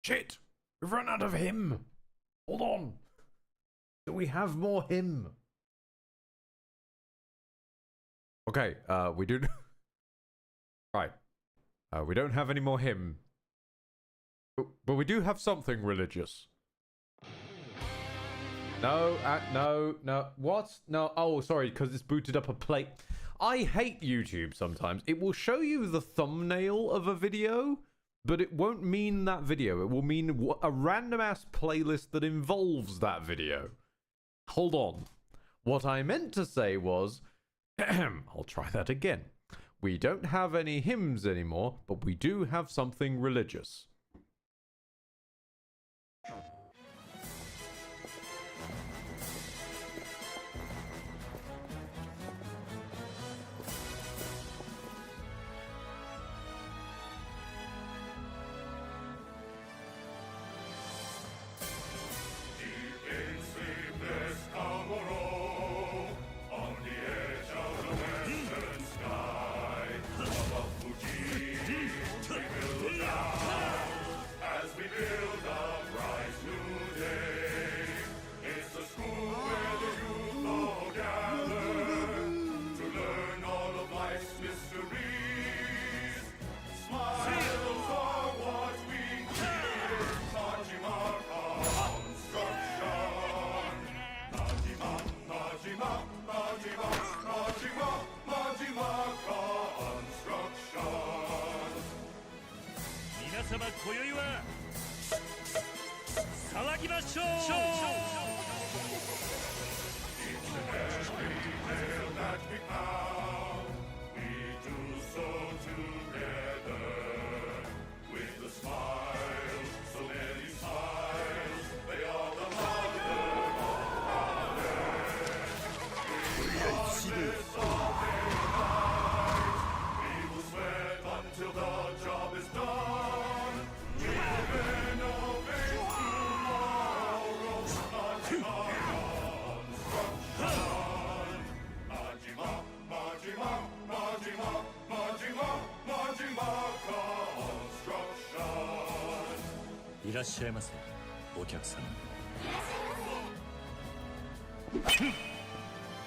Shit! We've run out of him! Hold on! Do we have more him? Okay, we do... Right. We don't have any more him. But we do have something religious. No, no. What? No, oh, sorry, because it's booted up a plate. I hate YouTube sometimes. It will show you the thumbnail of a video, but it won't mean that video. It will mean a random-ass playlist that involves that video. Hold on. What I meant to say was... I'll try that again. We don't have any hymns anymore, but we do have something religious.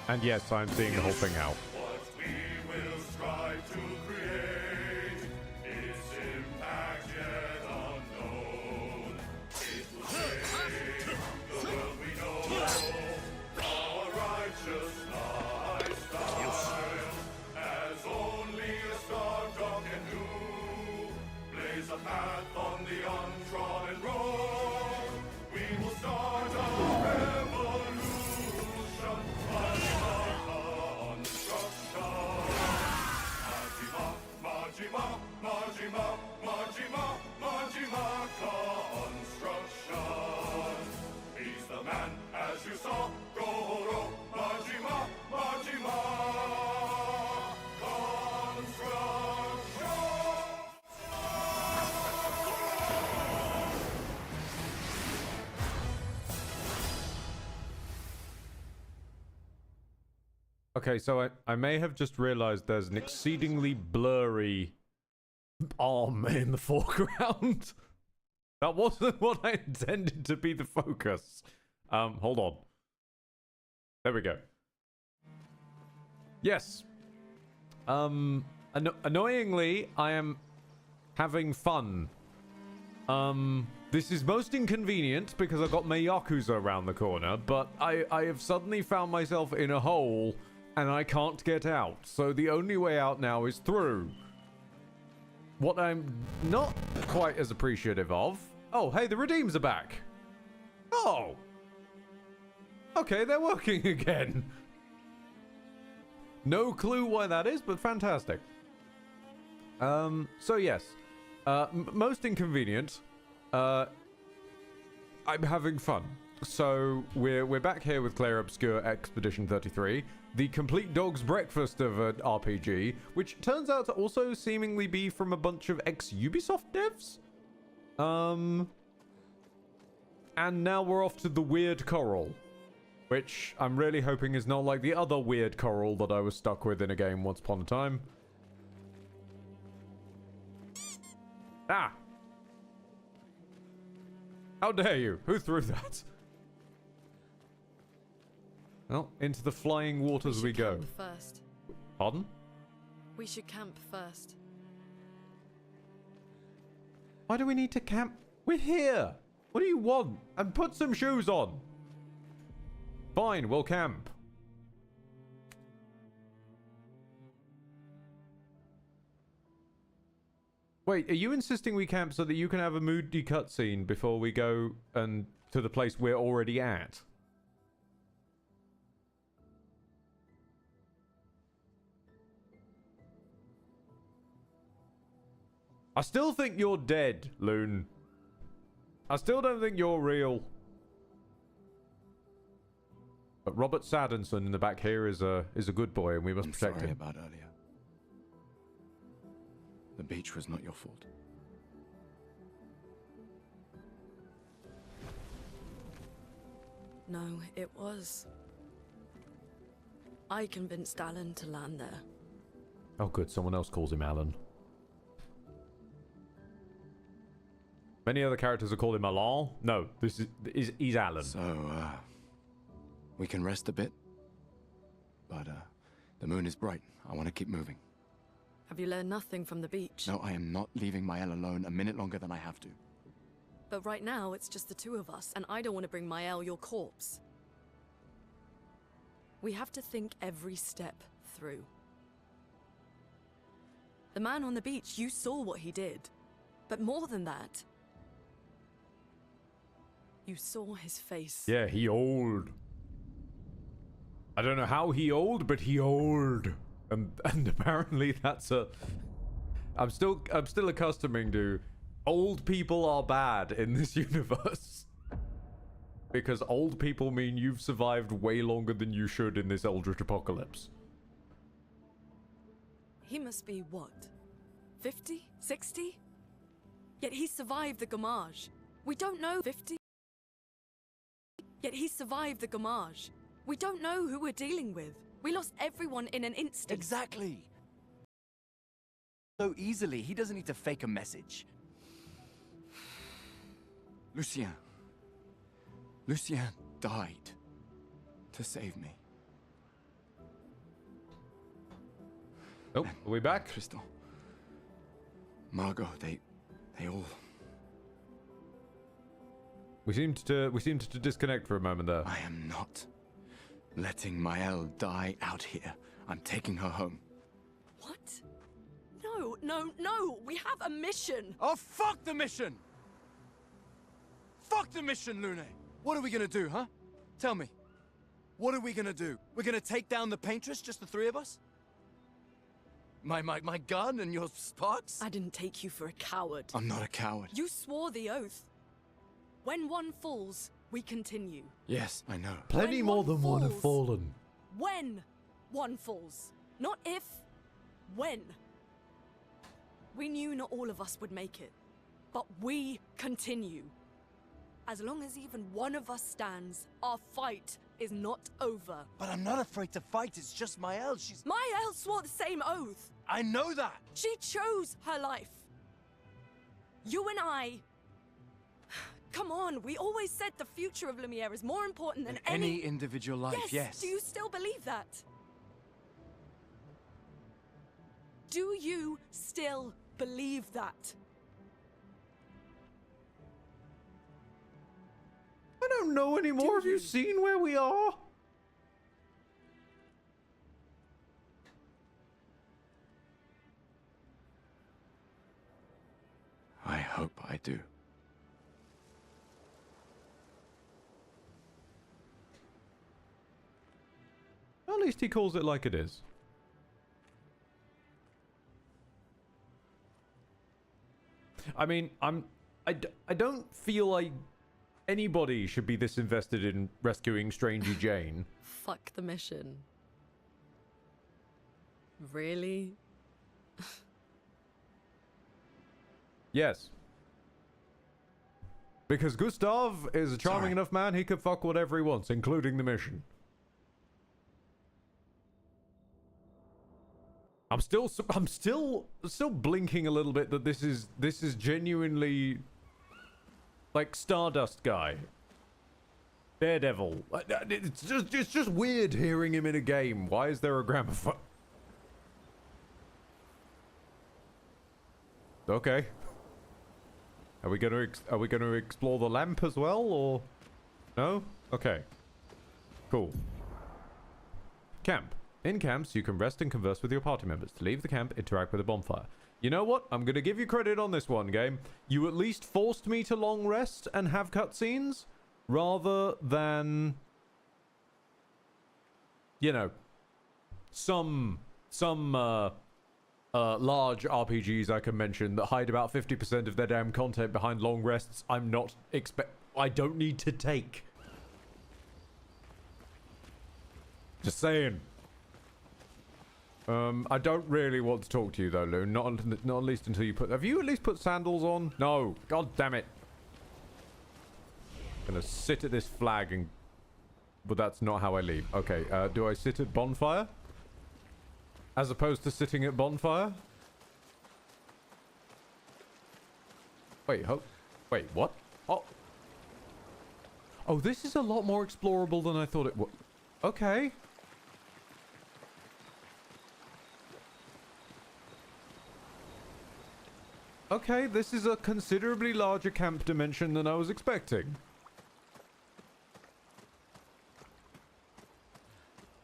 And yes, I'm seeing the whole thing out. Okay, so I may have just realized there's an exceedingly blurry arm in the foreground. That wasn't what I intended to be the focus. Hold on. There we go. Yes. Annoyingly, I am having fun. This is most inconvenient because I've got my Yakuza around the corner, but I have suddenly found myself in a hole and I can't get out. So the only way out now is through. What I'm not quite as appreciative of... Oh, hey, the redeems are back. Oh. Okay, they're working again. No clue why that is, but fantastic. So yes. Most inconvenient. I'm having fun. So we're back here with Clair Obscur Expedition 33, the complete dog's breakfast of an RPG, which turns out to also seemingly be from a bunch of ex-Ubisoft devs. And now we're off to the Weird Coral, which I'm really hoping is not like the other weird coral that I was stuck with in a game once upon a time. Ah! How dare you? Who threw that? Well, into the flying waters we go. Camp first. Pardon? We should camp first. Why do we need to camp? We're here. What do you want? And put some shoes on. Fine, we'll camp. Wait, are you insisting we camp so that you can have a moody cutscene before we go and to the place we're already at? I still think you're dead, Loon. I still don't think you're real. But Robert Saddinson in the back here is a good boy, and we must protect him. I'm sorry about earlier. The beach was not your fault. No, it was. I convinced Alan to land there. Oh, good. Someone else calls him Alan. Many other characters have called him Alan. No, he's Alan. So, we can rest a bit. But, the moon is bright. I want to keep moving. Have you learned nothing from the beach? No, I am not leaving Mael alone a minute longer than I have to. But right now, it's just the two of us, and I don't want to bring Mael your corpse. We have to think every step through. The man on the beach, you saw what he did. But more than that, you saw his face. Yeah, he old. I don't know how he old, but he old. And apparently that's a... I'm still accustoming to old people are bad in this universe. Because old people mean you've survived way longer than you should in this Eldritch Apocalypse. He must be what? 50? 60? Yet he survived the Gamage. We don't know 50. Yet he survived the Gamage. We don't know who we're dealing with. We lost everyone in an instant. Exactly. So easily, he doesn't need to fake a message. Lucien. Lucien died to save me. Oh, are we back? Crystal. Margot, they all... We seemed to disconnect for a moment there. I am not letting Mael die out here. I'm taking her home. What? No, no, no! We have a mission! Oh, fuck the mission! Fuck the mission, Lune! What are we gonna do, huh? Tell me. What are we gonna do? We're gonna take down the Paintress, just the three of us? My gun and your sparks? I didn't take you for a coward. I'm not a coward. You swore the oath. When one falls, we continue. Yes, I know. Plenty When more one than one have falls. fallen. When one falls. Not if, when. We knew not all of us would make it, but we continue. As long as even one of us stands, our fight is not over. But I'm not afraid to fight, it's just Mael, she's... Mael swore the same oath. I know that! She chose her life. You and I... Come on, we always said the future of Lumiere is more important than Any individual life, yes. Do you still believe that? Do you still believe that? I don't know anymore. Have you seen where we are? I hope I do. At least he calls it like it is. I mean, I don't feel like anybody should be this invested in rescuing Strangey Jane. Fuck the mission. Really? Yes. Because Gustav is a charming Sorry. enough man, he could fuck whatever he wants, including the mission. I'm still blinking a little bit that this is genuinely Like Stardust guy. Daredevil. It's just weird hearing him in a game. Why is there a gramophone? Okay. Are we gonna explore the lamp as well, or no? Okay. Cool. Camp. In camps, you can rest and converse with your party members. To leave the camp, interact with a bonfire. You know what? I'm gonna give you credit on this one, game. You at least forced me to long rest and have cutscenes, rather than, you know, some large RPGs I can mention that hide about 50% of their damn content behind long rests I don't need to take. Just saying. I don't really want to talk to you though, Loon. Not at least until you put... Have you at least put sandals on? No. God damn it. I'm gonna sit at this flag and... But that's not how I leave. Okay, do I sit at bonfire? As opposed to sitting at bonfire? Wait, wait, what? Oh. Oh, this is a lot more explorable than I thought it would. Okay. Okay, this is a considerably larger camp dimension than I was expecting.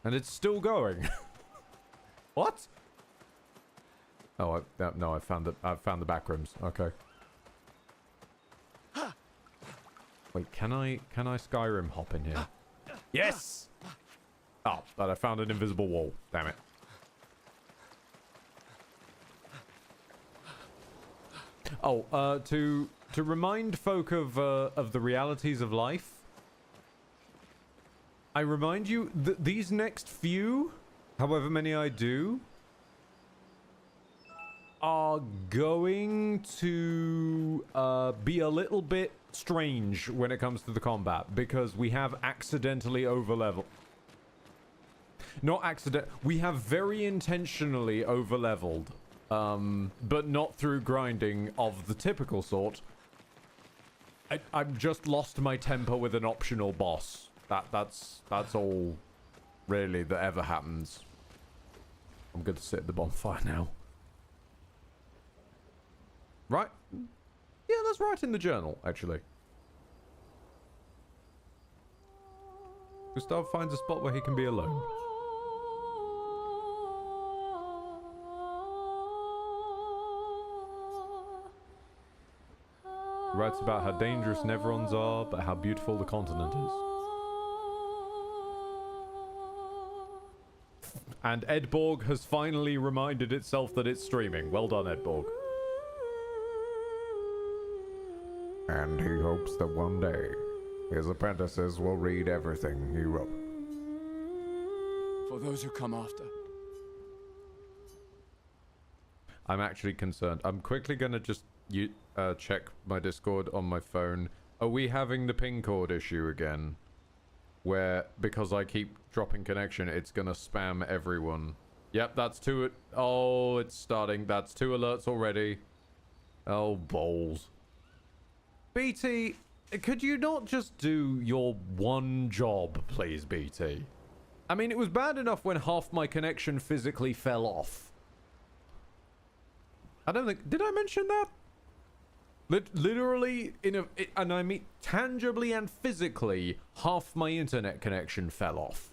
And it's still going. What? Oh, no, I found the back rooms. Okay. Wait, can I Skyrim hop in here? Yes! Oh, but I found an invisible wall. Damn it. Oh, to remind folk of the realities of life, I remind you that these next few, however many I do, are going to be a little bit strange when it comes to the combat, because we have accidentally overleveled. Not accident. We have very intentionally overleveled. But not through grinding of the typical sort. I've just lost my temper with an optional boss. That's all really that ever happens. I'm going to sit at the bonfire now. Right? Yeah, that's right in the journal, actually. Gustav finds a spot where he can be alone. He writes about how dangerous Neverons are, but how beautiful the continent is. And Edborg has finally reminded itself that it's streaming. Well done, Edborg. And he hopes that one day his apprentices will read everything he wrote. For those who come after. I'm actually concerned. I'm quickly gonna just check my Discord on my phone. Are we having the ping cord issue again? Where, because I keep dropping connection, it's gonna spam everyone. Yep, that's two. Oh, it's starting. That's 2 alerts already. Oh, balls. BT, could you not just do your one job, please, BT? I mean, it was bad enough when half my connection physically fell off. I don't think... Did I mention that? Literally, and I mean tangibly and physically, half my internet connection fell off.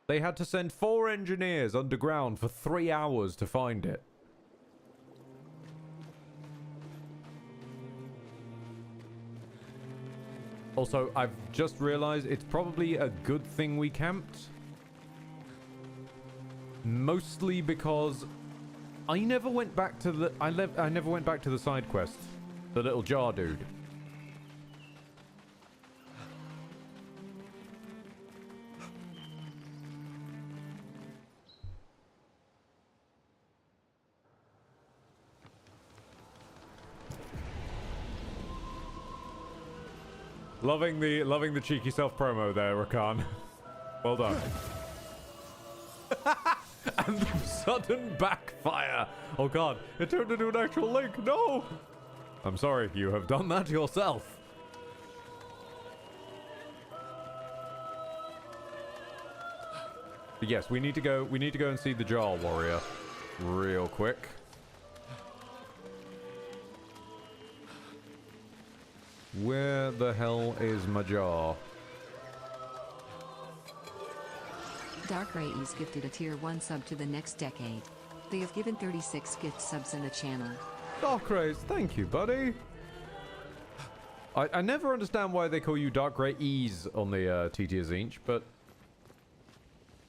They had to send 4 engineers underground for 3 hours to find it. Also, I've just realized it's probably a good thing we camped. Mostly because I never went back to the I never went back to the side quest. The little jar dude. Loving the cheeky self promo there, Rakan. Well done. And sudden backfire. Oh god, it turned into an actual link. No! I'm sorry, you have done that yourself. But yes, we need to go and see the Jar Warrior real quick. Where the hell is my jar? Dark Rays gifted a tier 1 sub to the next decade. They have given 36 gift subs in the channel. Dark Rays, thank you, buddy. I never understand why they call you Dark Ray Ease on the TT Zinch, but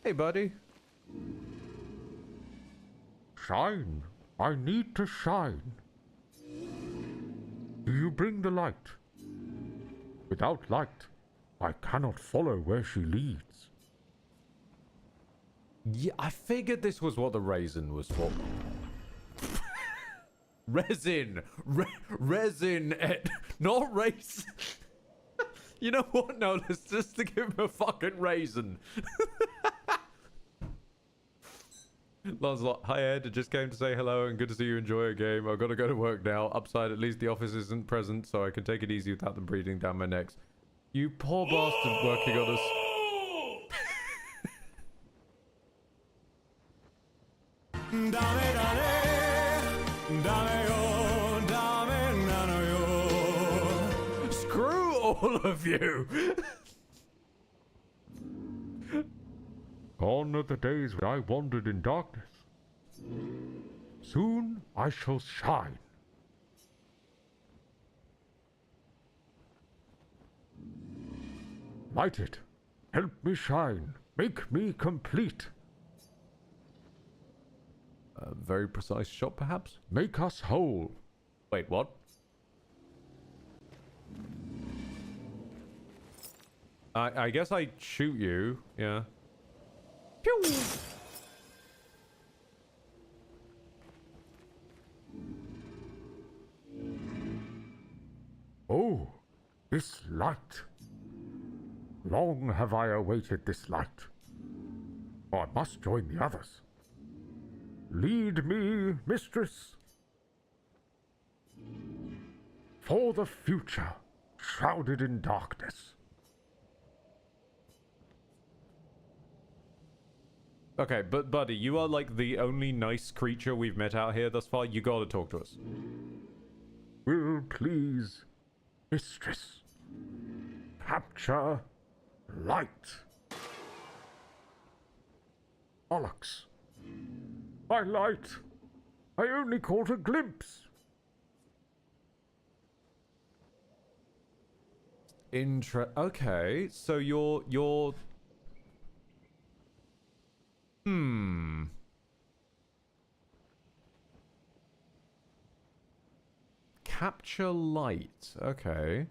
hey, buddy. Shine. I need to shine. Do you bring the light? Without light, I cannot follow where she leads. Yeah, I figured this was what the raisin was for. Resin! Resin! Not race! You know what? No, let's just give him a fucking raisin. Lancelot, hi Ed, I just came to say hello and good to see you enjoy a game. I've got to go to work now. Upside, at least the office isn't present, so I can take it easy without them breathing down my necks. You poor bastard working on us. Screw all of you! Gone are the days when I wandered in darkness. Soon I shall shine. Light it. Help me shine. Make me complete. A very precise shot, perhaps? Make us whole. Wait, what? I guess I shoot you, yeah. Pew! Oh, this light. Long have I awaited this light. I must join the others. Lead me, mistress. For the future, shrouded in darkness. Okay, but buddy, you are like the only nice creature we've met out here thus far. You gotta talk to us. Will please, mistress, capture light. Bollocks. My light. I only caught a glimpse. Okay, so you're Capture light. Okay.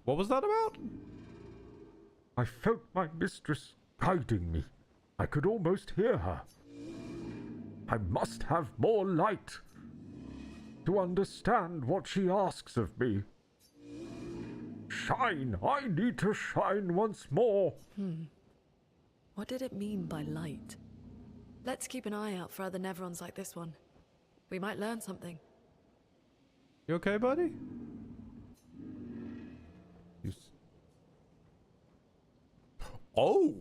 What was that about? I felt my mistress guiding me. I could almost hear her. I must have more light to understand what she asks of me. Shine! I need to shine once more. What did it mean by light? Let's keep an eye out for other Neverons like this one. We might learn something. You okay, buddy? Oh!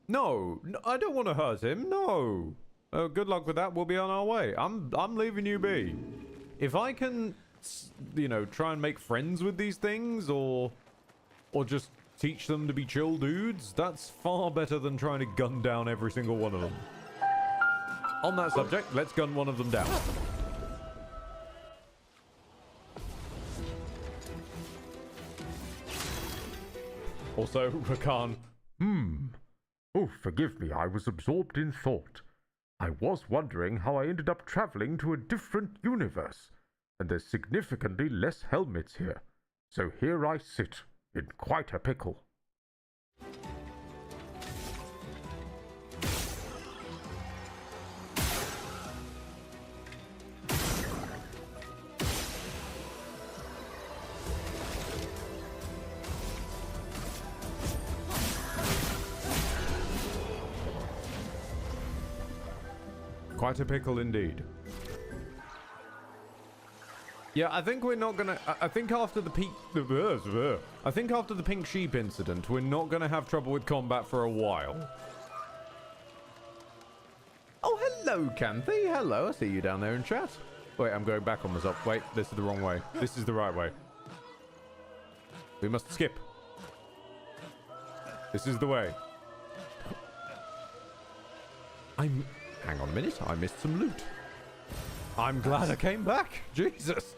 No, I don't want to hurt him, no. Good luck with that, we'll be on our way. I'm leaving you be. If I can, you know, try and make friends with these things, or just teach them to be chill dudes, that's far better than trying to gun down every single one of them. On that subject, let's gun one of them down. Also, Rakan. Oh, forgive me, I was absorbed in thought. I was wondering how I ended up traveling to a different universe, and there's significantly less helmets here. So here I sit, in quite a pickle. Quite a pickle indeed. Yeah, I think we're not gonna... I think after the I think after the pink sheep incident, we're not gonna have trouble with combat for a while. Oh, hello, Canthy. Hello, I see you down there in chat. Wait, I'm going back on myself. Wait, this is the wrong way. This is the right way. We must skip. This is the way. Hang on a minute. I missed some loot. I'm glad I came back. Jesus.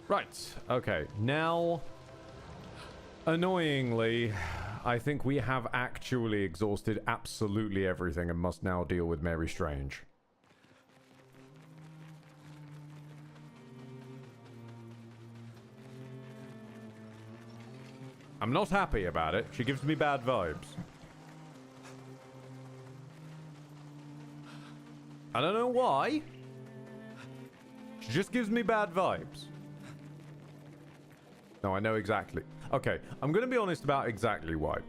Right, okay, now, annoyingly, I think we have actually exhausted absolutely everything and must now deal with Mary Strange. I'm not happy about it. She gives me bad vibes. I don't know why. She just gives me bad vibes. No, I know exactly. Okay, I'm going to be honest about exactly why.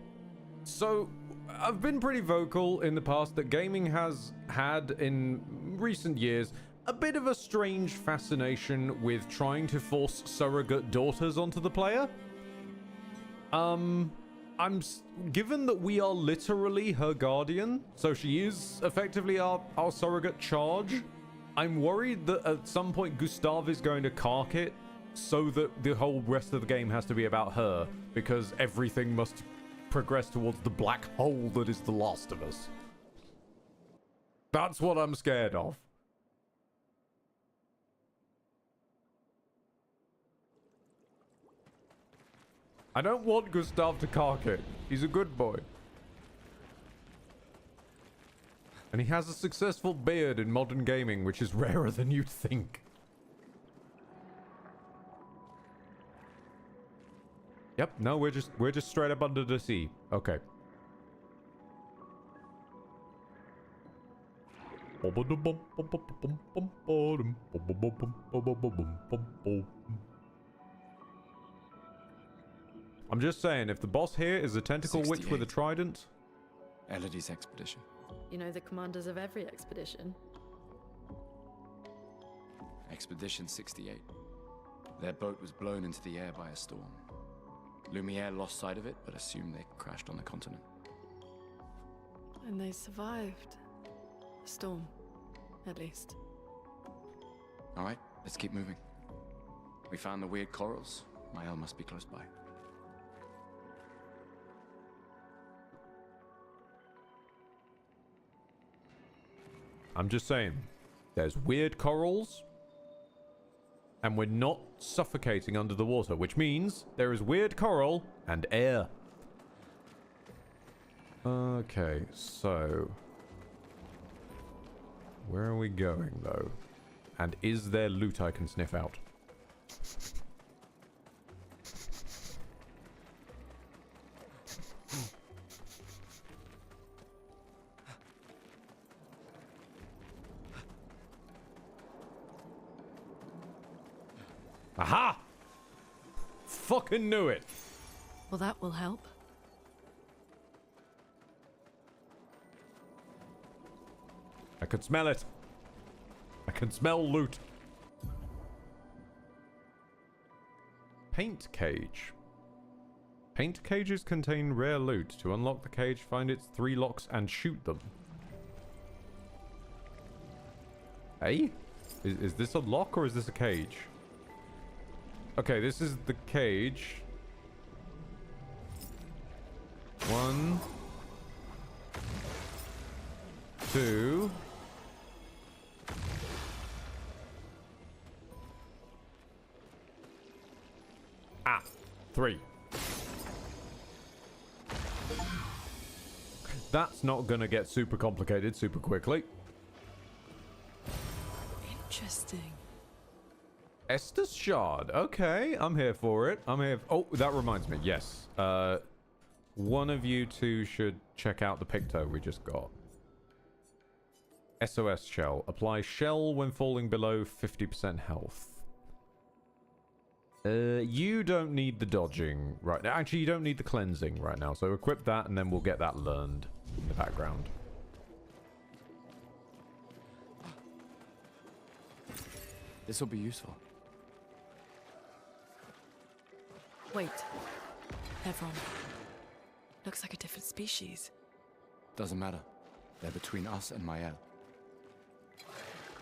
So, I've been pretty vocal in the past that gaming has had, in recent years, a bit of a strange fascination with trying to force surrogate daughters onto the player. Given that we are literally her guardian, so she is effectively our surrogate charge, I'm worried that at some point Gustav is going to cark it so that the whole rest of the game has to be about her, because everything must progress towards the black hole that is The Last of Us. That's what I'm scared of. I don't want Gustav to cark it. He's a good boy. And he has a successful beard in modern gaming, which is rarer than you'd think. Yep, no, we're just straight up under the sea. Okay. I'm just saying, if the boss here is a tentacle witch with a trident... Elodie's expedition. You know the commanders of every expedition. Expedition 68. Their boat was blown into the air by a storm. Lumiere lost sight of it, but assumed they crashed on the continent. And they survived. A storm, at least. All right, let's keep moving. We found the weird corals. Mael must be close by. I'm just saying, there's weird corals, and we're not suffocating under the water, which means there is weird coral and air. Okay, so... where are we going, though? And is there loot I can sniff out? Aha! Fucking knew it! Well, that will help. I can smell it. I can smell loot. Paint cage. Paint cages contain rare loot. To unlock the cage, find its 3 locks and shoot them. Hey? Is this a lock or is this a cage? Okay, this is the cage. 1, 2. Ah, 3. That's not gonna get super complicated super quickly. Interesting. Estus Shard. Okay, I'm here for it. I'm here. Oh, that reminds me. Yes. One of you two should check out the Picto we just got. SOS shell. Apply shell when falling below 50% health. You don't need the dodging right now. Actually, you don't need the cleansing right now. So equip that and then we'll get that learned in the background. This will be useful. Wait. Nevron. Looks like a different species. Doesn't matter. They're between us and Mael.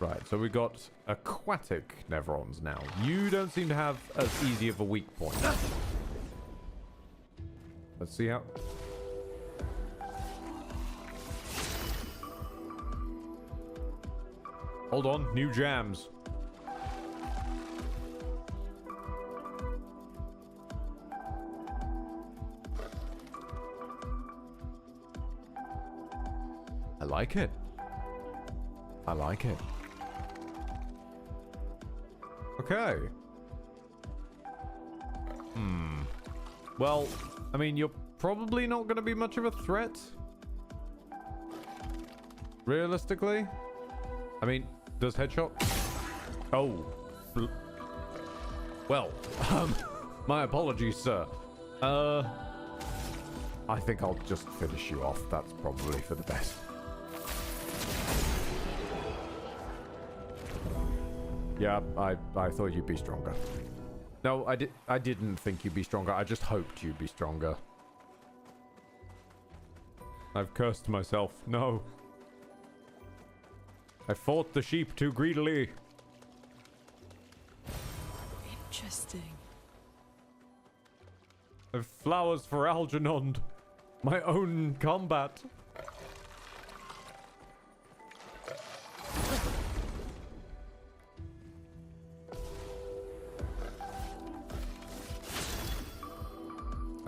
Right, so we got aquatic Nevrons now. You don't seem to have as easy of a weak point. Let's see how... Hold on, new jams. I like it. I like it. Okay. Well, I mean, you're probably not going to be much of a threat. Realistically. I mean, does headshot? Oh. Well, my apologies, sir. I think I'll just finish you off. That's probably for the best. Yeah, I thought you'd be stronger. No, I didn't think you'd be stronger. I just hoped you'd be stronger. I've cursed myself. No. I fought the sheep too greedily. Interesting. I've flowers for Algernon. My own combat.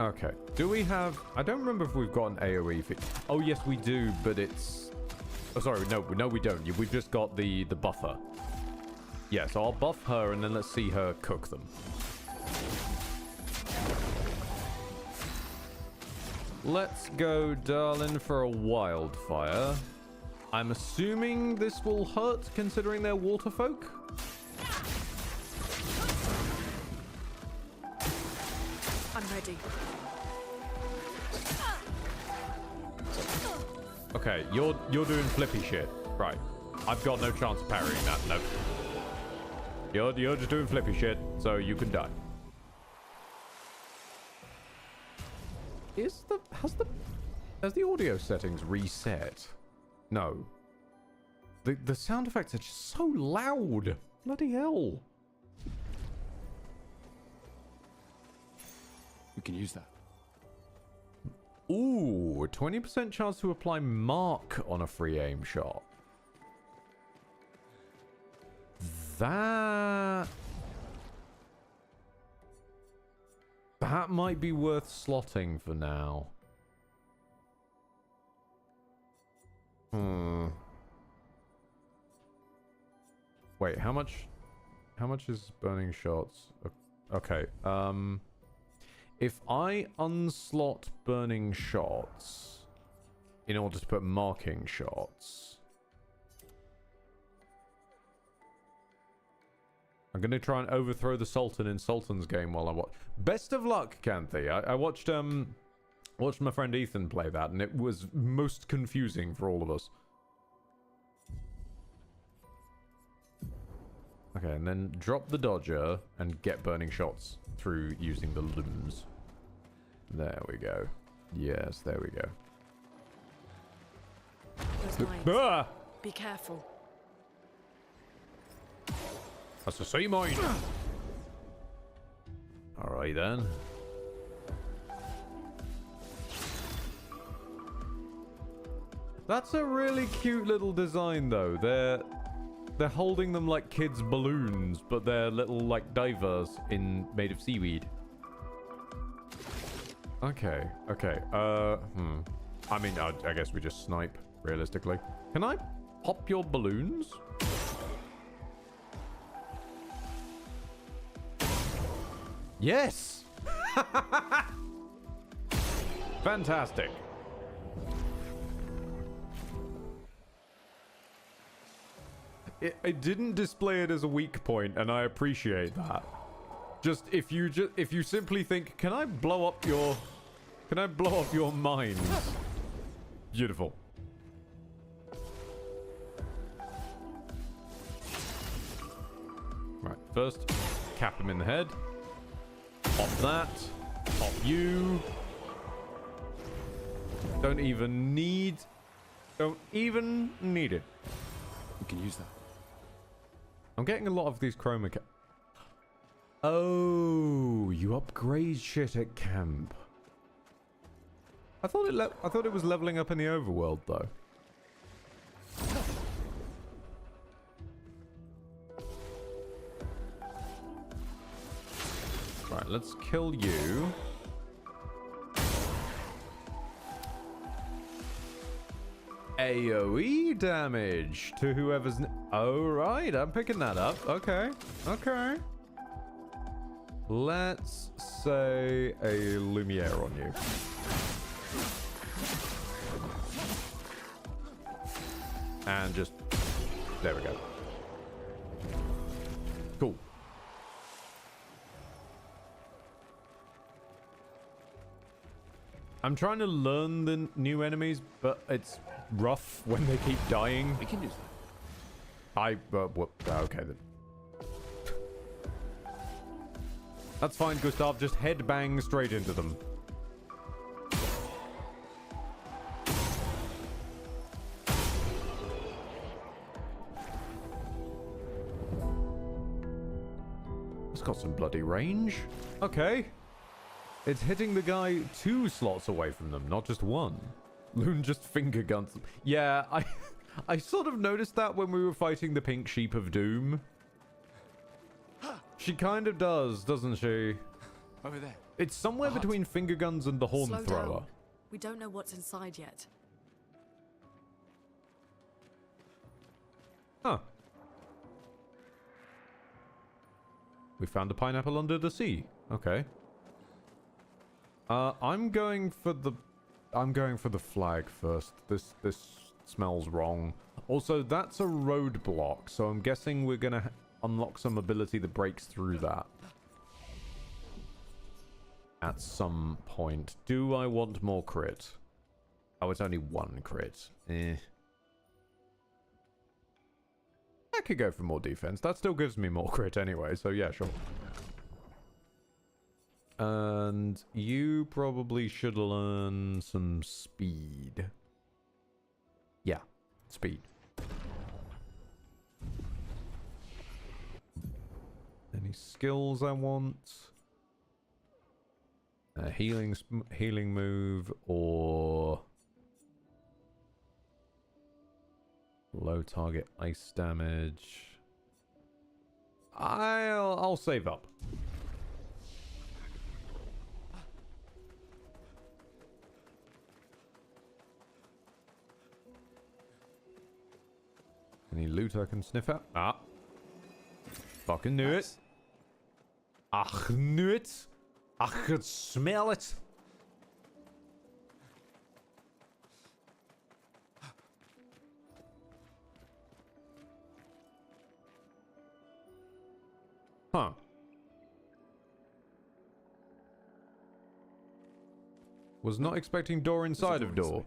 Okay. Do we have... I don't remember if we've got an AoE feat. Oh, yes, we do, but it's... Oh, sorry. No, we don't. We've just got the buffer. Yeah, so I'll buff her, and then let's see her cook them. Let's go, darling, for a wildfire. I'm assuming this will hurt, considering they're water folk? I'm ready. Okay, you're doing flippy shit. Right. I've got no chance of parrying that. Nope. You're just doing flippy shit, so you can die. Has the audio settings reset? No. The sound effects are just so loud. Bloody hell. We can use that. Ooh, 20% chance to apply mark on a free aim shot. That might be worth slotting for now. Wait, how much is burning shots? Okay, if I unslot burning shots in order to put marking shots, I'm going to try and overthrow the Sultan in Sultan's game while I watch. Best of luck, Canthy. I watched my friend Ethan play that, and it was most confusing for all of us. Okay, and then drop the dodger and get burning shots through using the looms. There we go. Yes, there we go. Those mines. Ah! Be careful. That's a sea mine. Alright then. That's a really cute little design though. They're holding them like kids' balloons, but they're little like divers made of seaweed. Okay. I mean, I guess we just snipe, realistically. Can I pop your balloons? Yes! Fantastic. It didn't display it as a weak point, and I appreciate that. If you simply think, can I blow up your mines? Beautiful. Right, first, cap him in the head. Pop that. Pop you. Don't even need it. We can use that. I'm getting a lot of these chroma. Oh, you upgrade shit at camp. I thought it was leveling up in the overworld though. Right, let's kill you. AoE damage to whoever's... Oh, right. I'm picking that up. Okay. Okay. Let's say a Lumiere on you. And just... There we go. Cool. I'm trying to learn the new enemies, but it's rough when they keep dying. We can use that. Okay then. That's fine, Gustav. Just headbang straight into them. It's got some bloody range. Okay. It's hitting the guy 2 slots away from them, not just 1. Loon just finger guns them. Yeah, I sort of noticed that when we were fighting the pink sheep of doom. She kind of does, doesn't she? Over there. It's somewhere between finger guns and the horn Slow thrower. down. We don't know what's inside yet. Huh. We found a pineapple under the sea. Okay. I'm going for the flag first. This smells wrong. Also, that's a roadblock, so I'm guessing we're gonna unlock some ability that breaks through that at some point. Do I want more crit? Oh, it's only 1 crit. I could go for more defense. That still gives me more crit anyway, so yeah, sure. And you probably should learn some speed. Yeah, speed. Any skills I want? A healing move or low target ice damage. I'll save up. Any loot I can sniff out? Ah. Fucking knew it. Ach, knew it. I could smell it. Huh. Was not expecting door inside of door.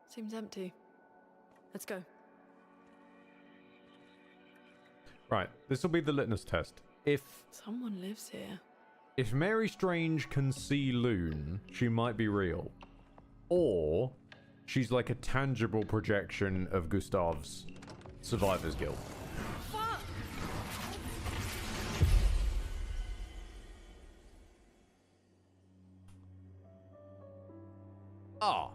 Seems empty. Let's go. Right, this will be the litmus test. If Someone lives here. Mary Strange can see Loon, she might be real. Or she's like a tangible projection of Gustav's Survivor's Guild. Ah.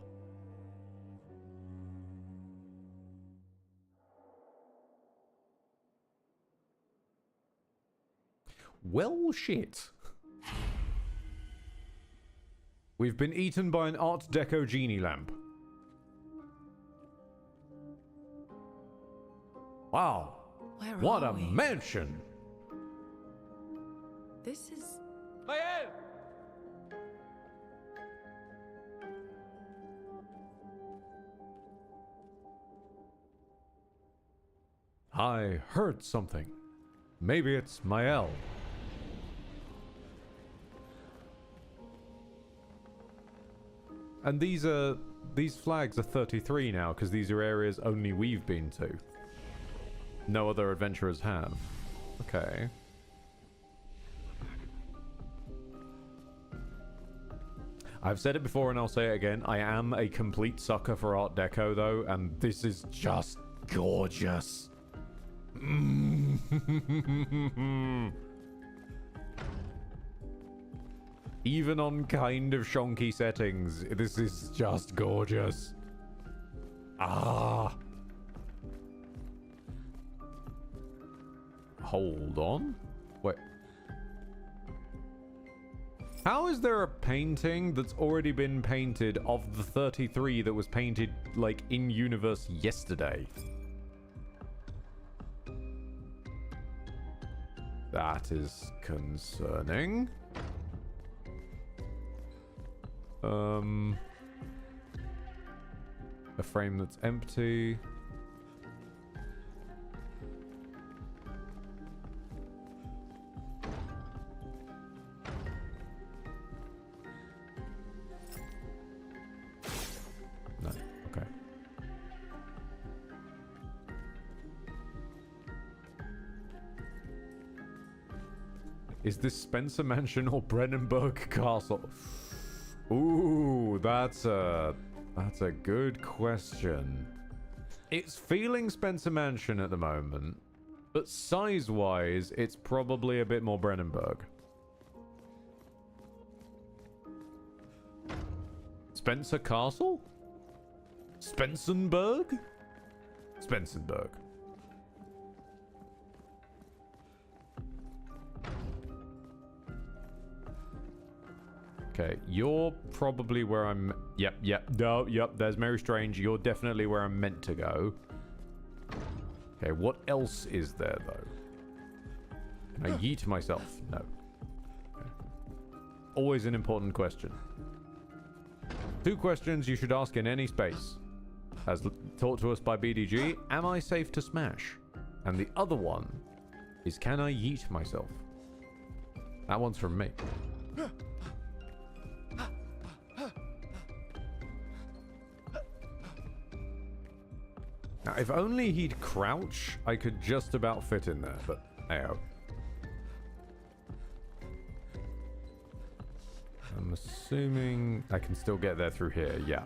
Well, shit. We've been eaten by an Art Deco genie lamp. Wow. Where What are a we? mansion. This is... Mael! I heard something. Maybe it's Mael. And these flags are 33 now because these are areas only we've been to. No other adventurers have. Okay. I've said it before and I'll say it again. I am a complete sucker for Art Deco though, and this is just gorgeous. Even on kind of shonky settings, this is just gorgeous. Ah. Hold on. Wait. How is there a painting that's already been painted of the 33 that was painted, like, in universe yesterday? That is concerning. A frame that's empty. No, okay. Is this Spencer Mansion or Brennenburg Castle? Ooh, that's a good question. It's feeling Spencer Mansion at the moment, but size-wise, it's probably a bit more Brennenburg. Spencer Castle? Spencenburg? Spencenburg. Okay, you're probably where I'm... Yep, there's Mary Strange. You're definitely where I'm meant to go. Okay, what else is there, though? Can I yeet myself? No. Okay. Always an important question. 2 questions you should ask in any space. As taught to us by BDG, am I safe to smash? And the other one is, can I yeet myself? That one's from me. Now, if only he'd crouch, I could just about fit in there, but hey-oh. I'm assuming I can still get there through here, yeah.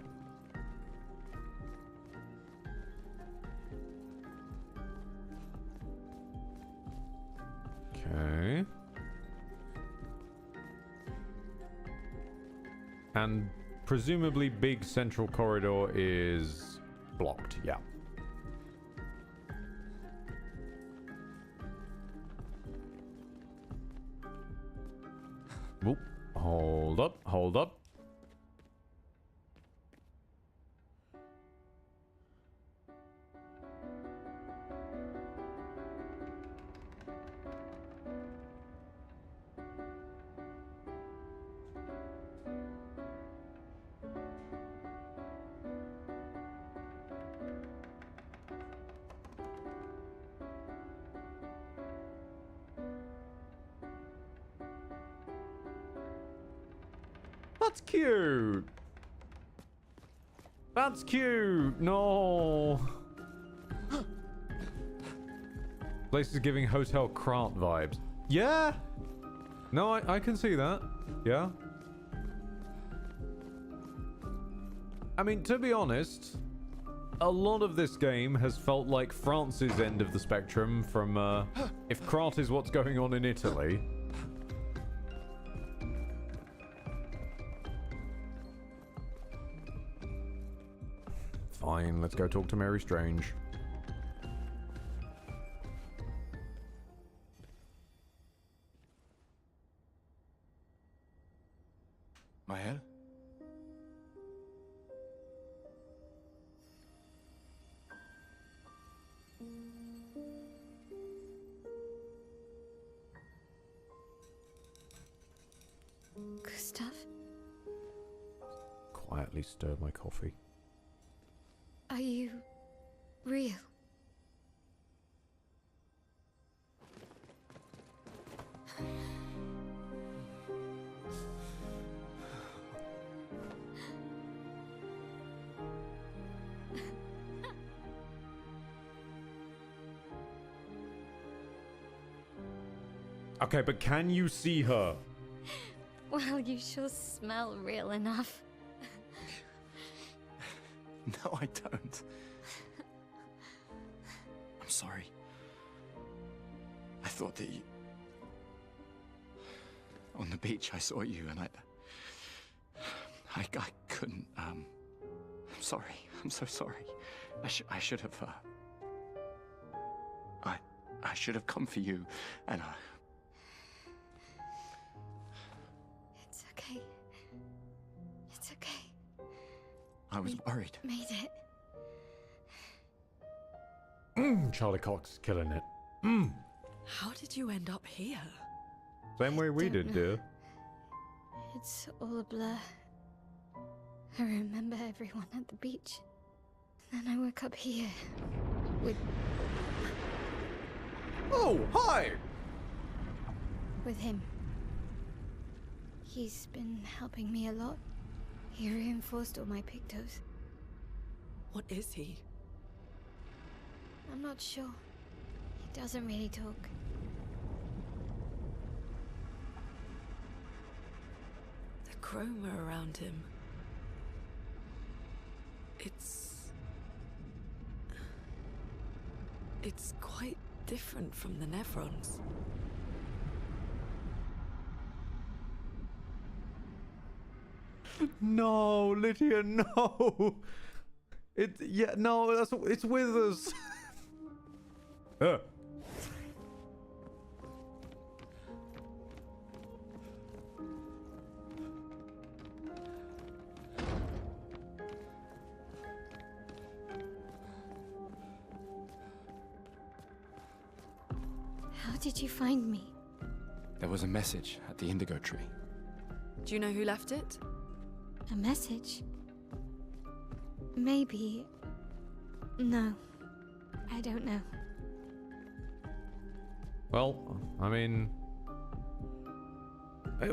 Okay. And presumably big central corridor is blocked, yeah. Whoop. Hold up, hold up. That's cute. That's cute. No. Place is giving Hotel Krant vibes. Yeah. No, I can see that. Yeah. I mean, to be honest, a lot of this game has felt like France's end of the spectrum from, if Krant is what's going on in Italy. Fine, let's go talk to Mary Strange. Mael? gently stir my coffee. Are you real? Okay, but can you see her? Well, you sure smell real enough. No, I don't. I'm sorry. I thought that you... On the beach, I saw you, and I couldn't, I'm sorry. I'm so sorry. I should have, I should have come for you, and It's okay. It's okay. I was worried. Made it. Charlie Cox killing it. How did you end up here? Same way we did, Don't dear. It's all a blur. I remember everyone at the beach. Then I woke up here. With Oh, hi! him. He's been helping me a lot. He reinforced all my pictos. What is he? I'm not sure. He doesn't really talk. The chroma around him. It's quite different from the Nevrons. No, Lydia, no. It's Withers. How did you find me? There was a message at the indigo tree. Do you know who left it? A message? Maybe. No. I don't know. Well, I mean,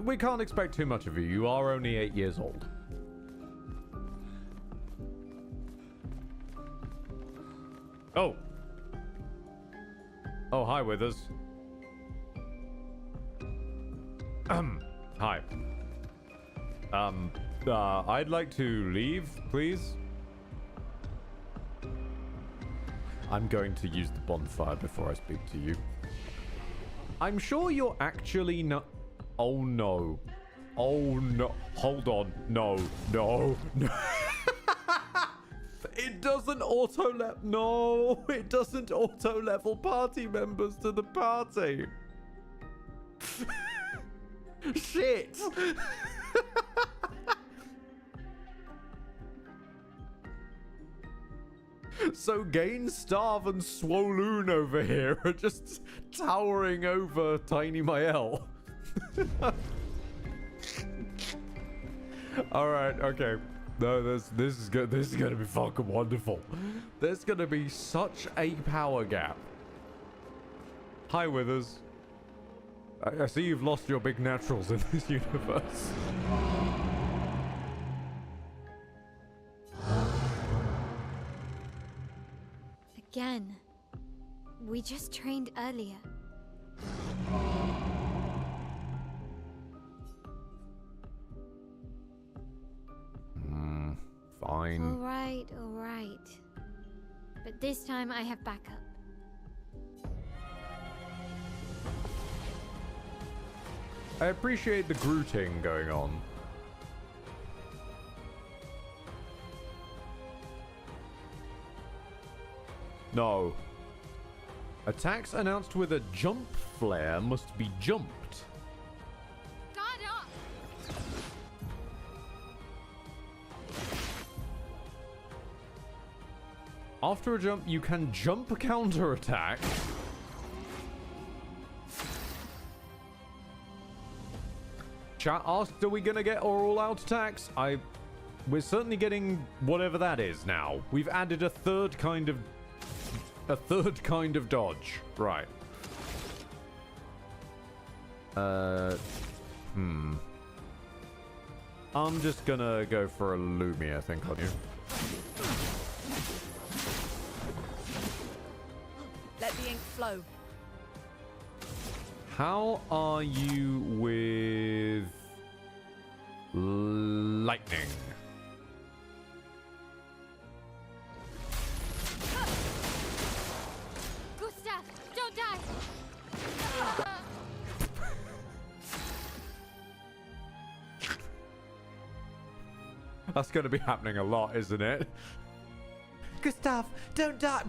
we can't expect too much of you. You are only 8 years old. Oh. Oh, hi, Withers. Hi. I'd like to leave, please. I'm going to use the bonfire before I speak to you. I'm sure you're actually not... Oh, no. Oh, no. Hold on. No. No. No. It doesn't auto-level... No. It doesn't auto-level party members to the party. Shit. So Gain, Starve, and Swoloon over here are just towering over Tiny Mael. All right, okay. No, this is gonna be fucking wonderful. There's gonna be such a power gap. Hi, Withers. I see you've lost your big naturals in this universe. Again. We just trained earlier. Fine. All right. But this time I have backup. I appreciate the grooting going on. No. Attacks announced with a jump flare must be jumped. Guard up! After a jump, you can jump counterattack. Chat asked, are we gonna get all out attacks? we're certainly getting whatever that is now. We've added a third kind of dodge. Right. I'm just gonna go for a Lumi, I think, on you. Let the ink flow. How are you with lightning? Gustav, don't die! That's going to be happening a lot, isn't it? Gustav, don't die!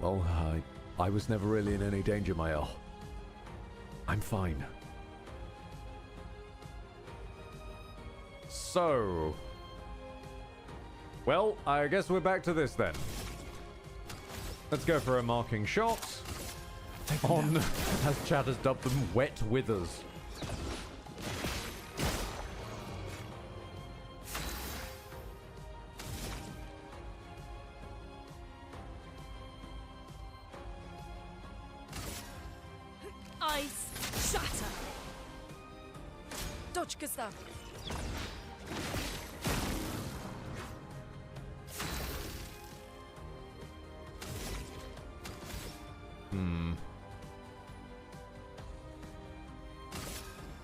Well, I was never really in any danger, Mael. I'm fine. So... Well, I guess we're back to this then. Let's go for a marking shot on, as Chad has dubbed them, Wet Withers. Ice shatter. Dodge, Gustav.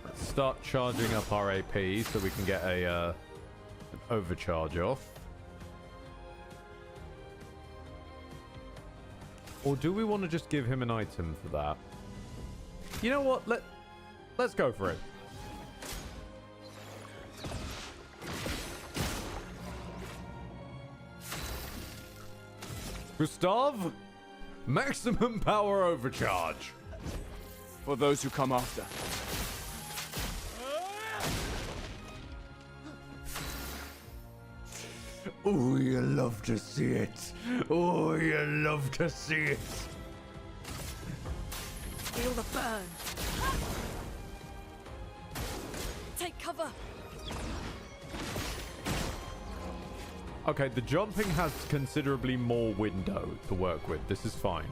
Let's start charging up our AP so we can get an overcharge off. Or do we want to just give him an item for that? You know what? Let's go for it. Gustav, maximum power overcharge. For those who come after. Oh, you love to see it. Oh, you love to see it. Feel the burn. Take cover. Okay, the jumping has considerably more window to work with. This is fine.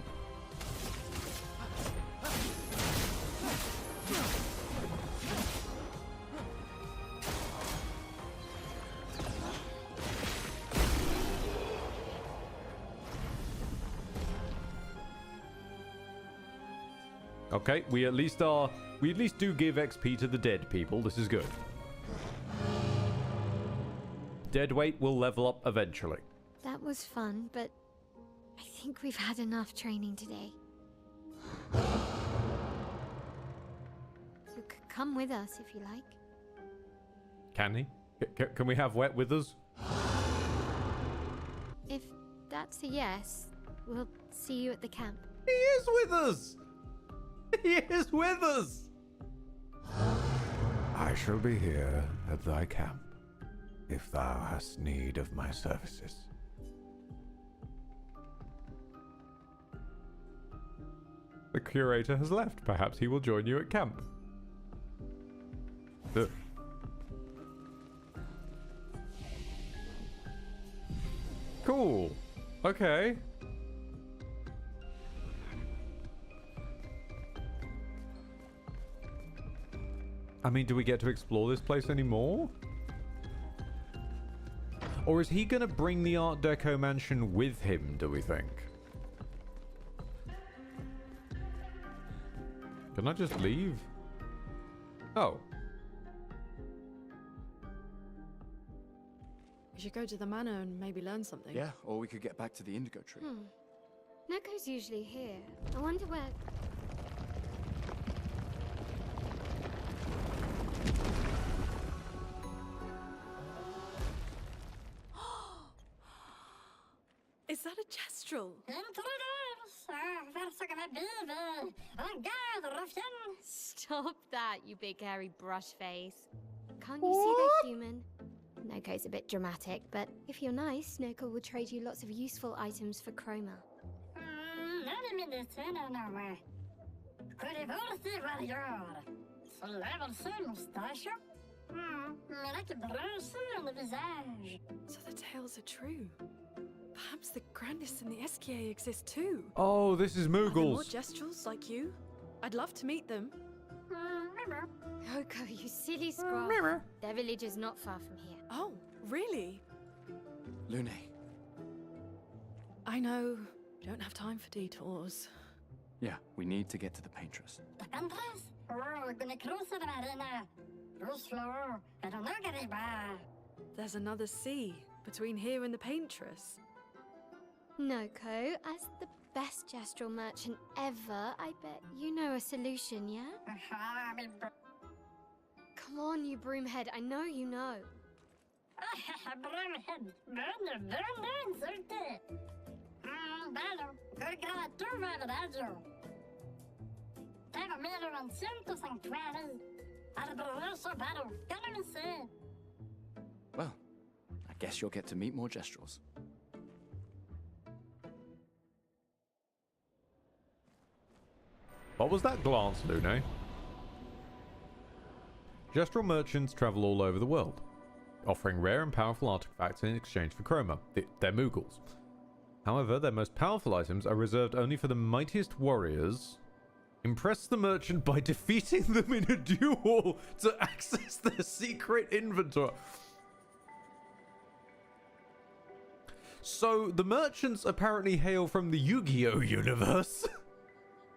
Okay, we at least do give XP to the dead people. This is good. Dead weight will level up eventually. That was fun, but I think we've had enough training today. You could come with us if you like. Can he? Can we have Wet Withers? If that's a yes, we'll see you at the camp. He is with us! He is with us! I shall be here at thy camp, if thou hast need of my services. The curator has left. Perhaps he will join you at camp. Ugh. Cool. Okay. I mean, do we get to explore this place anymore? Or is he going to bring the Art Deco mansion with him, do we think? Can I just leave? Oh. We should go to the manor and maybe learn something. Yeah, or we could get back to the Indigo tree. Neko's usually here. I wonder where... Is that a Chestrel? Stop that, you big hairy brush face. Can't you see they're human? Neko's a bit dramatic, but if you're nice, Neko will trade you lots of useful items for chroma. So the tales are true. Perhaps the grandest in the SKA exist too. Oh, this is Are there more Moogles. Gestrels like you? I'd love to meet them. Oko, you silly scroll. Their village is not far from here. Oh, really? Lune. I know. Don't have time for detours. Yeah, we need to get to the Paintress. There's another sea between here and the Paintress. Noko, as the best gestural merchant ever, I bet you know a solution, yeah? Come on, you broomhead, I know you know. Well, I guess you'll get to meet more Gestrels. What was that glance, Lune? Gestural merchants travel all over the world, offering rare and powerful artifacts in exchange for chroma. They're Moogles. However, their most powerful items are reserved only for the mightiest warriors. Impress the merchant by defeating them in a duel to access their secret inventory. So, the merchants apparently hail from the Yu-Gi-Oh universe.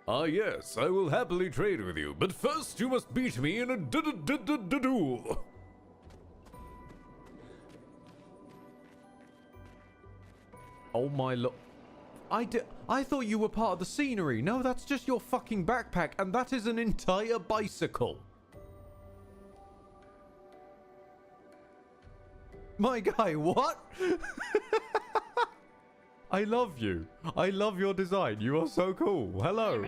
Ah yes, I will happily trade with you, but first you must beat me in a duel. Oh my I thought you were part of the scenery. No, that's just your fucking backpack, and that is an entire bicycle. My guy, what? I love you. I love your design. You are so cool. Hello.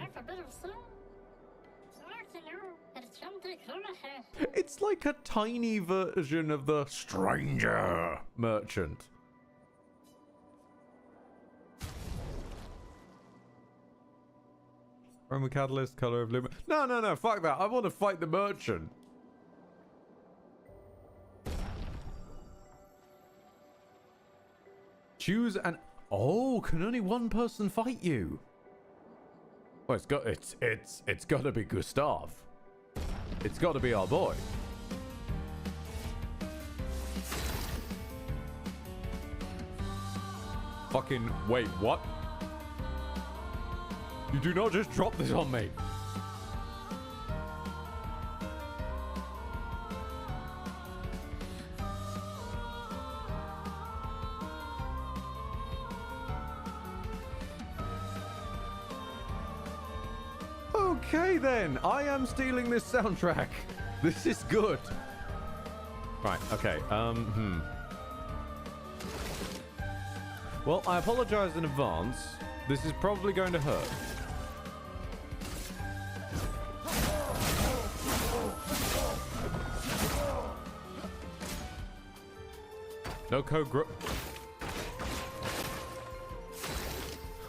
It's like a tiny version of the stranger merchant. Chroma catalyst, color of lumen. No, fuck that. I want to fight the merchant. Choose an. Oh, can only one person fight you? Well, it's got to be Gustav. It's got to be our boy. Fucking wait, what? You do not just drop this on me. Okay then, I am stealing this soundtrack. This is good. Right, okay, Well, I apologize in advance. This is probably going to hurt. No code group.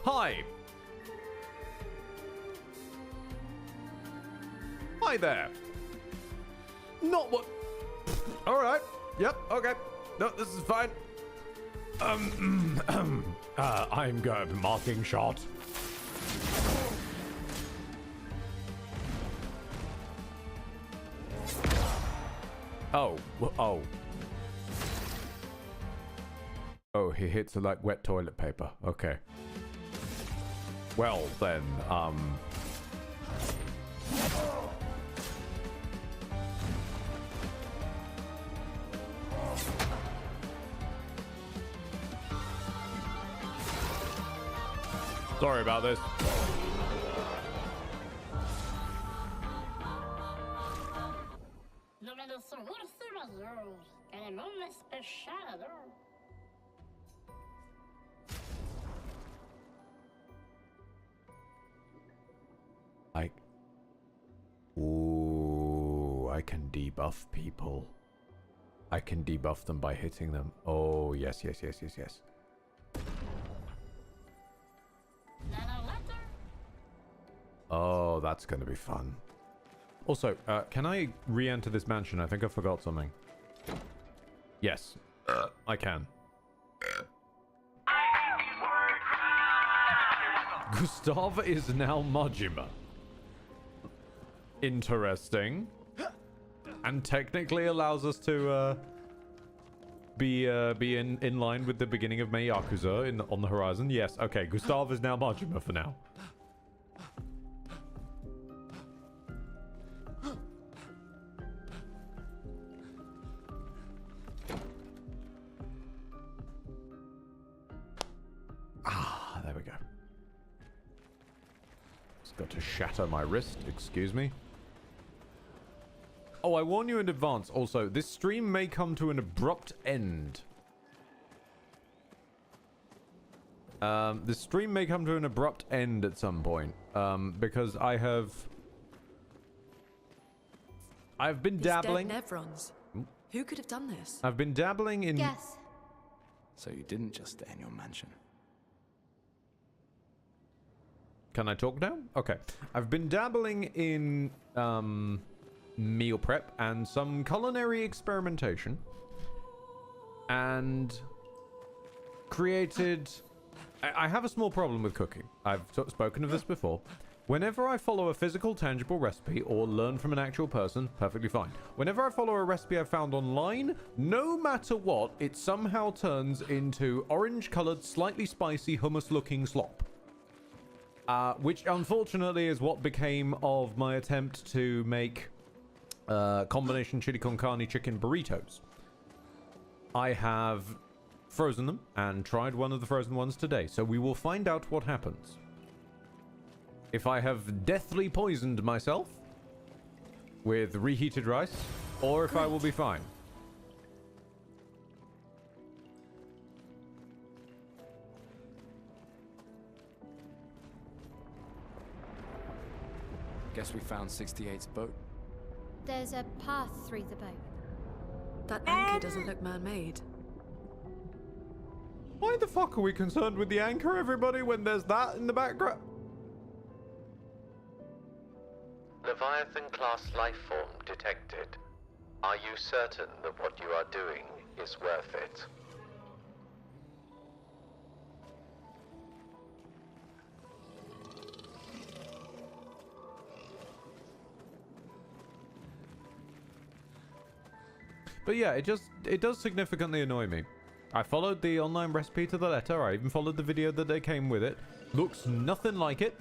Hi. Hi there. Not what. All right. Yep. Okay. No, this is fine. I'm good. Marking shot. Oh. Oh. Oh, he hits it like wet toilet paper. Okay. Well, then, sorry about this. Ooh, I can debuff people. I can debuff them by hitting them. Oh, yes. Oh, that's going to be fun. Also, can I re-enter this mansion? I think I forgot something. Yes, I can. Gustav is now Majima. Interesting. And technically allows us to be in line with the beginning of Mei Yakuza on the horizon. Yes, okay, Gustav is now Majima for now. Ah, there we go. Just got to shatter my wrist, excuse me. Oh, I warn you in advance. Also, this stream may come to an abrupt end. This stream may come to an abrupt end at some point. Because I've been dabbling. Dead Nevrons. Who could have done this? I've been dabbling in. Guess. So you didn't just stay in your mansion. Can I talk now? Okay. I've been dabbling in meal prep and some culinary experimentation, and created. I have a small problem with cooking. I've spoken of this before. Whenever I follow a physical, tangible recipe or learn from an actual person, perfectly fine. Whenever I follow a recipe I found online, no matter what, it somehow turns into orange-colored, slightly spicy, hummus-looking slop. Which unfortunately is what became of my attempt to make combination chili con carne chicken burritos. I have frozen them and tried one of the frozen ones today, so we will find out what happens. If I have deathly poisoned myself with reheated rice, or if I will be fine. Guess we found 68's boat. There's a path through the boat. That anchor doesn't look man-made. Why the fuck are we concerned with the anchor, everybody, when there's that in the background? Leviathan-class lifeform detected. Are you certain that what you are doing is worth it? But yeah, it does significantly annoy me. I followed the online recipe to the letter. I even followed the video that they came with it. Looks nothing like it.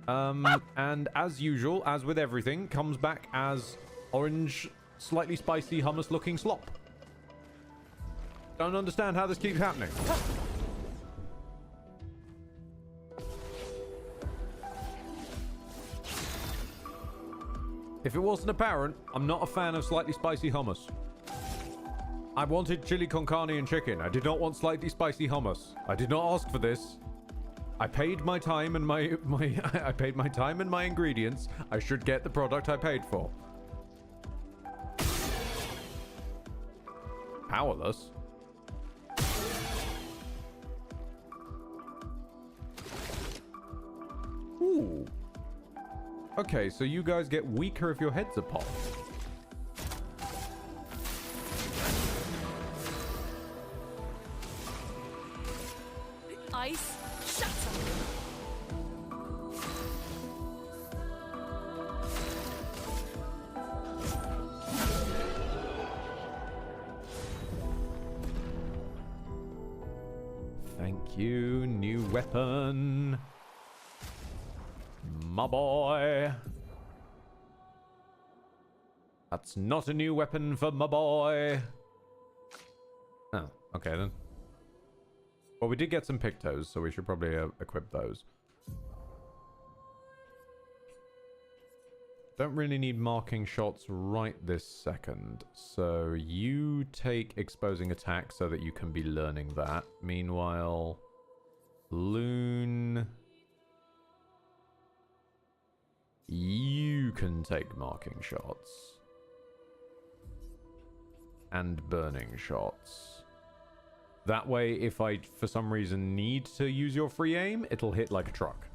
And as usual, as with everything, comes back as orange, slightly spicy, hummus-looking slop. Don't understand how this keeps happening. If it wasn't apparent, I'm not a fan of slightly spicy hummus. I wanted chili con carne and chicken. I did not want slightly spicy hummus. I did not ask for this. I paid my time and I paid my time and my ingredients. I should get the product I paid for. Powerless. Ooh. Okay, so you guys get weaker if your heads are popped. Ice, shatter! Thank you, new weapon. My boy. That's not a new weapon for my boy. Oh, okay then. Well, we did get some pictos, so we should probably equip those. Don't really need marking shots right this second. So you take exposing attack so that you can be learning that. Meanwhile, Loon, you can take marking shots. And burning shots. That way, if I, for some reason, need to use your free aim, it'll hit like a truck.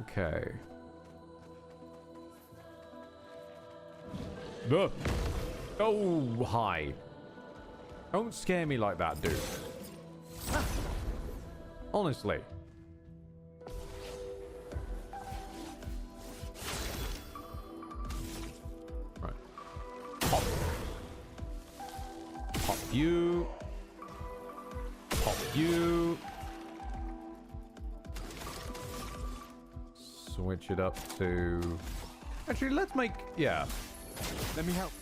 Okay. Ugh. Oh, hi. Don't scare me like that, dude. Honestly. Right. Pop. Pop you. Pop you. Switch it up to... Actually, let's make... Yeah. Let me help.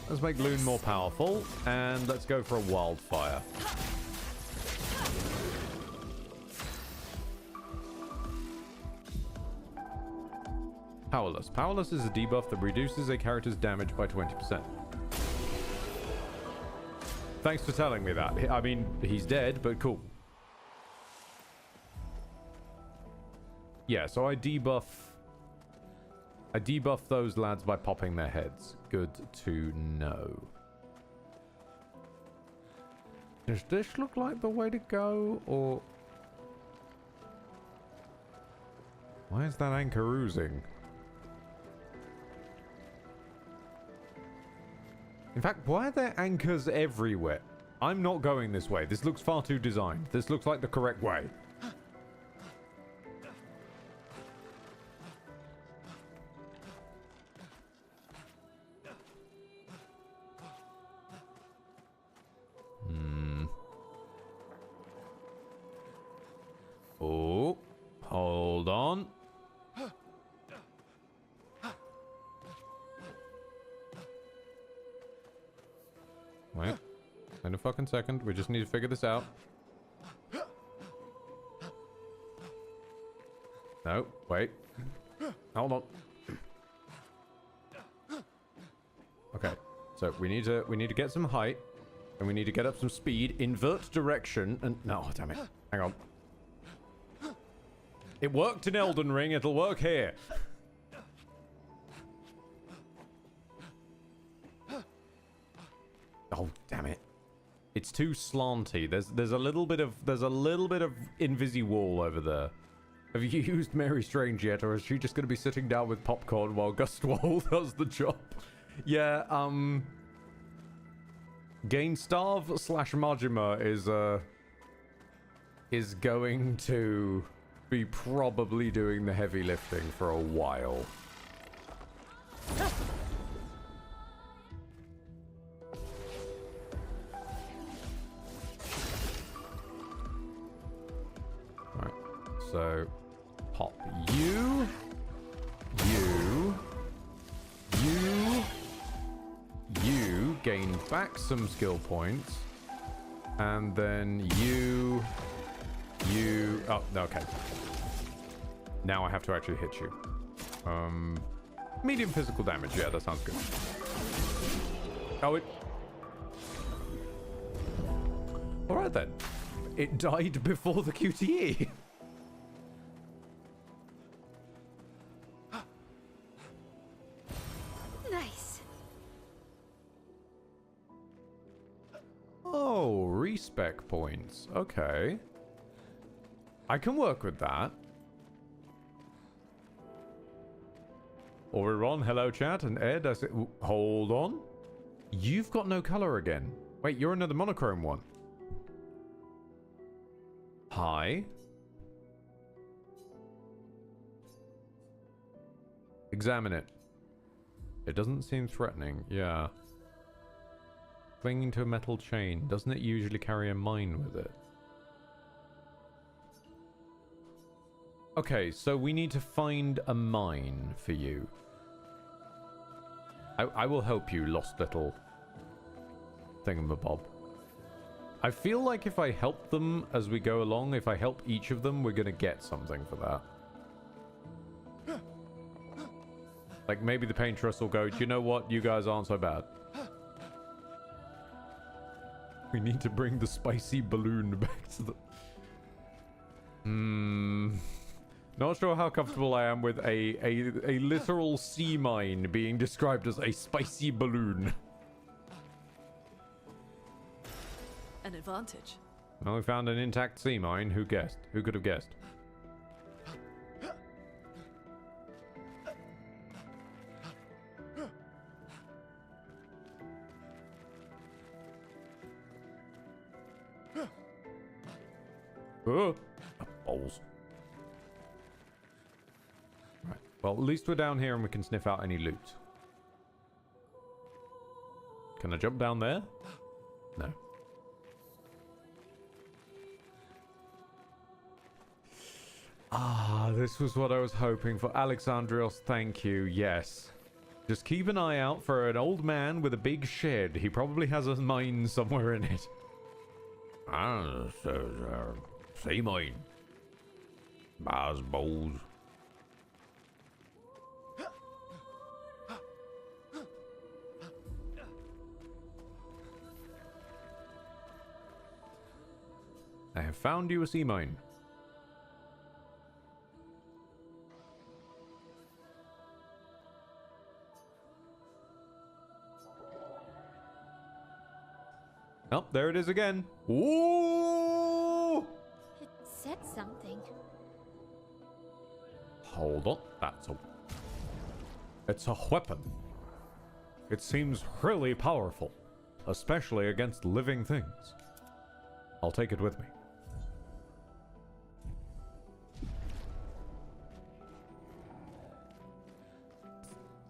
Let's make Loon more powerful, and let's go for a wildfire. Powerless. Powerless is a debuff that reduces a character's damage by 20%. Thanks for telling me that. I mean, he's dead, but cool. Yeah, so I debuff those lads by popping their heads. Good to know. Does this look like the way to go, or... Why is that anchor oozing? In fact, why are there anchors everywhere? I'm not going this way. This looks far too designed. This looks like the correct way. Oh, hold on. Wait, in a fucking second. We just need to figure this out. No, wait. Hold on. Okay, so we need to get some height, and we need to get up some speed. Invert direction, and no, damn it. Hang on. It worked in Elden Ring. It'll work here. Oh, damn it. It's too slanty. There's a little bit of invisi wall over there. Have you used Mary Strange yet, or is she just going to be sitting down with popcorn while Gustwall does the job? Yeah, Gainstarve / Majima is going to be probably doing the heavy lifting for a while. Right, so pop you, gain back some skill points, and then you. Oh, okay. Now I have to actually hit you. Medium physical damage. Yeah, that sounds good. Oh, it... Alright then. It died before the QTE. Nice. Oh, respec points. Okay. I can work with that. Oriron, hello chat, and Ed, I say, hold on. You've got no color again. Wait, you're another monochrome one. Hi. Examine it. It doesn't seem threatening, yeah. Clinging to a metal chain. Doesn't it usually carry a mine with it? Okay, so we need to find a mine for you. I will help you, lost little thingamabob. I feel like if I help them as we go along, if I help each of them, we're gonna get something for that. Like, maybe the paintress will go, do you know what? You guys aren't so bad. We need to bring the spicy balloon back to the... Not sure how comfortable I am with a literal sea mine being described as a spicy balloon. An advantage. Well, we found an intact sea mine. Who guessed? Who could have guessed? Balls. Right. Well, at least we're down here and we can sniff out any loot. Can I jump down there? No. Ah, this was what I was hoping for. Alexandrios, thank you. Yes. Just keep an eye out for an old man with a big shed. He probably has a mine somewhere in it. Say mine. Bars balls. I have found you a sea mine. Oh, there it is again. Ooh! It said something. Hold on. It's a weapon. It seems really powerful, especially against living things. I'll take it with me.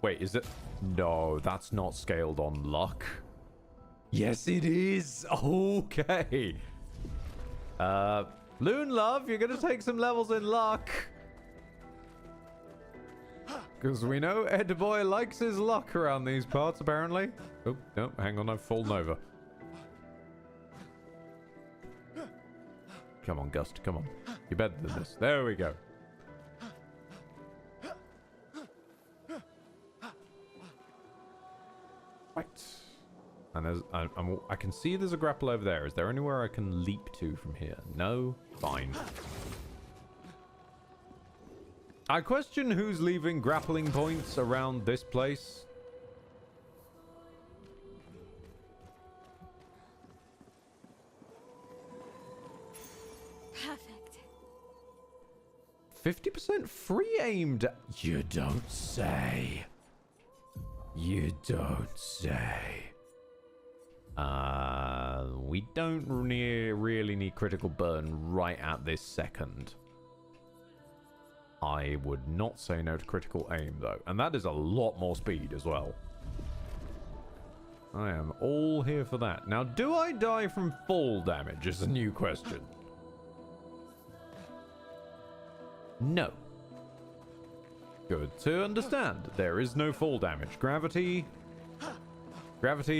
Wait, is it? No, that's not scaled on luck. Yes, it is. Okay. Loon Love, you're gonna take some levels in luck. Because we know Ed Boy likes his luck around these parts, apparently. Oh, no, hang on, I've fallen over. Come on, Gust, come on. You're better than this. There we go. Right. And I can see there's a grapple over there. Is there anywhere I can leap to from here? No? Fine. I question who's leaving grappling points around this place. Perfect. 50% free aimed. You don't say. You don't say. We don't really need critical burn right at this second. I would not say no to critical aim, though. And that is a lot more speed as well. I am all here for that. Now, do I die from fall damage is a new question. No. Good to understand. There is no fall damage. Gravity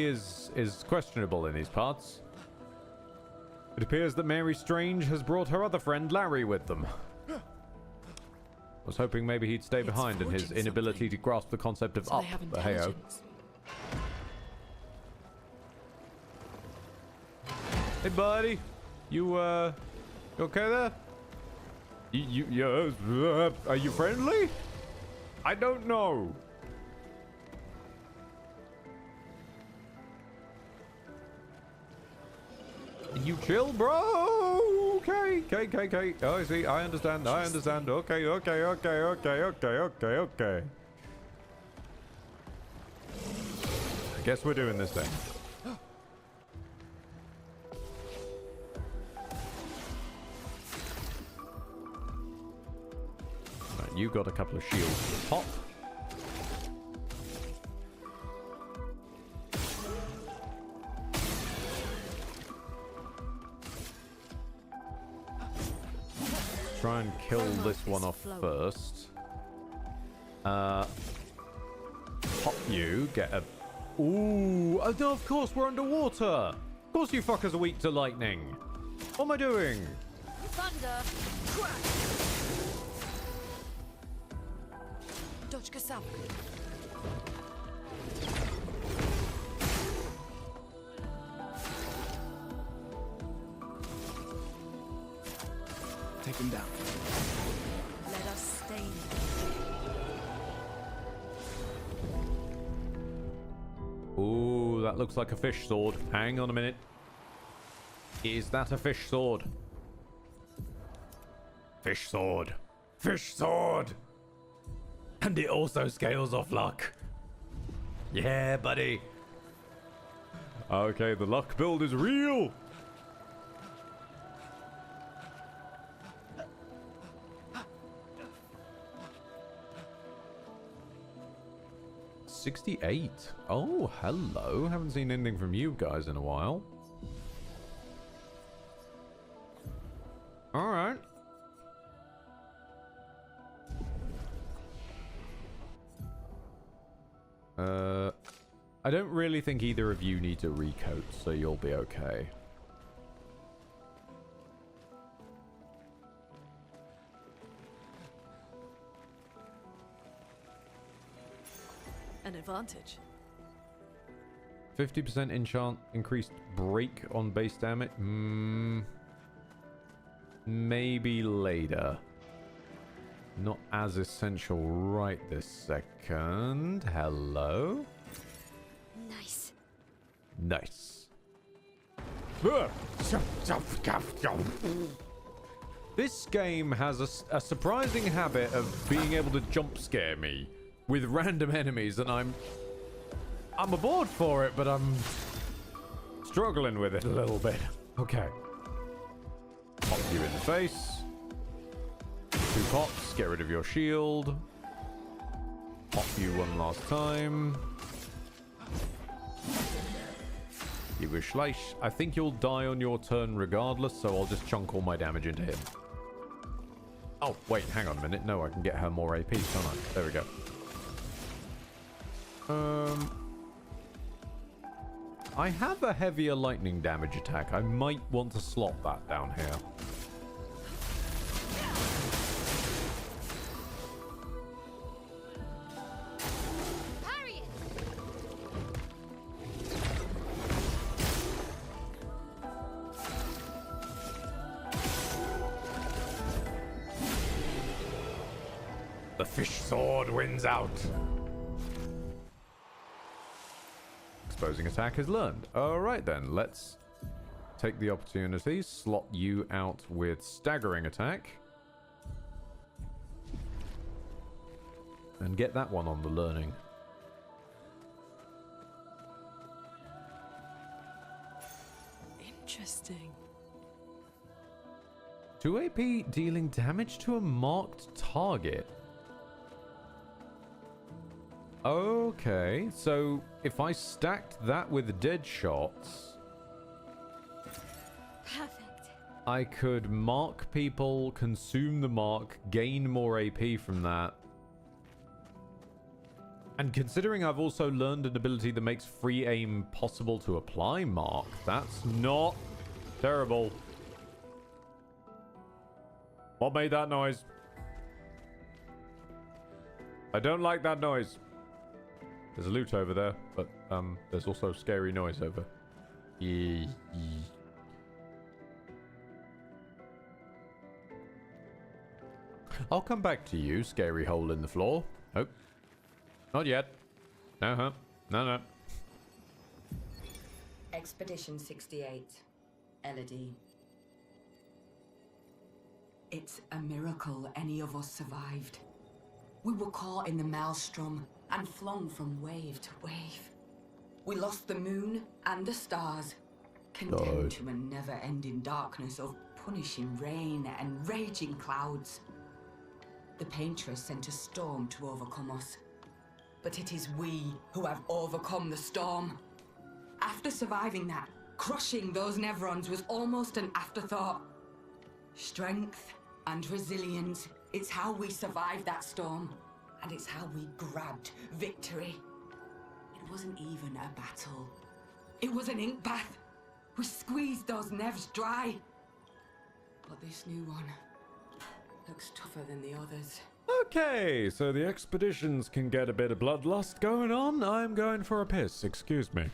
is questionable in these parts. It appears that Mary Strange has brought her other friend Larry with them. I was hoping maybe he'd stay behind in his inability to grasp the concept of up, but hey-oh. Hey, buddy. You okay there? Are you friendly? I don't know. You chill, bro. Okay. Oh, I see. I understand. Okay. I guess we're doing this thing. Right, you got a couple of shields to pop. Try and kill this one off first. Pop you, get a... Ooh, oh, no, of course, we're underwater. Of course you fuckers are weak to lightning. What am I doing? Thunder! Crack! Dodge Kasab. Take him down. Let us stay here. Ooh, that looks like a fish sword. Hang on a minute. Is that a fish sword? Fish sword. Fish sword! And it also scales off luck. Yeah, buddy. Okay, the luck build is real. 68. Oh, hello. Haven't seen anything from you guys in a while. Alright. I don't really think either of you need to recoat, so you'll be okay. An advantage. 50% enchant increased break on base damage. Maybe later. Not as essential right this second. Hello? Nice. Nice. This game has a surprising habit of being able to jump scare me with random enemies, and I'm aboard for it, but I'm struggling with it a little bit. Okay. Pop you in the face. 2 pops, get rid of your shield. Pop you one last time. You wish Schleich. I think you'll die on your turn regardless, so I'll just chunk all my damage into him. Oh, wait, hang on a minute. No, I can get her more AP, can't I? There we go. I have a heavier lightning damage attack. I might want to slot that down here. Parry it. The fish sword wins out. Exposing attack is learned. Alright then, let's take the opportunity, slot you out with staggering attack. And get that one on the learning. Interesting. 2 AP dealing damage to a marked target. Okay, so if I stacked that with dead shots, Perfect. I could mark people, consume the mark, gain more AP from that. And considering I've also learned an ability that makes free aim possible to apply mark, that's not terrible. What made that noise? I don't like that noise. There's a loot over there, but there's also scary noise over. I'll come back to you, scary hole in the floor. Oh. Not yet. No. Expedition 68. Elodie. It's a miracle any of us survived. We were caught in the maelstrom and flung from wave to wave. We lost the moon and the stars, condemned to a never-ending darkness of punishing rain and raging clouds. The Paintress sent a storm to overcome us, but it is we who have overcome the storm. After surviving that, crushing those Nevrons was almost an afterthought. Strength and resilience, it's how we survived that storm. And it's how we grabbed victory. It wasn't even a battle. It was an ink bath. We squeezed those nevs dry. But this new one looks tougher than the others. Okay, so the expeditions can get a bit of bloodlust going on. I'm going for a piss, excuse me.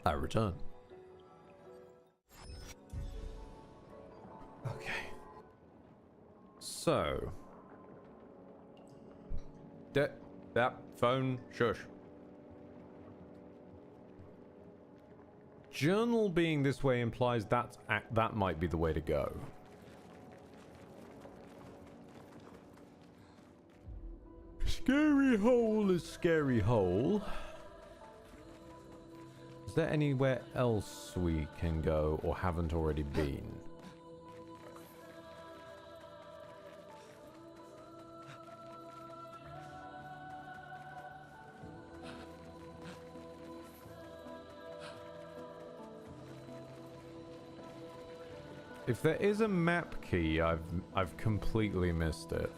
I return. Okay. So. That phone, shush. Journal being this way implies that might be the way to go. Scary hole is scary hole. Is there anywhere else we can go or haven't already been? If there is a map key, I've completely missed it.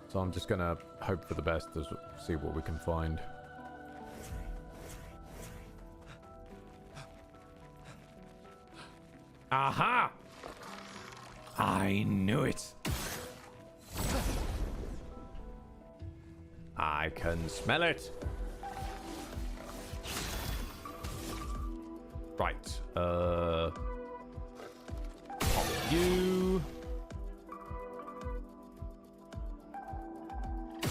So I'm just gonna hope for the best to see what we can find. Aha! I knew it. I can smell it. Right. Pop you.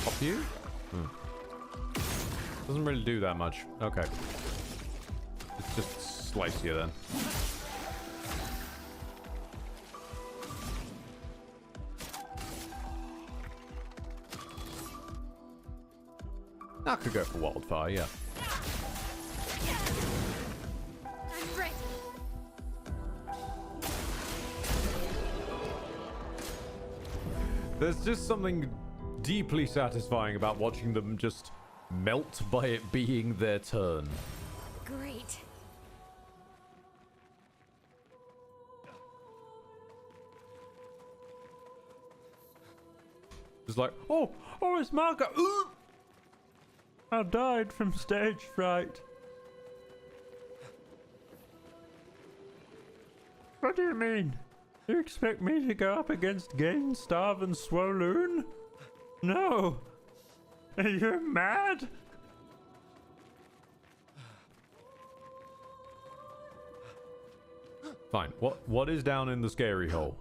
Pop you? Doesn't really do that much. Okay. Let's just slice you then. I could go for wildfire, yeah. I'm ready. There's just something deeply satisfying about watching them just melt by it being their turn. Great. It's like, oh, it's Marco. Ooh! I died from stage fright. What do you mean? You expect me to go up against Gain, Starve, and Swoloon? No! Are you mad? Fine. What is down in the scary hole?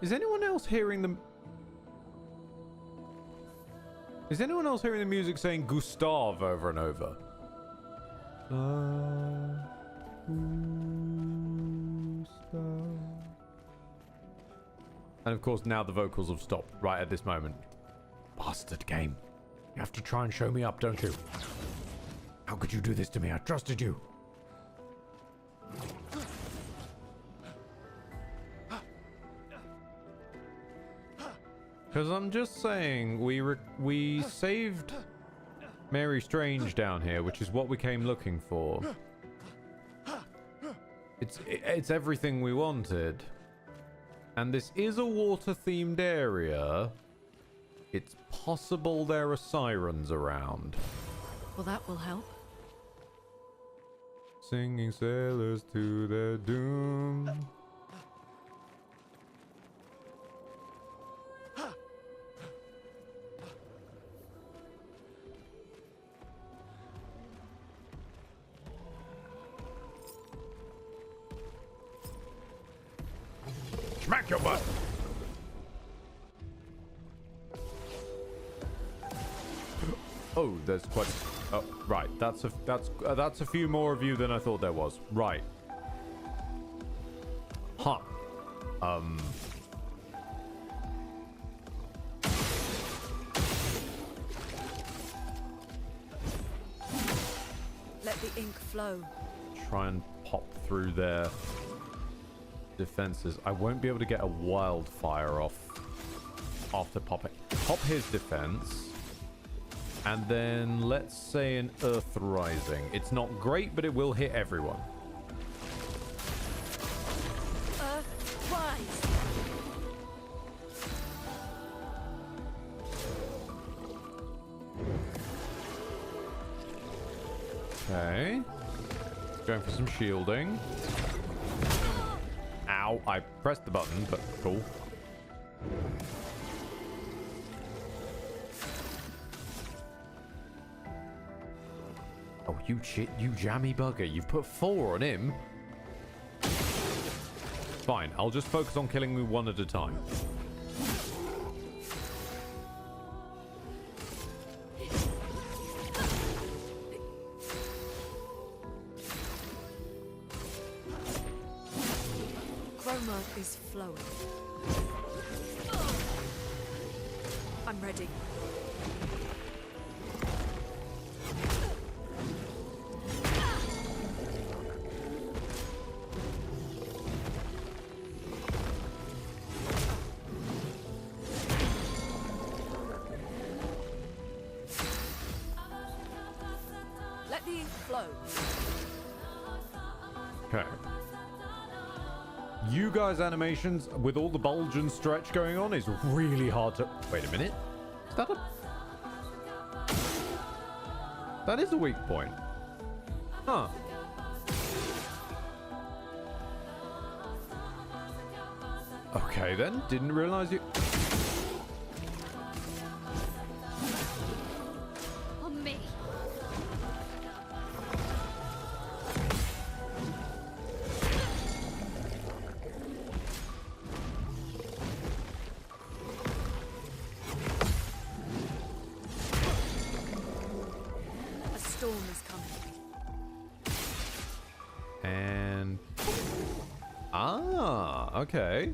Is anyone else hearing the... Is anyone else hearing the music saying Gustav over and over? Gustav. And of course now the vocals have stopped right at this moment. Bastard game. You have to try and show me up, don't you? How could you do this to me? I trusted you. Because I'm just saying, we saved Mary Strange down here, which is what we came looking for. It's everything we wanted. And this is a water-themed area. It's possible there are sirens around. Well, that will help. Singing sailors to their doom. Smack your butt! Oh, there's quite. Oh, right. That's a few more of you than I thought there was. Right. Huh. Let the ink flow. Try and pop through their defenses. I won't be able to get a wildfire off after popping. Pop his defense. And then let's say an Earth Rising. It's not great, but it will hit everyone. Earth rise. Okay. Going for some shielding. Ow, I pressed the button, but cool. Oh, you jammy bugger. You've put 4 on him. Fine, I'll just focus on killing me one at a time. Chroma is flowing. I'm ready. Let the ink flow. Okay. You guys' animations with all the bulge and stretch going on is really hard to... Wait a minute. Is that a... That is a weak point. Huh. Okay then. Didn't realize you... On me. A storm is coming. And... Ah, okay.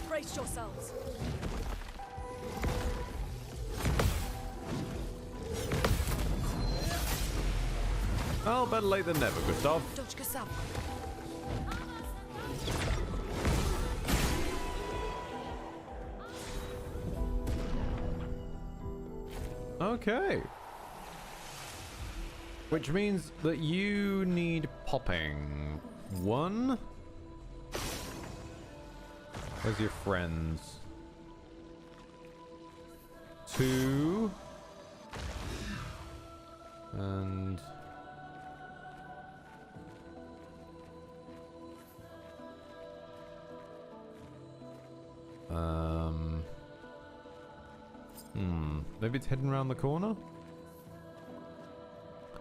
Brace yourselves. Oh, better late than never, Gustav. Dodge Kasab. Okay. Which means that you need popping. 1. Where's your friends? 2. And... Maybe it's heading around the corner?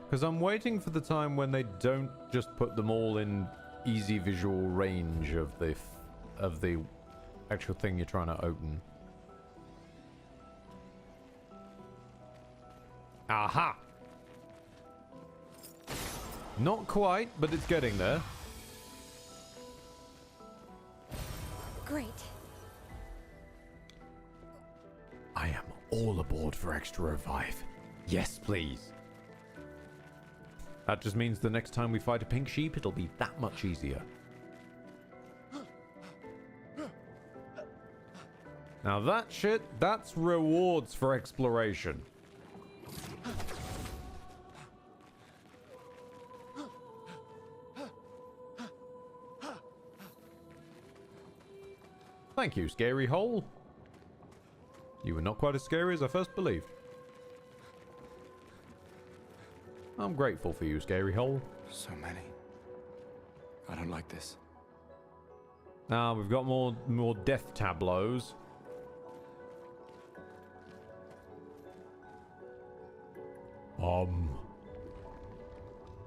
Because I'm waiting for the time when they don't just put them all in easy visual range of the actual thing you're trying to open. Aha! Not quite, but it's getting there. Great. I am all aboard for extra revive. Yes, please. That just means the next time we fight a pink sheep, it'll be that much easier. Now that shit, that's rewards for exploration. Thank you, Scary Hole. You were not quite as scary as I first believed. I'm grateful for you, Scary Hole. So many. I don't like this. Now we've got more death tableaus.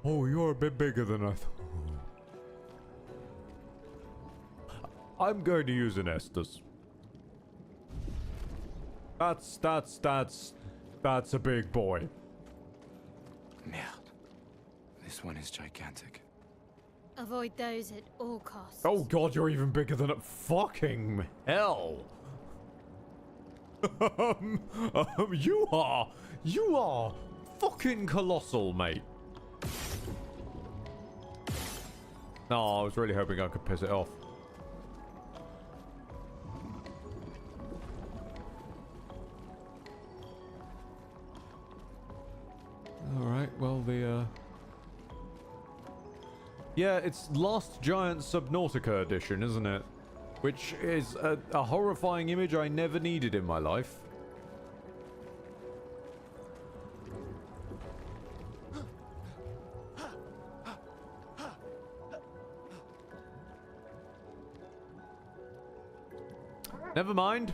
Oh, you're a bit bigger than I thought. I'm going to use an Estus. That's a big boy. Merde. This one is gigantic. Avoid those at all costs. Oh god, you're even bigger than a fucking hell. You are fucking colossal, mate. No, I was really hoping I could piss it off. Alright, well, Yeah, it's Last Giant Subnautica edition, isn't it? Which is a horrifying image I never needed in my life. Never mind.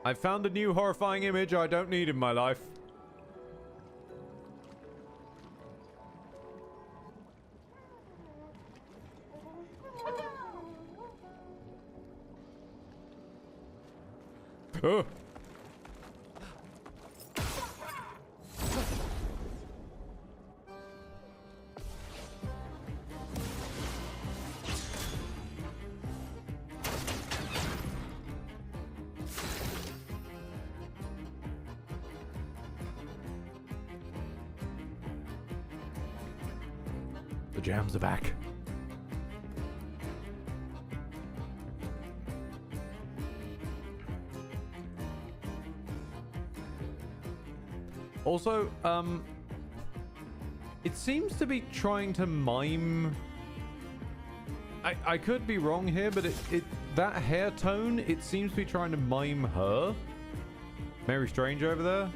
I found a new horrifying image I don't need in my life. Oh. The jams are back. Also, it seems to be trying to mime. I could be wrong here, but that hair tone, it seems to be trying to mime her. Mary Strange over there.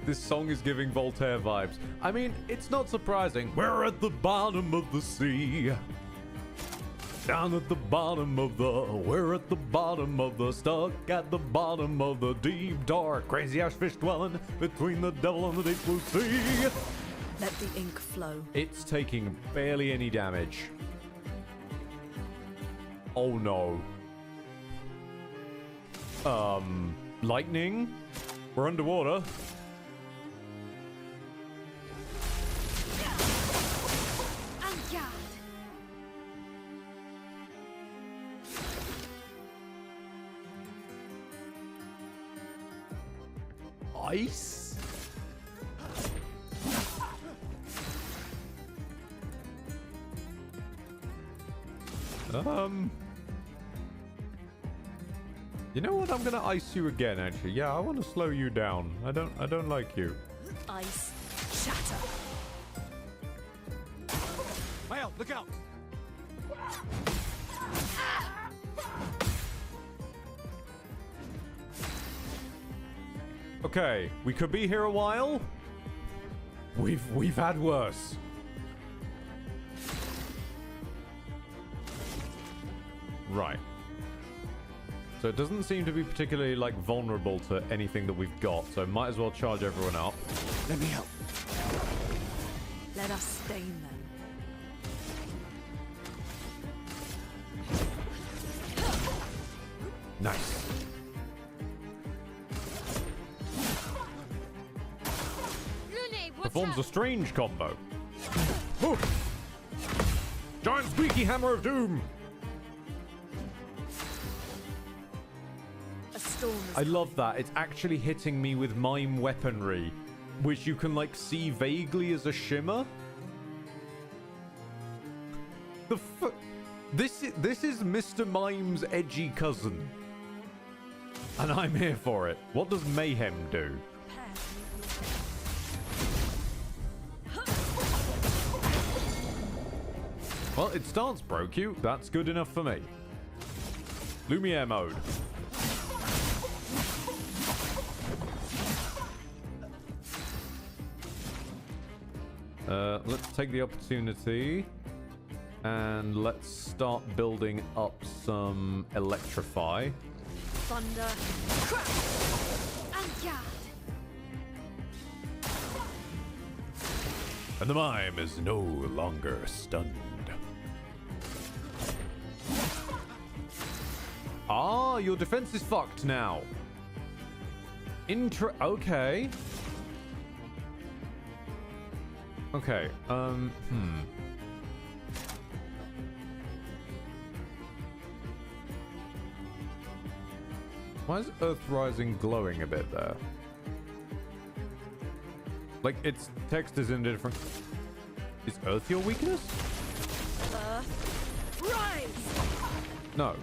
This song is giving Voltaire vibes. I mean, it's not surprising. We're at the bottom of the sea. Down at the bottom of the... We're at the bottom of the... Stuck at the bottom of the deep, dark, crazy ash fish dwelling between the devil and the deep blue sea. Let the ink flow. It's taking barely any damage. Oh no. Lightning? We're underwater. Ice? You know what? I'm gonna ice you again, actually. Yeah, I want to slow you down. I don't like you. Ice shatter. Mael, look out! Okay, we could be here a while. We've had worse. Right. So it doesn't seem to be particularly, like, vulnerable to anything that we've got, so might as well charge everyone up. Let me help. Let us stain them. Nice. Performs a strange combo. Ooh. Giant squeaky hammer of doom. A storm is I love that. It's actually hitting me with mime weaponry, which you can like see vaguely as a shimmer. The this is Mr. Mime's edgy cousin, and I'm here for it. What does Mayhem do? Well, it starts broke you. That's good enough for me. Lumiere mode. Let's take the opportunity and let's start building up some electrify. thunder, crash, and yard. And the mime is no longer stunned. Ah, your defense is fucked now. Okay. Okay, Why is Earth Rising glowing a bit there? Like, its text is in a different... Is Earth your weakness? Rise! No.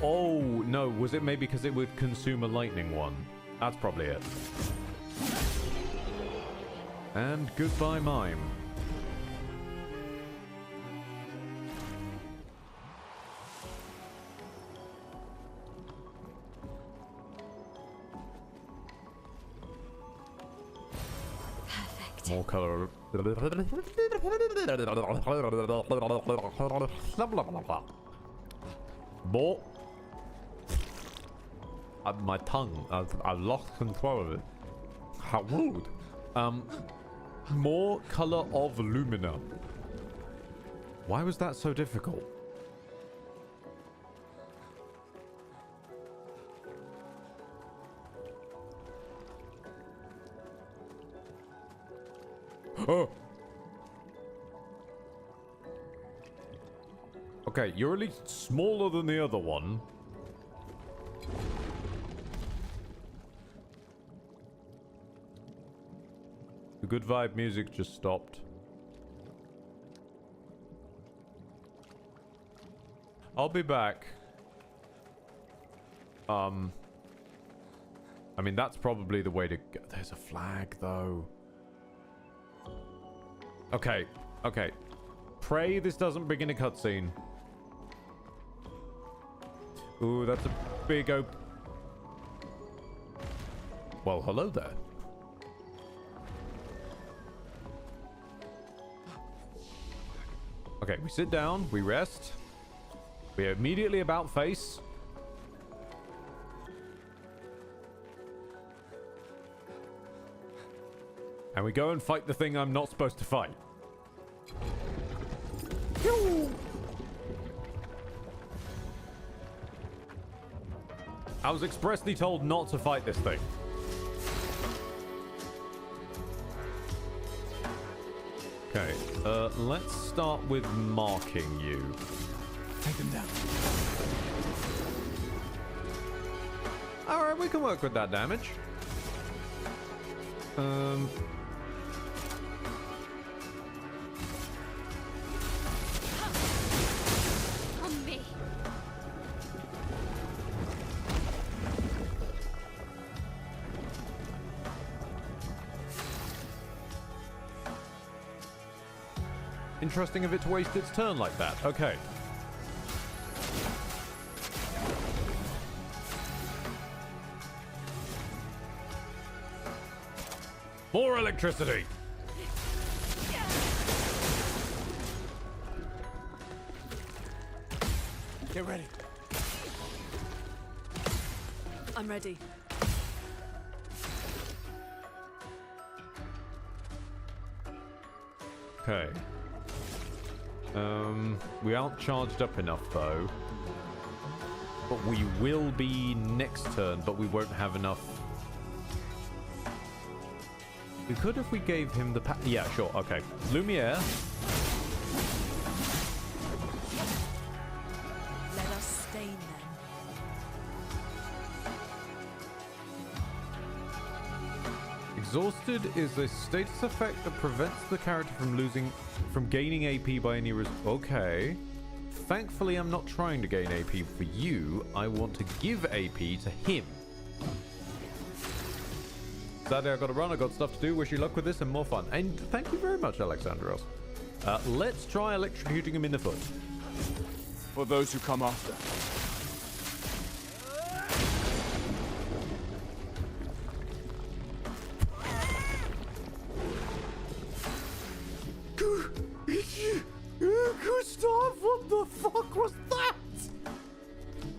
Oh, no. Was it maybe because it would consume a lightning one? That's probably it. And goodbye, mime. Perfect. More color. More. My tongue. I've lost control of it. How rude. More color of lumina. Why was that so difficult? Oh. Okay, you're at least smaller than the other one. The good vibe music just stopped. I'll be back. I mean, that's probably the way to go. There's a flag, though. Okay, okay. Pray this doesn't begin a cutscene. Ooh, that's a big Well, hello there. Okay, we sit down, we rest. We're immediately about face. And we go and fight the thing I'm not supposed to fight. I was expressly told not to fight this thing. Okay, let's start with marking you. Take them down. Alright, we can work with that damage. On me. Interesting of it to waste its turn like that. Okay. More electricity. Get ready. I'm ready. Okay. We aren't charged up enough though. But we will be next turn, but we won't have enough. We could if we gave him the yeah, sure, okay. Lumiere. Let us stain them. Exhausted is a status effect that prevents the character from gaining AP by any okay. Thankfully, I'm not trying to gain AP for you. I want to give AP to him. Sadly, I gotta run. I got stuff to do. Wish you luck with this and more fun. And thank you very much, Alexandros. Let's try electrocuting him in the foot. For those who come after. Gustav, what the fuck was that?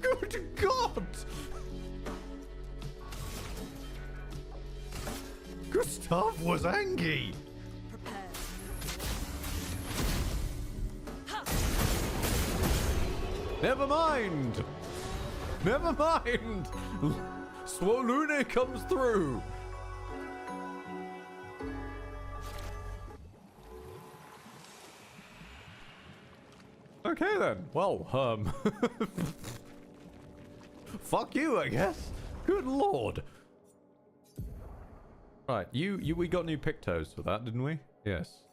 Good God! Gustav was angry. Prepare. Never mind. Never mind. Swolune comes through. Okay then. Well, fuck you, I guess. Good lord. Right, we got new pictos for that, didn't we? Yes.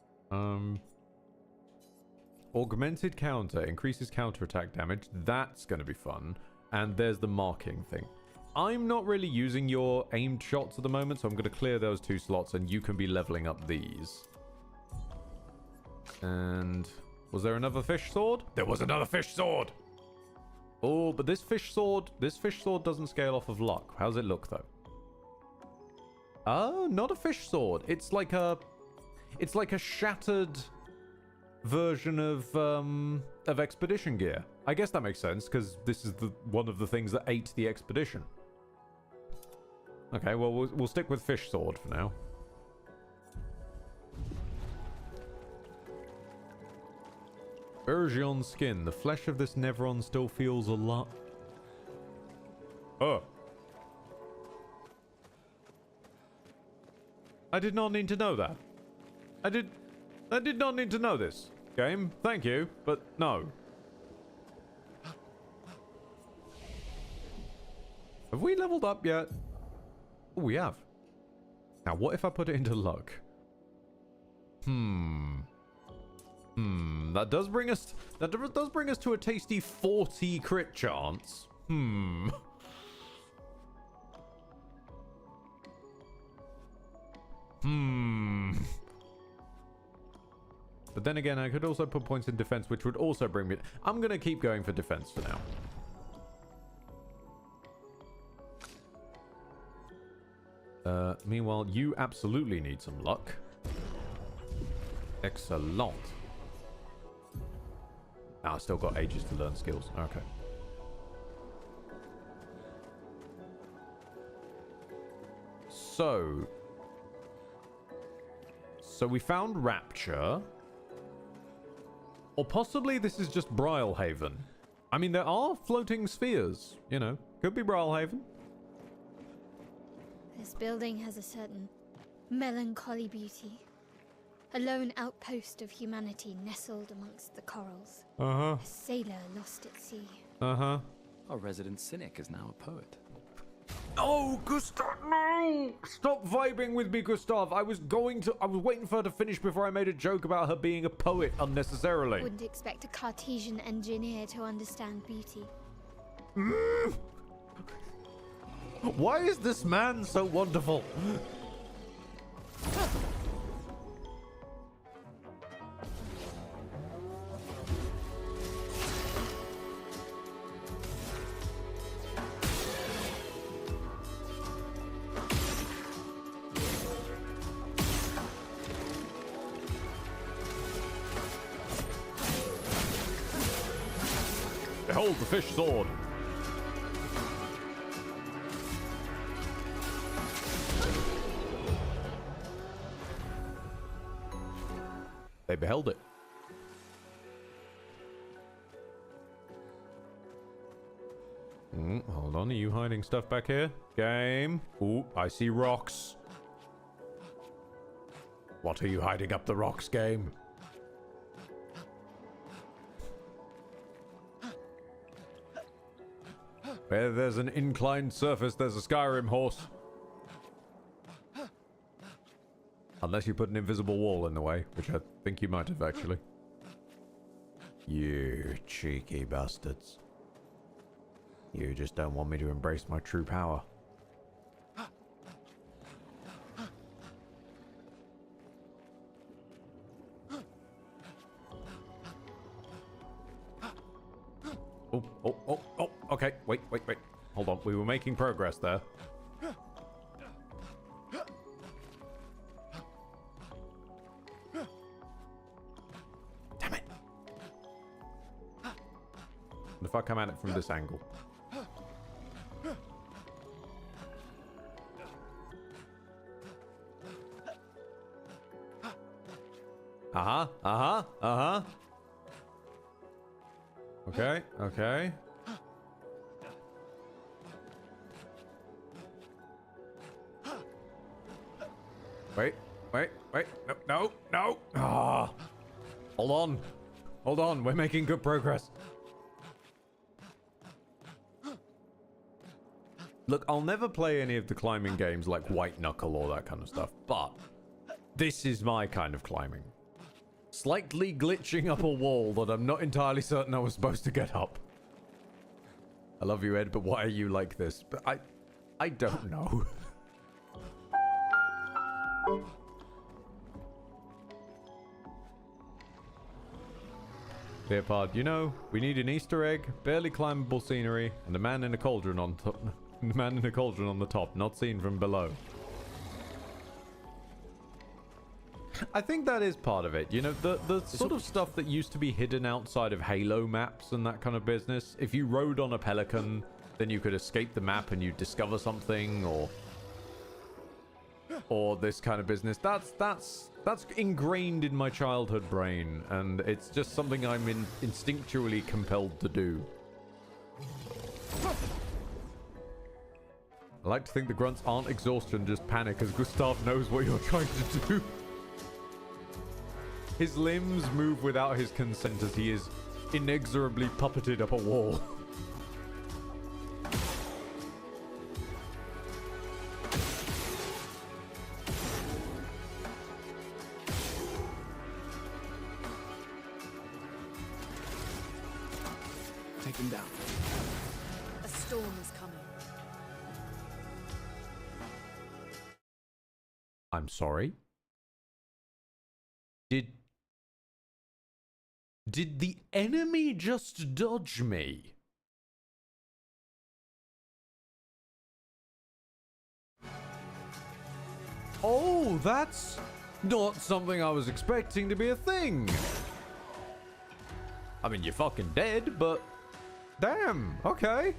Augmented counter increases counterattack damage. That's gonna be fun. And there's the marking thing. I'm not really using your aimed shots at the moment, so I'm going to clear those 2 slots and you can be leveling up these. And was there another fish sword? There was another fish sword! Oh, but this fish sword doesn't scale off of luck. How's it look though? Oh, not a fish sword. It's like a shattered version of expedition gear. I guess that makes sense because this is one of the things that ate the expedition. Okay, well we'll stick with fish sword for now. Urgeon skin. The flesh of this Nevron still feels a lot. Oh. I did not need to know that. I did not need to know this. Game, thank you, but no. Have we leveled up yet? Oh, we have. Now, what if I put it into luck? That does bring us to a tasty 40 crit chance. But then again, I could also put points in defense, which would also bring me... I'm going to keep going for defense for now. Meanwhile, you absolutely need some luck. Excellent. Ah, I still got ages to learn skills. Okay. So we found Rapture. Or possibly this is just Brylehaven. I mean, there are floating spheres, you know. Could be Brylehaven. This building has a certain melancholy beauty. A lone outpost of humanity nestled amongst the corals. Uh-huh. A sailor lost at sea. Uh-huh. Our resident cynic is now a poet. Oh, Gustav, no! Stop vibing with me, Gustav. I was waiting for her to finish before I made a joke about her being a poet unnecessarily. Wouldn't expect a Cartesian engineer to understand beauty. Why is this man so wonderful? Behold the fish sword. They beheld it. Hold on, are you hiding stuff back here? Game. Ooh, I see rocks. What are you hiding up the rocks, game? Where there's an inclined surface, there's a Skyrim horse. Unless you put an invisible wall in the way, which I think you might have actually. You cheeky bastards. You just don't want me to embrace my true power. Oh, okay, wait. Hold on, we were making progress there. Damn it! What if I come at it from this angle? Okay. Wait. No. Ah. Hold on. We're making good progress. Look, I'll never play any of the climbing games like White Knuckle or that kind of stuff, but this is my kind of climbing. Slightly glitching up a wall that I'm not entirely certain I was supposed to get up. I love you, Ed, but why are you like this? But I don't know. Leopard, you know, we need an Easter egg, barely climbable scenery, and a man in a cauldron on top. The man in a cauldron on the top, not seen from below. I think that is part of it. You know, the sort of stuff that used to be hidden outside of Halo maps and that kind of business. If you rode on a pelican, then you could escape the map and you discover something, or this kind of business. That's ingrained in my childhood brain, and it's just something I'm instinctually compelled to do. I like to think the grunts aren't exhaustion, just panic, as Gustav knows what you're trying to do. His limbs move without his consent as he is inexorably puppeted up a wall. Take him down. A storm is coming. I'm sorry? Did the enemy just dodge me? Oh, that's not something I was expecting to be a thing. I mean, you're fucking dead, but damn, okay.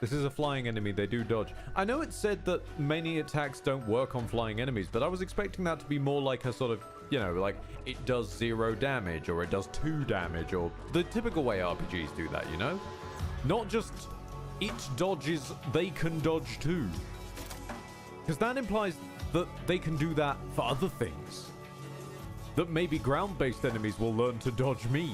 This is a flying enemy, they do dodge. I know it said that many attacks don't work on flying enemies, but I was expecting that to be more like a sort of, you know, like it does 0 damage or it does 2 damage or the typical way RPGs do that, you know? Not just it dodges, they can dodge too. Because that implies that they can do that for other things. That maybe ground-based enemies will learn to dodge me.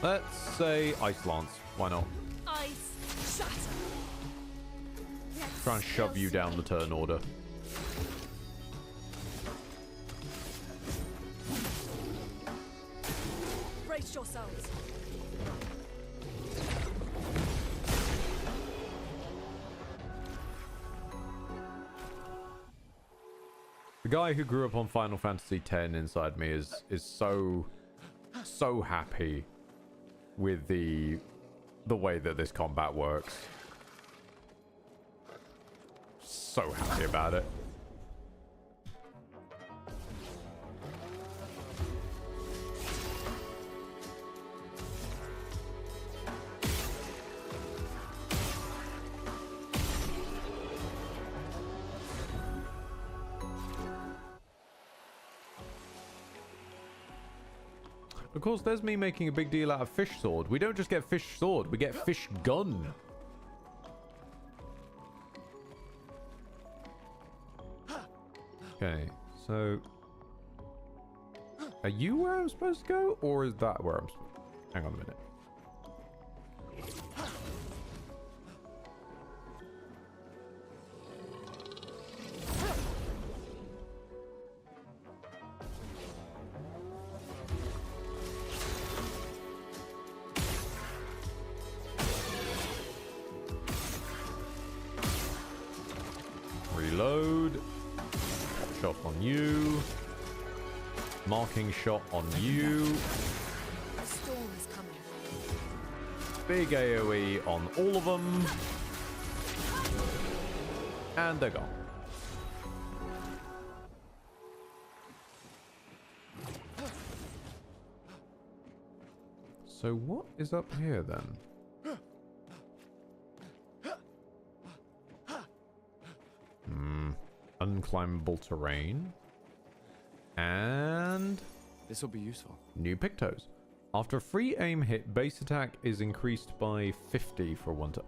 Let's say Ice Lance. Why not? Ice shatter. Try and shove you down the turn order. Brace yourselves. The guy who grew up on Final Fantasy X inside me is so happy with the way that this combat works. So happy about it. Of course, there's me making a big deal out of fish sword. We don't just get fish sword, we get fish gun. Okay, so are you where I'm supposed to go, or is that where I'm supposed to go? Hang on a minute. Reload. Shot on you. Marking shot on you. A storm is coming. Big AoE on all of them. And they're gone. So what is up here then? Unclimbable terrain. And This will be useful. new pictos. After a free aim hit, base attack is increased by 50 for one time.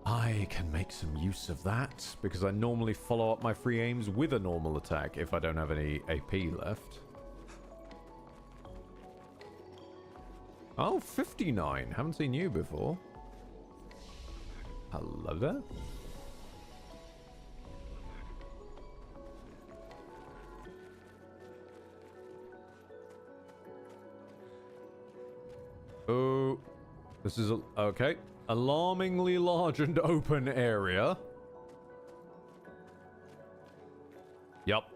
I can make some use of that because I normally follow up my free aims with a normal attack if I don't have any AP left. Oh, 59. Haven't seen you before. Hello there. This is okay. Alarmingly large and open area. Yup.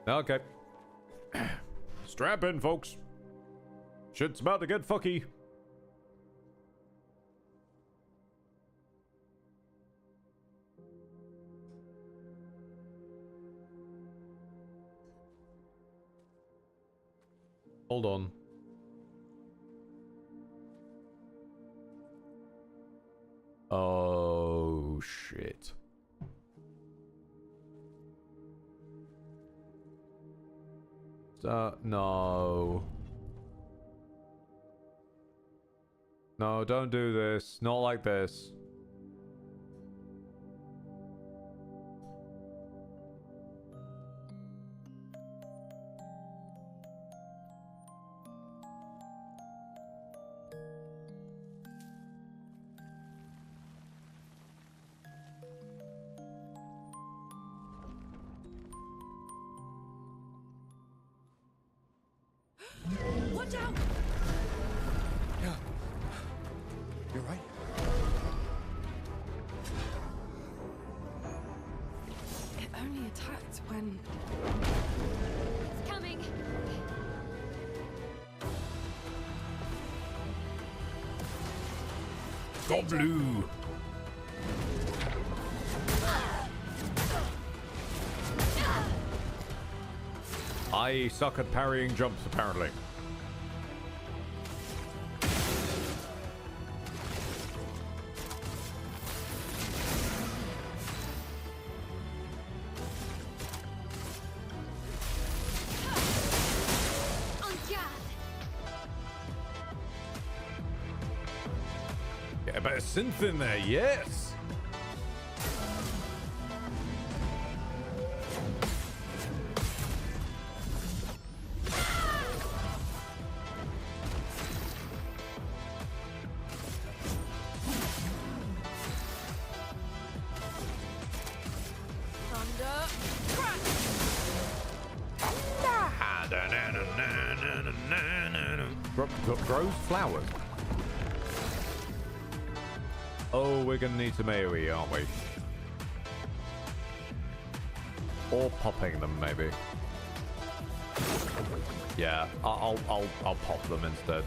Okay. Strap in, folks. Shit's about to get fucky. Hold on. Oh, shit. No. No, don't do this. Not like this. Watch out! Yeah. You're right. It only attacked when... It's coming. Got blue. I suck at parrying jumps, apparently. Get a bit of synth in there, yes! Grows flowers. Oh, we're gonna need some AoE, aren't we? Or popping them, maybe. Yeah, I'll pop them instead.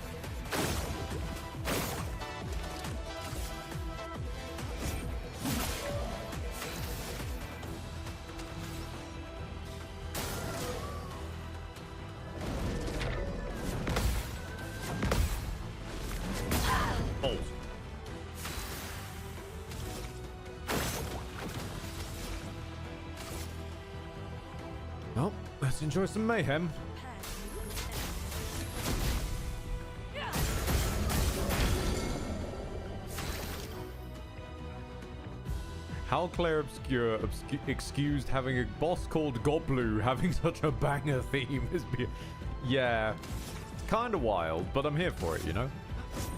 Well, let's enjoy some mayhem. How Clair Obscur excused having a boss called Goblu having such a banger theme is yeah, kind of wild, but I'm here for it, you know?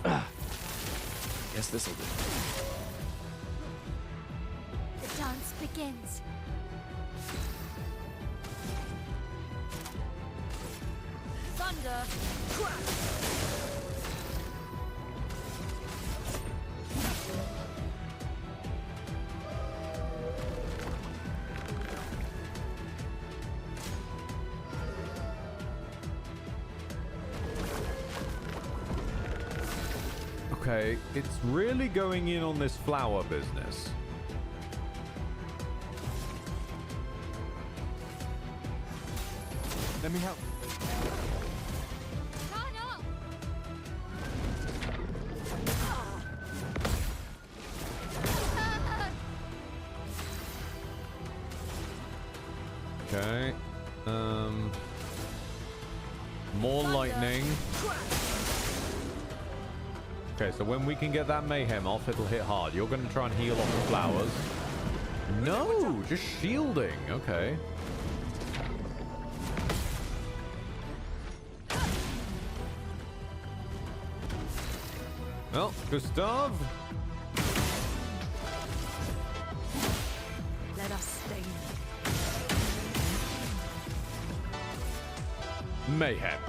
Guess this'll do. The dance begins. Thunder! Crash! Okay, it's really going in on this flower business. Let me help. Okay. More lightning. Okay, so when we can get that mayhem off, it'll hit hard. You're going to try and heal off the flowers. No, just shielding. Okay. Well, Gustav. Let us stain. Mayhem.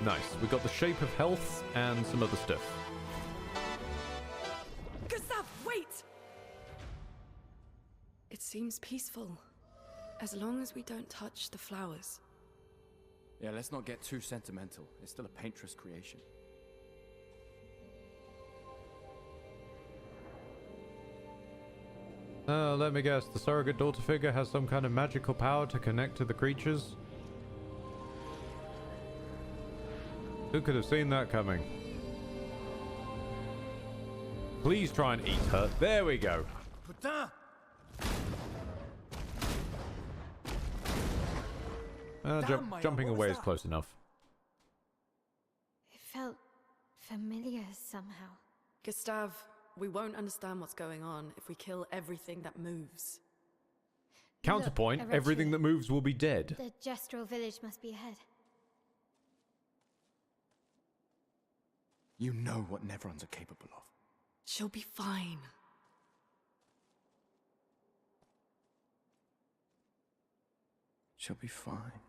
Nice. We got the Shape of Health and some other stuff. Gustav, wait! It seems peaceful, as long as we don't touch the flowers. Yeah, let's not get too sentimental. It's still a paintress creation. Let me guess. The surrogate daughter figure has some kind of magical power to connect to the creatures? Who could have seen that coming? Please try and eat her. There we go. Putain! Jumping away is close enough. It felt familiar somehow. Gustav, we won't understand what's going on if we kill everything that moves. Counterpoint, Look, everything Varendrich, that moves will be dead. The Gestural village must be ahead. You know what Nevrons are capable of. She'll be fine. She'll be fine.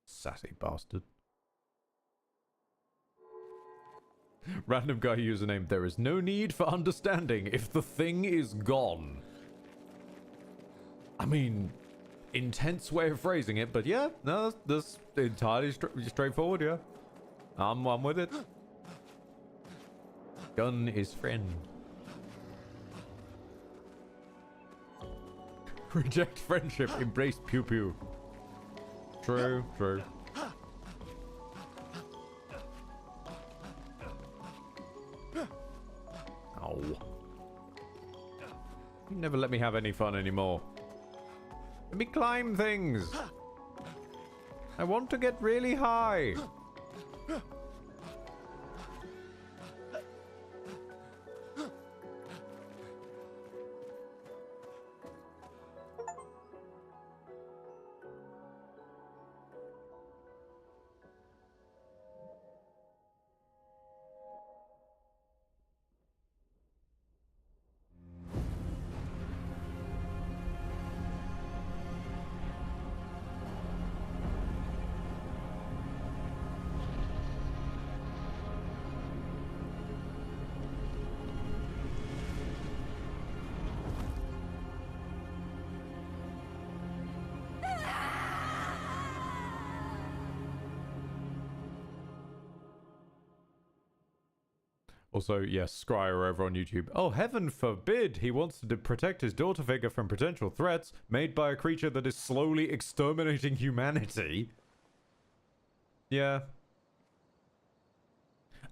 Sassy bastard. Random guy username. There is no need for understanding if the thing is gone. I mean, intense way of phrasing it, but yeah, no, that's entirely straightforward, yeah. I'm with it. Gun is friend. Reject friendship, embrace pew pew. True, true. Oh. You never let me have any fun anymore. Let me climb things. I want to get really high. Also, yes, Scryer over on YouTube. Oh, heaven forbid he wants to protect his daughter figure from potential threats made by a creature that is slowly exterminating humanity. Yeah.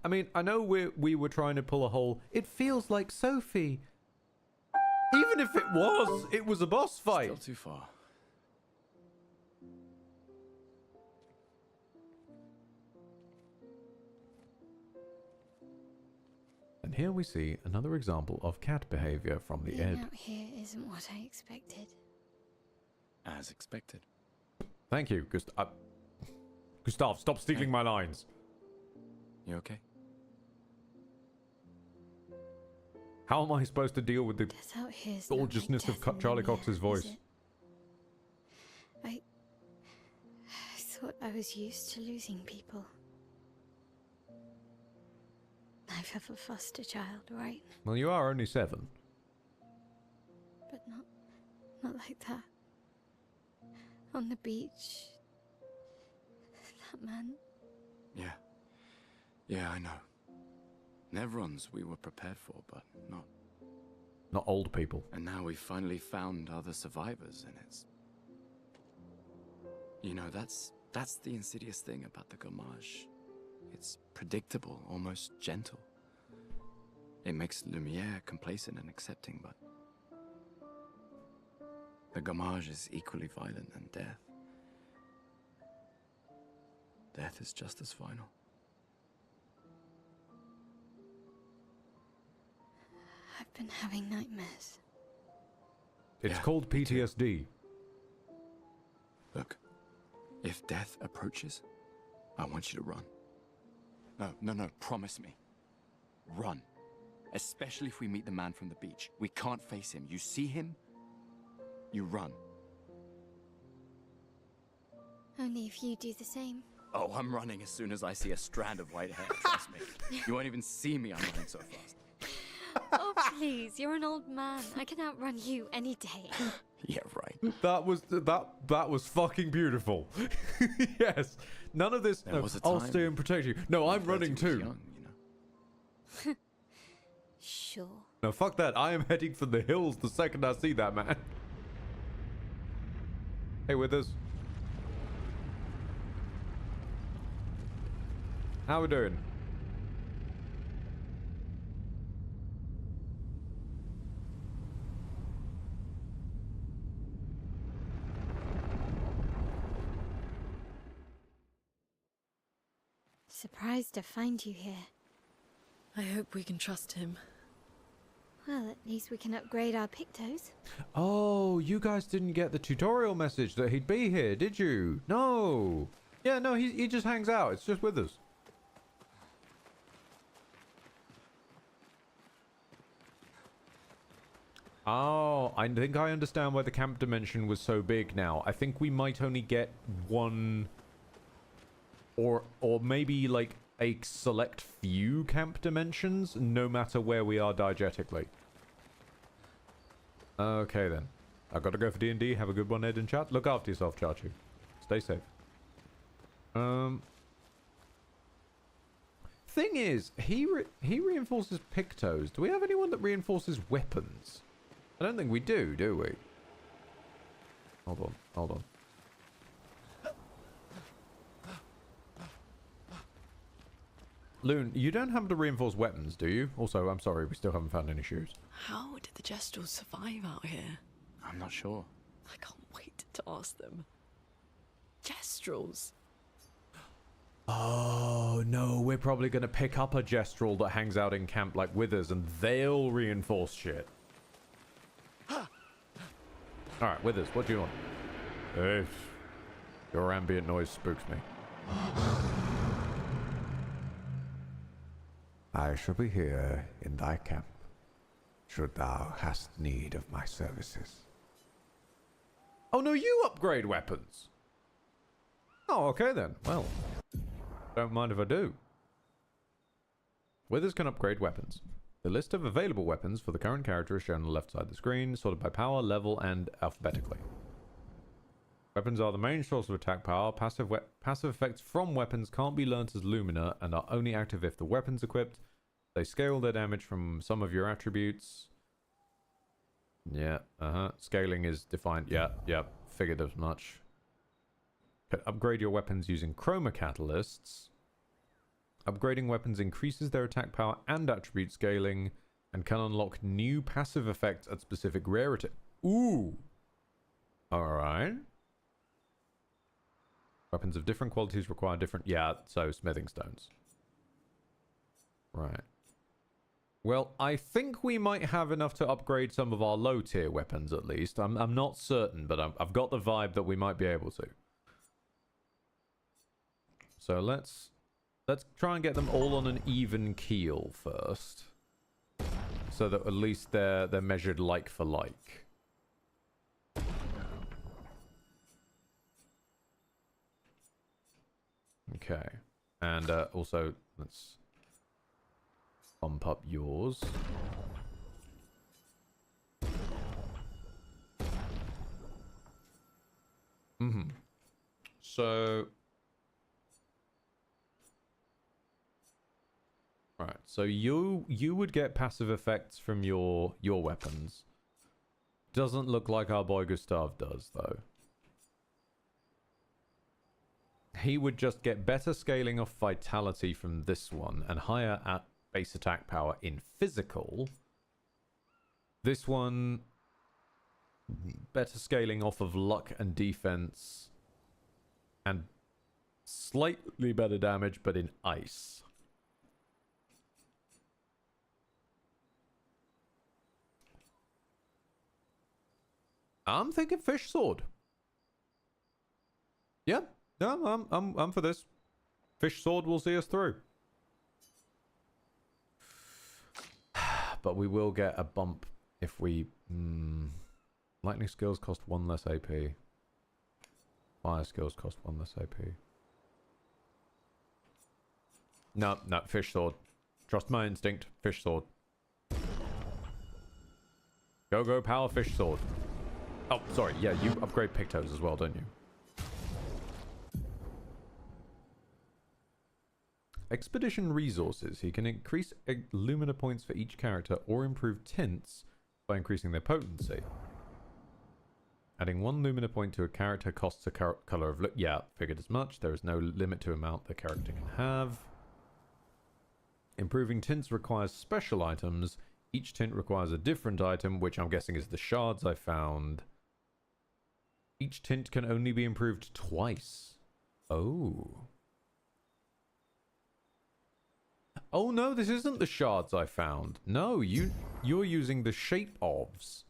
I mean, I know we were trying to pull a whole, it feels like Sophie. Even if it was a boss fight. Still too far. And here we see another example of cat behavior from the Being Ed. out here isn't what I expected. As expected. Thank you, Gustav, stop stealing my lines. You okay? How am I supposed to deal with the Death out here's not gorgeousness like of death in Charlie Lumiere, Cox's is voice? it? I thought I was used to losing people. I've have a foster child, right? Well, you are only 7. But not like that. On the beach. That man. Yeah. Yeah, I know. Nevrons we were prepared for, but not. Not old people. And now we've finally found other survivors, and it's... You know, that's the insidious thing about the Gommage. It's predictable, almost gentle. It makes Lumiere complacent and accepting, but... The Gommage is equally violent than death. Death is just as final. I've been having nightmares. It's Yeah, called me too. PTSD. Look, if death approaches, I want you to run. No, promise me. Run. Especially if we meet the man from the beach. We can't face him. You see him, you run. Only if you do the same. Oh, I'm running as soon as I see a strand of white hair, trust me. You won't even see me, I'm running so fast. Oh, please, you're an old man. I can outrun you any day. Yeah, right. That was fucking beautiful. Yes. None of this. There No, was a I'll time stay and protect you. No, I'm running Bertie was too. young, you know. Sure. No, fuck that. I am heading for the hills the second I see that man. Hey, Withers. How we doing? Surprised to find you here. I hope we can trust him. Well, at least we can upgrade our Pictos. Oh, you guys didn't get the tutorial message that he'd be here, did you? No. Yeah, no, he just hangs out. It's just with us. Oh, I think I understand why the camp dimension was so big now. I think we might only get one or maybe like a select few camp dimensions, no matter where we are diegetically. Okay then. I've got to go for D&D. Have a good one, Ed and chat. Look after yourself, Chachi. Stay safe. Thing is, he reinforces Pictos. Do we have anyone that reinforces weapons? I don't think we do we? Hold on. Loon, you don't have to reinforce weapons, do you? Also, I'm sorry, we still haven't found any shoes. How did the Gestrels survive out here? I'm not sure. I can't wait to ask them. Gestrels? Oh, no, we're probably going to pick up a Gestral that hangs out in camp like Withers, and they'll reinforce shit. Alright, Withers, what do you want? Hey, your ambient noise spooks me. I shall be here in thy camp, should thou hast need of my services. Oh no, you upgrade weapons! Oh, okay then. Well, don't mind if I do. Withers can upgrade weapons. The list of available weapons for the current character is shown on the left side of the screen, sorted by power, level, and alphabetically. Weapons are the main source of attack power. Passive effects from weapons can't be learnt as Lumina and are only active if the weapon's equipped. They scale their damage from some of your attributes. Yeah, Scaling is defined. Yeah, figured as much. Can upgrade your weapons using chroma catalysts. Upgrading weapons increases their attack power and attribute scaling and can unlock new passive effects at specific rarity. Ooh! Alright. Weapons of different qualities require different... Yeah, so smithing stones. Right. Well, I think we might have enough to upgrade some of our low-tier weapons, at least. I'm not certain, but I've got the vibe that we might be able to. So let's try and get them all on an even keel first. So that at least they're measured like for like. Okay. And also, let's bump up yours. So... Right, so you would get passive effects from your weapons. Doesn't look like our boy Gustav does, though. He would just get better scaling of vitality from this one and higher at base attack power in physical. This one, better scaling off of luck and defense and slightly better damage, but in ice. I'm thinking fish sword. Yeah, no, I'm for this. Fish sword will see us through. But we will get a bump if we... lightning skills cost 1 less AP. Fire skills cost 1 less AP. No, no, fish sword. Trust my instinct. Fish sword. Go, power fish sword. Oh, sorry. Yeah, you upgrade Pictos as well, don't you? Expedition resources. He can increase Lumina points for each character or improve tints by increasing their potency. Adding 1 Lumina point to a character costs a color of look. Yeah, figured as much. There is no limit to amount the character can have. Improving tints requires special items. Each tint requires a different item, which I'm guessing is the shards I found. Each tint can only be improved twice. Oh. Oh no, this isn't the shards I found. No, you're using the shape ofs.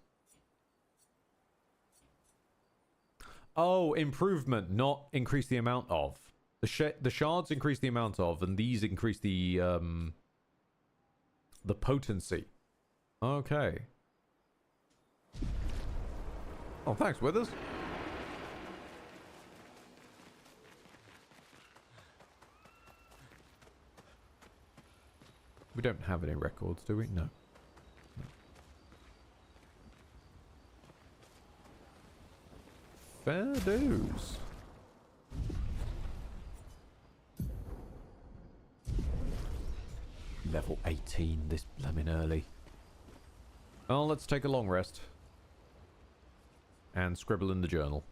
Oh, improvement, not increase the amount of. The shards increase the amount of, and these increase the potency. Okay. Oh, thanks, Withers. We don't have any records, do we? No. Fair dues. Level 18 this blimmin' early. Well, let's take a long rest. And scribble in the journal.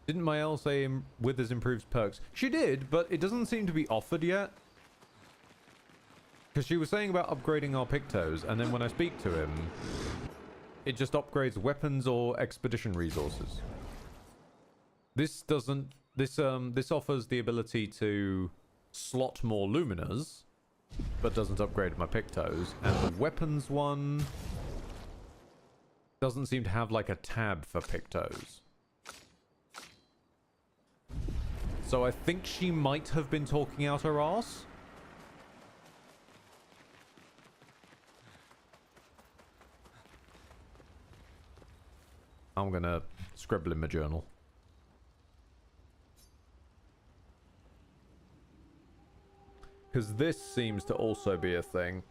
Didn't Mael say Withers improves perks? She did, but it doesn't seem to be offered yet. Because she was saying about upgrading our Pictos, and then when I speak to him, it just upgrades weapons or expedition resources. This doesn't... This offers the ability to slot more Luminas, but doesn't upgrade my Pictos. And the weapons one doesn't seem to have like a tab for Pictos. So I think she might have been talking out her arse. I'm gonna scribble in my journal. Because this seems to also be a thing.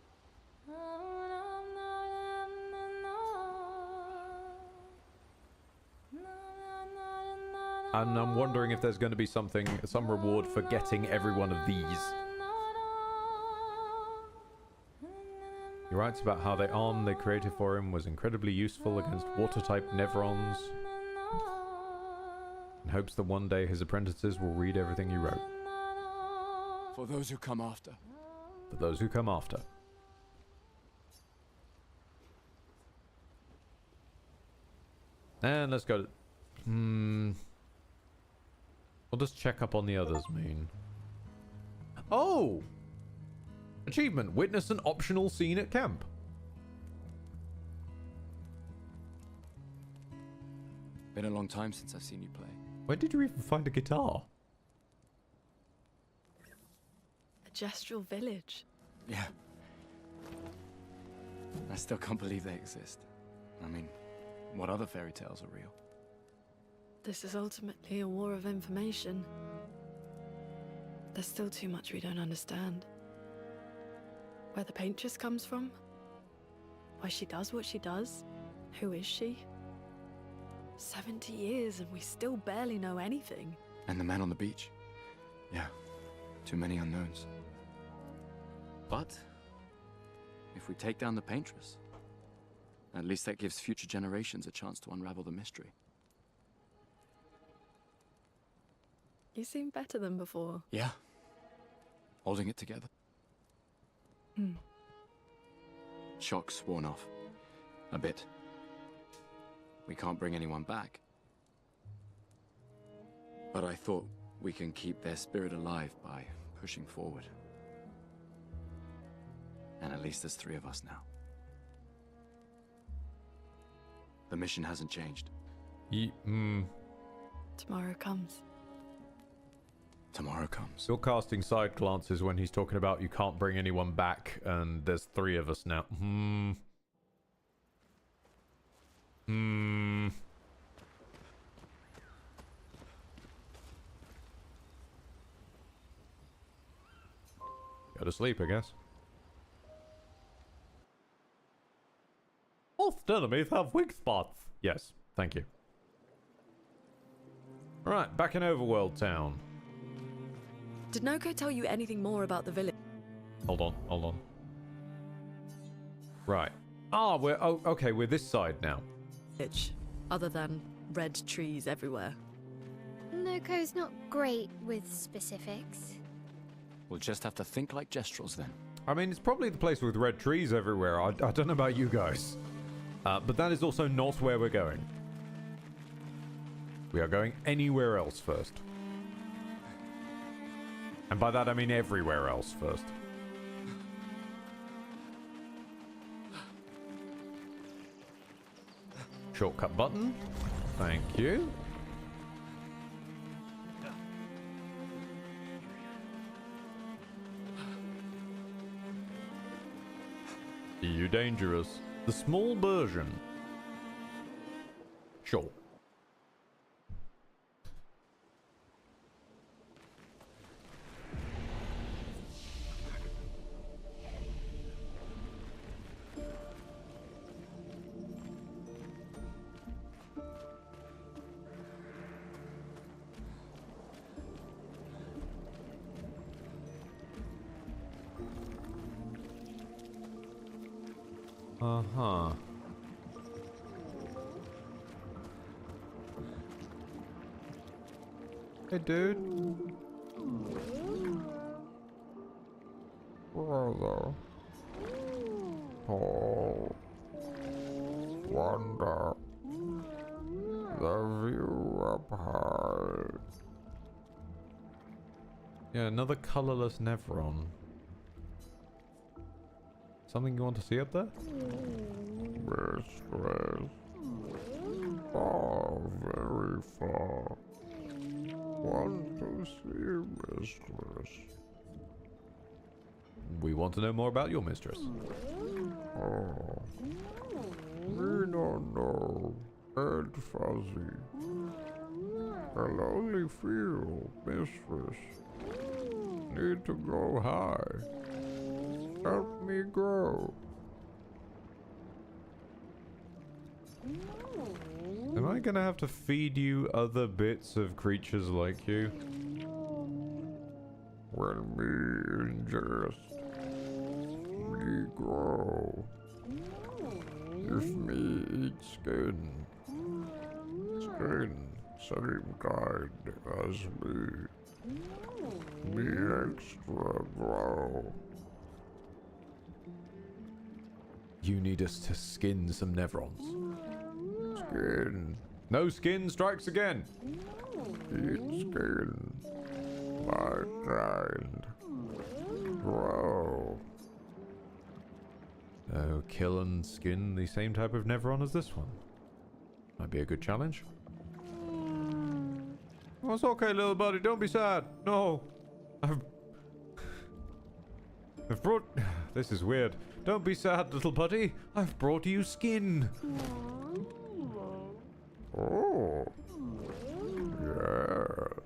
And I'm wondering if there's going to be some reward for getting every one of these. He writes about how the arm they created for him was incredibly useful against water-type Nevrons, and hopes that one day his apprentices will read everything he wrote. For those who come after. For those who come after. And let's go to... We'll just check up on the others, mean. Oh! Achievement. Witness an optional scene at camp. Been a long time since I've seen you play. When did you even find a guitar? A gestural village. Yeah. I still can't believe they exist. I mean, what other fairy tales are real? This is ultimately a war of information. There's still too much we don't understand. Where the paintress comes from? Why she does what she does? Who is she? 70 years and we still barely know anything. And the man on the beach. Yeah, too many unknowns. But if we take down the paintress, at least that gives future generations a chance to unravel the mystery. You seem better than before. Yeah. Holding it together. Shock's worn off. A bit. We can't bring anyone back. But I thought we can keep their spirit alive by pushing forward. And at least there's 3 of us now. The mission hasn't changed. Tomorrow comes. Tomorrow comes. You're casting side glances when he's talking about you can't bring anyone back and there's 3 of us now. to sleep, I guess. Most enemies have weak spots. Yes, thank you. Alright, back in Overworld Town. Did Noko tell you anything more about the village? Hold on. Right. Okay, we're this side now. Other than red trees everywhere. Noko's not great with specifics. We'll just have to think like Gestrels then. I mean, it's probably the place with red trees everywhere. I don't know about you guys. But that is also not where we're going. We are going anywhere else first. And by that I mean everywhere else first. Shortcut button. Thank you. You dangerous. The small version. Sure. Uh-huh. Hey, dude. Brother. Oh. Wonder. The view up high. Yeah, another colorless Nevron. Something you want to see up there? Mistress. Far, very far. Want to see mistress. We want to know more about your mistress. Oh. We don't know. Head fuzzy. I'll only feel mistress. Need to go high. Help me grow. Am I gonna have to feed you other bits of creatures like you? When me ingest, me grow. If me eat skin, skin same kind as me. Me extra grow. You need us to skin some Nevrons. Skin, No skin strikes again. eat skin, my kind. Grow. Oh, kill and skin the same type of Nevron as this one. Might be a good challenge. Oh, it's okay, little buddy. Don't be sad. No. I've brought... This is weird. Don't be sad, little buddy. I've brought you skin. Oh. Yes.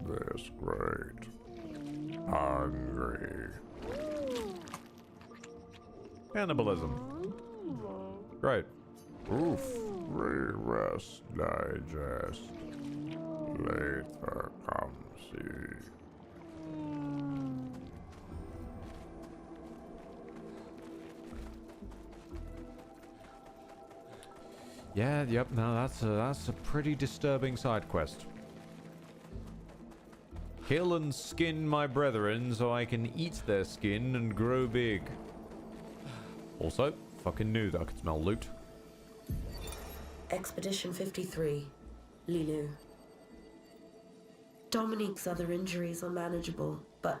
That's great. Hungry. Cannibalism. Great. Oof. Rest, digest. Later come see. Yeah, yep, no, that's a pretty disturbing side quest. Kill and skin my brethren so I can eat their skin and grow big. Also, fucking knew that I could smell loot. Expedition 53, Lilu. Dominique's other injuries are manageable, but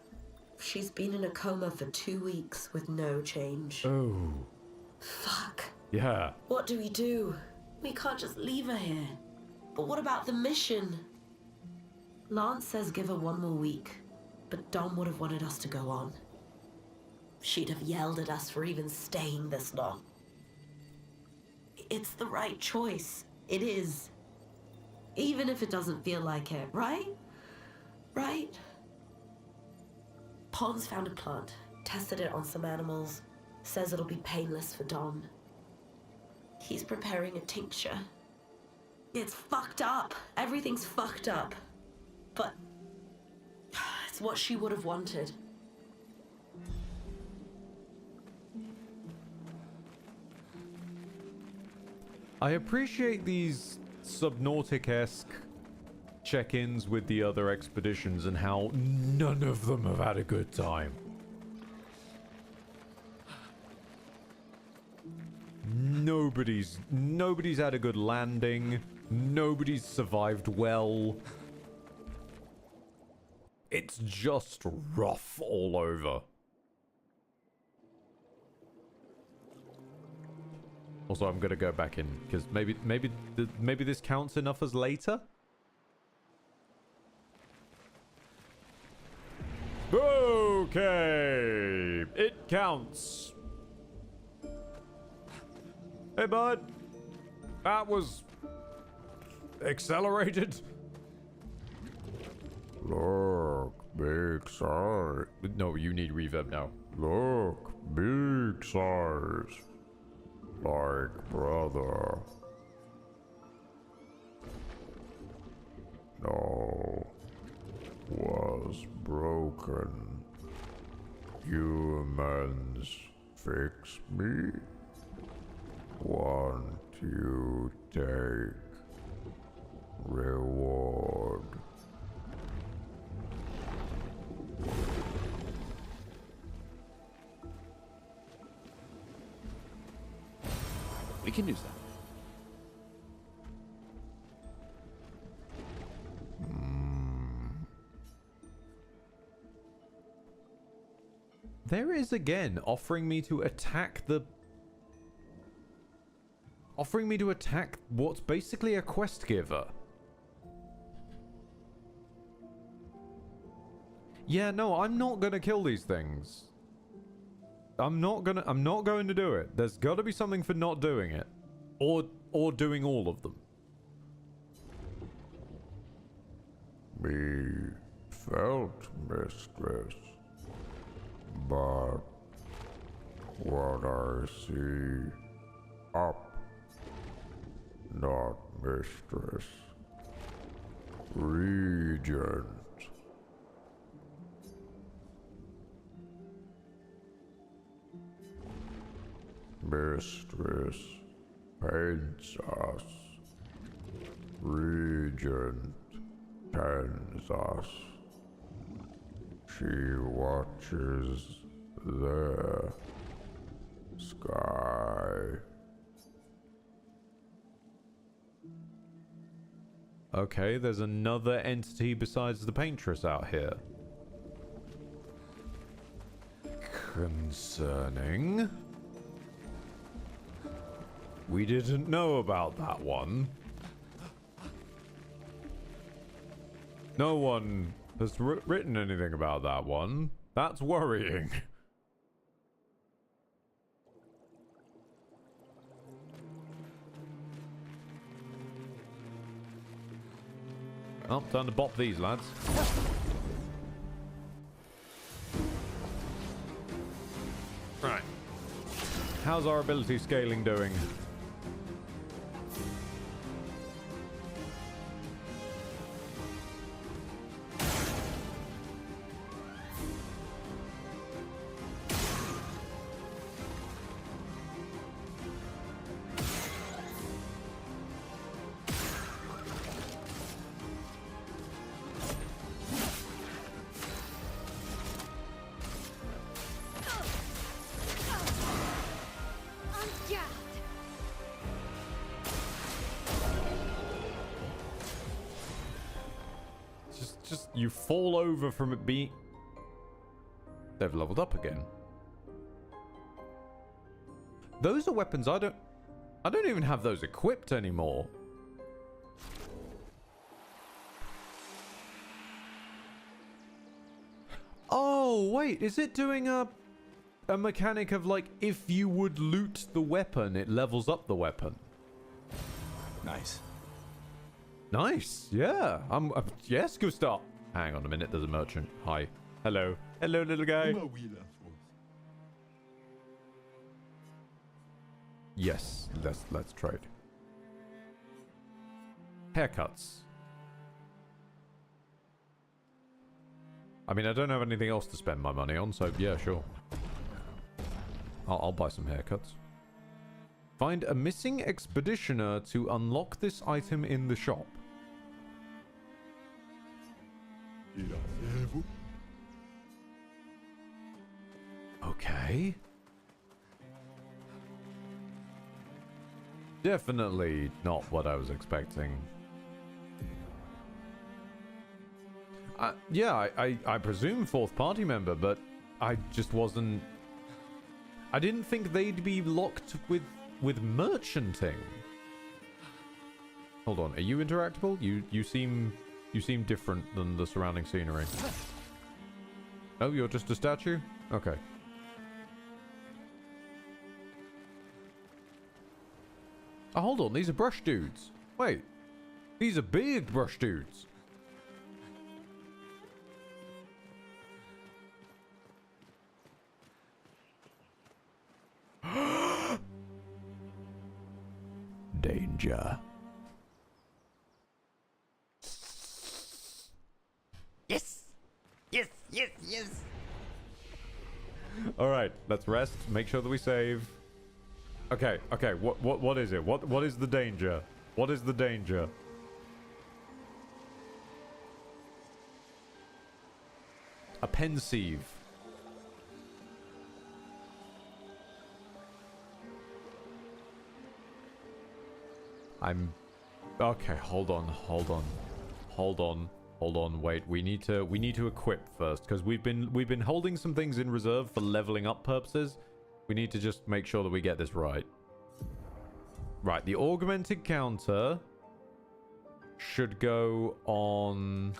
she's been in a coma for 2 weeks with no change. Oh. Fuck. Yeah. What do we do? We can't just leave her here. But what about the mission? Lance says give her 1 more week, but Dom would have wanted us to go on. She'd have yelled at us for even staying this long. It's the right choice. It is. Even if it doesn't feel like it, right? Right? Pons found a plant, tested it on some animals, says it'll be painless for Dom. He's preparing a tincture. It's fucked up. Everything's fucked up. But it's what she would have wanted. I appreciate these Subnautic-esque check-ins with the other expeditions and how none of them have had a good time. Nobody's had a good landing. Nobody's survived well. It's just rough all over. Also, I'm gonna go back in because maybe this counts enough as later. Okay, it counts. Hey, bud. That was accelerated. Look, big size. No, you need reverb now. Look, big size. Like brother. No. Was broken. Humans fix me. Want you take reward. We can use that. There is again offering me to attack what's basically a quest giver. Yeah, no, I'm not gonna kill these things. I'm not going to do it. There's got to be something for not doing it, or doing all of them. Me felt, mistress, but what I see up, not mistress, regent. Mistress paints us. Regent tends us. She watches the sky. Okay, there's another entity besides the paintress out here. Concerning. We didn't know about that one. No one has written anything about that one. That's worrying. Oh, time to bop these, lads. Right. How's our ability scaling doing? You fall over from it being... They've leveled up again. Those are weapons I don't even have those equipped anymore. Oh, wait, is it doing a mechanic of like if you would loot the weapon, it levels up the weapon? Nice. Nice, yeah. Yes, Gustav. Hang on a minute, there's a merchant. Hi. Hello. Hello, little guy. Yes, let's trade. Haircuts. I mean, I don't have anything else to spend my money on, so yeah, sure. I'll buy some haircuts. Find a missing expeditioner to unlock this item in the shop. Okay. Definitely not what I was expecting. Yeah, I presume fourth party member, but I just wasn't... I didn't think they'd be locked with merchanting. Hold on, are you interactable? You seem different than the surrounding scenery. Oh, you're just a statue? Okay. Oh, hold on, these are brush dudes. Wait, these are big brush dudes. Danger. Yes! Yes, yes, yes! Alright, let's rest, make sure that we save. Okay, what is it? What is the danger? What is the danger? A pensieve. Okay, hold on, wait. We need to equip first, because we've been holding some things in reserve for leveling up purposes. We need to just make sure that we get this right. Right, the augmented counter should go on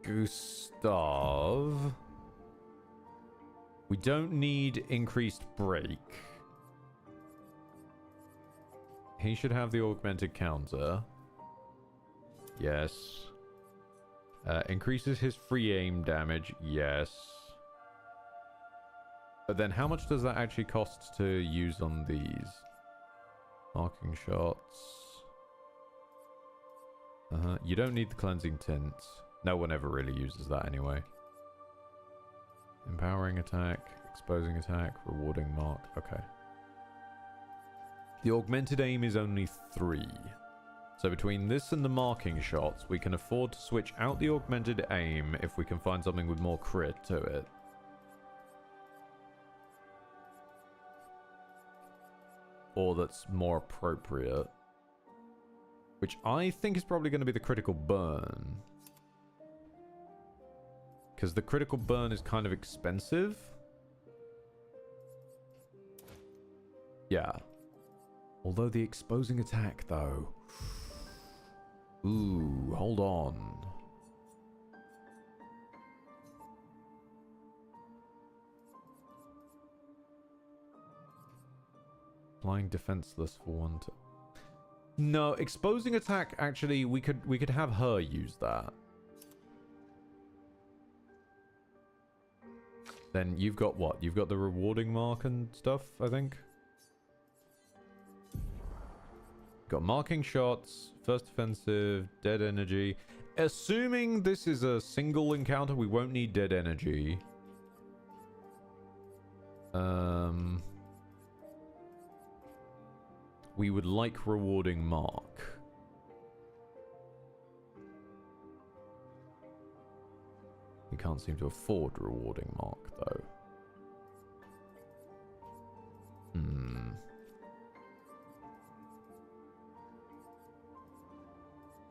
Gustav. We don't need increased break. He should have the augmented counter. Yes. Increases his free aim damage. Yes. But then how much does that actually cost to use on these? Marking shots. You don't need the cleansing tint. No one ever really uses that anyway. Empowering attack. Exposing attack. Rewarding mark. Okay. The augmented aim is only 3. So between this and the marking shots, we can afford to switch out the augmented aim if we can find something with more crit to it. Or that's more appropriate. Which I think is probably going to be the critical burn. Because the critical burn is kind of expensive. Yeah. Although the exposing attack, though. Ooh, hold on. Flying defenseless for 1 to... No, exposing attack, actually, we could have her use that. Then you've got what? You've got the rewarding mark and stuff, I think? Got marking shots, first offensive, dead energy. Assuming this is a single encounter, we won't need dead energy. We would like rewarding mark. We can't seem to afford rewarding mark, though.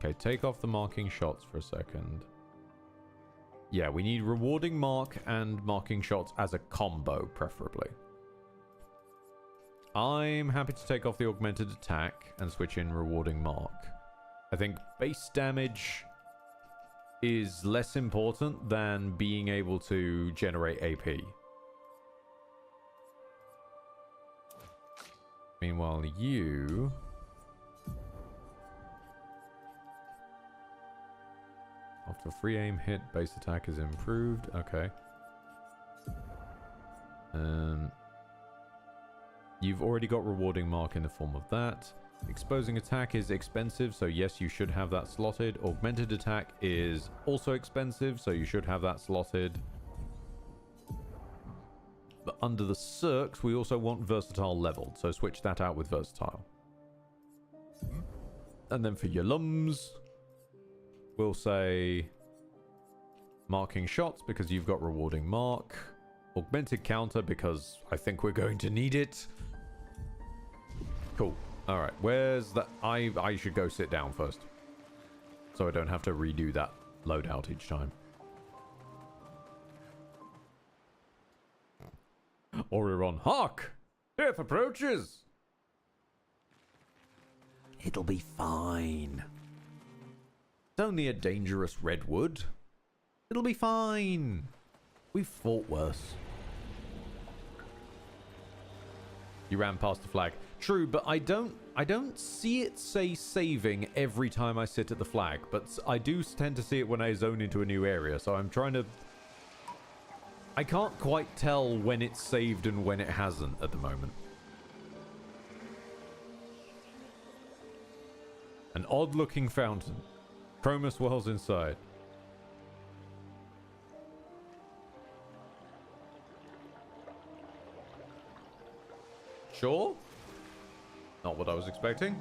Okay, take off the marking shots for a second. Yeah, we need rewarding mark and marking shots as a combo, preferably. I'm happy to take off the augmented attack and switch in rewarding mark. I think base damage is less important than being able to generate AP. Meanwhile, you... I'll For free aim hit, base attack is improved. Okay. You've already got rewarding mark in the form of that. Exposing attack is expensive, so yes, you should have that slotted. Augmented attack is also expensive, so you should have that slotted. But under the circs, we also want versatile leveled, so switch that out with versatile. And then for your lums, we'll say marking shots because you've got rewarding mark. Augmented counter because I think we're going to need it. Cool. Alright, where's that? I should go sit down first. So I don't have to redo that loadout each time. Oriron, hark! Death approaches! It'll be fine. It's only a dangerous redwood. It'll be fine. We've fought worse. You ran past the flag. True, but I don't see it say saving every time I sit at the flag, but I do tend to see it when I zone into a new area, so I'm trying to... I can't quite tell when it's saved and when it hasn't at the moment. An odd-looking fountain. Chromus wells inside. Sure? Not what I was expecting.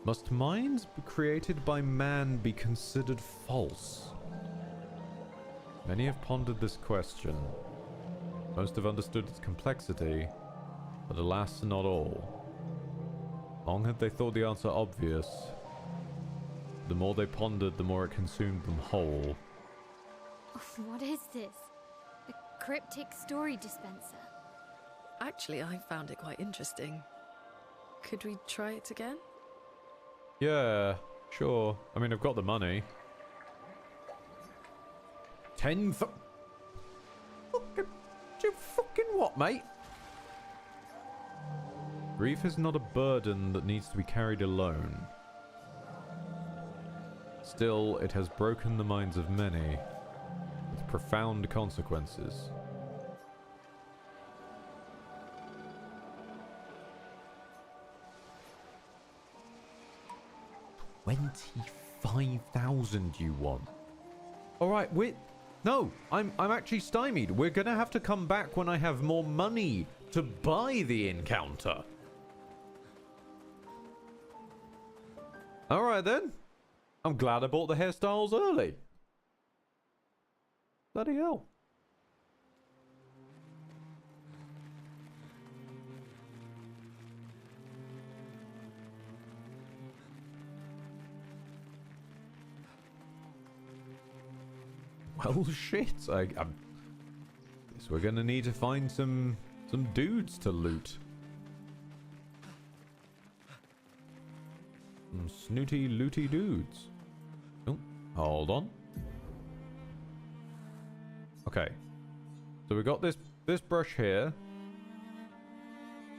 Must mines created by man be considered false? Many have pondered this question. Most have understood its complexity, but alas, not all. Long had they thought the answer obvious. The more they pondered, the more it consumed them whole. What is this? A cryptic story dispenser? Actually, I found it quite interesting. Could we try it again? Yeah, sure. I mean, I've got the money. 10 fucking what, mate? Grief is not a burden that needs to be carried alone. Still, it has broken the minds of many, with profound consequences. $25,000 you want? All right, no, I'm actually stymied. We're gonna have to come back when I have more money to buy the encounter. All right then. I'm glad I bought the hairstyles early. Bloody hell. Well, shit. Guess we're gonna need to find some dudes to loot. Some snooty, looty dudes. Oh, hold on. Okay. So we got this brush here.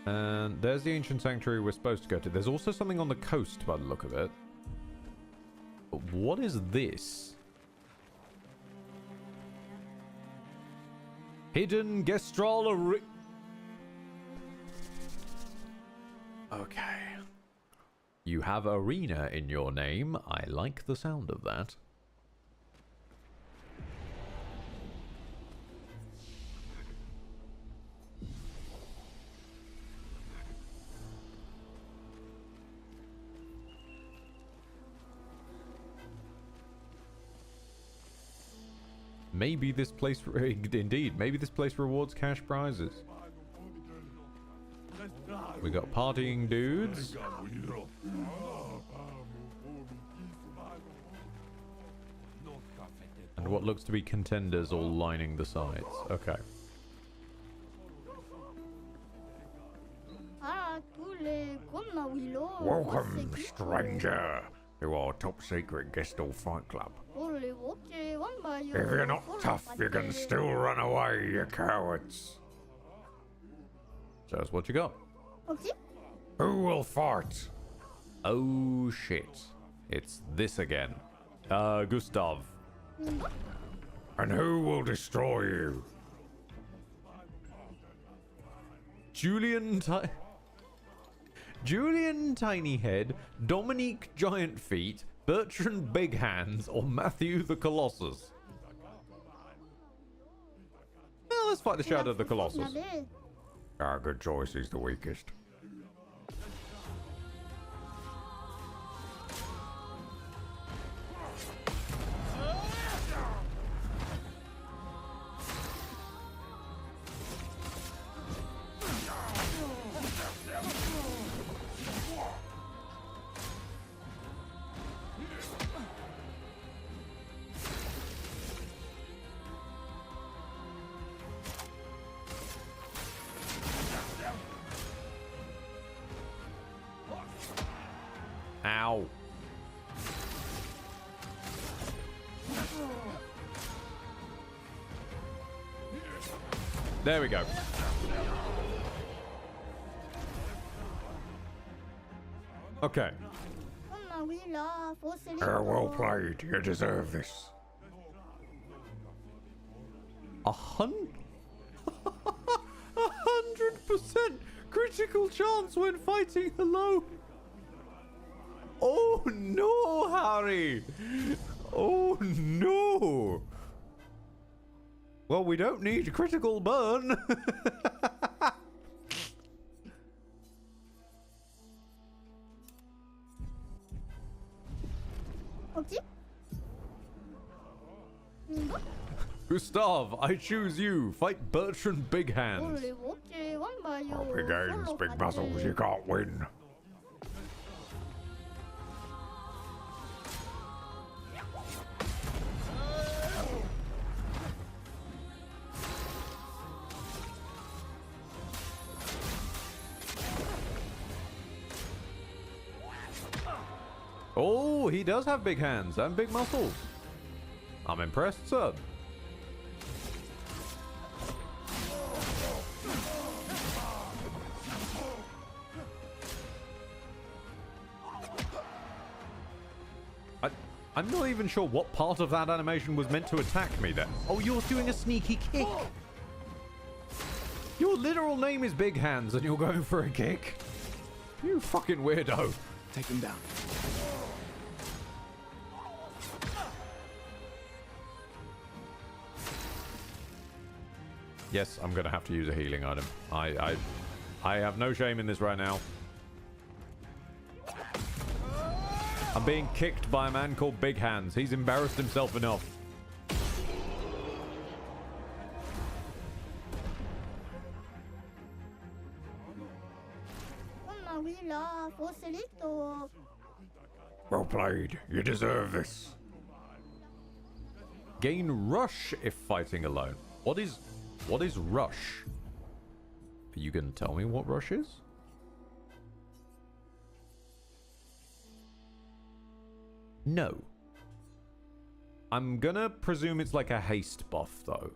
And there's the ancient sanctuary we're supposed to go to. There's also something on the coast by the look of it. But what is this? Hidden Gestrol. Okay. You have arena in your name. I like the sound of that. Maybe this place, indeed, maybe this place rewards cash prizes. We got partying dudes. And what looks to be contenders all lining the sides. Okay. Welcome, stranger, to our top secret Gestal Fight Club. If you're not tough, you can still run away, you cowards. Show us what you got. Who will fight? Oh shit. It's this again. Gustav. And who will destroy you? Julian Tiny Head, Dominique Giant Feet, Bertrand Big Hands, or Matthew the Colossus? Well, let's fight the Shadow of the Colossus. Good choice, he's the weakest. Ow. There we go. Okay. Well played. You deserve this. 100% critical chance when fighting alone. Oh no, Harry! Oh no! Well, we don't need a critical burn. Gustav, I choose you. Fight Bertrand Big Hands. Big hands, big muscles, you can't win. Oh, he does have big hands and big muscles. I'm impressed, sir. I'm not even sure what part of that animation was meant to attack me then. Oh, you're doing a sneaky kick. Your literal name is Big Hands and you're going for a kick? You fucking weirdo. Take him down. Yes, I'm gonna have to use a healing item. I have no shame in this right now. I'm being kicked by a man called Big Hands. He's embarrassed himself enough. Well played. You deserve this. Gain rush if fighting alone. What is rush? Are you gonna tell me what rush is? No. I'm gonna presume it's like a haste buff though.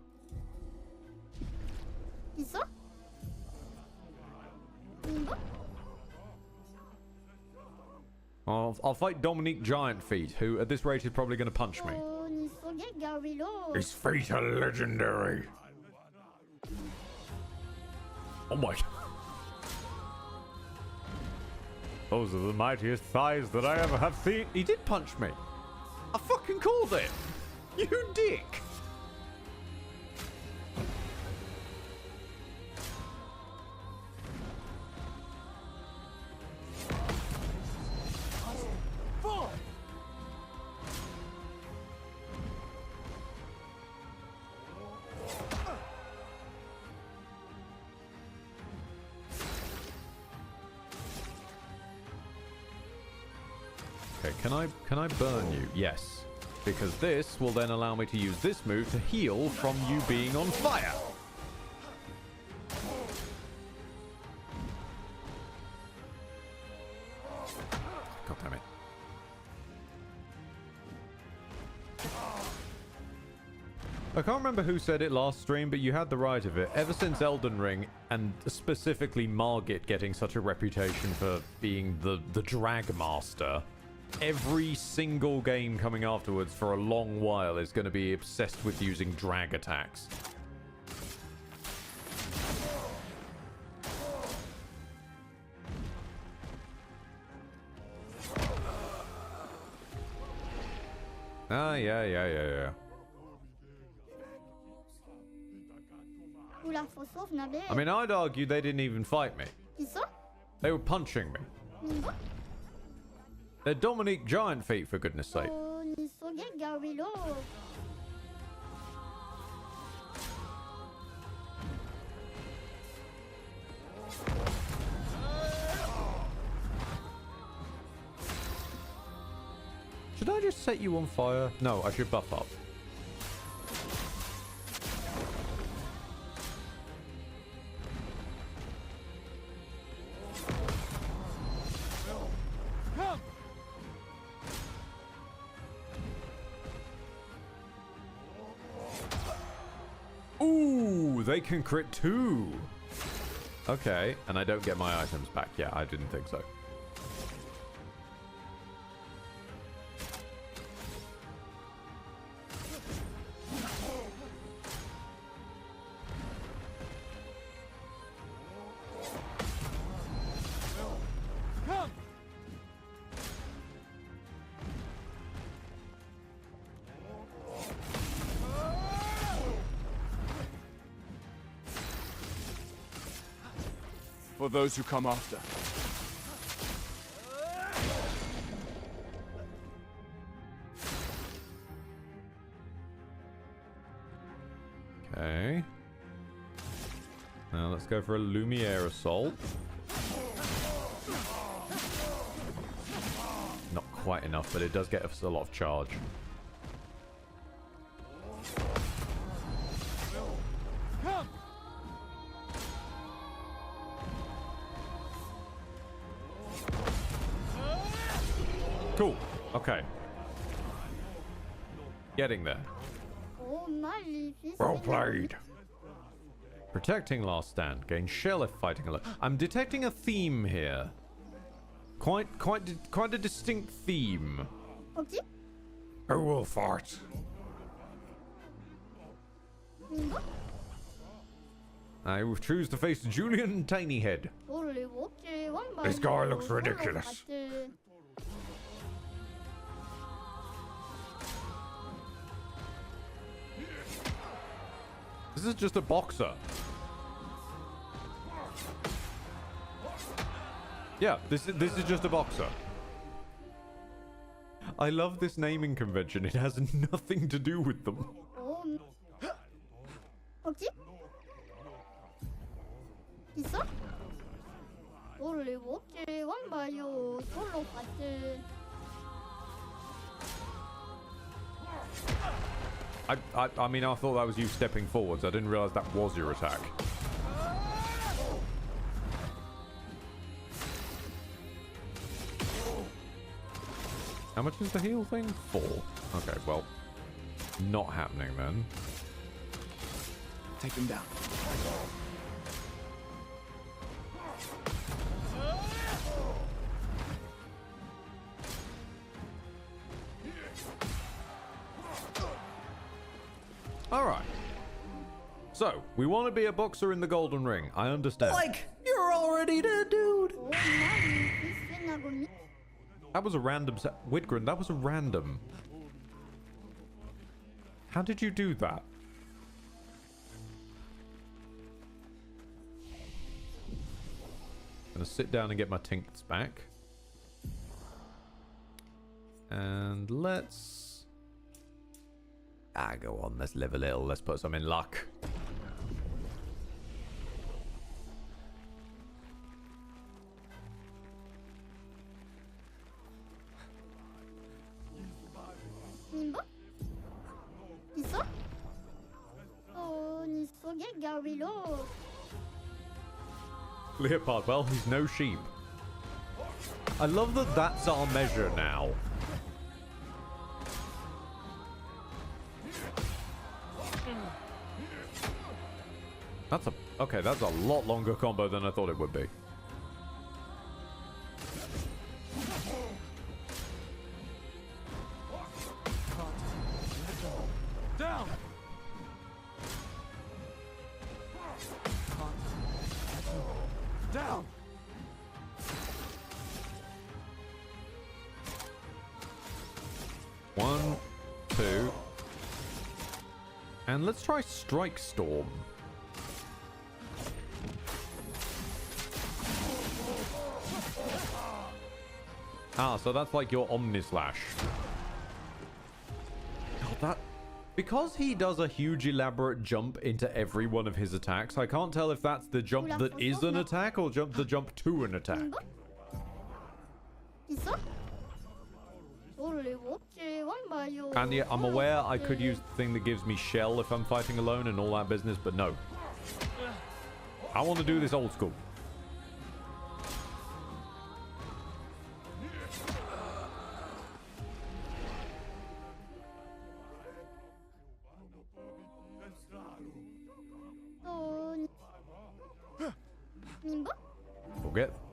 I'll fight Dominique Giant Feet, who at this rate is probably gonna punch me. His feet are legendary. Oh my. Those are the mightiest thighs that I ever have seen. He did punch me. I fucking called it. You dick. Okay, can I burn you? Yes. Because this will then allow me to use this move to heal from you being on fire. God damn it. I can't remember who said it last stream, but you had the right of it. Ever since Elden Ring, and specifically Margit getting such a reputation for being the drag master, every single game coming afterwards for a long while is going to be obsessed with using drag attacks. Ah, yeah. I mean, I'd argue they didn't even fight me. They were punching me. They're Dominique Giant feet, for goodness sake. Should I just set you on fire? No, I should buff up. Ooh, they can crit too. Okay, and I don't get my items back. Yeah, I didn't think so. For those who come after. Okay. Now let's go for a Lumiere Assault. Not quite enough, but it does get us a lot of charge. Cool. Okay. Getting there. Well played. Protecting last stand. Gain shell if fighting alone. I'm detecting a theme here. Quite a distinct theme. Okay. Who will fight? I will choose to face Julian Tinyhead. This guy looks ridiculous. This is just a boxer. Yeah, this is just a boxer. I love this naming convention. It has nothing to do with them. Okay. 있어? 원래 오케이 완바요 솔로 파트. I mean, I thought that was you stepping forwards. I didn't realize that was your attack. How much is the heal thing? 4. Okay, well, not happening then. Take him down. Alright. So, we want to be a boxer in the Golden Ring. I understand. Like, you're already dead, dude! That was a random Widgren, that was a random. How did you do that? Gonna sit down and get my tinks back. And let's... go on, let's live a little. Let's put some in luck. 있어? 니 속에 가위로. Leopard, well, he's no sheep. I love that that's our measure now. That's a... Okay, that's a lot longer combo than I thought it would be. 1, 2. And let's try Strike Storm. Ah, so that's like your Omnislash. God, that... Because he does a huge elaborate jump into every one of his attacks, I can't tell if that's the jump that is an attack or the jump to an attack. And yeah, I'm aware I could use the thing that gives me shell if I'm fighting alone and all that business, but no. I want to do this old school.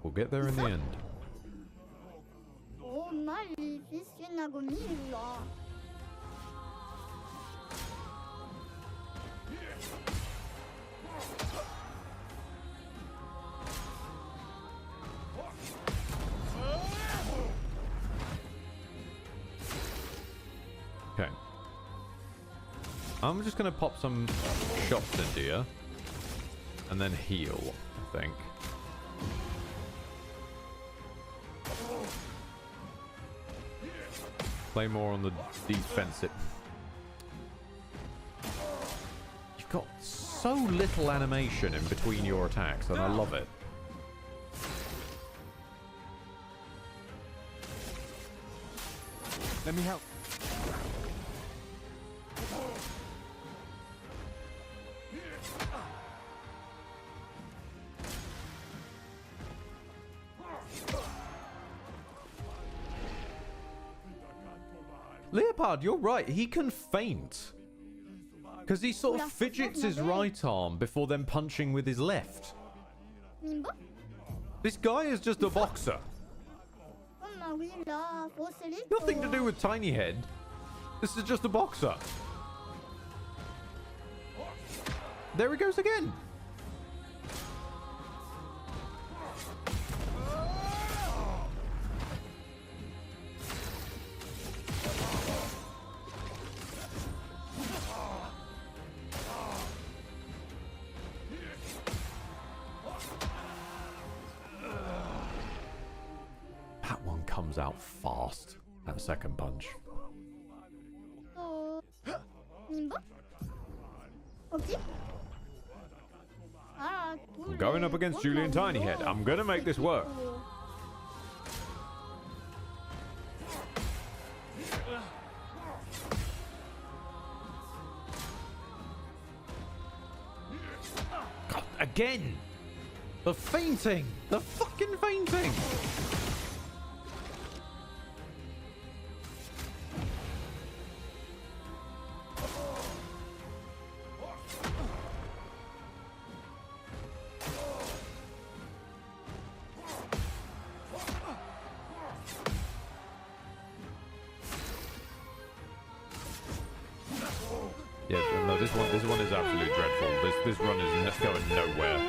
We'll get there in the end. Okay. I'm just gonna pop some shots into you and then heal, I think. Play more on the defensive. You've got so little animation in between your attacks, and I love it. Let me help. Leopard, you're right. He can feint. Because he sort of fidgets his right arm before then punching with his left. This guy is just a boxer. Nothing to do with Tiny Head. This is just a boxer. There he goes again. Out fast that second punch. I'm going up against Julian Tinyhead. I'm gonna make this work. God, again! The fainting! The fucking fainting! This one is absolutely dreadful. This run is going nowhere.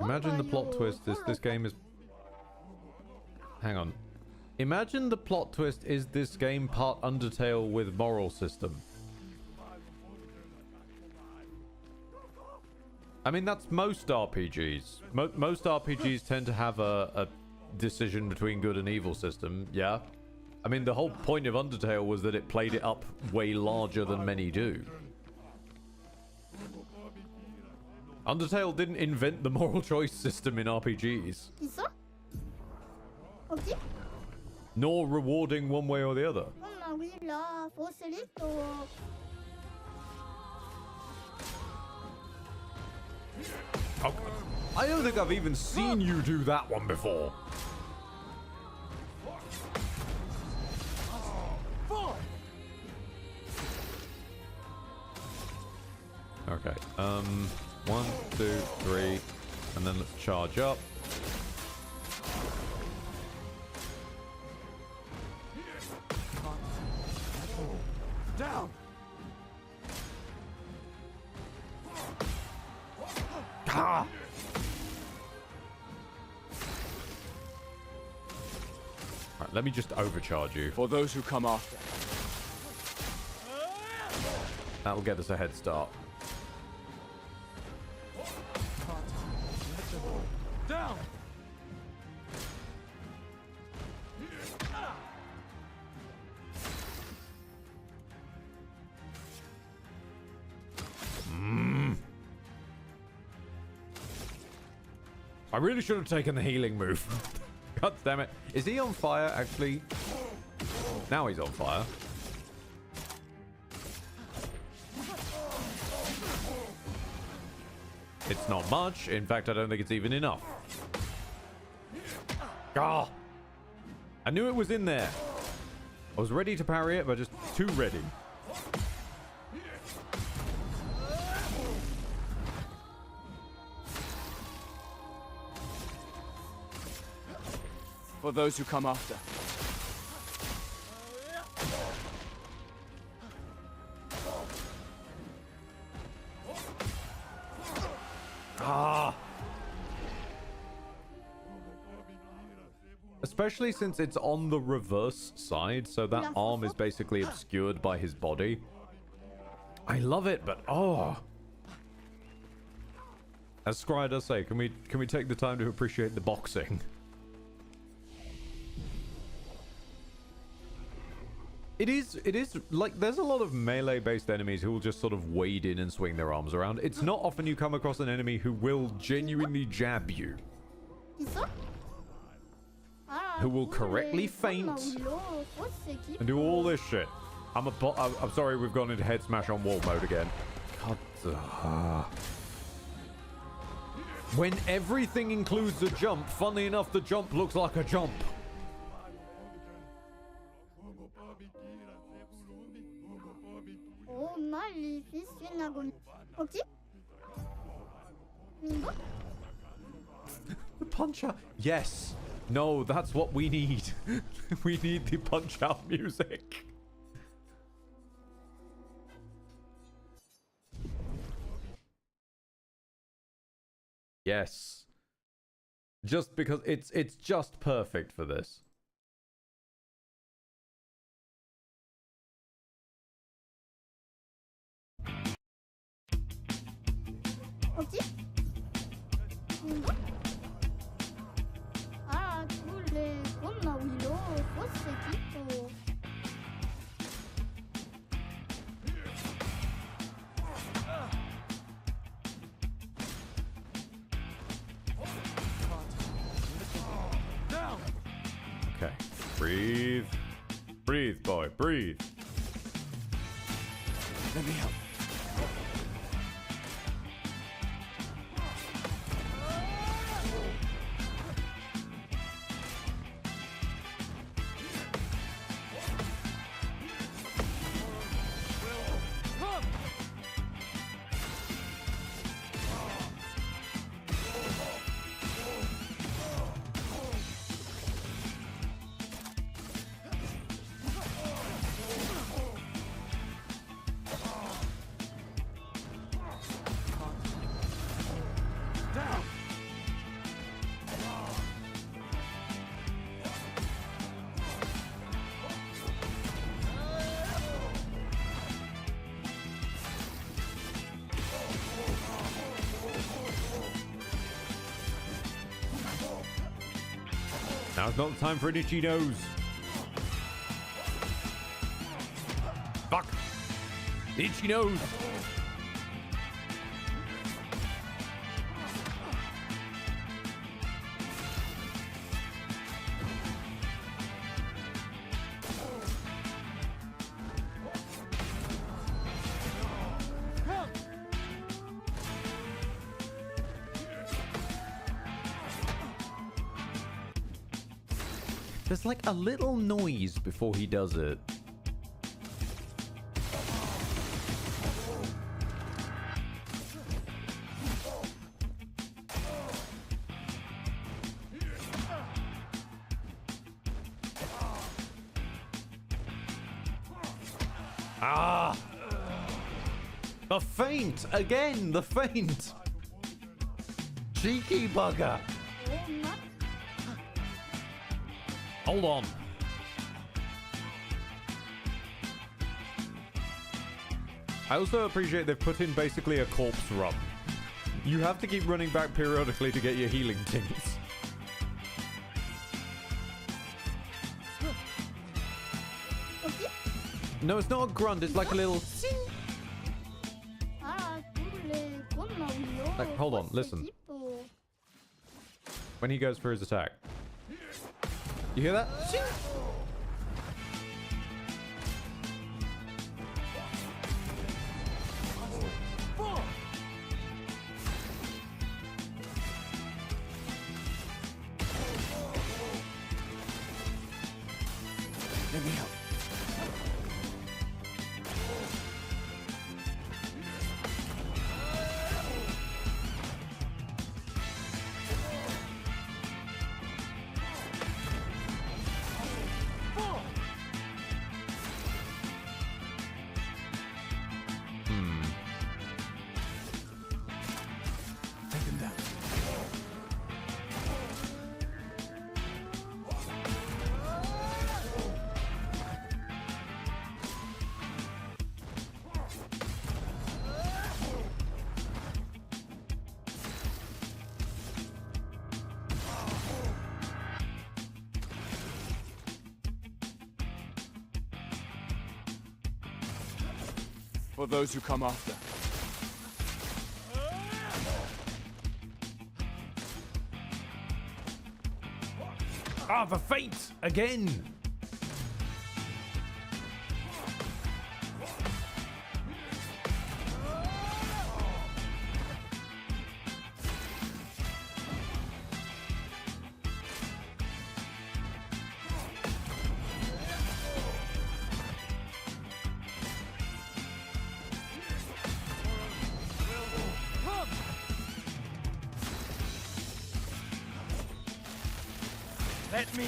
Imagine the plot twist is this game is... Hang on. Imagine the plot twist is this game part Undertale with moral system. I mean, that's most RPGs. Most RPGs tend to have a decision between good and evil system, yeah? I mean, the whole point of Undertale was that it played it up way larger than many do. Undertale didn't invent the moral choice system in RPGs. Nor rewarding one way or the other. Oh, I don't think I've even seen you do that one before. Okay, 1, 2, 3, and then let's charge up. Down. Ah! Right, let me just overcharge you. For those who come after. That'll get us a head start. Down! I really should have taken the healing move. God damn it. Is he on fire, actually? Now he's on fire. It's not much. In fact, I don't think it's even enough. Ah! I knew it was in there. I was ready to parry it, but just too ready. For those who come after. Ah! Especially since it's on the reverse side, so that arm is basically obscured by his body. I love it, but oh. As Scryer does say, can we take the time to appreciate the boxing? It is like, there's a lot of melee-based enemies who will just sort of wade in and swing their arms around. It's not often you come across an enemy who will genuinely jab you. Who will correctly feint and do all this shit. I'm sorry we've gone into head smash on wall mode again. God. When everything includes a jump, funny enough, the jump looks like a jump. The punch out. Yes. No, that's what we need. We need the punch out music. Yes. Just because it's just perfect for this. Ok. Okay. Breathe. Breathe, boy. Breathe. Let me help. Now's not the time for an itchy nose. Fuck. Itchy nose. There's like a little noise before he does it. Ah! The feint! Again, the feint! Cheeky bugger. Oh, not. Hold on. I also appreciate they've put in basically a corpse run. You have to keep running back periodically to get your healing tints. Okay. No, it's not a grunt, it's like a little... Ah, Like, hold on, listen. When he goes for his attack. You hear that? Let me help. Take him down. For those who come after. Ah, the feint! Again! Let me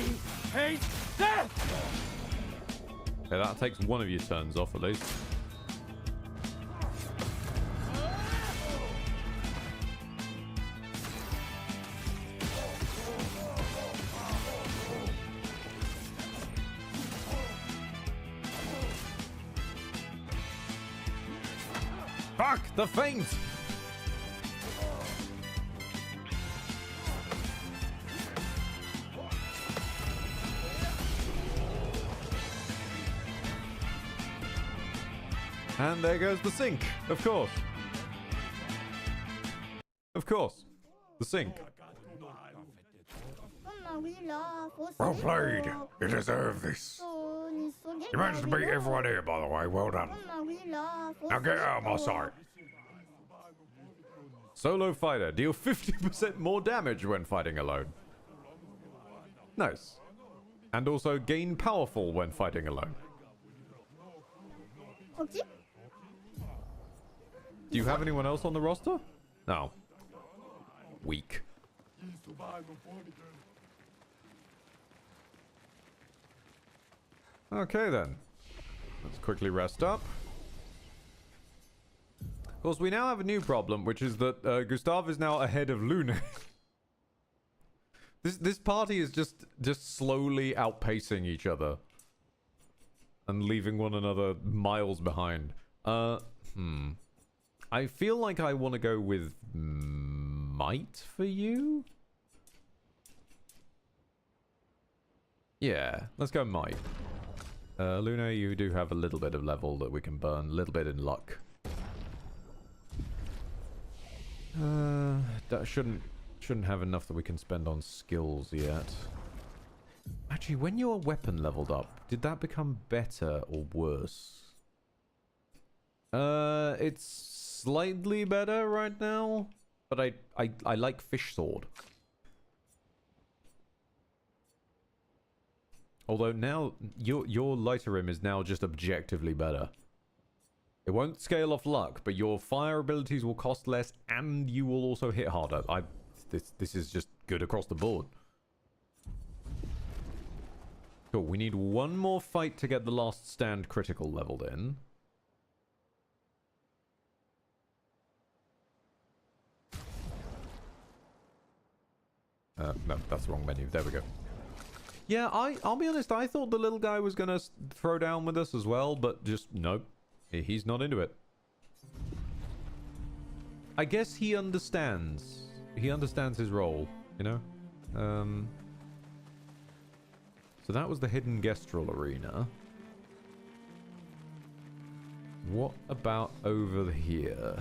hate death! Okay, that takes one of your turns off at least. Fuck the feint! And there goes the sink, of course. Of course. The sink. Well played. You deserve this. You managed to beat everyone here, by the way. Well done. Now get out of my sight. Solo fighter. Deal 50% more damage when fighting alone. Nice. And also gain powerful when fighting alone. Okay. Do you have anyone else on the roster? No. Weak. Okay then. Let's quickly rest up. Of course, we now have a new problem, which is that Gustav is now ahead of Luna. This party is just slowly outpacing each other. And leaving one another miles behind. I feel like I want to go with might for you. Yeah, let's go might. Luna, you do have a little bit of level that we can burn, a little bit in luck. That shouldn't have enough that we can spend on skills yet. Actually, when your weapon leveled up, did that become better or worse? It's slightly better right now, but I like fish sword. Although now your lighter rim is now just objectively better. It won't scale off luck, but your fire abilities will cost less, and you will also hit harder. This is just good across the board. Cool. We need one more fight to get the last stand critical leveled in. No, that's the wrong menu. There we go. Yeah, I'll be honest, I thought the little guy was gonna throw down with us as well, but just, nope. He's not into it. I guess he understands. He understands his role, you know? So that was the hidden Gestrel arena. What about over here?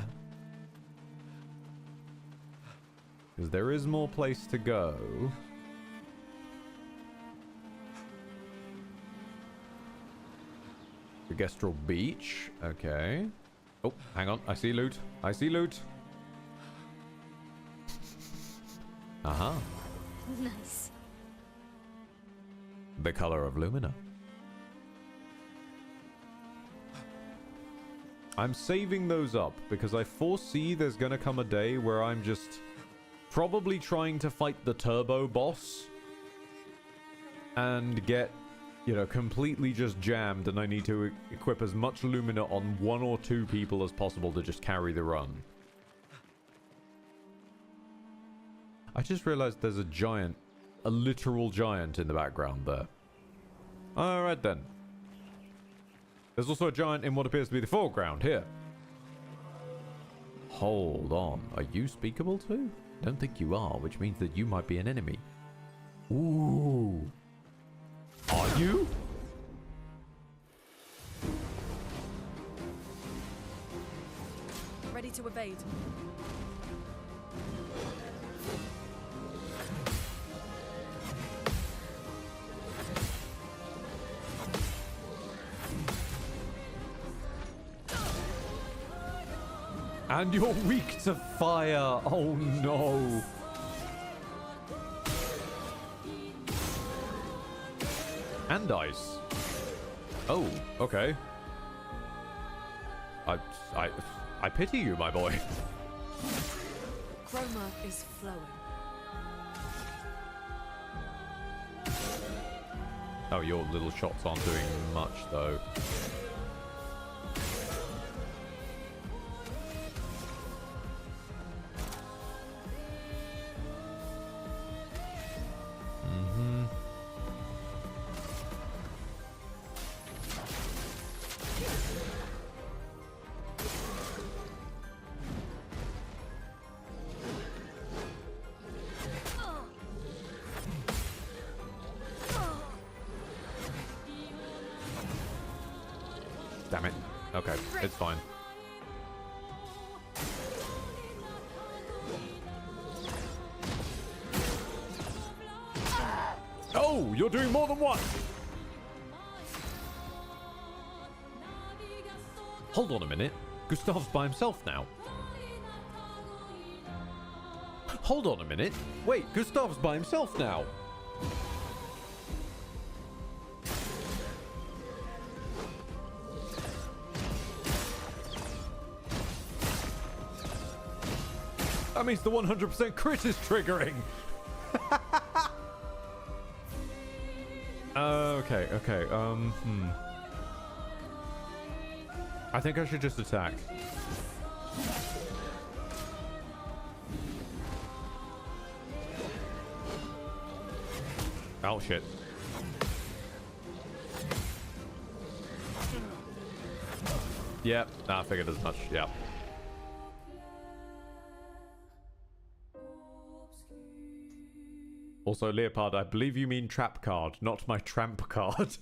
Because there is more place to go. The Gestrel Beach. Okay. Oh, hang on. I see loot. I see loot. Aha. Nice. The color of Lumina. I'm saving those up because I foresee there's going to come a day where I'm just probably trying to fight the turbo boss and get, you know, completely just jammed, and I need to equip as much Lumina on 1 or 2 people as possible to just carry the run. I just realized there's a giant, a literal giant in the background there. Alright then. There's also a giant in what appears to be the foreground here. Hold on. Are you speakable too? Don't think you are, which means that you might be an enemy. Ooh. Are you? Ready to evade. And you're weak to fire. Oh no. And ice. Oh, okay. I pity you, my boy. Chroma is flowing. Oh, your little shots aren't doing much, though. Damn it. Okay, it's fine. Oh, you're doing more than one! Hold on a minute. Gustav's by himself now. Hold on a minute. Wait, Gustav's by himself now. That means the 100% crit is triggering. Okay. I think I should just attack. Oh, shit. Yep, I figured as much, yep. Also, Leopard, I believe you mean trap card, not my tramp card.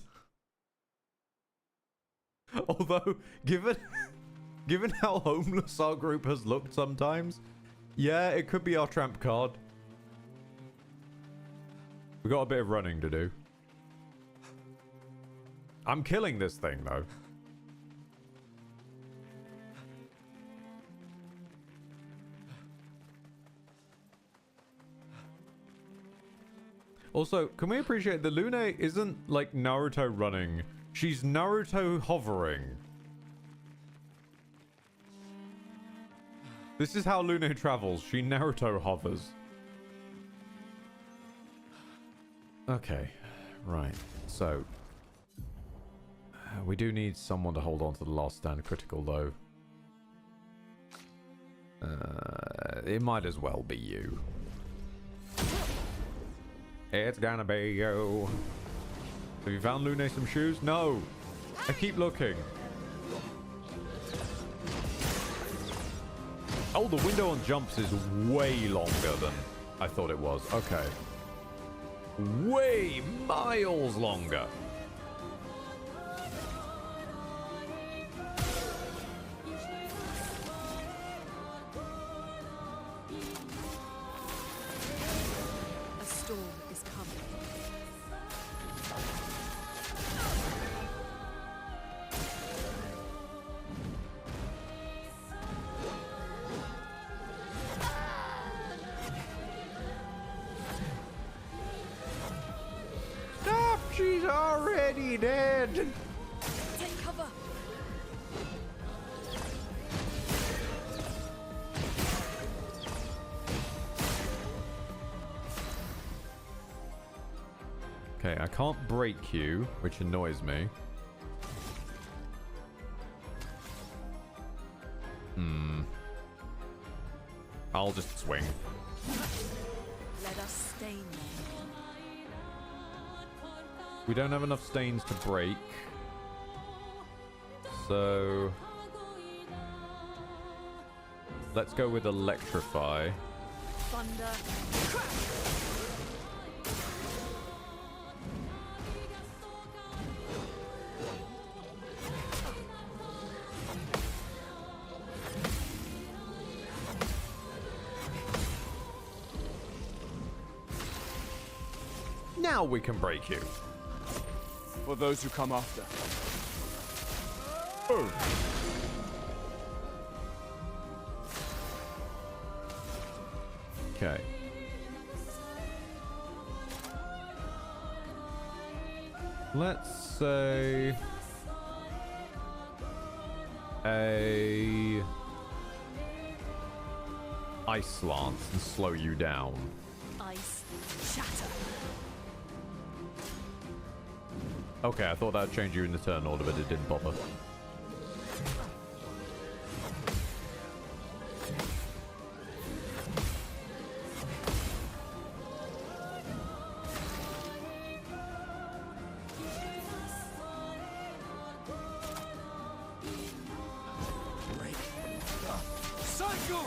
Although, given how homeless our group has looked sometimes, yeah, it could be our tramp card. We got a bit of running to do. I'm killing this thing, though. Also, can we appreciate that Lune isn't like Naruto running? She's Naruto hovering. This is how Lune travels. She Naruto hovers. Okay, right. So, we do need someone to hold on to the last stand critical, though. It might as well be you. It's gonna be you. Have you found Lune some shoes? No. I keep looking. Oh, the window on jumps is way longer than I thought it was. Okay. Way miles longer. A storm is coming. Stop! She's already dead. Take cover. Okay, I can't break you, which annoys me. I'll just swing. Let us stain them. We don't have enough stains to break. So let's go with electrify. Thunder. Crack. Now we can break you. For those who come after. Boom. Okay. Let's say a ice lance and slow you down. Ice. Shatter. Okay, I thought that'd change you in the turn order, but it didn't bother. Cycle!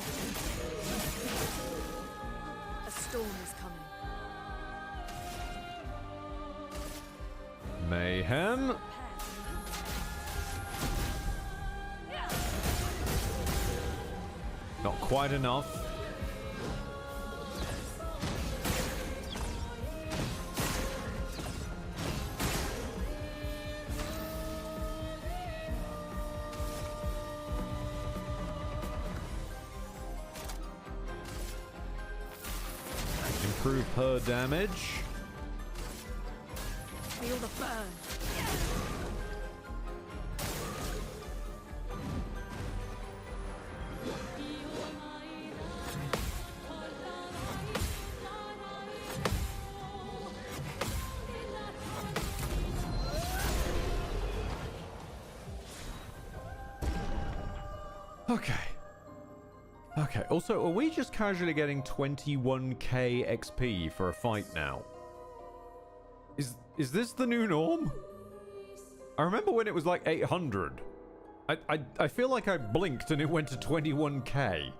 A storm is coming. Mayhem. Not quite enough. Improve her damage. Feel the burn. Okay. Okay. Also, are we just casually getting 21k XP for a fight now? Is this the new norm? I remember when it was like 800. I feel like I blinked and it went to 21k.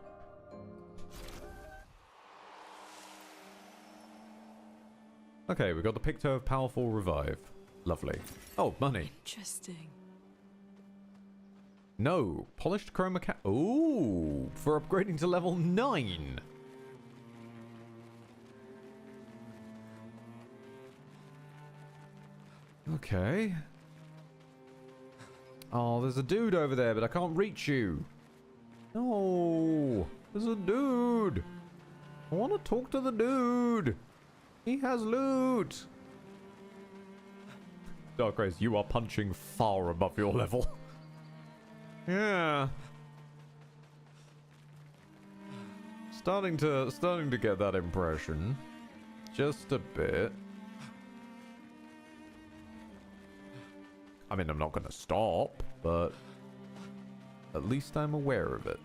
Okay, we got the Picto of Powerful Revive. Lovely. Oh, money. Interesting. No. Polished Chroma Ca- Ooh. For upgrading to level 9. Okay. Oh, there's a dude over there, but I can't reach you. No. There's a dude. I want to talk to the dude. He has loot. Dark Rays, you are punching far above your level. Yeah. Starting to get that impression. Just a bit. I mean, I'm not going to stop, but at least I'm aware of it.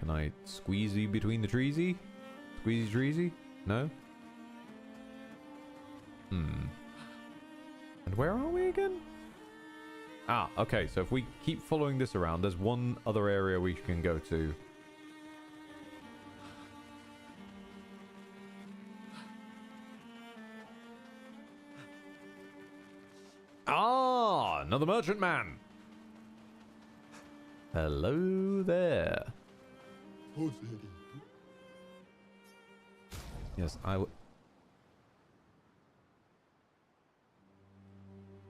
Can I squeezy between the treesy? Squeezy treesy? No? And where are we again? Ah, okay, so if we keep following this around, there's one other area we can go to. Ah, another merchant man. Hello there. Yes, I would.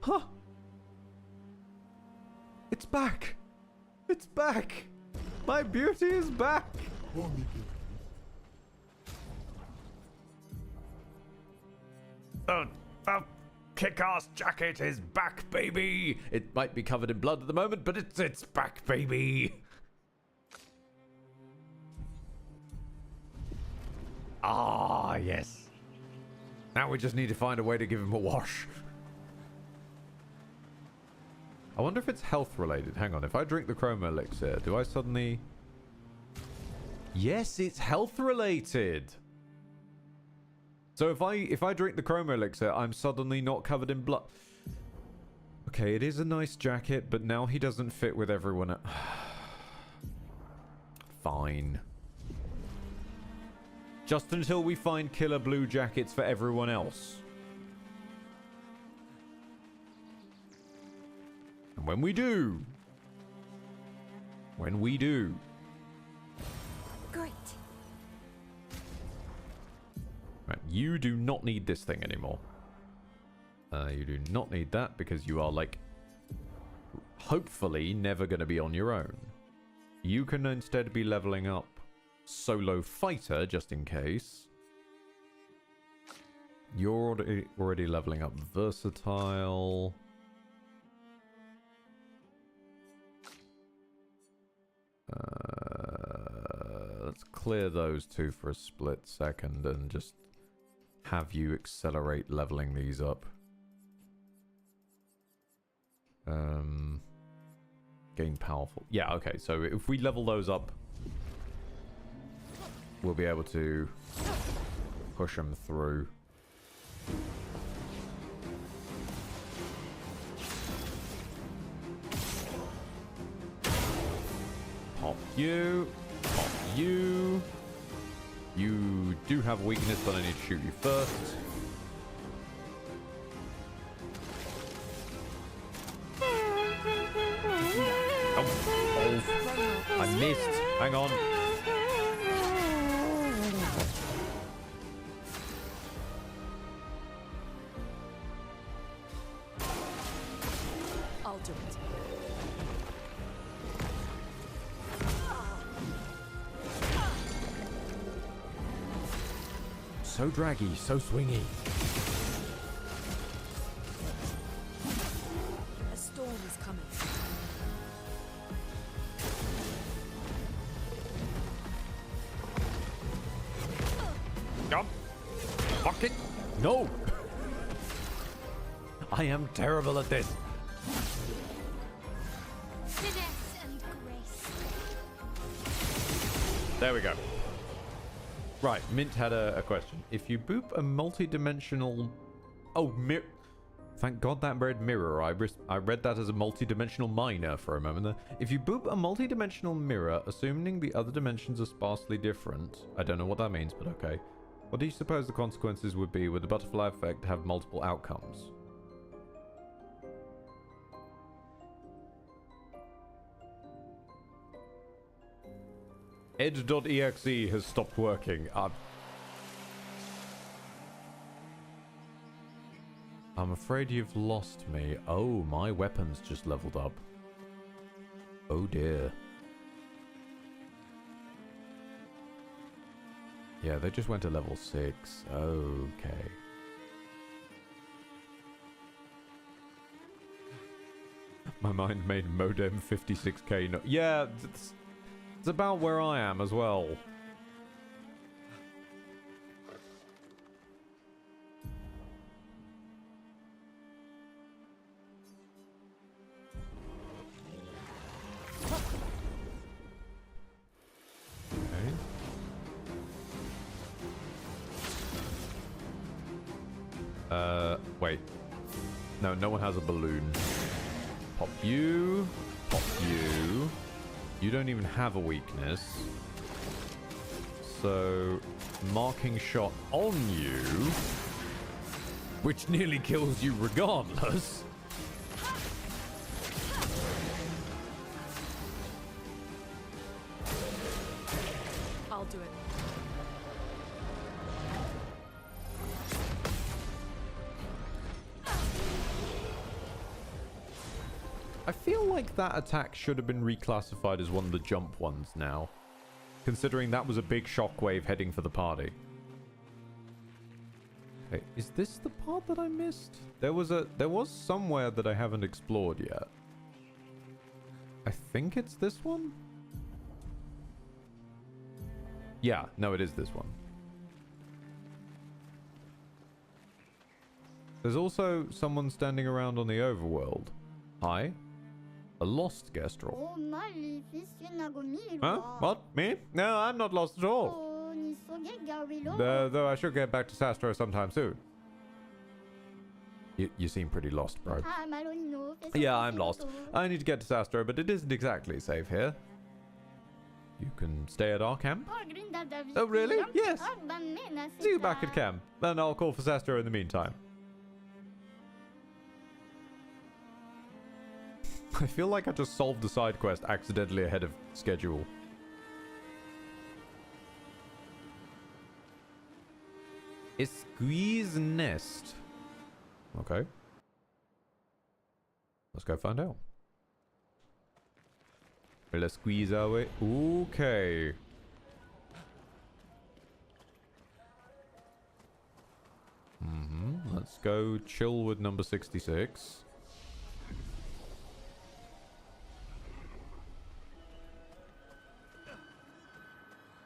Huh. It's back. It's back. My beauty is back. Kick-ass jacket is back, baby. It might be covered in blood at the moment, but it's back, baby. Ah, yes. Now we just need to find a way to give him a wash. I wonder if it's health related. Hang on, if I drink the chroma elixir, do I suddenly... Yes, it's health related. So if I drink the chroma elixir, I'm suddenly not covered in blood. Okay, it is a nice jacket, but now he doesn't fit with everyone. Fine. Just until we find killer blue jackets for everyone else. And when we do... Great. Right, you do not need this thing anymore. You do not need that because you are, like, hopefully never going to be on your own. You can instead be leveling up Solo Fighter, just in case. You're already leveling up Versatile. Let's clear those two for a split second and just have you accelerate leveling these up. Gain powerful. Yeah, okay, so if we level those up, we'll be able to push them through. Pop you. Pop you. You do have weakness, but I need to shoot you first. Oh, I missed. Hang on. I'll do it. So draggy, so swingy. A storm is coming. Jump. Fuck it. No. I am terrible at this. Finesse and grace. There we go. Right, Mint had a question. If you boop a multi-dimensional... Oh, thank God that read mirror. I read that as a multi-dimensional miner for a moment there. If you boop a multi-dimensional mirror, assuming the other dimensions are sparsely different... I don't know what that means, but okay. What do you suppose the consequences would be? Would the butterfly effect have multiple outcomes? Ed.exe has stopped working. I'm afraid you've lost me. Oh, my weapon's just leveled up. Oh dear. Yeah, they just went to level 6. Okay. My mind made modem 56k. No, yeah, it's about where I am as well. Wait. No, no one has a balloon. Pop you. Pop you. You don't even have a weakness. So, marking shot on you, which nearly kills you regardless. I'll do it. I feel like that attack should have been reclassified as one of the jump ones now, considering that was a big shockwave heading for the party. Okay, is this the part that I missed? There was somewhere that I haven't explored yet. I think it's this one? Yeah, no, it is this one. There's also someone standing around on the overworld. Hi. A lost guest role. Huh? What? Me? No, I'm not lost at all. Though I should get back to Sastro sometime soon. You seem pretty lost, bro. Yeah, I'm lost. I need to get to Sastro, but it isn't exactly safe here. You can stay at our camp? Oh, really? Yes. See you back at camp. Then I'll call for Sastro in the meantime. I feel like I just solved the side quest accidentally ahead of schedule. A squeeze nest. Okay. Let's go find out. Let's squeeze our way. Okay. Let's go chill with number 66.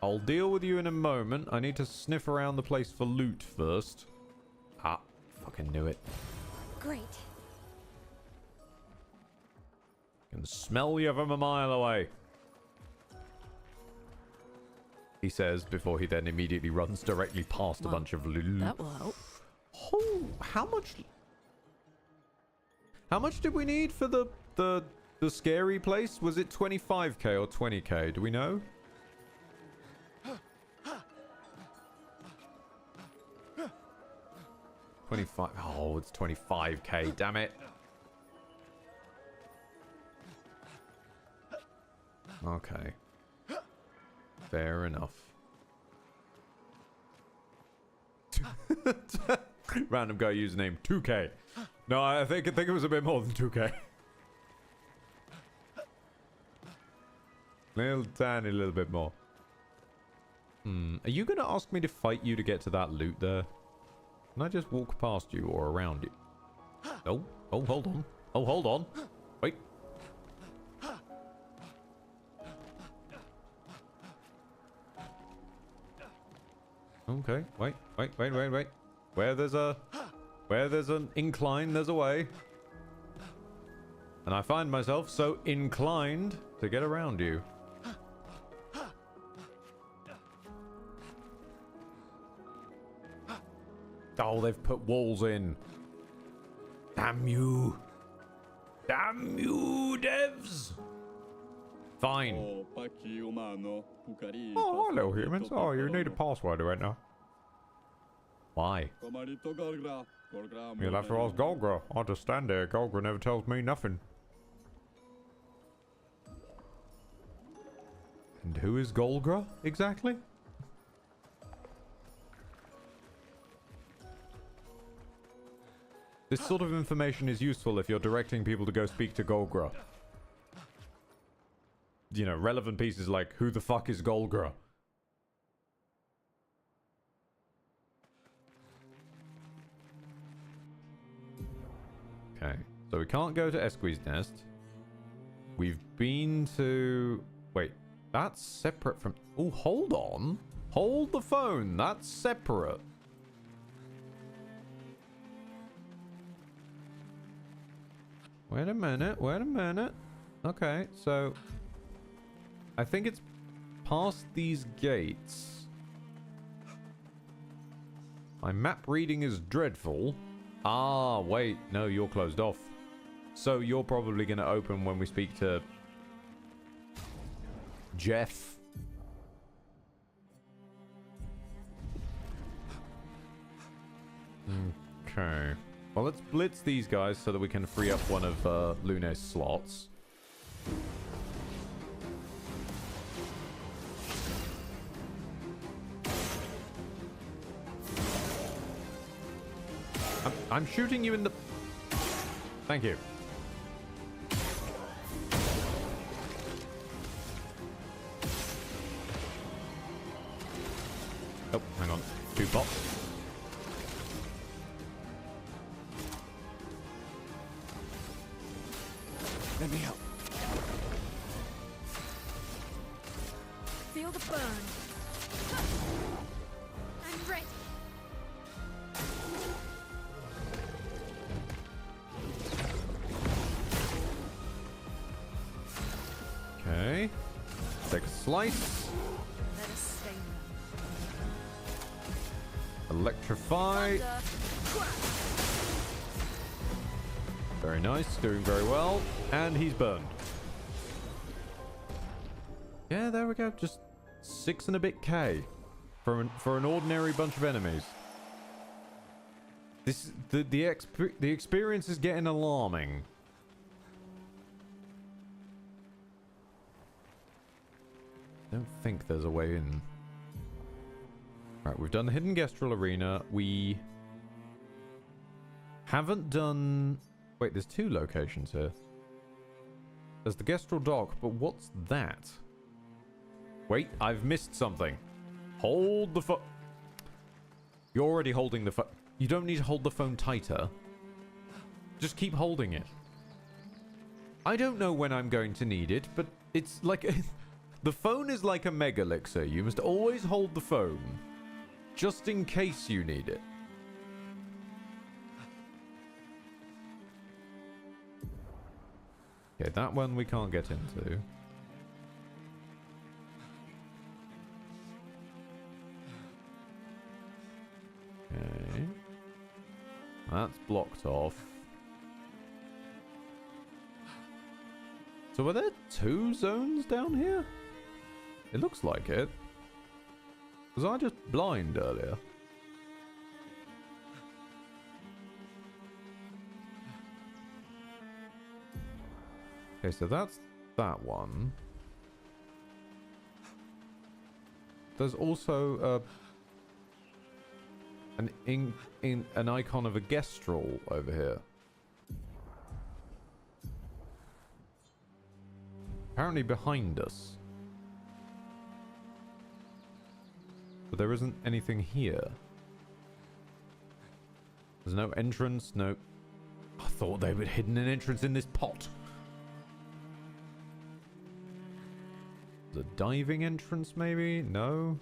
I'll deal with you in a moment. I need to sniff around the place for loot first. Ah, fucking knew it. Great. Can smell you from a mile away. He says before he then immediately runs directly past a bunch of loot. That will help. Oh, how much did we need for the scary place? Was it 25k or 20k? Do we know? 25. Oh, it's 25k. Damn it. Okay. Fair enough. Random guy username 2k. No, I think it was a bit more than 2k. Tiny little bit more. Are you gonna ask me to fight you to get to that loot there? Can I just walk past you or around you? Oh, hold on. Oh, hold on. Wait. Okay, wait. Where there's an incline, there's a way. And I find myself so inclined to get around you. Oh, they've put walls in. Damn you. Damn you, devs. Fine. Oh, hello, humans. Oh, you need a password right now. Why? You'll have to ask Golgra. I'll just stand there. Golgra never tells me nothing. And who is Golgra, exactly? This sort of information is useful if you're directing people to go speak to Golgra. You know, relevant pieces like, who the fuck is Golgra? Okay, so we can't go to Esqui's Nest. We've been to... Wait, that's separate from... Oh, hold on. Hold the phone. That's separate. Wait a minute. Okay, so... I think it's past these gates. My map reading is dreadful. Ah, wait. No, you're closed off. So you're probably going to open when we speak to Jeff. Okay. Well, let's blitz these guys so that we can free up one of Lune's slots. I'm shooting you in the... Thank you. Oh, hang on. 2 bots. Let me help. Feel the burn. I'm ready. Okay. Take a slice. Let us stay Electrify. Thunder. Very nice. Doing very well. And he's burned. Yeah, there we go. Just 6 and a bit K for an ordinary bunch of enemies. This the experience is getting alarming. Don't think there's a way in. Right, we've done the Hidden Gestrel Arena. We haven't done... Wait, there's 2 locations here. There's the Gestrel Dock, but what's that? Wait, I've missed something. Hold the phone. You're already holding the phone. You don't need to hold the phone tighter. Just keep holding it. I don't know when I'm going to need it, but it's like... The phone is like a megalixir. You must always hold the phone, just in case you need it. Okay, that one we can't get into. Okay. That's blocked off. So were there 2 zones down here? It looks like it. Was I just blind earlier? Okay, so that's that one. There's also an icon of a Gestrel over here. Apparently behind us. But there isn't anything here. There's no entrance, no... I thought they would hidden an entrance in this pot. There's a diving entrance, maybe? No?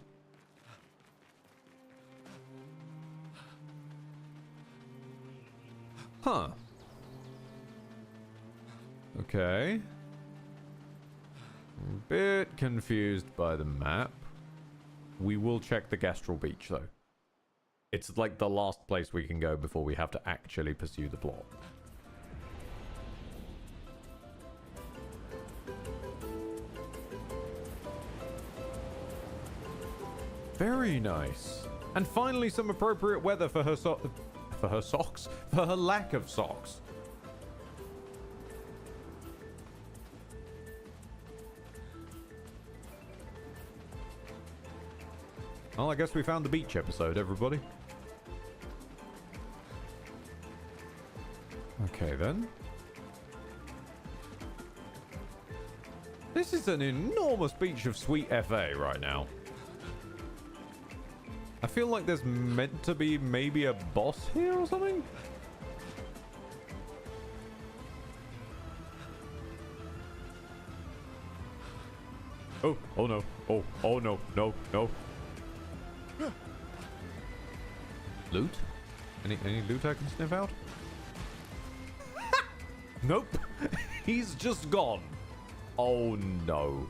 Huh. Okay. I'm a bit confused by the map. We will check the Gestrel Beach, though. It's like the last place we can go before we have to actually pursue the plot. Very nice. And finally some appropriate weather for her socks? For her lack of socks. Well, I guess we found the beach episode, everybody. Okay, then. This is an enormous beach of sweet FA right now. I feel like there's meant to be maybe a boss here or something? Oh no. Oh no, no. Loot? Any loot I can sniff out? Nope. He's just gone. Oh no.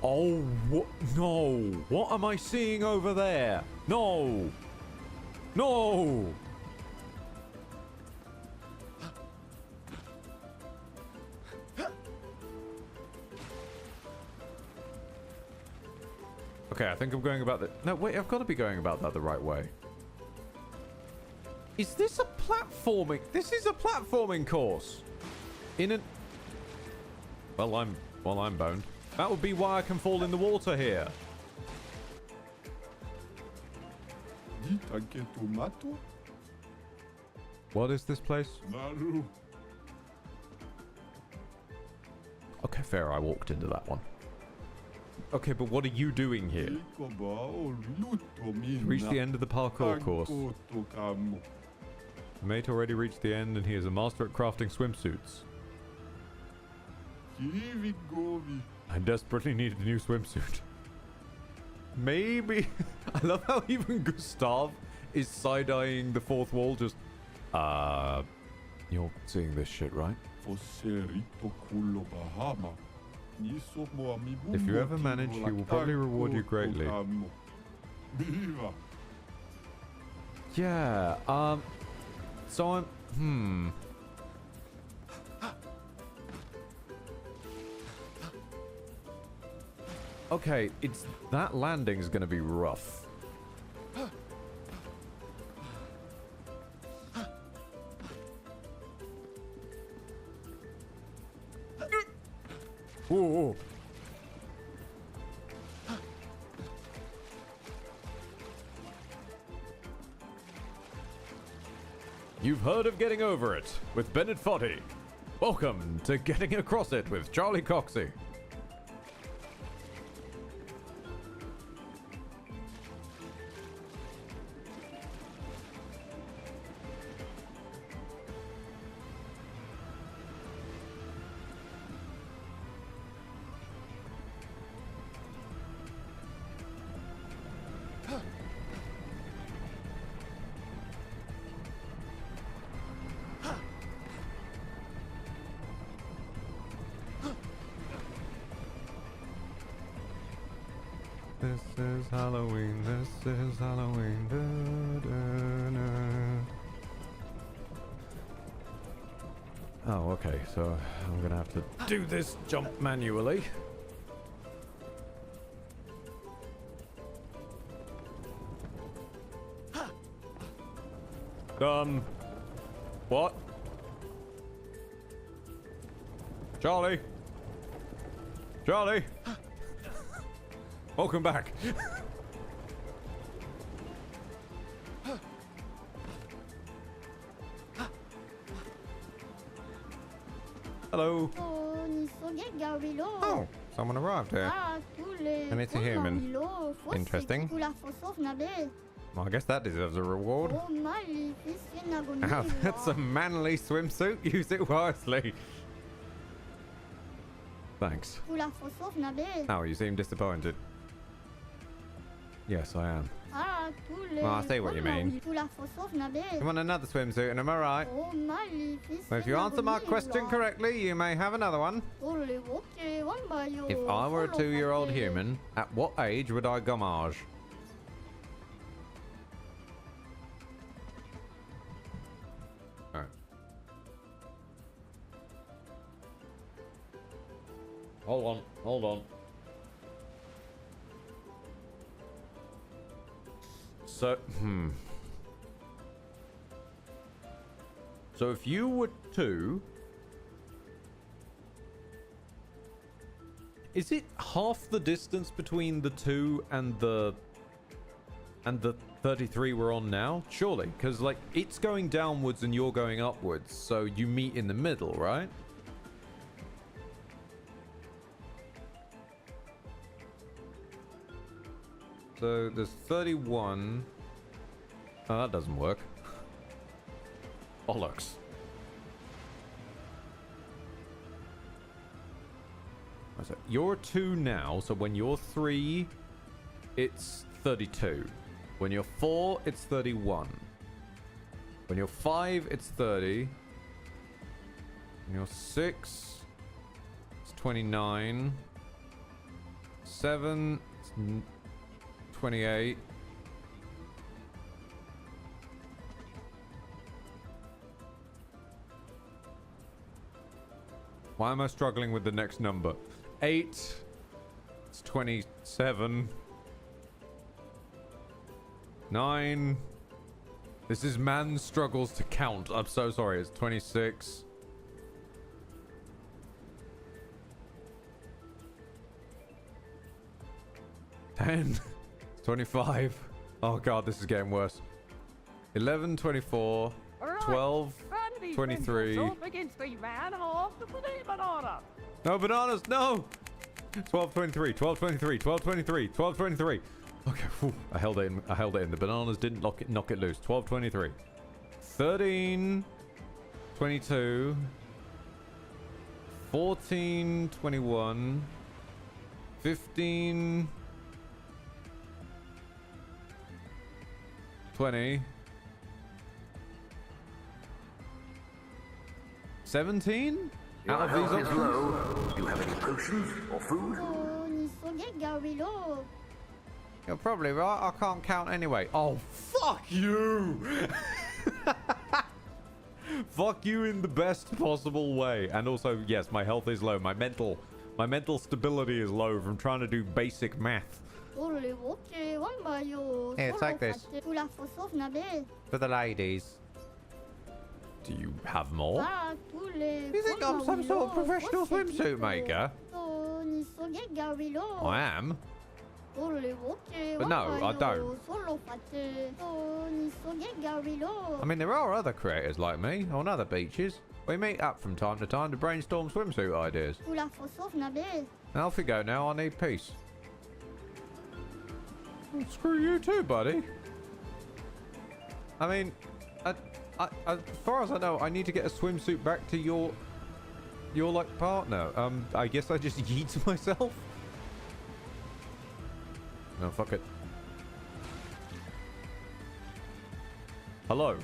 Oh, what? No. What am I seeing over there? No. No. Okay, I think I'm going about the... No, wait, I've got to be going about that the right way. Is this a platforming... This is a platforming course. In an... Well, I'm boned. That would be why I can fall in the water here. What is this place? Okay, fair. I walked into that one. Okay, but what are you doing here? Reach the end of the parkour course. The mate already reached the end and he is a master at crafting swimsuits. I desperately needed a new swimsuit. Maybe. I love how even Gustav is side-eyeing the fourth wall just... You're seeing this shit, right? If you ever manage, he will probably reward you greatly. Yeah, so I'm... Okay, it's... That landing's gonna be rough. Ooh. You've heard of Getting Over It with Bennett Foddy. Welcome to Getting Across It with Charlie Coxey. This is Halloween, this is Halloween. Da, da, da. Oh, okay, so I'm gonna have to do this jump manually. What? Charlie? Charlie? Welcome back. Hello. Oh, someone arrived here. And it's a human. Interesting. Well, I guess that deserves a reward. Oh, that's a manly swimsuit. Use it wisely. Thanks. Oh, you seem disappointed. Yes, I am. Well, I see what you mean. You want another swimsuit, and am I right? Well, if you answer my question correctly, you may have another one. If I were a 2-year-old human, at what age would I gommage? Alright. Hold on. So, So if you were 2, is it half the distance between the 2 and the 33 we're on now? Surely, because like it's going downwards and you're going upwards, so you meet in the middle, right? So there's 31. Oh, that doesn't work. Bollocks. So you're 2 now, so when you're 3, it's 32. When you're 4, it's 31. When you're 5, it's 30. When you're 6, it's 29. 7, it's 28. Why am I struggling with the next number? 8, it's 27. 9. This is man struggles to count. I'm so sorry. It's 26. 10. 25. Oh god, this is getting worse. 11, 24, 12, 23. No bananas, no! 12, 23, 12, 23, 12, 23, 12, 23. Okay, whew, I held it in. I held it in. The bananas didn't knock it loose. 12, 23. 13, 22, 14, 21, 15, 20, 17? Out of these options? Low. Do you have any potions or food? You're probably right. I can't count anyway. Oh, fuck you! Fuck you in the best possible way. And also, yes, my health is low. My mental stability is low from trying to do basic math. Here, take this. For the ladies. Do you have more? You think I'm some sort of professional swimsuit maker? I am. But no, I don't. I mean, there are other creators like me on other beaches. We meet up from time to time to brainstorm swimsuit ideas. Now off we go now, I need peace. Well, screw you too, buddy. I mean, as far as I know, I need to get a swimsuit back to your like partner. I guess I just yeet myself. No, fuck it. Hello.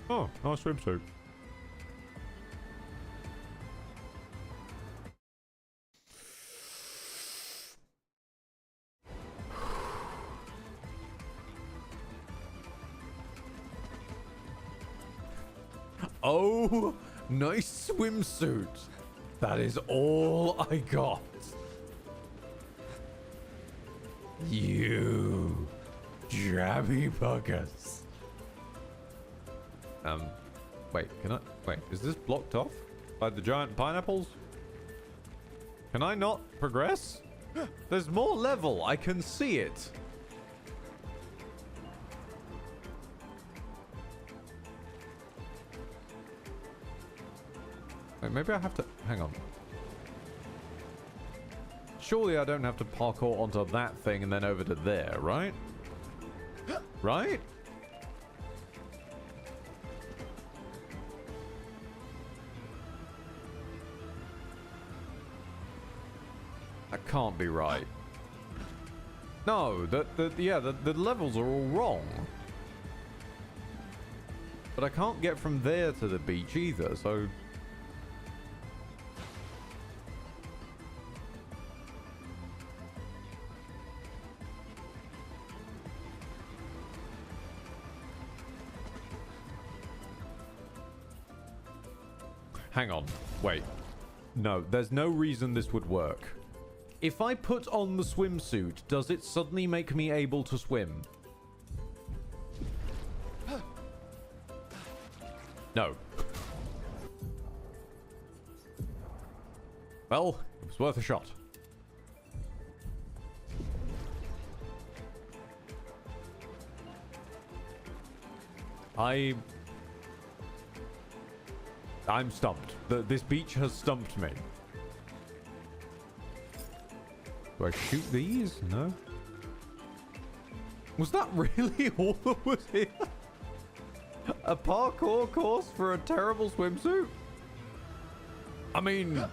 Oh, nice swimsuit. Oh, nice swimsuit. That is all I got. You drabby buggers. Wait, is this blocked off by the giant pineapples? Can I not progress? There's more level, I can see it. Wait, maybe I have to, hang on. Surely I don't have to parkour onto that thing and then over to there, right? Right? That can't be right. No, the levels are all wrong. But I can't get from there to the beach either, so... Hang on. Wait. No, there's no reason this would work. If I put on the swimsuit, does it suddenly make me able to swim? No. Well, it was worth a shot. I'm stumped. This beach has stumped me. Do I shoot these? No. Was that really all that was here? A parkour course for a terrible swimsuit? I mean,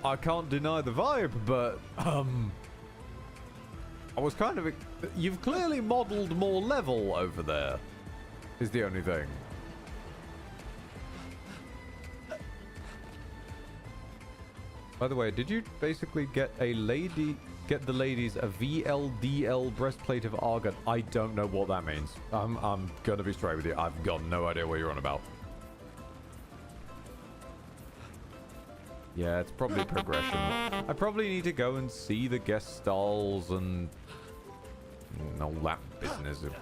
I can't deny the vibe, but, I was kind of... You've clearly modeled more level over there, is the only thing. By the way, did you basically get the ladies a VLDL breastplate of Argon? I don't know what that means. I'm gonna be straight with you. I've got no idea what you're on about. Yeah, it's probably progression. I probably need to go and see the guest stalls and and all that business of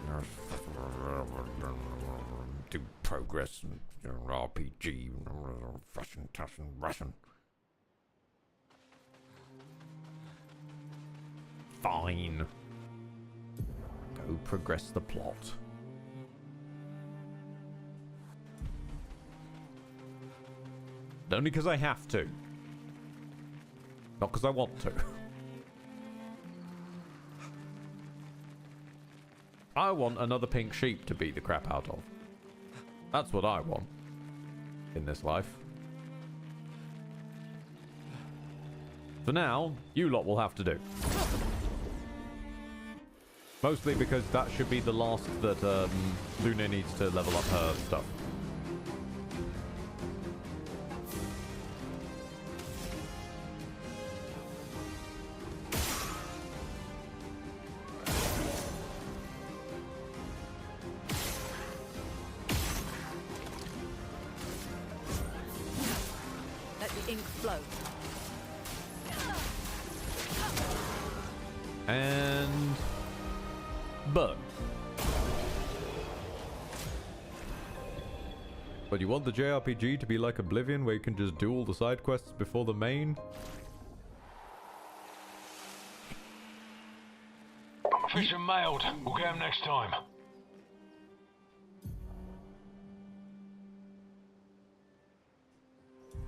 do progress and RPG, Russian. Fine. Go progress the plot. Only because I have to. Not because I want to. I want another pink sheep to beat the crap out of. That's what I want in this life. For now, you lot will have to do. Mostly because that should be the last that Luna needs to level up her stuff. Let the ink flow. And burn. But you want the JRPG to be like Oblivion, where you can just do all the side quests before the main? Fish are mailed. We'll get them next time.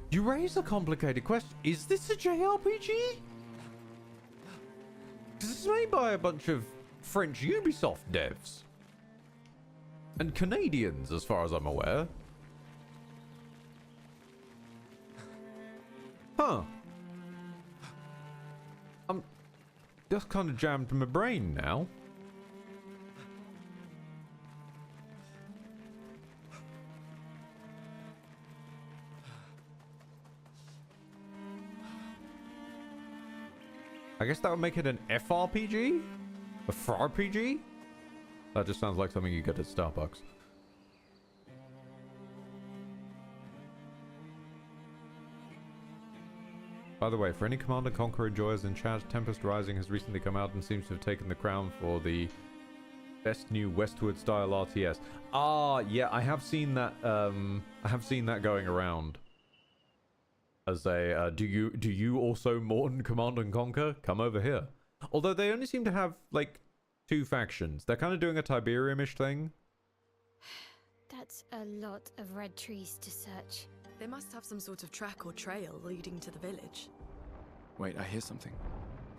You raise a complicated question. Is this a JRPG? This is made by a bunch of French Ubisoft devs. And Canadians, as far as I'm aware. Huh. I'm just kind of jammed in my brain now. I guess that would make it an FRPG? A FRPG? That just sounds like something you get at Starbucks. By the way, for any Command & Conquer enjoyers in chat, Tempest Rising has recently come out and seems to have taken the crown for the best new Westward style RTS. Ah, yeah, I have seen that. I have seen that going around. As a, do you also mourn Command & Conquer? Come over here. Although they only seem to have, like, 2 factions. They're kind of doing a Tiberium-ish thing. That's a lot of red trees to search. They must have some sort of track or trail leading to the village. Wait, I hear something.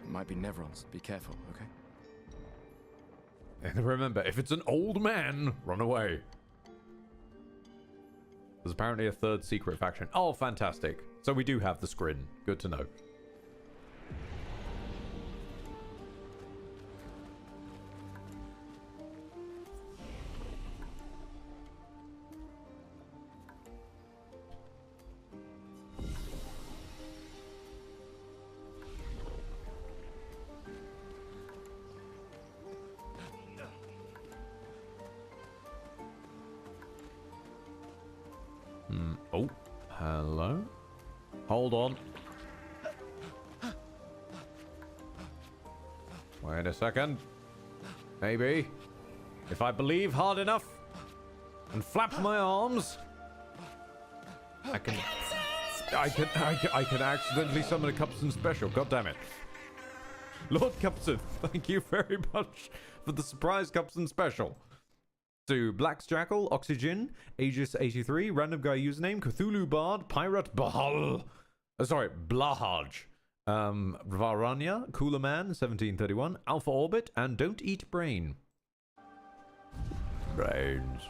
It might be Nevrons. Be careful, okay? And remember, if it's an old man, run away. There's apparently a 3rd secret faction. Oh, fantastic. So we do have the Scrin. Good to know. Oh, hello? Hold on. Wait a second. Maybe. If I believe hard enough and flap my arms, I can accidentally summon a Cupson special. God damn it. Lord Cupson, thank you very much for the surprise Cupson special. To Black's Jackal, Oxygen, Aegis83, Random Guy Username, Cthulhu Bard, Pirate Bahal. Blahaj. Varanya, Cooler Man, 1731, Alpha Orbit, and Don't Eat Brain. Brains.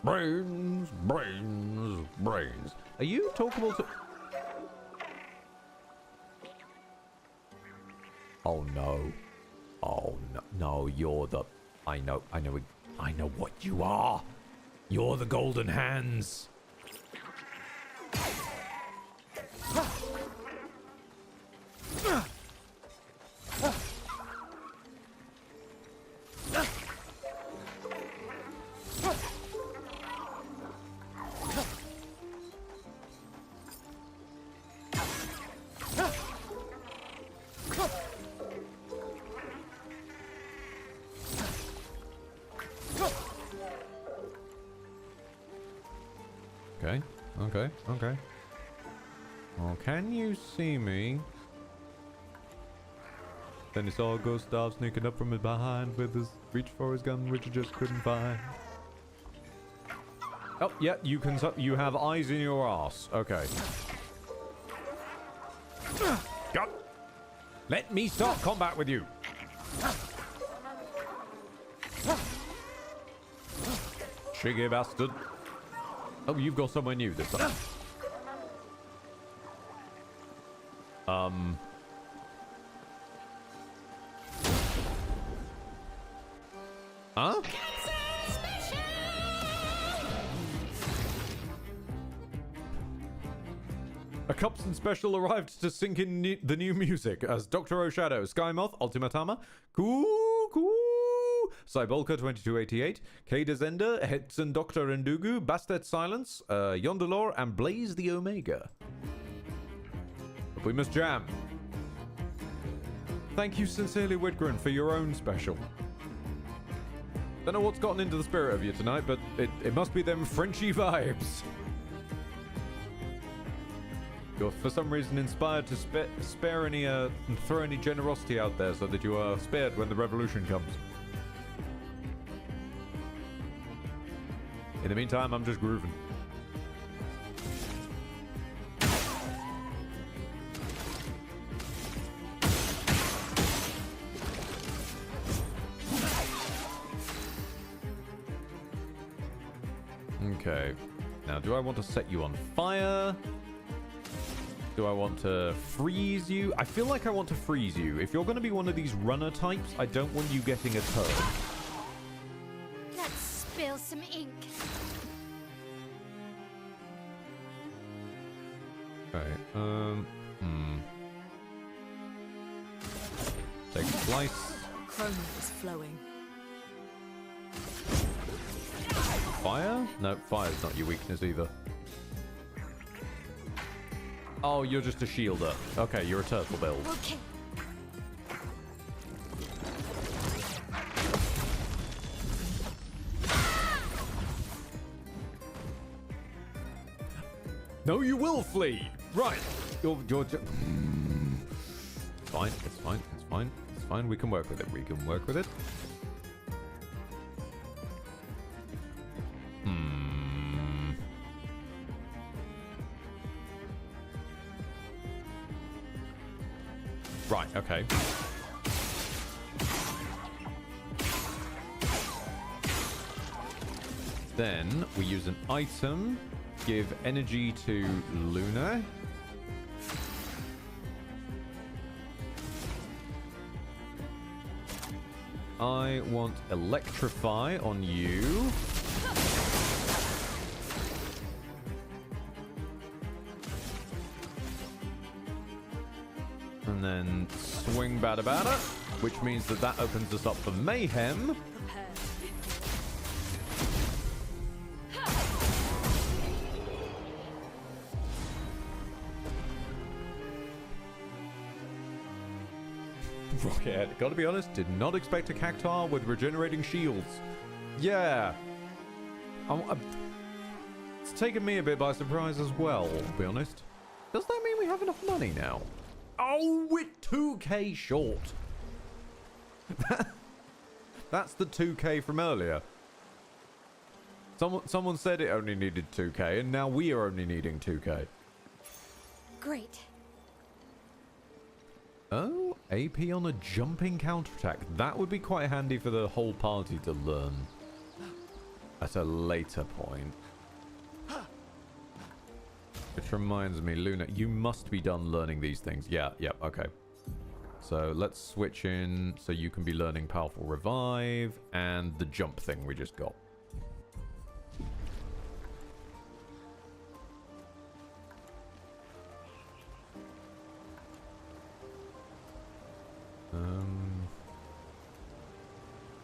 Brains, brains, brains. Are you talkable to... Oh no. Oh no, no, you're the... I know what you are. You're the Golden Hands. Okay. Okay. Okay. Well, can you see me? Then he saw Gustav sneaking up from behind with his reach for his gun, which he just couldn't find. Oh, yeah, you can. You have eyes in your ass. Okay. God. Let me start combat with you. Cheeky bastard. Oh, you've got somewhere new this time. Huh? A Cupson special arrived to sync in the new music as Dr. O'Shadow, Skymoth, Ultimatama, Cybolka 2288, K Desender, Hetson Dr. Ndugu, Bastet Silence, Yondalore, and Blaze the Omega. But we must jam. Thank you sincerely, Whitgren, for your own special. Don't know what's gotten into the spirit of you tonight, but it must be them Frenchy vibes. You're for some reason inspired to spare any and throw any generosity out there so that you are spared when the revolution comes. In the meantime, I'm just grooving. Okay. Now, do I want to set you on fire? Do I want to freeze you? I feel like I want to freeze you. If you're going to be one of these runner types, I don't want you getting a turn. Let's spill some ink. Okay, Take a slice. Chroma is flowing. Fire? No, fire's not your weakness either. Oh, you're just a shielder. Okay, you're a turtle build. Okay. No, you will flee. Right. You're just... It's fine. It's fine. It's fine. It's fine. We can work with it. We can work with it. Right, okay. Then we use an item, give energy to Luna. I want electrify on you. And then swing bada bada, which means that that opens us up for mayhem. Rocket, gotta be honest, did not expect a cactuar with regenerating shields. Yeah. It's taken me a bit by surprise as well, to be honest. Does that mean we have enough money now? Oh, we're 2k short. That's the 2k from earlier. Someone said it only needed 2k, and now we are only needing 2k. Great. Oh, AP on a jumping counterattack. That would be quite handy for the whole party to learn at a later point. Which reminds me, Luna, you must be done learning these things. Yeah, okay. So let's switch in so you can be learning Powerful Revive and the jump thing we just got.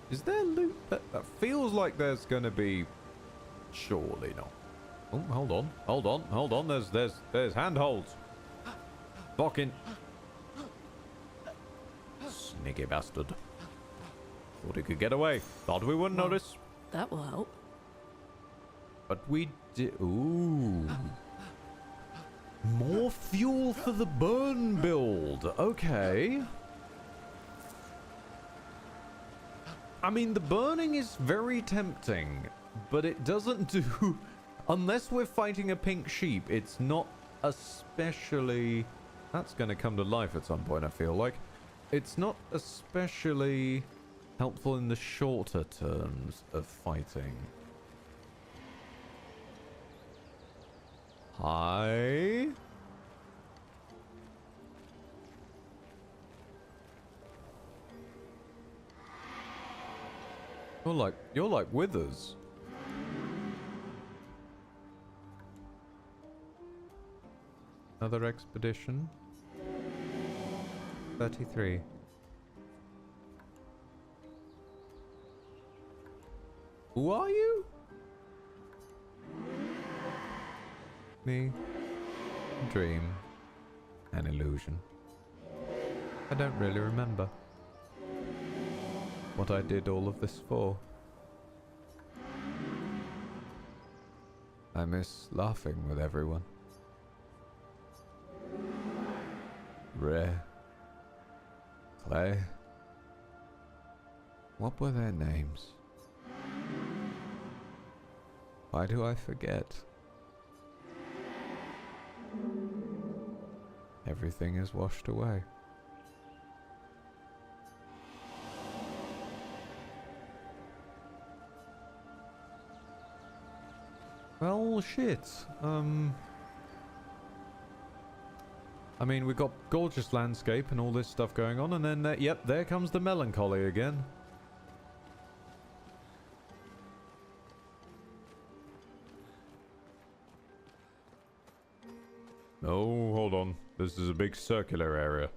Is there loot? That feels like there's going to be... Surely not. Oh, hold on. There's handholds. Fucking sneaky bastard. Thought he could get away. Thought we wouldn't notice. That will help. But we did... Ooh. More fuel for the burn build. Okay. I mean, the burning is very tempting, but it doesn't do... Unless we're fighting a pink sheep, it's not especially... That's going to come to life at some point, I feel like. It's not especially helpful in the shorter terms of fighting. Hi? You're like with us. Another expedition. 33. Who are you? Me. Dream. An illusion. I don't really remember what I did all of this for. I miss laughing with everyone. Rare. Clair. What were their names? Why do I forget? Everything is washed away. Well, shit. I mean, we've got gorgeous landscape and all this stuff going on, and then, yep, there comes the melancholy again. Oh, hold on. This is a big circular area.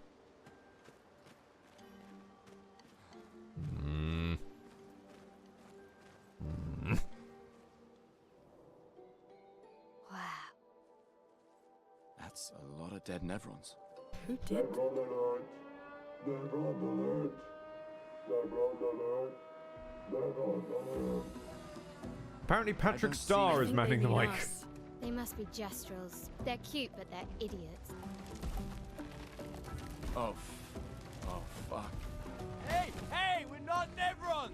Wow. That's a lot of dead Nevrons. Who did? Apparently Patrick Starr is manning the mic. They must be Jestrels. They're cute, but they're idiots. Oh, oh, fuck. Hey, hey, we're not Nevrons!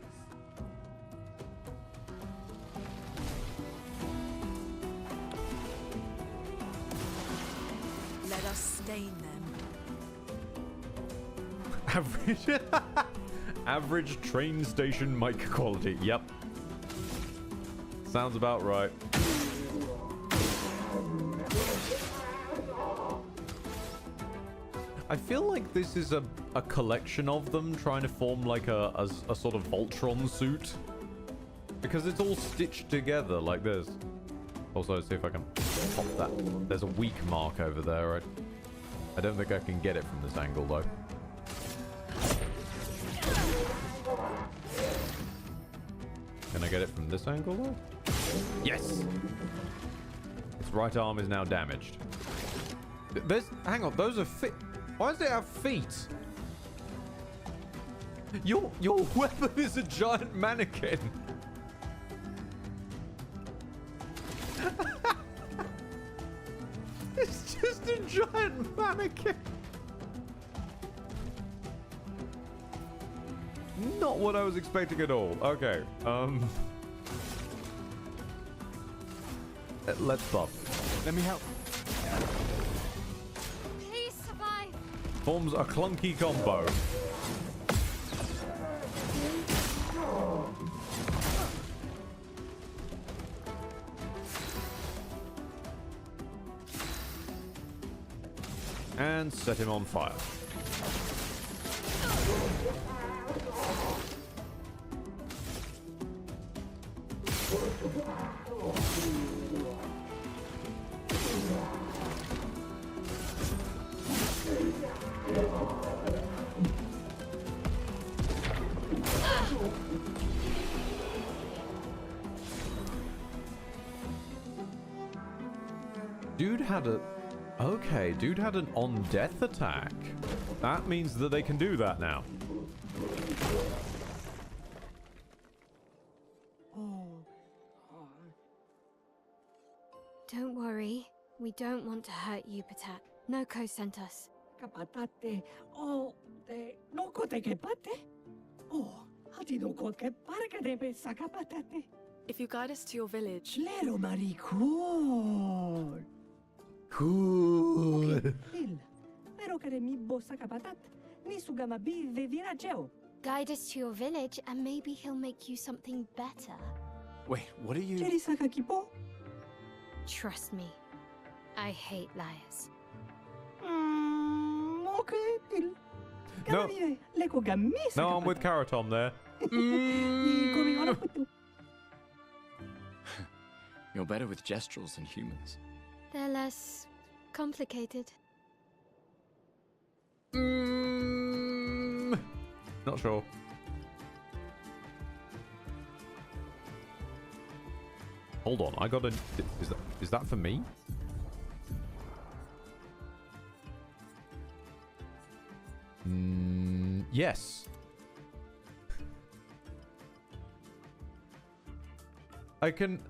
Let us stain them. Average, average train station mic quality. Yep. Sounds about right. I feel like this is a collection of them trying to form like a sort of Voltron suit. Because it's all stitched together like this. Also, let's see if I can pop that. There's a weak mark over there. I don't think I can get it from this angle though. Can I get it from this angle though? Yes! Its right arm is now damaged. Hang on, those are feet. Why does it have feet? Your weapon is a giant mannequin. It's just a giant mannequin. Not what I was expecting at all. Okay, let's bump. Let me help. Please survive. Forms a clunky combo. And set him on fire. Dude had a... Okay, dude had an on-death attack. That means that they can do that now. We don't want to hurt you, Patat. Noko sent us. Kapatate. Oh, de noko te kepate. Oh, hati noko ke parka debe sakapatate. If you guide us to your village... Lero mari cool. Cool. Okay, pero kare mi bo sakapatat. Ni sugama bi de virageo. Guide us to your village and maybe he'll make you something better. Wait, what are you... Cheri sakakipo? Trust me, I hate liars. Okay, No. No, I'm with Karatom there. You're better with gesturals than humans. They're less complicated. Not sure. Hold on, I got a... Is that for me? Yes. I can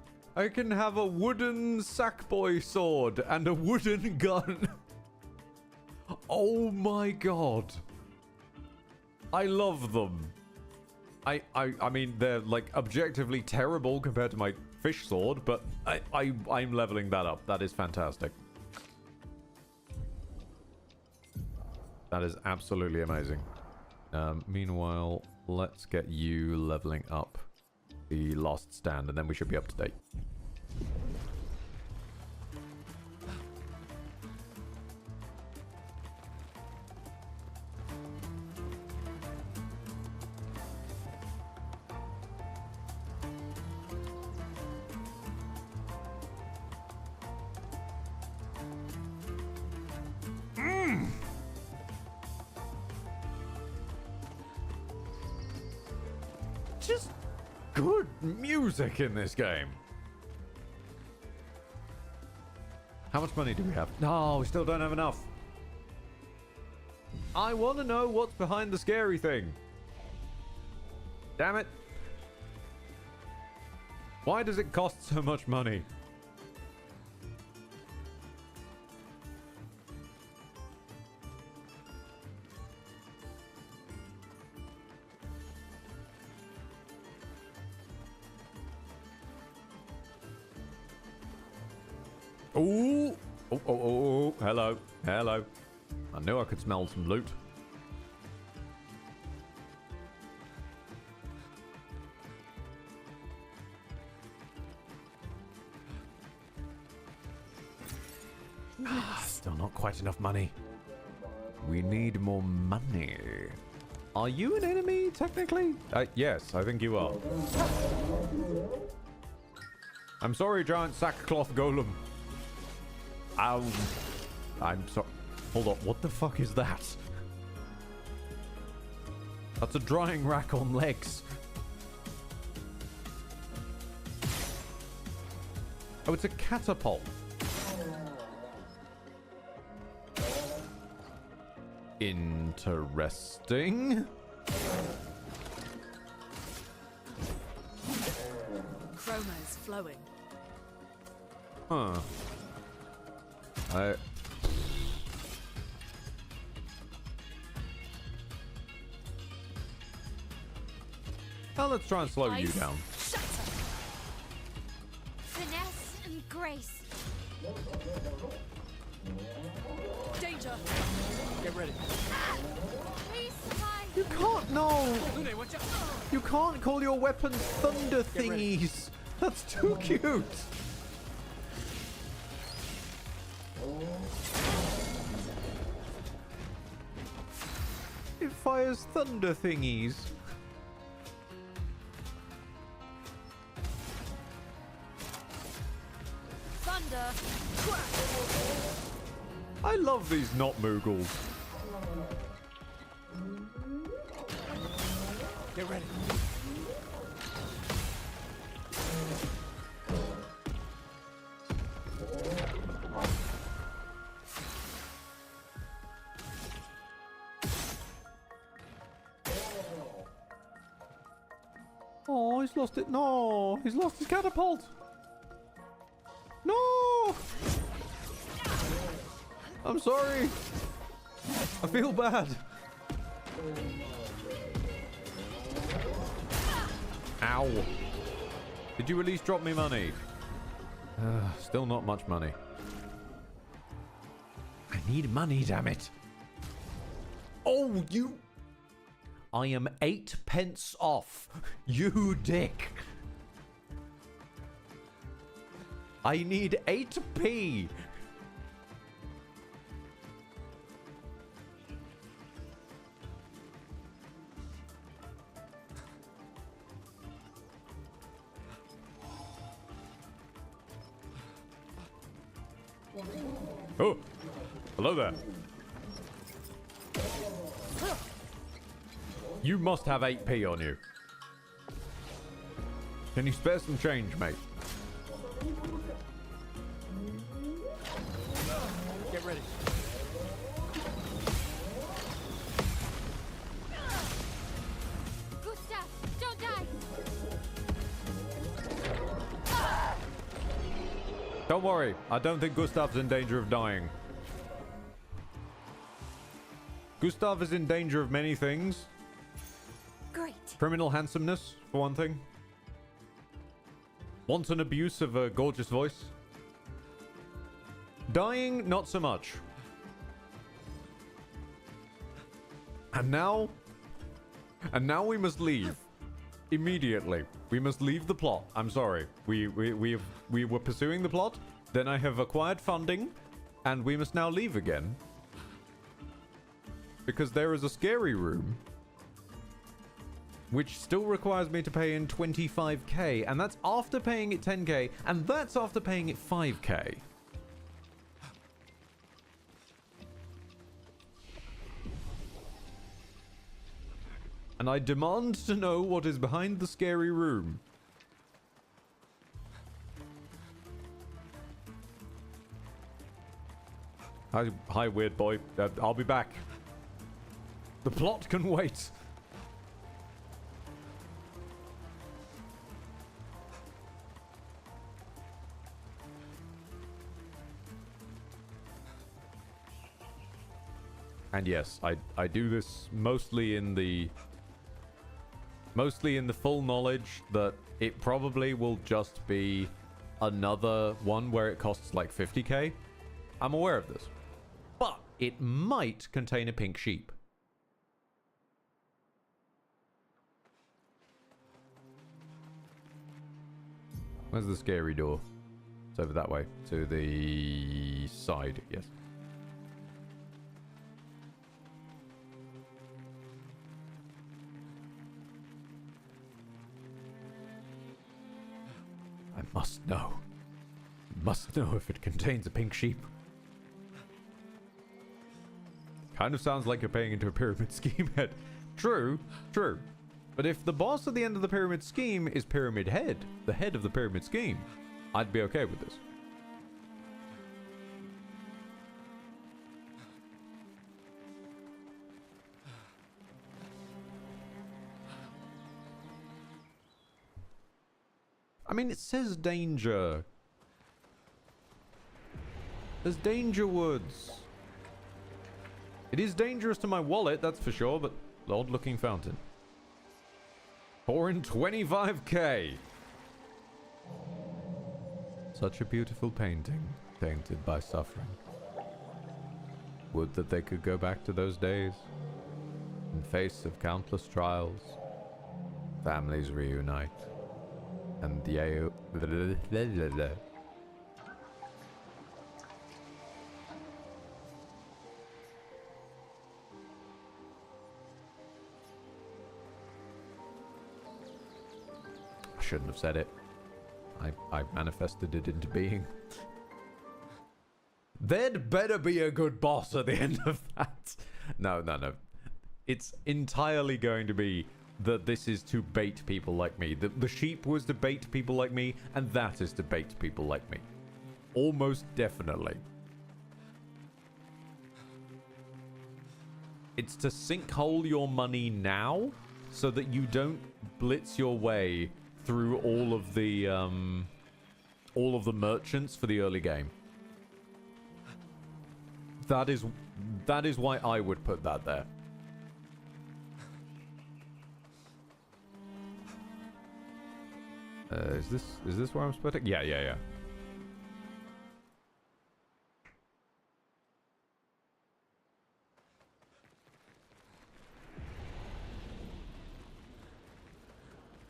have a wooden sackboy sword and a wooden gun. Oh my god. I love them. I mean, they're like objectively terrible compared to my fish sword, but I'm leveling that up. That is fantastic. That is absolutely amazing. Meanwhile, let's get you leveling up the last stand, and then we should be up to date. Just good music in this game. How much money do we have? No, we still don't have enough. I want to know what's behind the scary thing. Damn it. Why does it cost so much money? Ooh. Oh, hello. Hello. I knew I could smell some loot. Still not quite enough money. We need more money. Are you an enemy, technically? Yes, I think you are. I'm sorry, giant sackcloth golem. I'm sorry. Hold on, what the fuck is that? That's a drying rack on legs. Oh, it's a catapult. Interesting. Chroma is flowing. Huh. Well, let's try and slow you down. Finesse and grace. Danger. Get ready. Please survive. You can't, no! Lune, watch out. You can't call your weapons thunder thingies! That's too cute! It fires thunder thingies. Thunder. I love these not Moogles. Get ready. Oh, he's lost it. No, he's lost his catapult. No! I'm sorry. I feel bad. Ow. Did you at least drop me money? Still not much money. I need money, damn it. Oh, you... I am 8 pence off. You dick. I need 8p. Oh, hello there. You must have 8p on you. Can you spare some change, mate? Get ready. Gustav, don't die. Don't worry. I don't think Gustav's in danger of dying. Gustav is in danger of many things. Great. Criminal handsomeness, for one thing. Wanton abuse of a gorgeous voice. Dying, not so much. And now we must leave. Immediately. We must leave the plot. I'm sorry. We were pursuing the plot. Then I have acquired funding. And we must now leave again. Because there is a scary room. Which still requires me to pay in 25k. And that's after paying it 10k. And that's after paying it 5k. And I demand to know what is behind the scary room. Hi, weird boy. I'll be back. The plot can wait. And yes, I do this mostly in the full knowledge that it probably will just be another one where it costs like 50k. I'm aware of this. But it might contain a pink sheep. Where's the scary door? It's over that way. To the side, yes. I must know. Must know if it contains a pink sheep. Kind of sounds like you're paying into a pyramid scheme head. True, true. But if the boss at the end of the pyramid scheme is Pyramid Head, the head of the pyramid scheme, I'd be okay with this. I mean, it says danger. There's danger woods. It is dangerous to my wallet, that's for sure, but odd looking fountain. Pour in 25k. Such a beautiful painting, tainted by suffering. Would that they could go back to those days. In face of countless trials, families reunite. And the I shouldn't have said it. I manifested it into being. There'd better be a good boss at the end of that. No. It's entirely going to be that this is to bait people like me. The sheep was to bait people like me, and that is to bait people like me. Almost definitely. It's to sinkhole your money now, so that you don't blitz your way through all of the merchants for the early game. That is why I would put that there. Is this where I'm splitting? Yeah.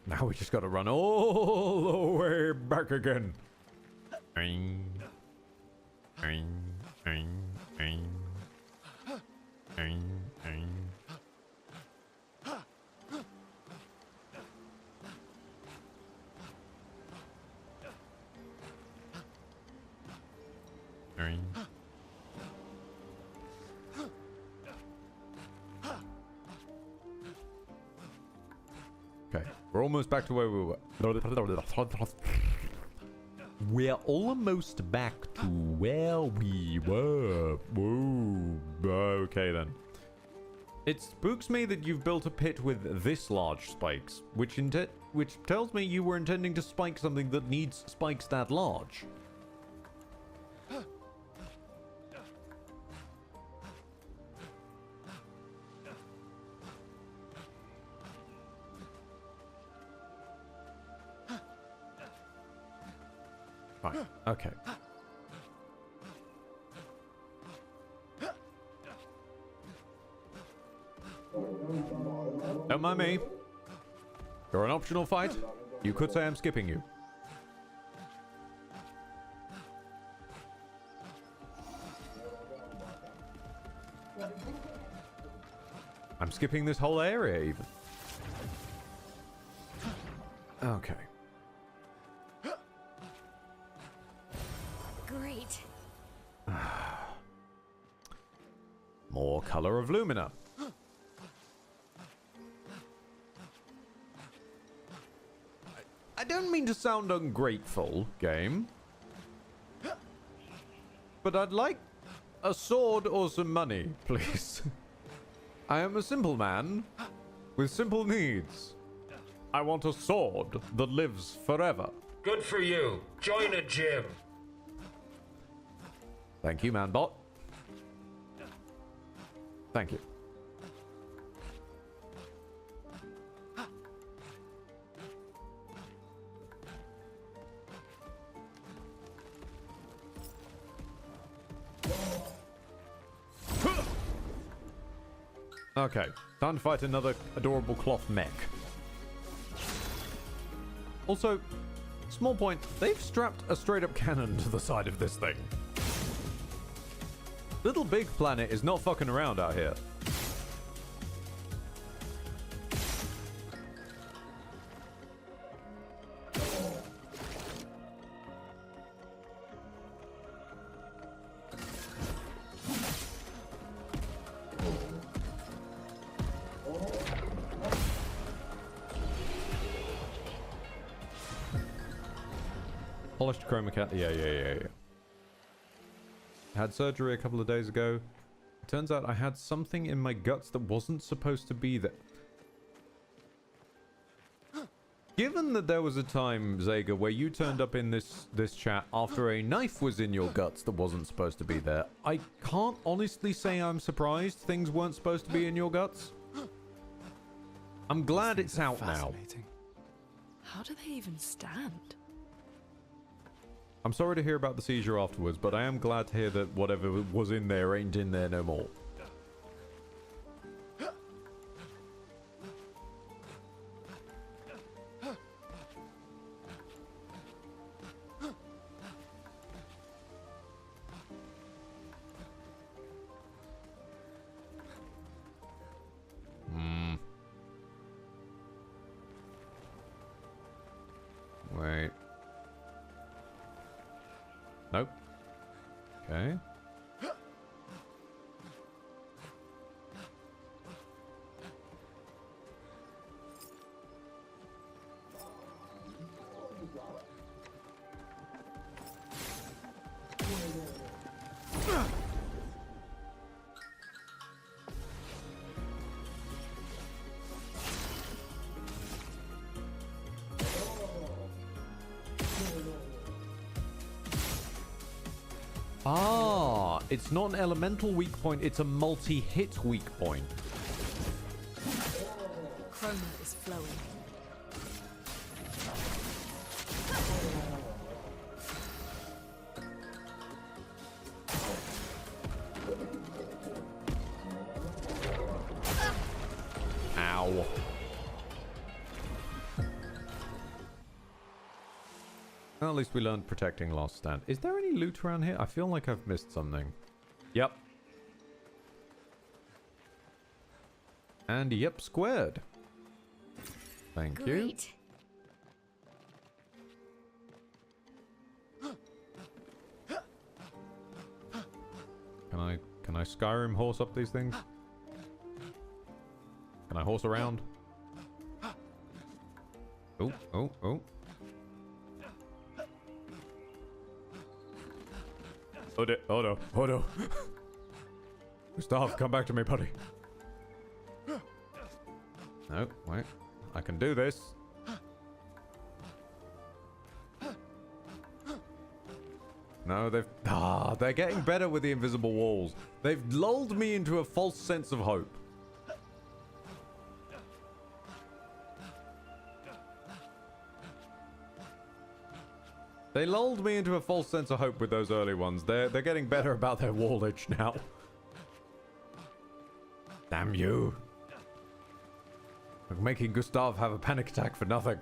Now we just gotta run all the way back again. Okay, we're almost back to where we were. We're almost back to where we were. Whoa. Okay then. It spooks me that you've built a pit with this large spikes, which tells me you were intending to spike something that needs spikes that large. Right, okay. Don't mind me. You're an optional fight. You could say I'm skipping you. I'm skipping this whole area even. Okay. Great. More color of Lumina. I don't mean to sound ungrateful, game. But I'd like a sword or some money, please. I am a simple man with simple needs. I want a sword that lives forever. Good for you. Join a gym. Thank you, Manbot. Thank you. Okay, time to fight another adorable cloth mech. Also, small point, they've strapped a straight-up cannon to the side of this thing. Little Big Planet is not fucking around out here. Polished chroma cat. Yeah. Had surgery a couple of days ago. It turns out I had something in my guts that wasn't supposed to be there. Given that there was a time, Zega, where you turned up in this chat after a knife was in your guts that wasn't supposed to be there, I can't honestly say I'm surprised things weren't supposed to be in your guts. I'm glad it's out now. How do they even stand? I'm sorry to hear about the seizure afterwards, but I am glad to hear that whatever was in there ain't in there no more. Wait. Nope. Okay. Ah, It's not an elemental weak point, it's a multi-hit weak point. Chroma is flowing. Ow. Well, at least we learned protecting last stand. Is there any loot around here? I feel like I've missed something. Yep. And yep, squared. Thank you. Great. Can I Skyrim horse up these things? Can I horse around? Oh, oh, oh. Oh no, oh no. Gustav, come back to me, buddy. No, wait. I can do this. No, they're getting better with the invisible walls. They've lulled me into a false sense of hope. They lulled me into a false sense of hope with those early ones. They're getting better about their wallage now. Damn you. I'm making Gustav have a panic attack for nothing.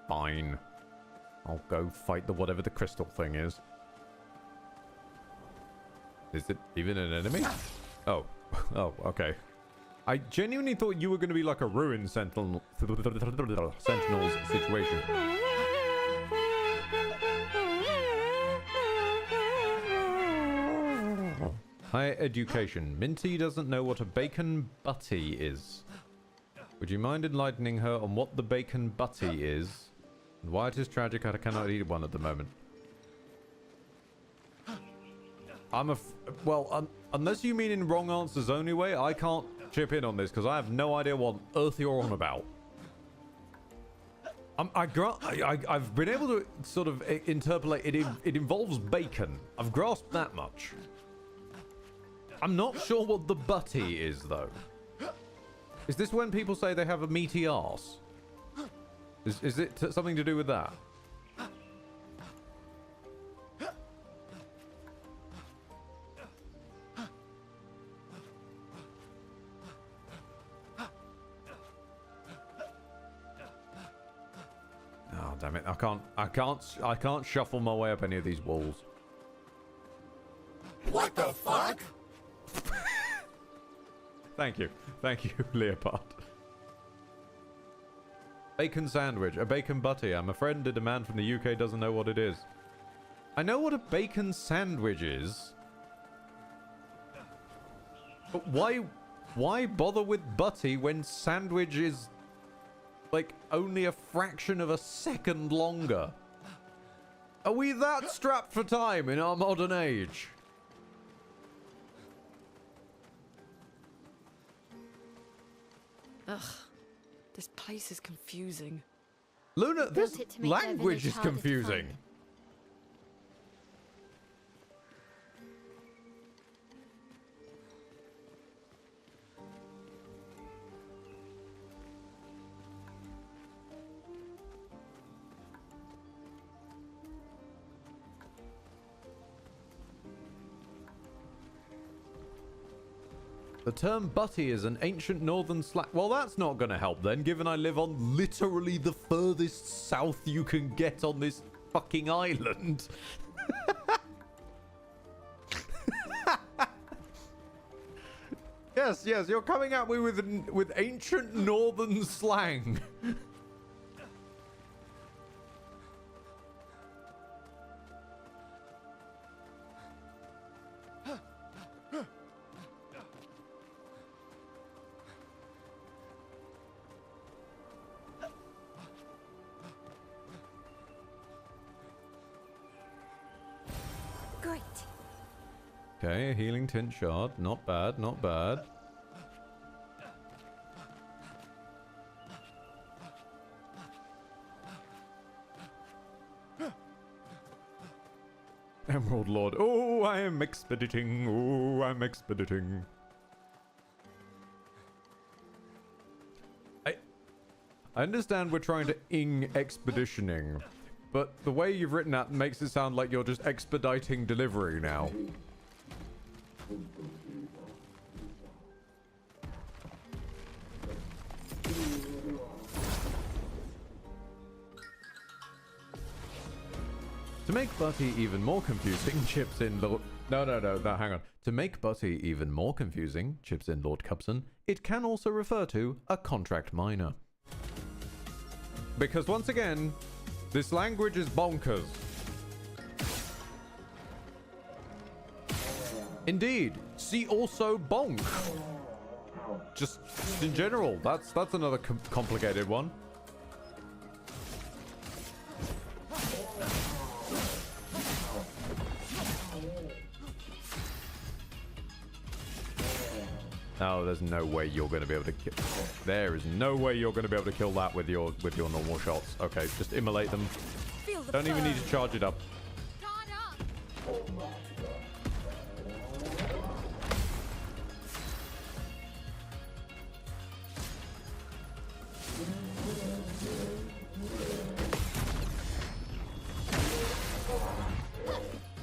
Fine. I'll go fight the whatever the crystal thing is. Is it even an enemy? Oh. Oh, okay. I genuinely thought you were going to be like a ruined sentinels situation. Higher education. Minty doesn't know what a bacon butty is. Would you mind enlightening her on what the bacon butty is? And why it is tragic I cannot eat one at the moment. Well, unless you mean in wrong answers only way, I can't chip in on this because I have no idea what on earth you're on about. I've been able to sort of interpolate it. It involves bacon. I've grasped that much. I'm not sure what the butty is though. Is this when people say they have a meaty arse? Is it something to do with that? Oh damn it! I can't shuffle my way up any of these walls. What the fuck? Thank you, Leopard. Bacon sandwich, a bacon butty. I'm a friend and a man from the UK doesn't know what it is. I know what a bacon sandwich is. But why bother with butty when sandwich is like only a fraction of a second longer? Are we that strapped for time in our modern age? Ugh, this place is confusing. Luna, this Built it to make their language village is harder to confusing. find. The term butty is an ancient northern slang. Well, that's not going to help then, given I live on literally the furthest south you can get on this fucking island. Yes, you're coming at me with ancient northern slang. Great. Okay, a healing tint shard. Not bad, not bad. Emerald Lord. Oh, I am expediting. Oh, I'm expediting. I understand we're trying to expeditioning, but the way you've written that makes it sound like you're just expediting delivery now. To make Butty even more confusing, chips in Lord... No, hang on. To make Butty even more confusing, chips in Lord Cupson, it can also refer to a contract miner. Because once again, this language is bonkers. Indeed. See also bonk. Just in general, that's another complicated one. Oh, there's no way you're going to be able to kill... There is no way you're going to be able to kill that with your normal shots. Okay, just immolate them. Don't even need to charge it up.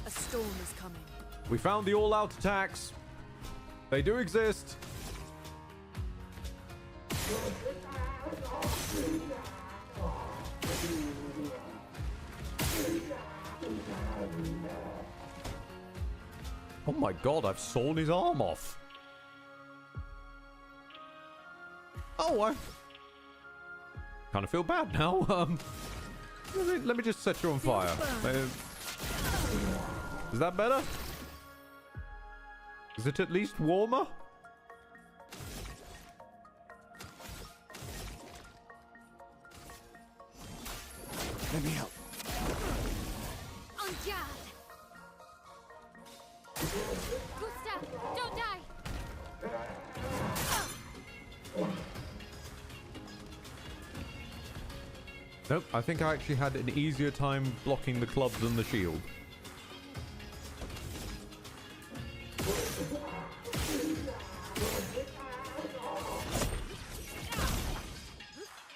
A storm is coming. We found the all-out attacks. They do exist. Oh my god, I've sawn his arm off. Oh, I kind of feel bad now. Let me just set you on fire. Is that better? Is it at least warmer? Let me help. On guard! Gustav, don't die! Nope, I think I actually had an easier time blocking the club than the shield.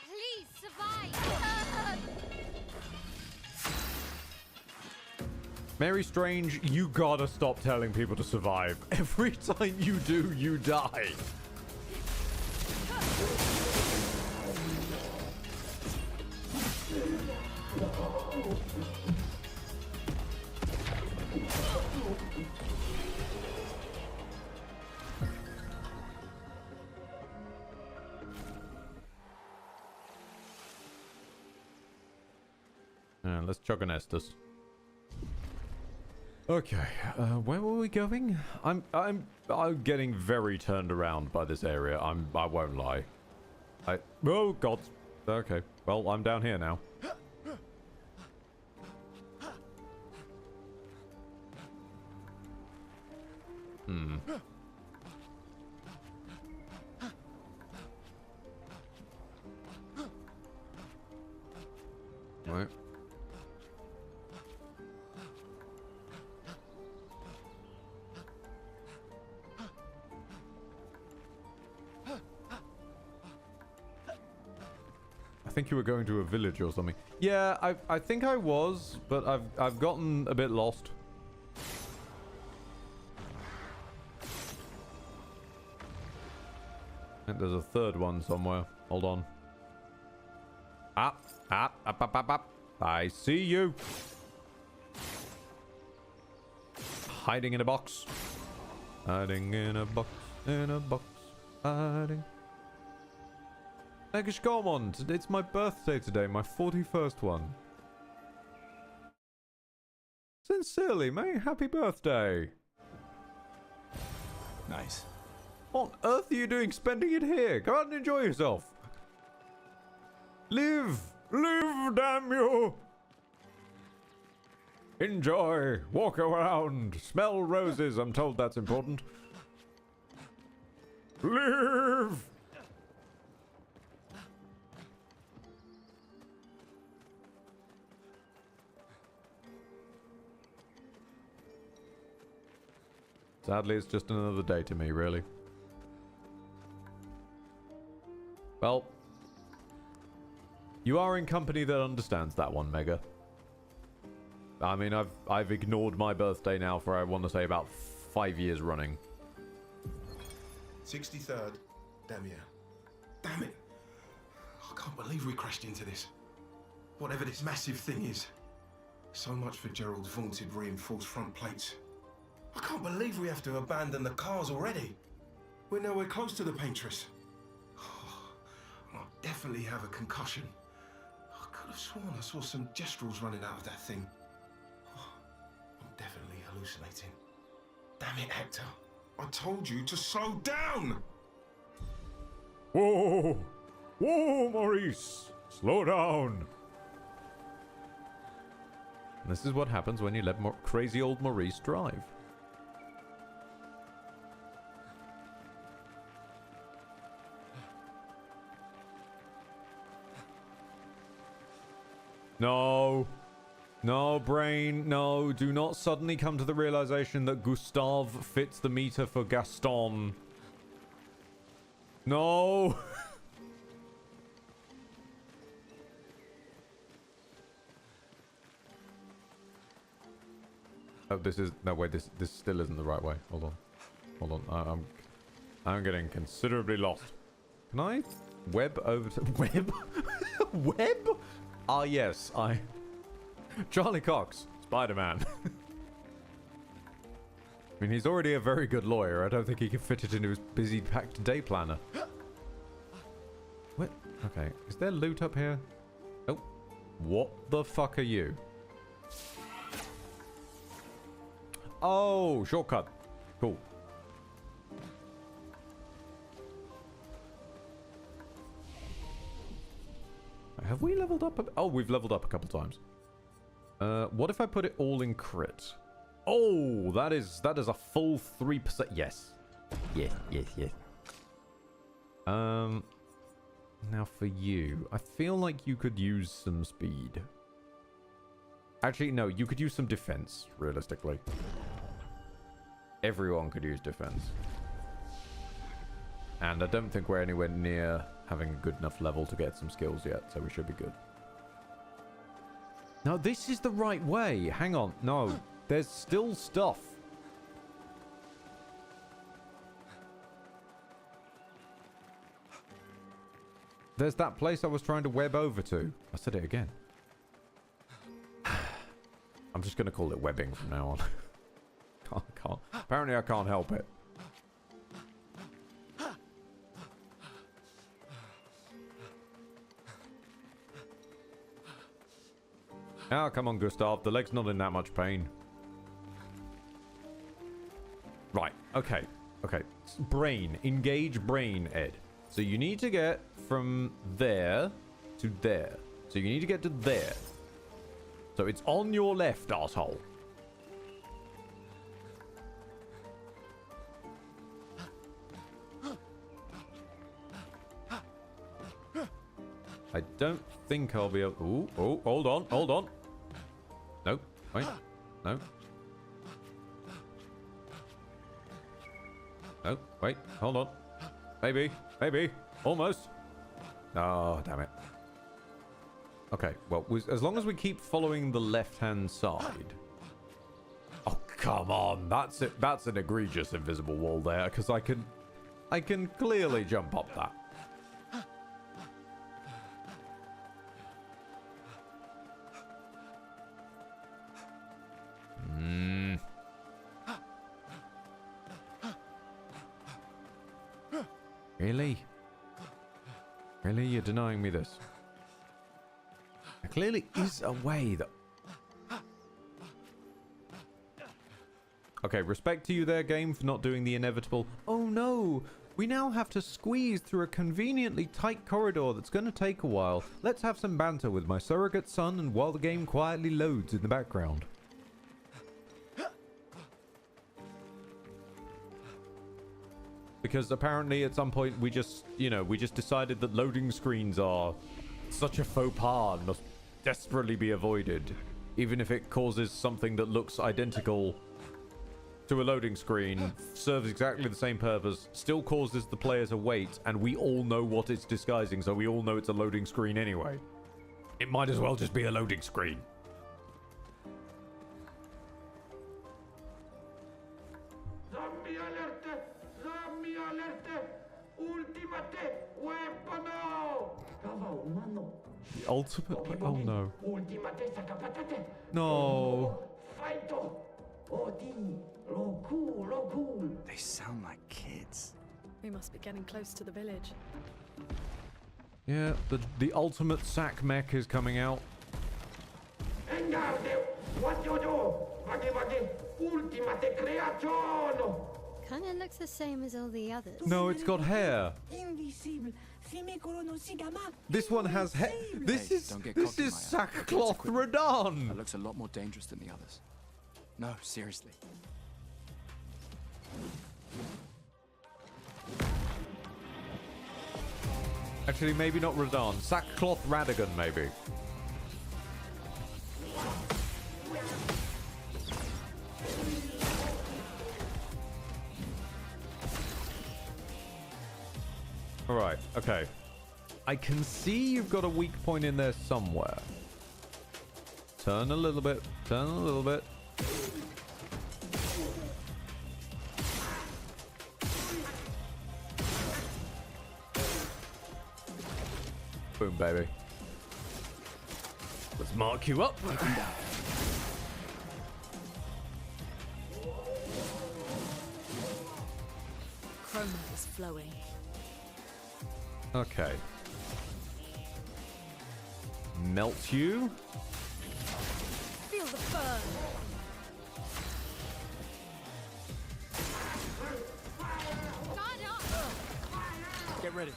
Please survive! Mary Strange, you gotta stop telling people to survive. Every time you do, you die. Let's chug an Estus. Okay, where were we going? I'm getting very turned around by this area. I won't lie. Oh god. Okay, well I'm down here now. Right. I think you were going to a village or something. Yeah, I think I was, but I've gotten a bit lost. I think there's a third one somewhere. Hold on. Up. I see you. Hiding in a box. Hiding in a box. Hiding. Egeshkomond, it's my birthday today, my 41st one. Sincerely, mate, happy birthday. Nice. What on earth are you doing spending it here? Go out and enjoy yourself. Live! Live, damn you! Enjoy, walk around, smell roses. I'm told that's important. Live! Sadly, it's just another day to me, really. Well, you are in company that understands that one, Mega. I mean, I've ignored my birthday now for, I want to say, about 5 years running. 63rd, Damien. Damn it! I can't believe we crashed into this. Whatever this massive thing is. So much for Gerald's vaunted reinforced front plates. I can't believe we have to abandon the cars already. We're nowhere close to the paintress. I'll definitely have a concussion. I could have sworn I saw some gestrels running out of that thing. I'm definitely hallucinating. Damn it, Hector. I told you to slow down! Whoa! Whoa, Maurice! Slow down! This is what happens when you let crazy old Maurice drive. No. No, brain. No, do not suddenly come to the realization that Gustave fits the meter for Gaston. No. Oh, this is... No, wait, this still isn't the right way. Hold on. Hold on. I'm getting considerably lost. Can I web over to... Web? Web? Ah, yes, Charlie Cox, Spider-Man. I mean, he's already a very good lawyer. I don't think he can fit it into his busy, packed day planner. What? Okay, is there loot up here? Oh. What the fuck are you? Oh, shortcut. Cool. Have we leveled up? Oh, we've leveled up a couple times. What if I put it all in crit? Oh, that is a full 3%. Yes. Yes. Now for you, I feel like you could use some speed. Actually, no, you could use some defense, realistically. Everyone could use defense. And I don't think we're anywhere near having a good enough level to get some skills yet, so we should be good. No, this is the right way. Hang on. No, there's still stuff. There's that place I was trying to web over to. I said it again. I'm just going to call it webbing from now on. Can't. Apparently I can't help it. Ah, come on, Gustav. The leg's not in that much pain. Right. Okay. Brain. Engage brain, Ed. So you need to get from there to there. So you need to get to there. So it's on your left, asshole. I don't think I'll be able... Ooh, oh, hold on. No, wait, no. No, wait, hold on. Maybe, almost. Oh, damn it. Okay, well, as long as we keep following the left-hand side. Oh, come on, that's it. That's an egregious invisible wall there, because I can clearly jump up that. Really? Really? You're denying me this? There clearly is a way that... Okay, respect to you there, game, for not doing the inevitable. Oh no! We now have to squeeze through a conveniently tight corridor that's going to take a while. Let's have some banter with my surrogate son and while the game quietly loads in the background. Because apparently at some point we just decided that loading screens are such a faux pas and must desperately be avoided. Even if it causes something that looks identical to a loading screen, serves exactly the same purpose, still causes the player to wait, and we all know what it's disguising, so we all know it's a loading screen anyway. It might as well just be a loading screen. Zombie alert! Zombie alert! Ultimate weapon! The ultimate... Oh no. No. They sound like kids. We must be getting close to the village. Yeah, the ultimate sack mech is coming out. What you do? Ultimate creation! Kinda looks the same as all the others. No, it's got hair. This one has hair. This is sackcloth Radahn. That looks a lot more dangerous than the others. No, seriously. Actually, maybe not Radahn. Sackcloth Radagon, maybe. Alright, okay. I can see you've got a weak point in there somewhere. Turn a little bit. Turn a little bit. Boom, baby. Let's mark you up. Chroma is flowing. Okay. Melt you. Feel the burn. Get ready.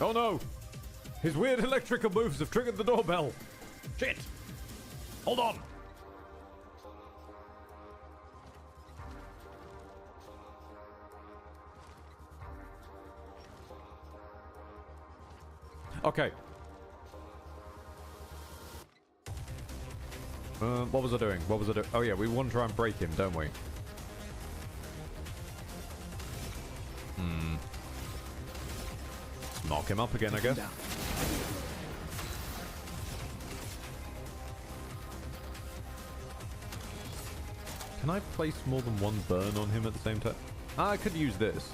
Oh no! His weird electrical moves have triggered the doorbell. Shit! Hold on! Okay. What was I doing? What was I doing? Oh yeah, we want to try and break him, don't we? Knock him up again, I guess. Can I place more than one burn on him at the same time? I could use this.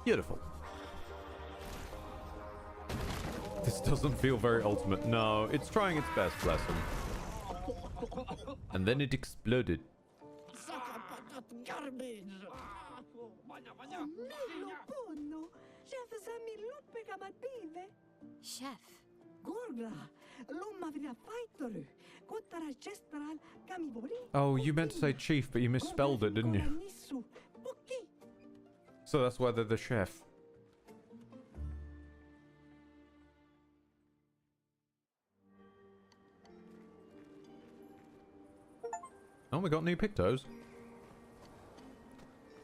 Beautiful. This doesn't feel very ultimate. No, it's trying its best, bless him. And then it exploded. Chef. Oh, you meant to say chief, but you misspelled it, didn't you? So that's why they're the chef. Oh, we got new pictos.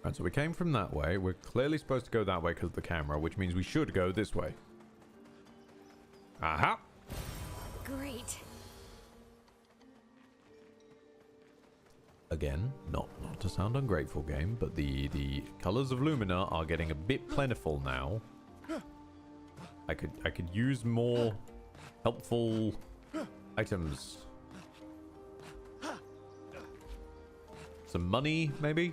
Right, so we came from that way. We're clearly supposed to go that way because of the camera, which means we should go this way. Aha! Great. Again, not to sound ungrateful, game, but the colors of Lumina are getting a bit plentiful now. I could use more helpful items. Some money, maybe?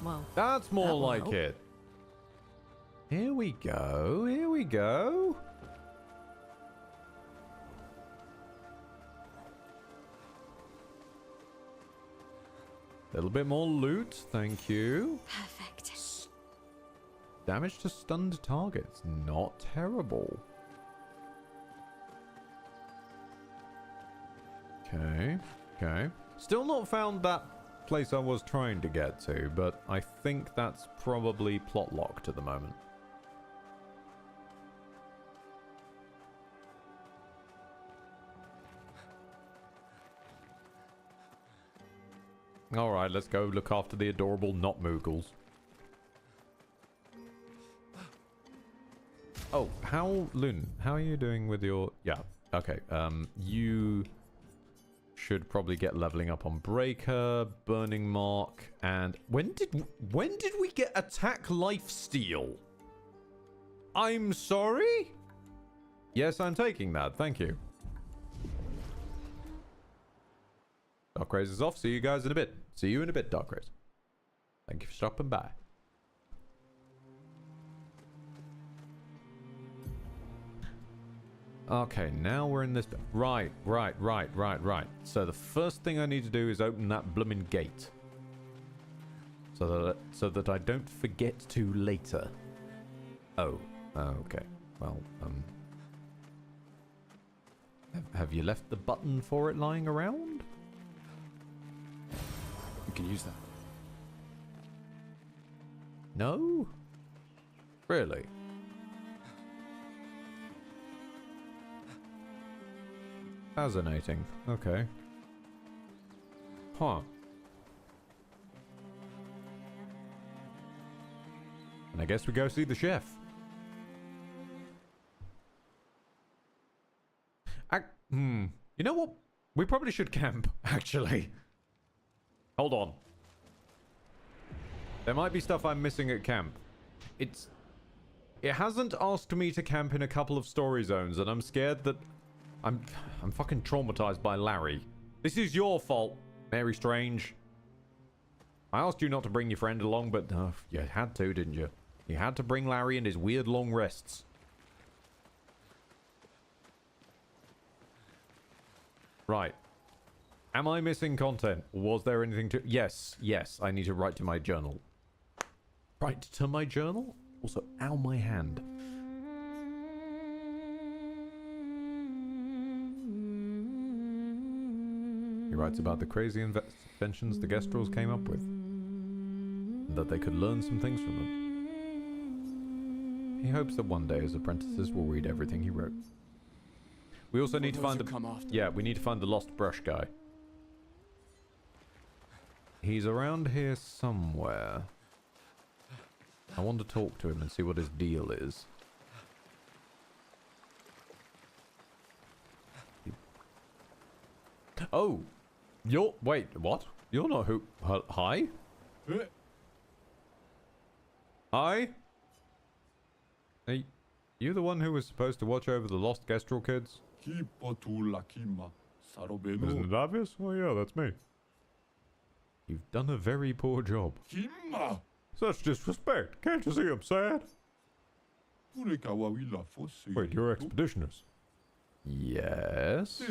Well, That's more that will like help. it. Here we go. Here we go. A little bit more loot. Thank you. Perfect. Damage to stunned targets. Not terrible. Okay. Okay. Still not found that place I was trying to get to, but I think that's probably plot locked at the moment. Alright, let's go look after the adorable not Moogles. Oh, Loon, how are you doing with your... Yeah, okay. You should probably get leveling up on Breaker, Burning Mark, and... When did we get Attack Lifesteal? I'm sorry? Yes, I'm taking that. Thank you. Darkraze is off. See you guys in a bit. See you in a bit, Darkraze. Thank you for stopping by. Okay, now we're in this... Right. So the first thing I need to do is open that bloomin' gate. So that I don't forget to later. Oh, okay. Well, have you left the button for it lying around? You can use that. No? Really? Fascinating. Okay. Huh. And I guess we go see the chef. You know what? We probably should camp, actually. Hold on. There might be stuff I'm missing at camp. It hasn't asked me to camp in a couple of story zones, and I'm scared that I'm fucking traumatized by Larry. This is your fault, Mary Strange. I asked you not to bring your friend along, but you had to, didn't you? You had to bring Larry and his weird long rests. Right. Am I missing content? Was there anything to... Yes, I need to write to my journal. Write to my journal? Also, ow, my hand. He writes about the crazy inventions the Gestrels came up with. And that they could learn some things from them. He hopes that one day his apprentices will read everything he wrote. We also need to find the... Yeah, we need to find the lost brush guy. He's around here somewhere. I want to talk to him and see what his deal is. Oh! You're... Wait, what? You're not who... Hi? Hi? Hey, you the one who was supposed to watch over the lost Gestrel kids? Isn't it obvious? Well, yeah, that's me. You've done a very poor job. Such disrespect. Can't you see I'm sad? Wait, you're expeditioners? Yes.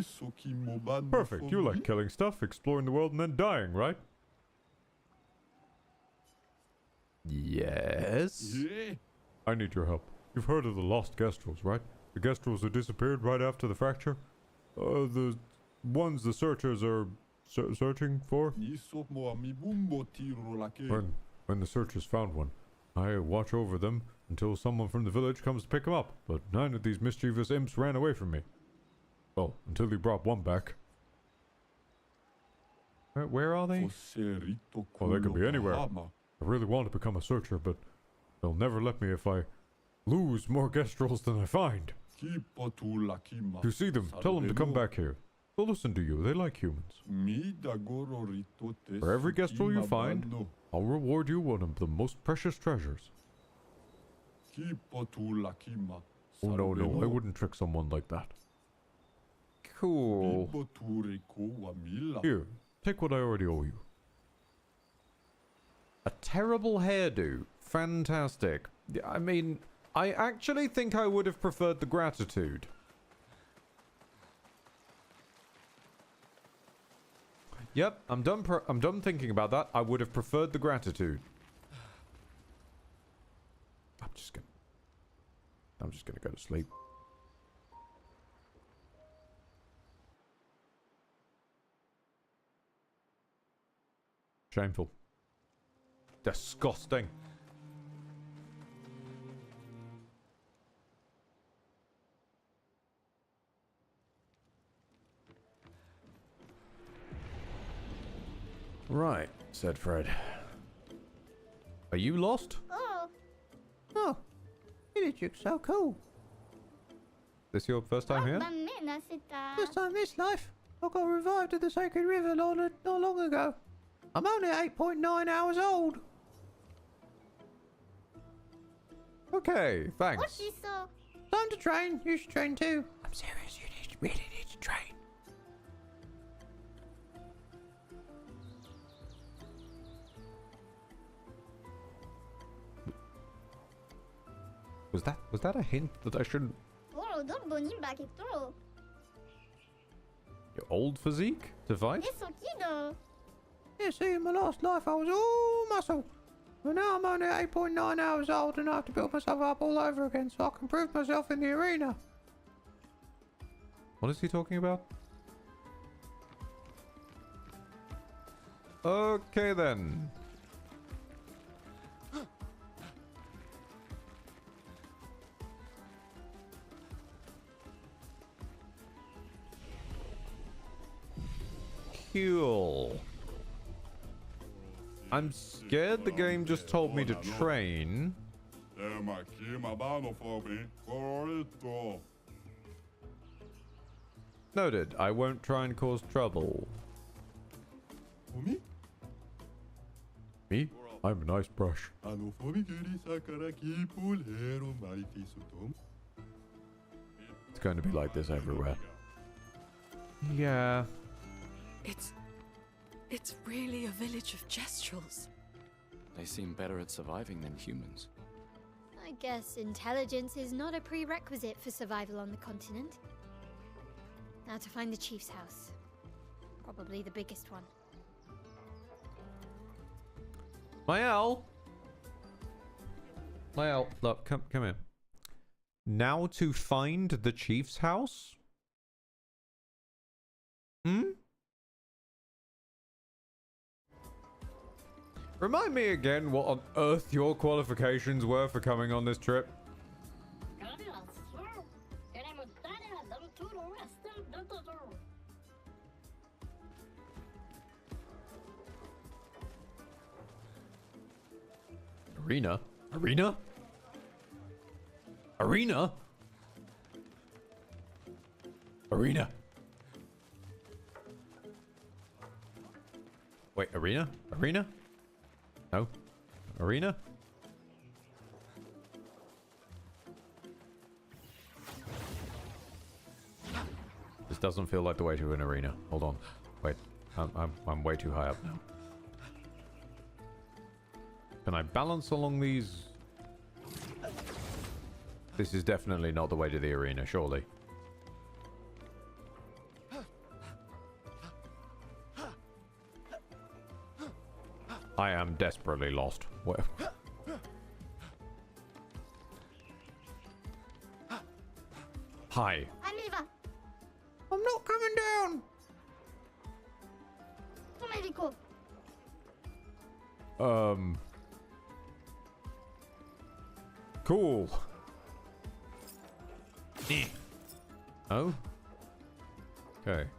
Perfect. You like killing stuff, exploring the world, and then dying, right? Yes. I need your help. You've heard of the lost Gestrels, right? The Gestrels who disappeared right after the fracture? The ones the searchers are searching for? When the searchers found one, I watch over them until someone from the village comes to pick them up, but 9 of these mischievous imps ran away from me. Well, until he brought one back. Where are they? Well, they could be anywhere. I really want to become a searcher, but they'll never let me if I lose more Gestrels than I find. If you see them, tell them to come back here. They'll listen to you. They like humans. For every Gestrel you find, I'll reward you one of the most precious treasures. Oh, no, I wouldn't trick someone like that. Cool. Here, take what I already owe you. A terrible hairdo. Fantastic. I mean, I actually think I would have preferred the gratitude. Yep, I'm done thinking about that. I would have preferred the gratitude. I'm just gonna go to sleep. Shameful. Disgusting. Right, said Fred. Are you lost? Oh, village looks so cool. This your first time here? First time this life. I got revived at the Sacred River not long ago. I'm only 8.9 hours old. Okay, thanks. Time to train. You should train too. I'm serious. You really need to train. Was that a hint that I shouldn't? Your old physique to fight? Yeah, see, in my last life I was all muscle. But now I'm only 8.9 hours old and I have to build myself up all over again so I can prove myself in the arena. What is he talking about? Okay then. Cool. I'm scared the game just told me to train. Noted. I won't try and cause trouble. Me? I'm a nice brush. It's going to be like this everywhere. Yeah. It's really a village of Jestrels. They seem better at surviving than humans. I guess intelligence is not a prerequisite for survival on the continent. Now to find the chief's house. Probably the biggest one. Mael, look, come here. Now to find the chief's house? Remind me again what on earth your qualifications were for coming on this trip. Arena? Arena? Arena? Arena? Wait, arena? Arena? No. Arena? This doesn't feel like the way to an arena. Hold on. Wait. I'm way too high up now. Can I balance along these? This is definitely not the way to the arena, surely. I am desperately lost. Where? Hi. I'm not coming down. Cool. Oh? Okay.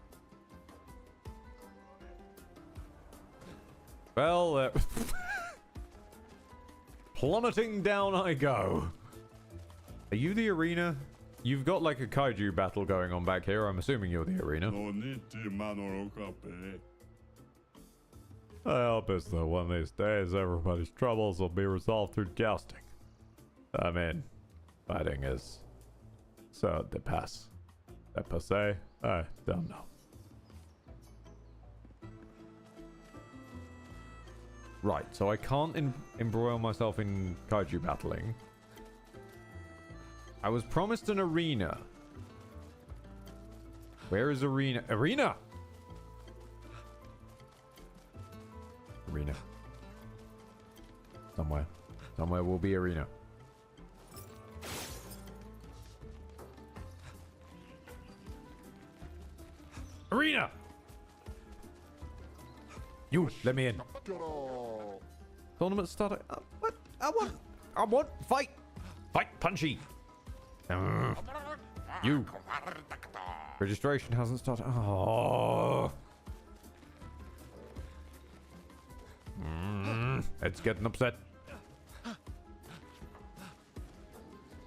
Well, plummeting down I go. Are you the arena? You've got like a kaiju battle going on back here. I'm assuming you're the arena. I hope it's that one of these days everybody's troubles will be resolved through jousting. I mean, fighting is so de passe. Per se, I don't know. Right, so I can't embroil myself in kaiju battling. I was promised an arena. Where is arena? Arena! Arena. Somewhere. Somewhere will be arena. Arena! You, let me in. Tournament started. What? I want fight. Fight, punchy. You. Registration hasn't started. Oh. It's getting upset. What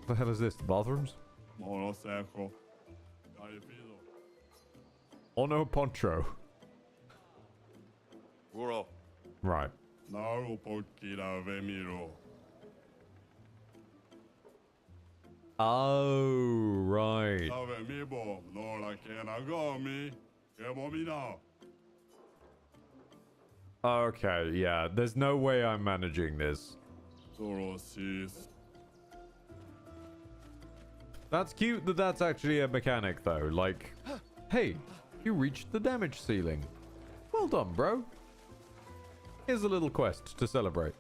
the hell is this? The bathrooms? Ono poncho. Right. Oh, right. Okay, yeah. There's no way I'm managing this. That's cute that that's actually a mechanic, though. Like, hey, you reached the damage ceiling. Well done, bro. Here's a little quest to celebrate.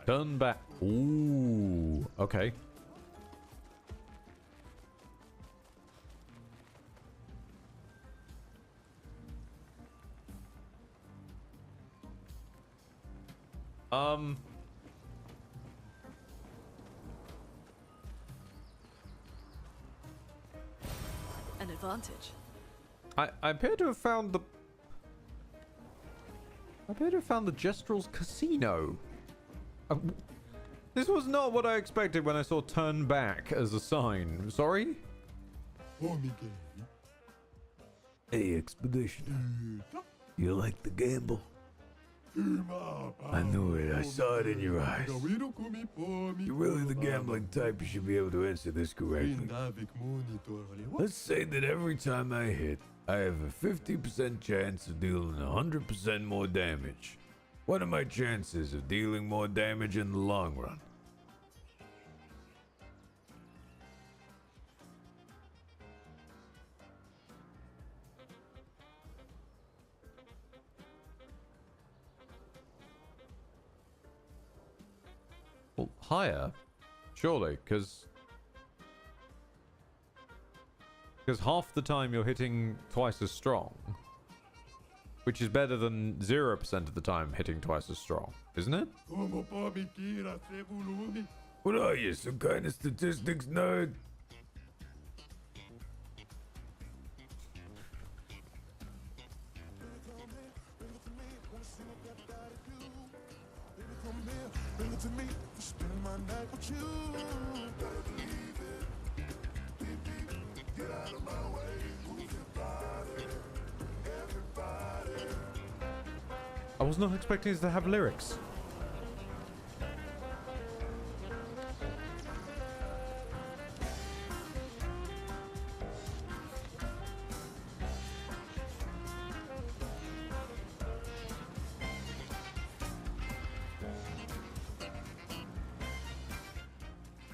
Turn back. Ooh, okay. An advantage. I appear to have found the... Jestrel's Casino. This was not what I expected when I saw turn back as a sign. Sorry? Hey, Expedition. You like the gamble? I knew it. I saw it in your eyes. You're really the gambling type. You should be able to answer this correctly. Let's say that every time I hit, I have a 50% chance of dealing 100% more damage. What are my chances of dealing more damage in the long run? Well, higher? Surely, because half the time you're hitting twice as strong. Which is better than 0% of the time hitting twice as strong, isn't it? What are you, some kind of statistics nerd? I was not expecting this to have lyrics.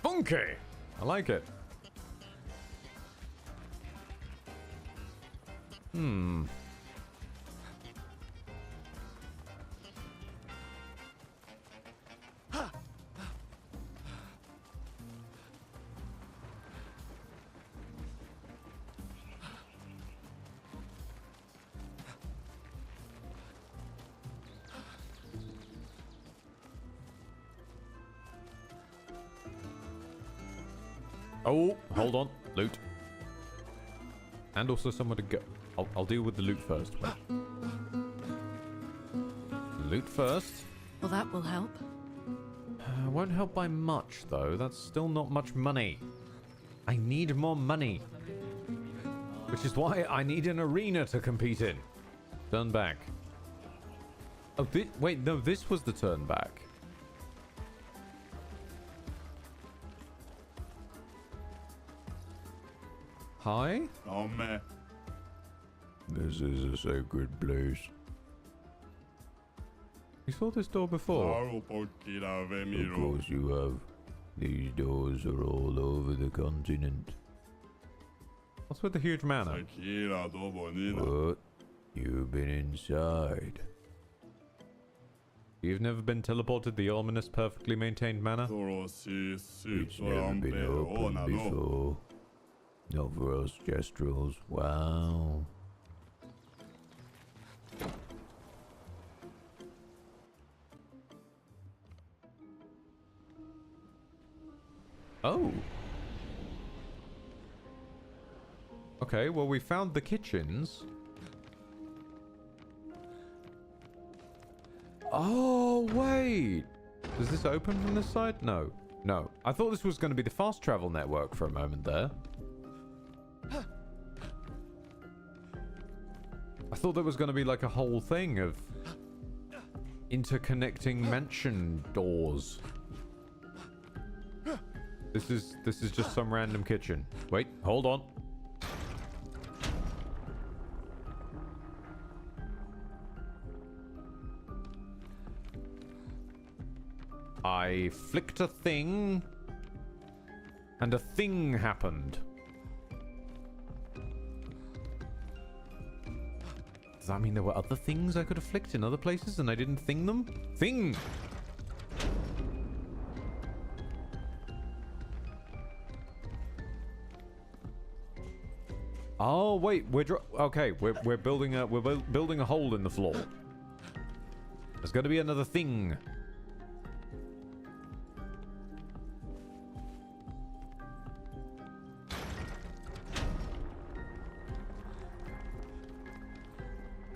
Funky! I like it. Oh, hold on. Loot. And also somewhere to go. I'll deal with the loot first. Loot first. Well, that will help. Won't help by much, though. That's still not much money. I need more money. Which is why I need an arena to compete in. Turn back. Oh, wait, no, this was the turn back. Hi? This is a sacred place. You saw this door before? Of course you have. These doors are all over the continent. What's with the huge manor? What? You've been inside. You've never been teleported the ominous, perfectly maintained manor? It's never been opened before. Not for us Gestrels. Wow. Oh. Okay, well we found the kitchens. Oh, wait. Does this open from this side? No. No. I thought this was going to be the fast travel network for a moment there. I thought there was going to be like a whole thing of interconnecting mansion doors. This is just some random kitchen. Wait, hold on. I flicked a thing, and a thing happened. Does that mean there were other things I could have flicked in other places and I didn't thing them? Thing! Oh wait, we're building a hole in the floor. There's going to be another thing.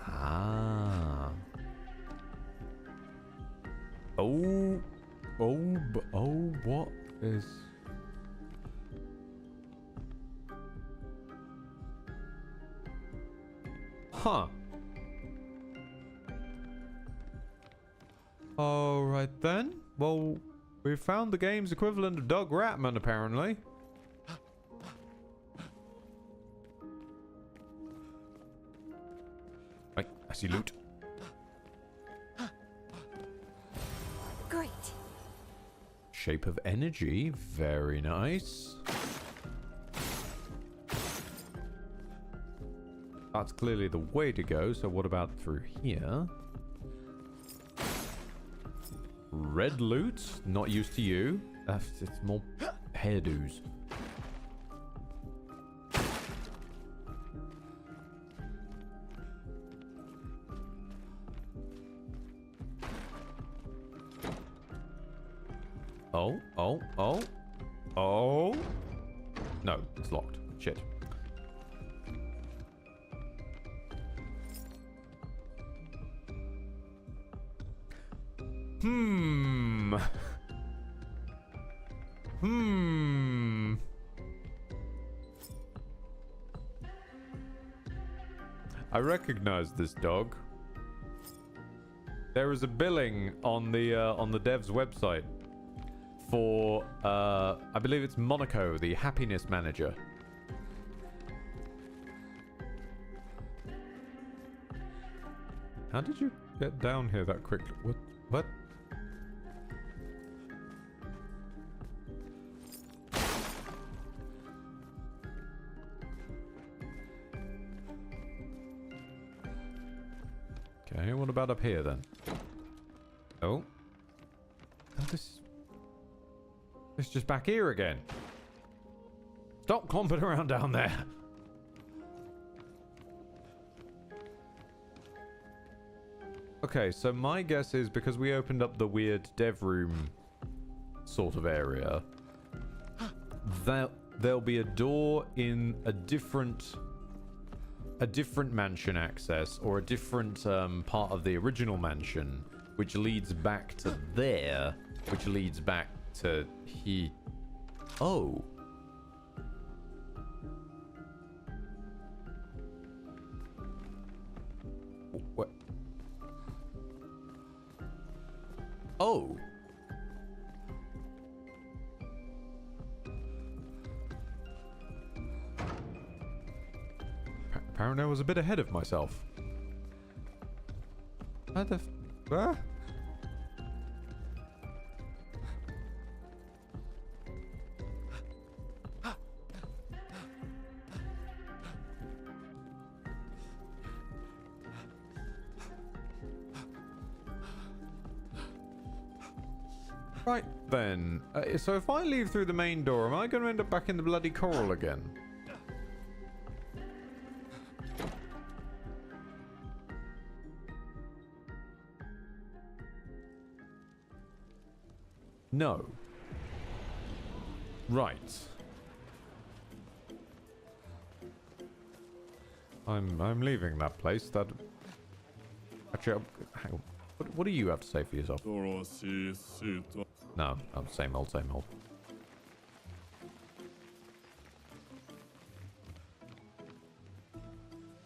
Ah. What is... Huh. Alright then. Well, we found the game's equivalent of Doug Ratman, apparently. Right, I see loot. Great. Shape of energy. Very nice. That's clearly the way to go, so what about through here? Red loot, not used to you. It's more hairdos. Oh. No, it's locked. Shit. I recognize this dog. There is a billing on the dev's website for I believe it's Monaco, the happiness manager. How did you get down here that quickly? What? Okay, what about up here then? Oh. This is just back here again. Stop clomping around down there. Okay, so my guess is because we opened up the weird dev room sort of area, there'll be a door in a different mansion access, or a different part of the original mansion, which leads back to there, which leads back to he. Oh. What? Oh. Apparently I was a bit ahead of myself. How the huh? Right then, so if I leave through the main door, am I going to end up back in the bloody coral again? No. Right. I'm leaving that place. That actually, hang on. What do you have to say for yourself? No, same old, same old.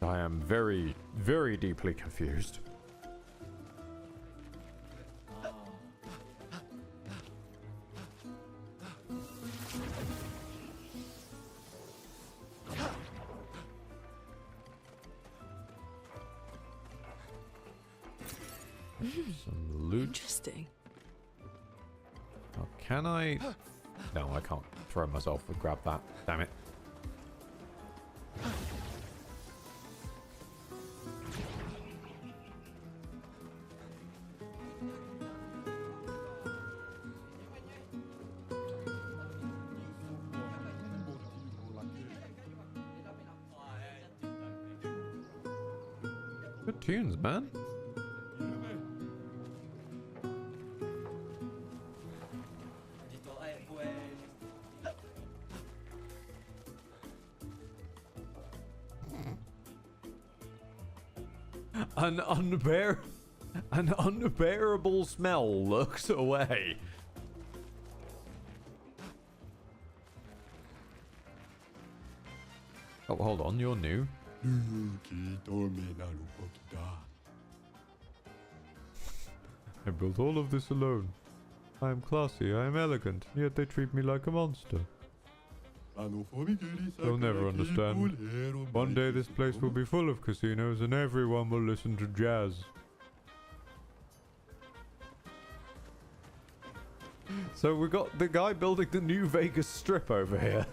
I am very, very deeply confused. Some loot. Interesting. Oh, can I? No, I can't throw myself and grab that. Damn it. Good tunes, man. An unbearable smell looks away. Oh, hold on, you're new. I built all of this alone. I am classy, I am elegant, yet they treat me like a monster. They'll never understand. One day this place will be full of casinos and everyone will listen to jazz. So we got the guy building the new Vegas Strip over here.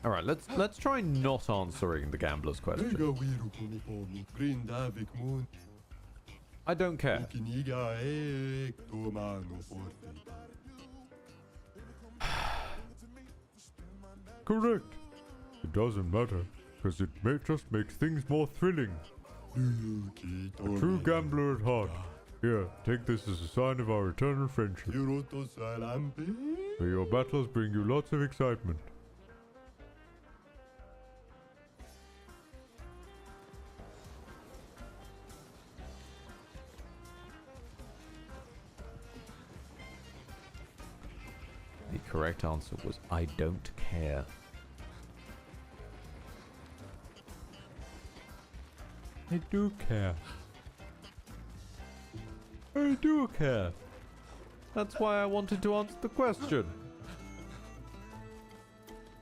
All right, let's try not answering the gambler's question. I don't care. Correct. It doesn't matter, because it may just make things more thrilling. A true gambler at heart. Here, take this as a sign of our eternal friendship. May your battles bring you lots of excitement. The correct answer was I don't care. I do care. I do care. That's why I wanted to answer the question.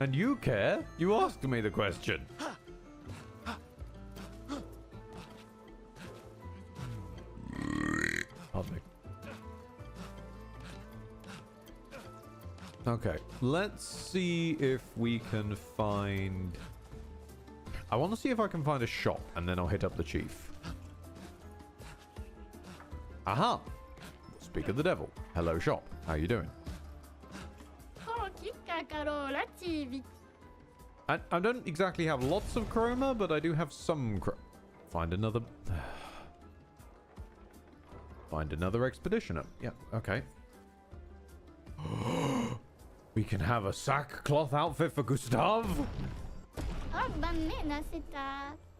And you care? You asked me the question. Pardon me. Okay, let's see if we can find... I want to see if I can find a shop, and then I'll hit up the chief. Aha! Speak of the devil. Hello, shop. How you doing? I don't exactly have lots of chroma, but I do have some Find another... Find another expeditioner. Yeah, okay. We can have a sackcloth outfit for Gustav?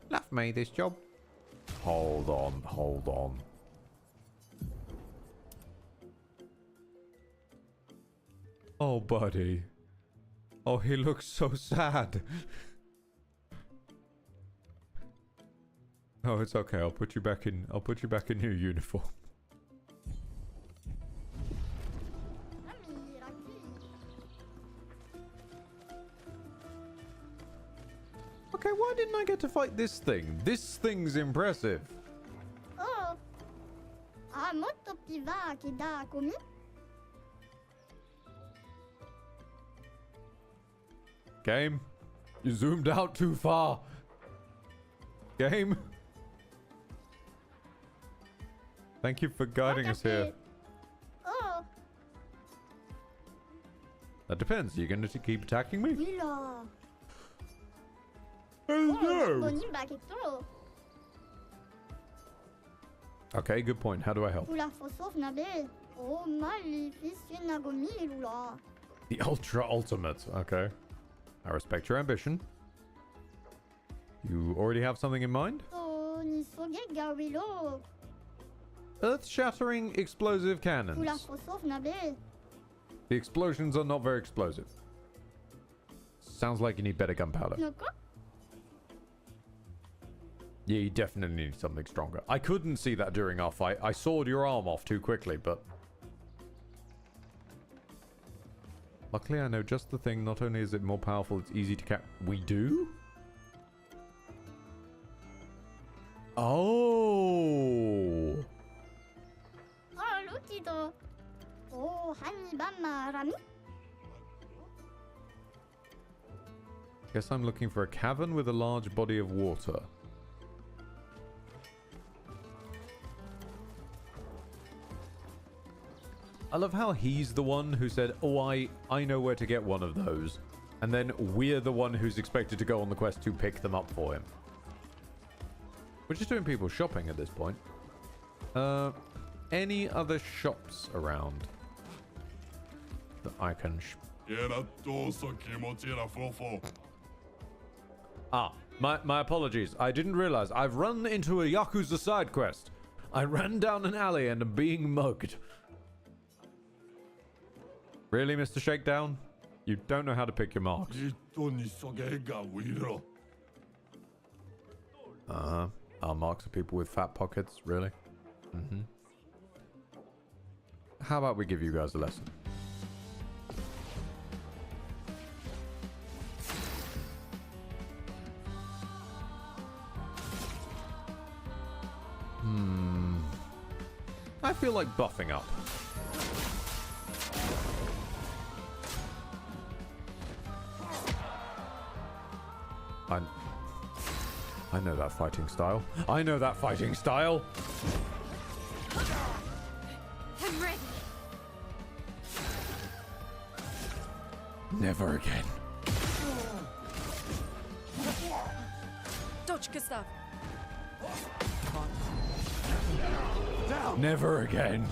Left me this job. Hold on, hold on. Oh, buddy. Oh, he looks so sad. Oh, it's okay. I'll put you back in your uniform. Okay, why didn't I get to fight this thing? This thing's impressive. Oh. Ah, motto piva che da comi? Game, you zoomed out too far. Game. Thank you for guiding us here. Oh. That depends. Are you going to keep attacking me? Mila. Oh, Boni ba che tro. Okay, good point. How do I help? Ula fosof na be. Oh, mali fisye na gomi lula. The Ultra Ultimate. Okay. I respect your ambition. You already have something in mind? So ni soge gawilo. Earth-shattering explosive Ula cannons. fosof na be. The explosions are not very explosive. Sounds like you need better gunpowder. Noko? Yeah, you definitely need something stronger. I couldn't see that during our fight. I sawed your arm off too quickly, but... Luckily, I know just the thing. Not only is it more powerful, it's easy to catch. We do? Oh! Ah, lukido. Oh, hani bamma rami. Guess I'm looking for a cavern with a large body of water. I love how he's the one who said, oh, I know where to get one of those. And then we're the one who's expected to go on the quest to pick them up for him. We're just doing people shopping at this point. Any other shops around that I can... my apologies. I didn't realize. I've run into a Yakuza side quest. I ran down an alley and am being mugged. Really, Mr. Shakedown? You don't know how to pick your marks. Our marks are people with fat pockets, really? Mm-hmm. How about we give you guys a lesson? I feel like buffing up. I know that fighting style. I know that fighting style. I'm ready. Never again. Dodge, Gustav. Never again.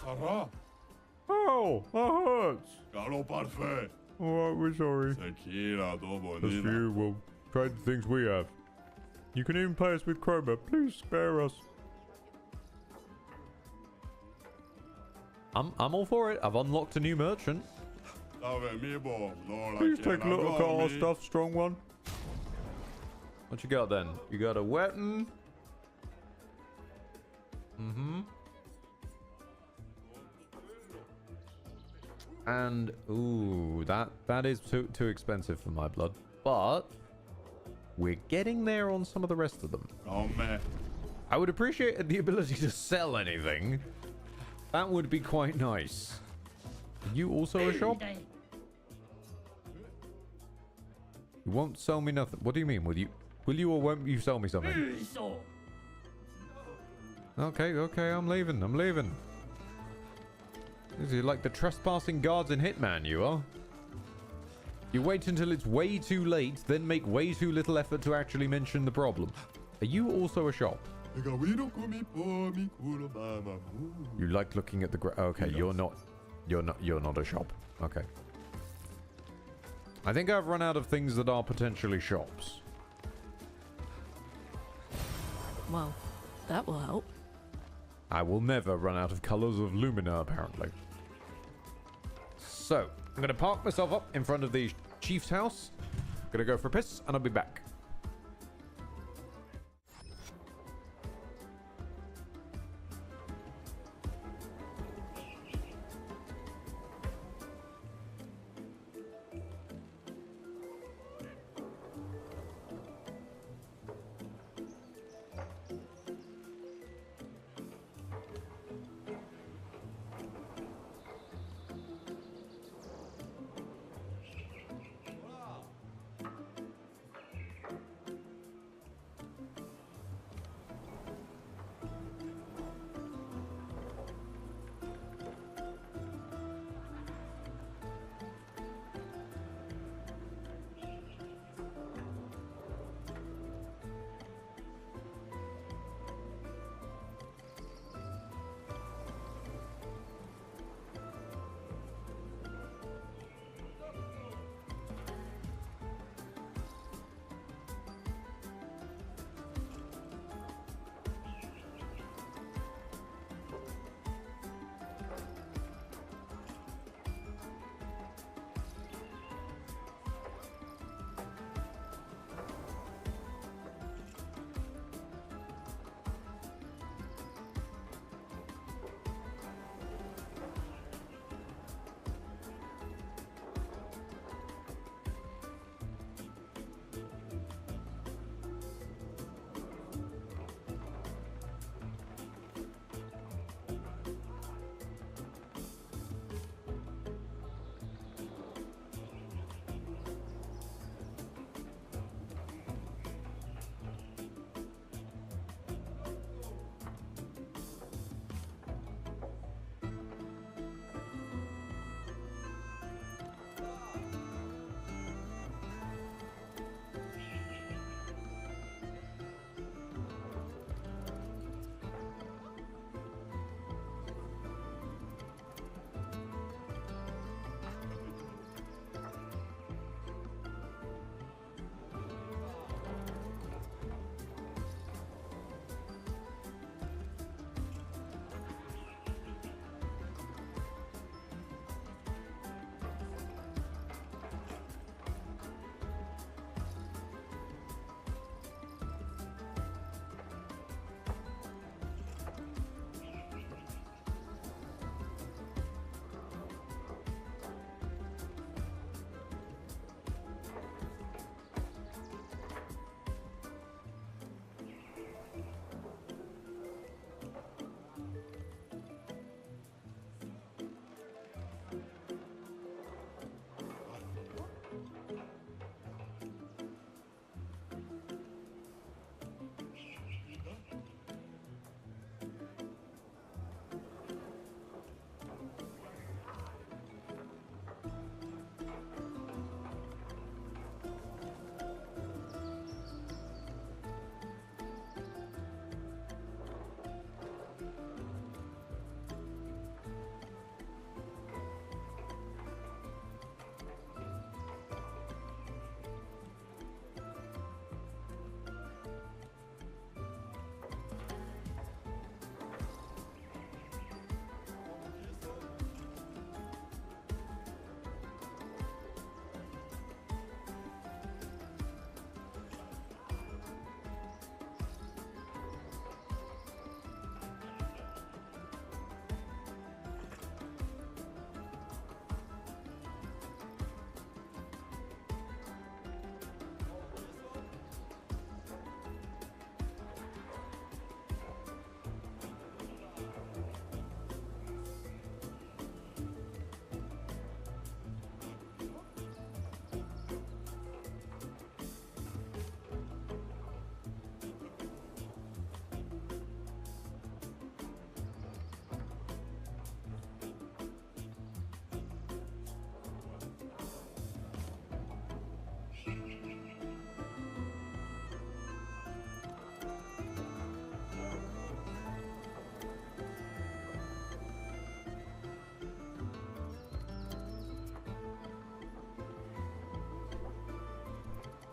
Sarah. Oh, that hurts. Caro parfait. Alright, we're sorry. Sekira do As for you, we'll trade the things we have. You can even pay us with Chroma. Please spare us. I'm all for it. I've unlocked a new merchant. Please take a look at our stuff, strong one. What you got then? You got a weapon. Mm-hmm. And ooh, that is too expensive for my blood. But we're getting there on some of the rest of them. Oh man. I would appreciate the ability to sell anything. That would be quite nice. Are you also a shop? You won't sell me nothing. What do you mean? Will you or won't you sell me something? Okay, I'm leaving. Is he like the trespassing guards in Hitman, you are? You wait until it's way too late, then make way too little effort to actually mention the problem. Are you also a shop? You like looking at the okay, you're not a shop. Okay. I think I've run out of things that are potentially shops. Well, that will help. I will never run out of colors of Lumina, apparently. So, I'm going to park myself up in front of the chief's house. I'm going to go for a piss, and I'll be back.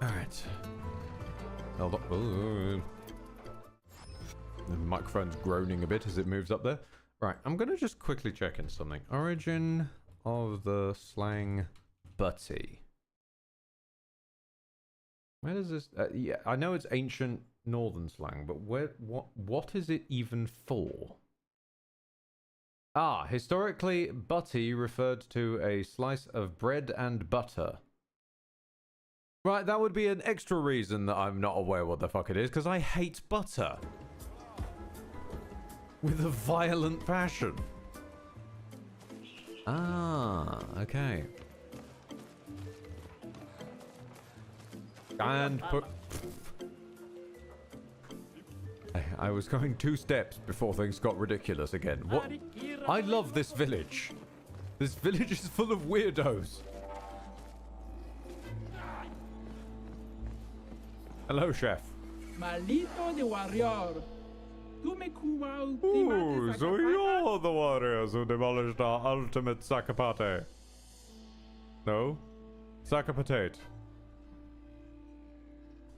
Alright. Hold on. Ooh. The microphone's groaning a bit as it moves up there. Right, I'm gonna just quickly check in something. Origin of the slang butty. Where does this... yeah, I know it's ancient northern slang, but what is it even for? Ah, historically, butty referred to a slice of bread and butter. Right, that would be an extra reason that I'm not aware what the fuck it is, because I hate butter. With a violent passion. Ah, okay. And put... I was going 2 steps before things got ridiculous again. What? I love this village. This village is full of weirdos. Hello, chef. Malito de warrior. Ooh, so you're the warriors who demolished our ultimate Sakapate. No? Sakapatate.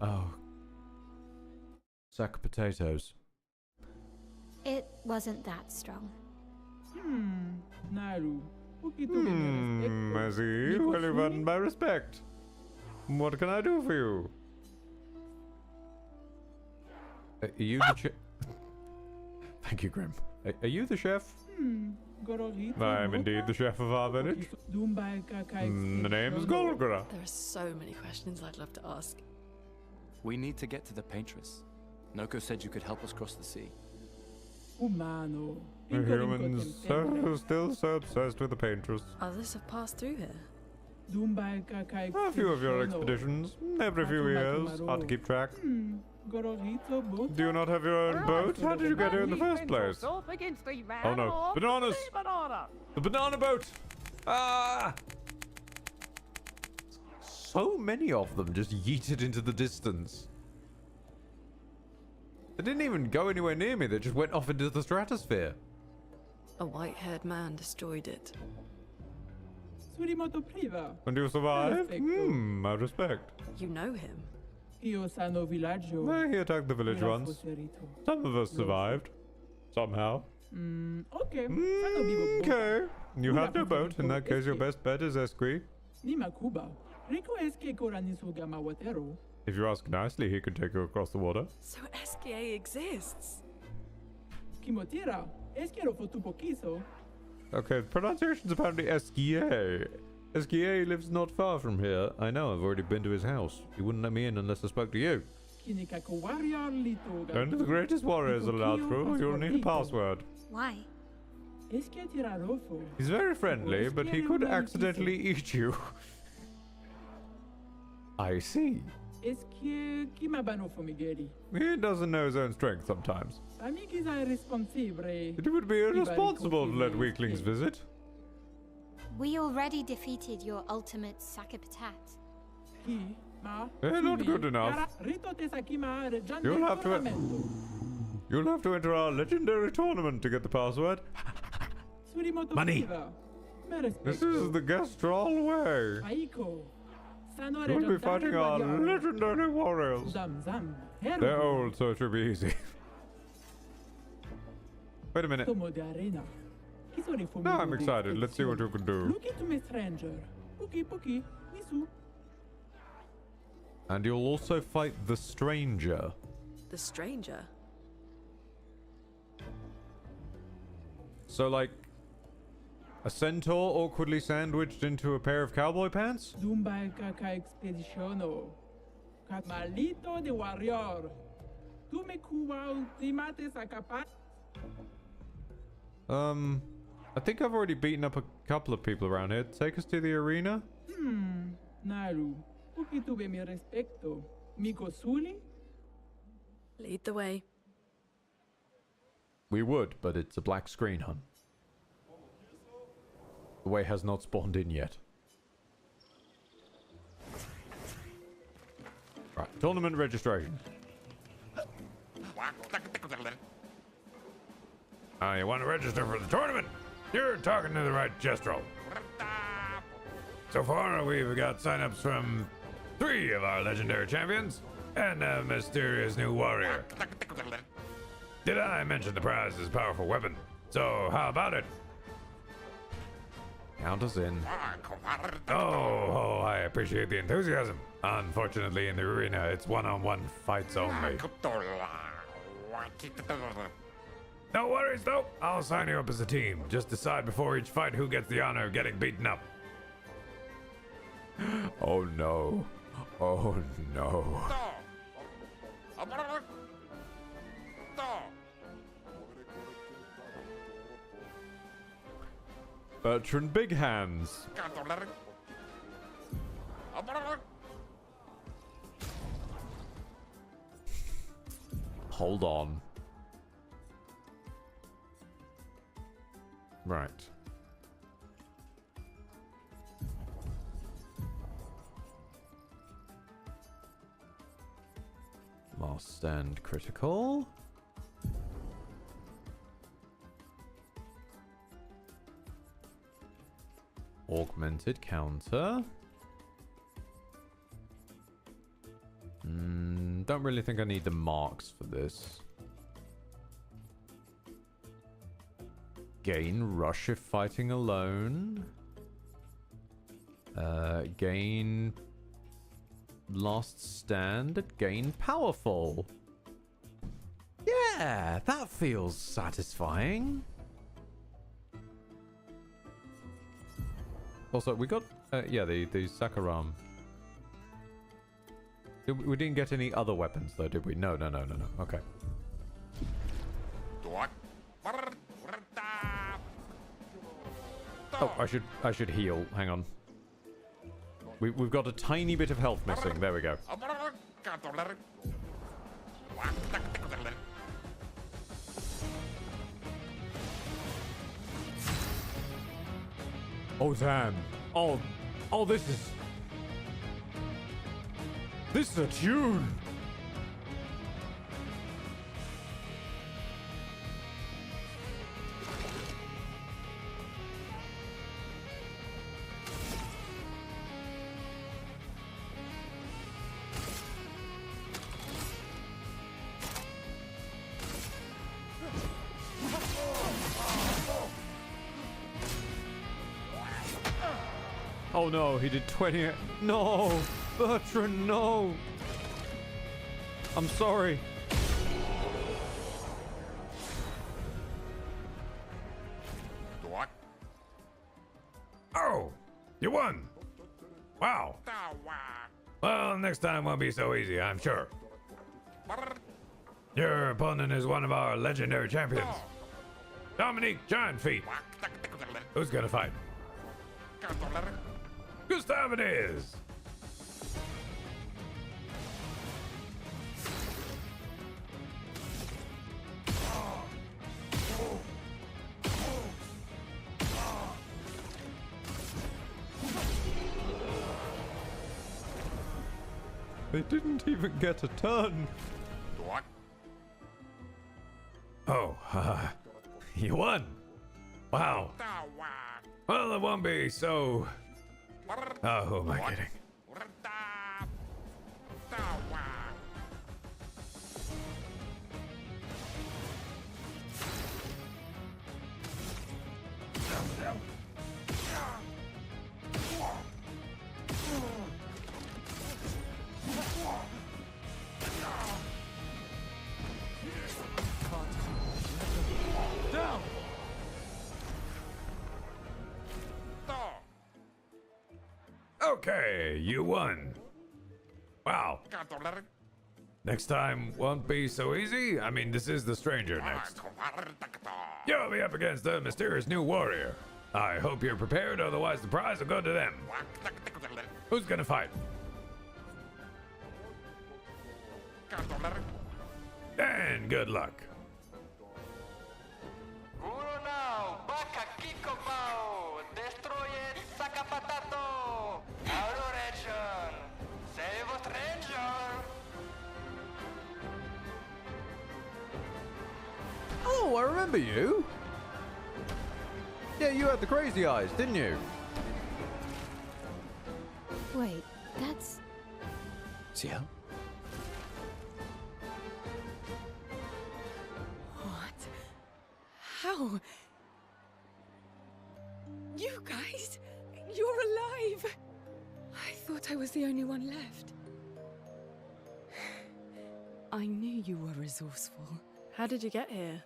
Oh. Sack of potatoes. It wasn't that strong. Naru. I see. Well, you've earned my respect. What can I do for you? Are you the chef? Thank you, Grim. Are you the chef? I am indeed the chef of our village. The name is Golgora. There are so many questions I'd love to ask. We need to get to the Paintress. Noko said you could help us cross the sea. Humano. The humans are still so obsessed with the Paintress. Others have passed through here. A few of your expeditions, every few years. Hard to keep track. Do you not have your own boat? How did you get here in the first place? Oh no. Bananas! The banana boat! Ah! So many of them just yeeted into the distance. They didn't even go anywhere near me, they just went off into the stratosphere. A white-haired man destroyed it. And you survived? I respect. You know him? He attacked the village once. Some of us survived. Somehow. Okay. Okay. You have no boat. In that case, your best bet is Esqui. If you ask nicely, he can take you across the water. So SKA exists? Okay, the pronunciation's apparently Esquia. Esquia lives not far from here. I know, I've already been to his house. He wouldn't let me in unless I spoke to you. Only the greatest warriors are allowed through. You'll need a password. Why? He's very friendly, but he could accidentally eat you. I see. He doesn't know his own strength sometimes. It would be irresponsible to let weaklings visit. We already defeated your ultimate Sakapatat. They're not good enough. You'll have to enter our legendary tournament to get the password. Money! This is the Gastral way. You'll be fighting our legendary warriors. They're old, so it should be easy. Wait a minute. Now I'm excited. Let's see what you can do. And you'll also fight the stranger. The stranger? So, like, a centaur awkwardly sandwiched into a pair of cowboy pants? I think I've already beaten up a couple of people around here. Take us to the arena? Lead the way. We would, but it's a black screen, hun. The way has not spawned in yet. Right, tournament registration. You want to register for the tournament? You're talking to the right Jestro. So far, we've got signups from 3 of our legendary champions, and a mysterious new warrior. Did I mention the prize is a powerful weapon? So how about it? Count us in. Oh, I appreciate the enthusiasm. Unfortunately, in the arena, it's one-on-one fights only. No worries, though. I'll sign you up as a team. Just decide before each fight who gets the honor of getting beaten up. Oh no. Oh no. Bertrand Big Hands. Hold on. Right. Last stand critical. Augmented counter. Don't really think I need the marks for this. Gain rush if fighting alone. Gain last stand. Gain powerful. Yeah, that feels satisfying. Also, we got yeah, the Sakaram. We didn't get any other weapons though, did we? No. Okay. Oh, I should heal. Hang on. We've got a tiny bit of health missing. There we go. Oh damn. Oh this is a tune. Oh no, he did 20. No, Bertrand, no. I'm sorry. Oh, you won. Wow. Well, next time won't be so easy, I'm sure. Your opponent is one of our legendary champions. Dominique Giant Feet. Who's gonna fight? Gustav it is! They didn't even get a turn. Oh, you won! Wow. Well, it won't be so... Oh, who am I kidding? Okay, you won. Wow. Next time won't be so easy. I mean, this is the stranger next. You'll be up against the mysterious new warrior. I hope you're prepared, otherwise the prize will go to them. Who's gonna fight? And good luck. Oh, I remember you. Yeah, you had the crazy eyes, didn't you? Wait, that's Ciel? What? How? You guys? You're alive! I thought I was the only one left. I knew you were resourceful. How did you get here?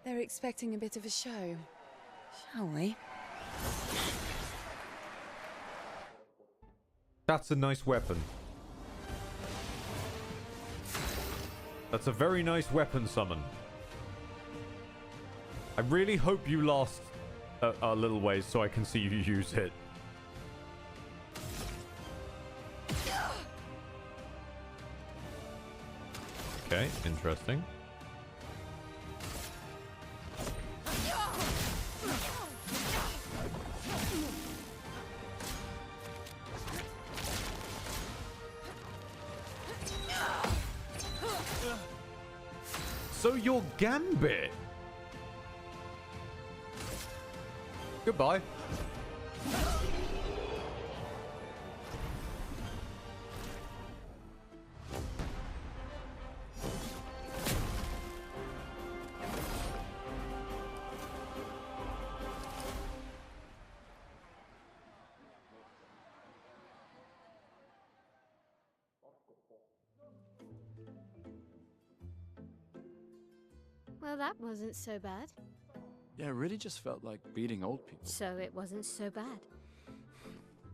They're expecting a bit of a show. Shall we? That's a nice weapon. That's a very nice weapon summon. I really hope you last a little ways so I can see you use it. Okay, interesting. So your Gambit. Goodbye. Well, that wasn't so bad. Yeah, it really just felt like beating old people. So it wasn't so bad.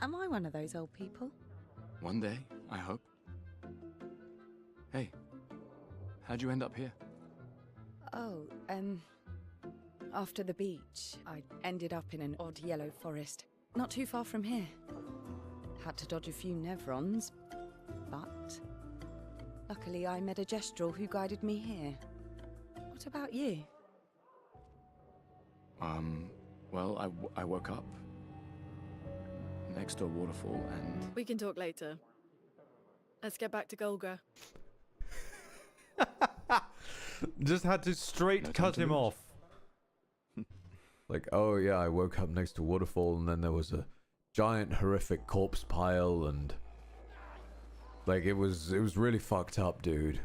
Am I one of those old people? One day, I hope. Hey, how'd you end up here? Oh, after the beach, I ended up in an odd yellow forest, not too far from here. Had to dodge a few Nevrons, but luckily I met a Gestrel who guided me here. What about you? Well, I woke up next to a waterfall and... We can talk later. Let's get back to Golga. Just had to straight cut him off. Like, oh yeah, I woke up next to a waterfall and then there was a giant horrific corpse pile and... Like, it was really fucked up, dude.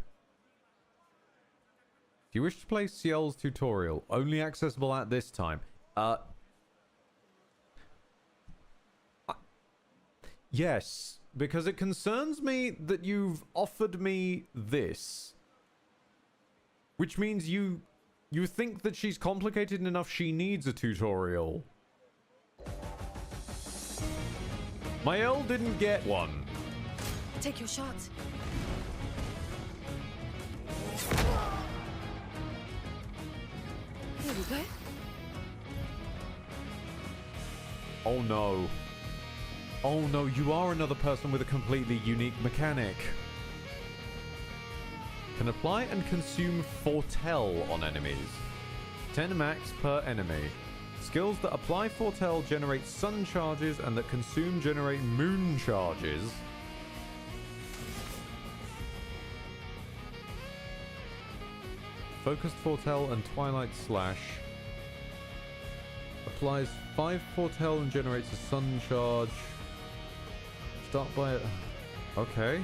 If you wish to play Ciel's tutorial, only accessible at this time. Yes, because it concerns me that you've offered me this. Which means you think that she's complicated enough she needs a tutorial. My L didn't get one. Take your shot. Here we go. Oh no. Oh no, you are another person with a completely unique mechanic. Can apply and consume Foretell on enemies. 10 max per enemy. Skills that apply Foretell generate sun charges and that consume generate moon charges. Focused Foretell and Twilight Slash. Applies 5 Foretell and generates a sun charge. Start by... Okay.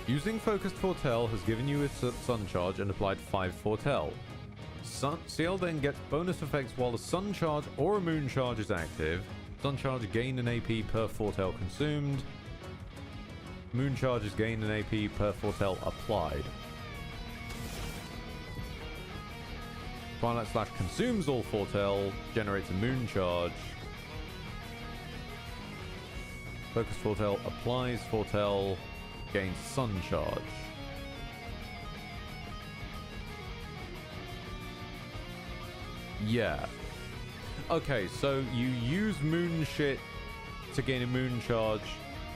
Using Focused Foretell has given you a sun charge and applied 5 Foretell. Ciel then gets bonus effects while a sun charge or a moon charge is active. Sun charge gain an AP per Foretell consumed. Moon charges gain an AP per Foretell applied. Twilight Slash consumes all Foretell, generates a moon charge. Focus Foretell applies Foretell, gains sun charge. Yeah. Okay, so you use moon shit to gain a moon charge,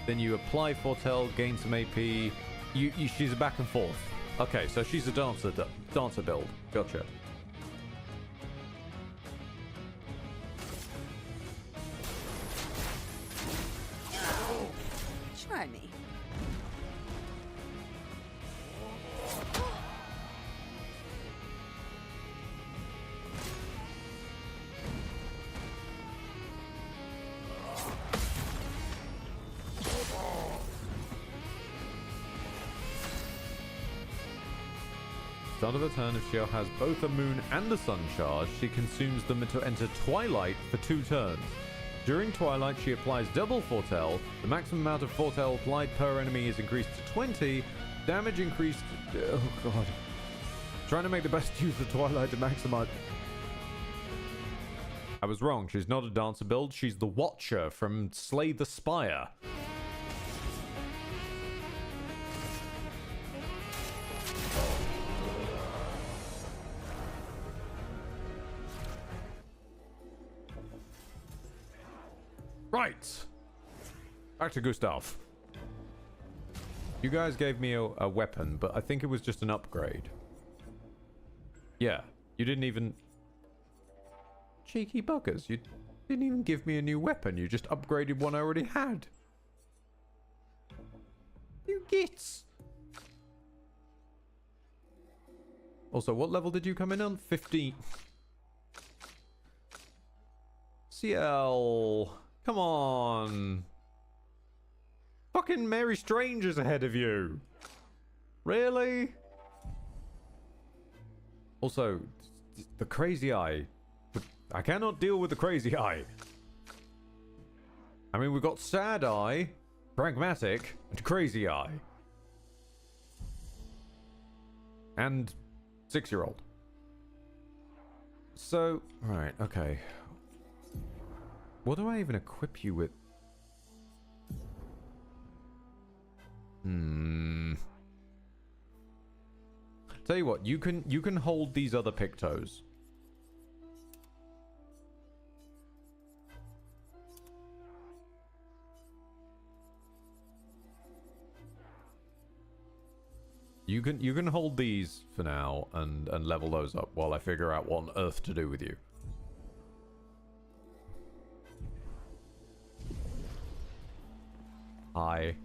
then you apply Foretell, gain some AP. She's a back and forth. Okay, so she's a dancer build. Gotcha. try me. Start of a turn, if she has both a moon and a sun charge, she consumes them to enter Twilight for 2 turns. During Twilight, she applies double Foretell. The maximum amount of Foretell applied per enemy is increased to 20. Damage increased... Oh, God. Trying to make the best use of Twilight to maximize... I was wrong. She's not a dancer build. She's the Watcher from Slay the Spire. Right. Back to Gustav. You guys gave me a weapon, but I think it was just an upgrade. Yeah, you didn't even... Cheeky buggers, you didn't even give me a new weapon. You just upgraded one I already had. You gits. Also, what level did you come in on? 15. CL... Come on. Fucking Mary Strange is ahead of you. Really? Also, the crazy eye. I cannot deal with the crazy eye. I mean, we've got sad eye, pragmatic, and crazy eye. And 6-year-old. So, right, okay. What do I even equip you with? Tell you what, you can hold these other Pictos. You can hold these for now and level those up while I figure out what on earth to do with you. Hi.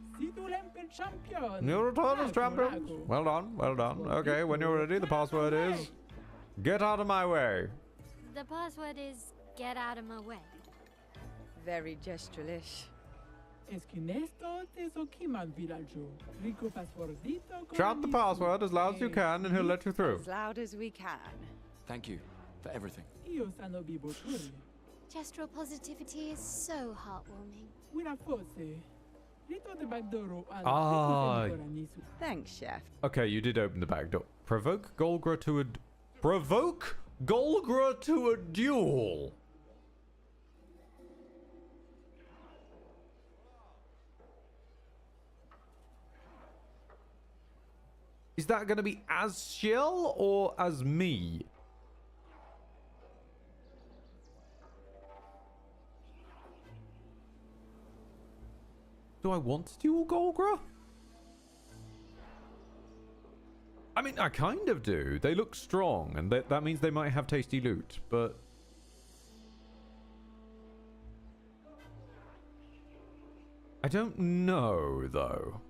New return as champions. Well done, well done. Okay, when you're ready, the password is... Get out of my way. The password is get out of my way. Very gestural-ish. Shout the password as loud as you can and he'll let you through. As loud as we can. Thank you for everything. Gestural positivity is so heartwarming. Ah. Thanks, Chef. Okay, you did open the back door. Provoke Golgra to a... Provoke Golgra to a duel! Is that going to be as Shell or as me? Do I want to duel Golgra? I mean, I kind of do. They look strong, and that means they might have tasty loot, but... I don't know, though.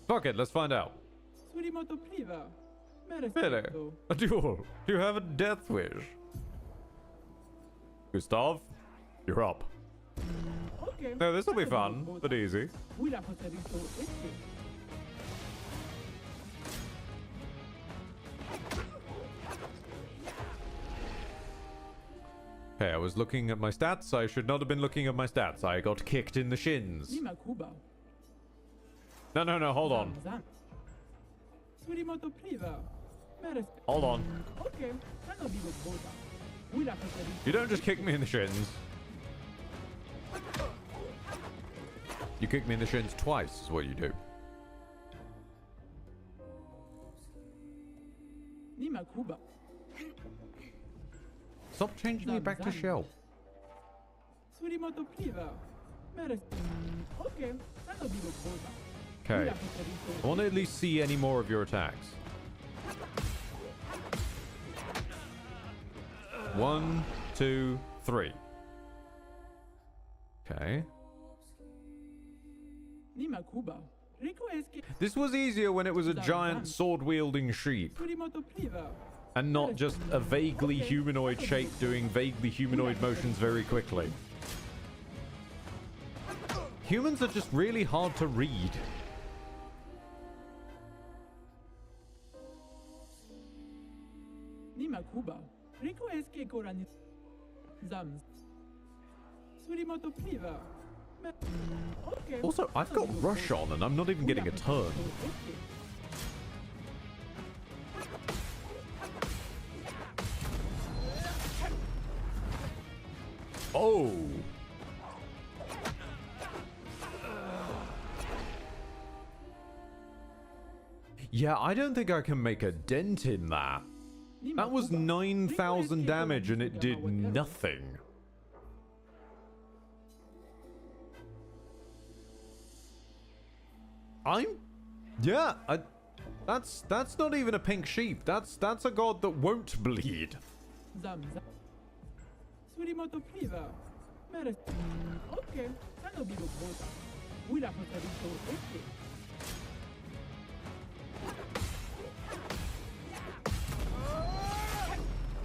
Fuck it, let's find out. Really? A duel? Do you have a death wish? Gustav, you're up. Okay. No, this will be fun, but easy. Hey, I was looking at my stats. I should not have been looking at my stats. I got kicked in the shins. No, hold on. Hold on. You don't just kick me in the shins. You kick me in the shins twice is what you do. Stop changing me back to Shell. Okay. I want to at least see any more of your attacks. One, two, three. Okay. This was easier when it was a giant sword-wielding sheep. And not just a vaguely humanoid shape doing vaguely humanoid motions very quickly. Humans are just really hard to read. Also, I've got rush on and I'm not even getting a turn. Oh! Yeah, I don't think I can make a dent in that. That was 9,000 damage and it did nothing. Yeah, that's not even a pink sheep. That's a god that won't bleed.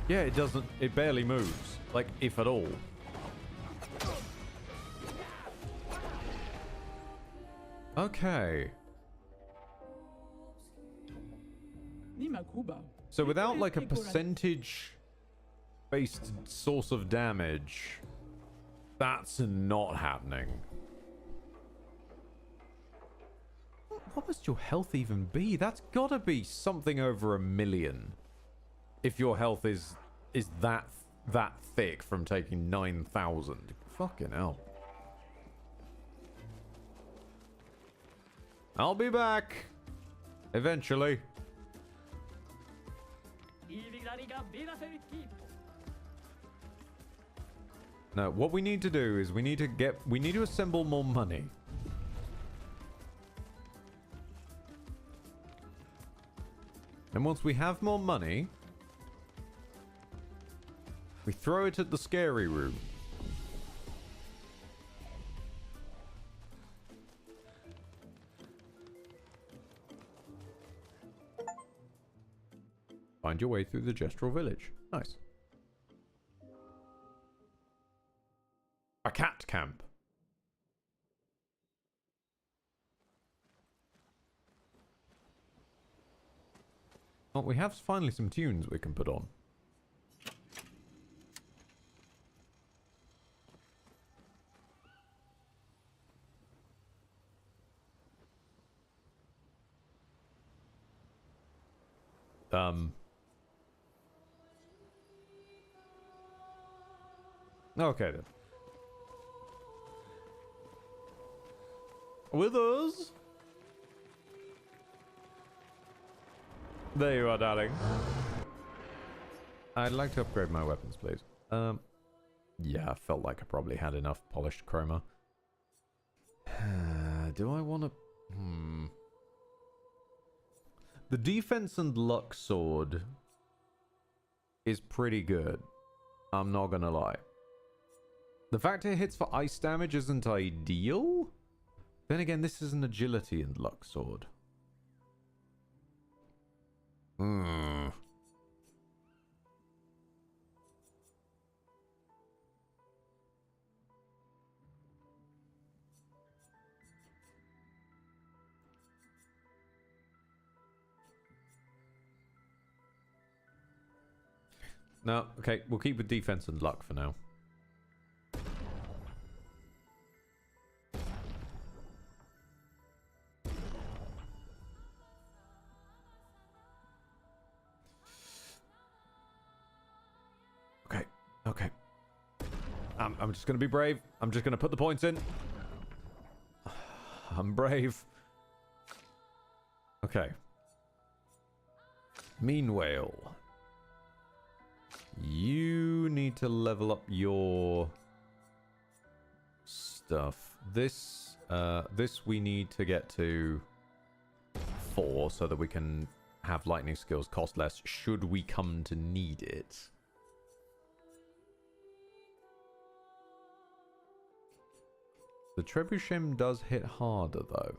Yeah, it doesn't. It barely moves. Like, if at all. Okay. So without like a percentage based source of damage, that's not happening. What must your health even be? That's gotta be something over 1 million. If your health is that thick from taking 9,000. Fucking hell. I'll be back. Eventually. No, what we need to do is we need to assemble more money. And once we have more money, we throw it at the scary room. Find your way through the gestural village. Nice. A cat camp. Oh, we have finally some tunes we can put on. Okay then. With us. There you are, darling. I'd like to upgrade my weapons, please. Yeah, I felt like I probably had enough polished chroma. Do I want to... The defense and luck sword is pretty good. I'm not gonna lie. The fact it hits for ice damage isn't ideal. Then again, this is an agility and luck sword. No, okay, we'll keep with defense and luck for now. Okay. I'm just going to be brave. I'm just going to put the points in. I'm brave. Okay. Meanwhile, you need to level up your stuff. This we need to get to 4 so that we can have lightning skills cost less should we come to need it. The trebuchet does hit harder, though.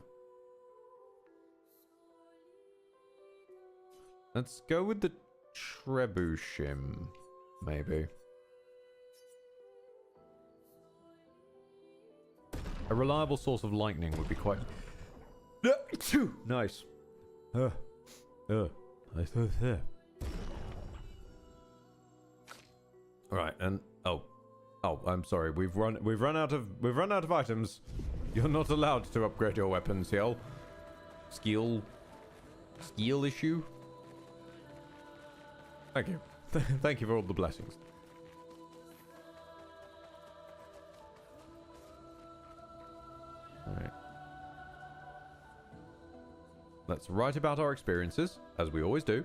Let's go with the trebuchet, maybe. A reliable source of lightning would be quite... Nice. Right, and oh, I'm sorry. We've run out of items. You're not allowed to upgrade your weapons, Yell. Skill issue. Thank you. Thank you for all the blessings. All right. Let's write about our experiences, as we always do.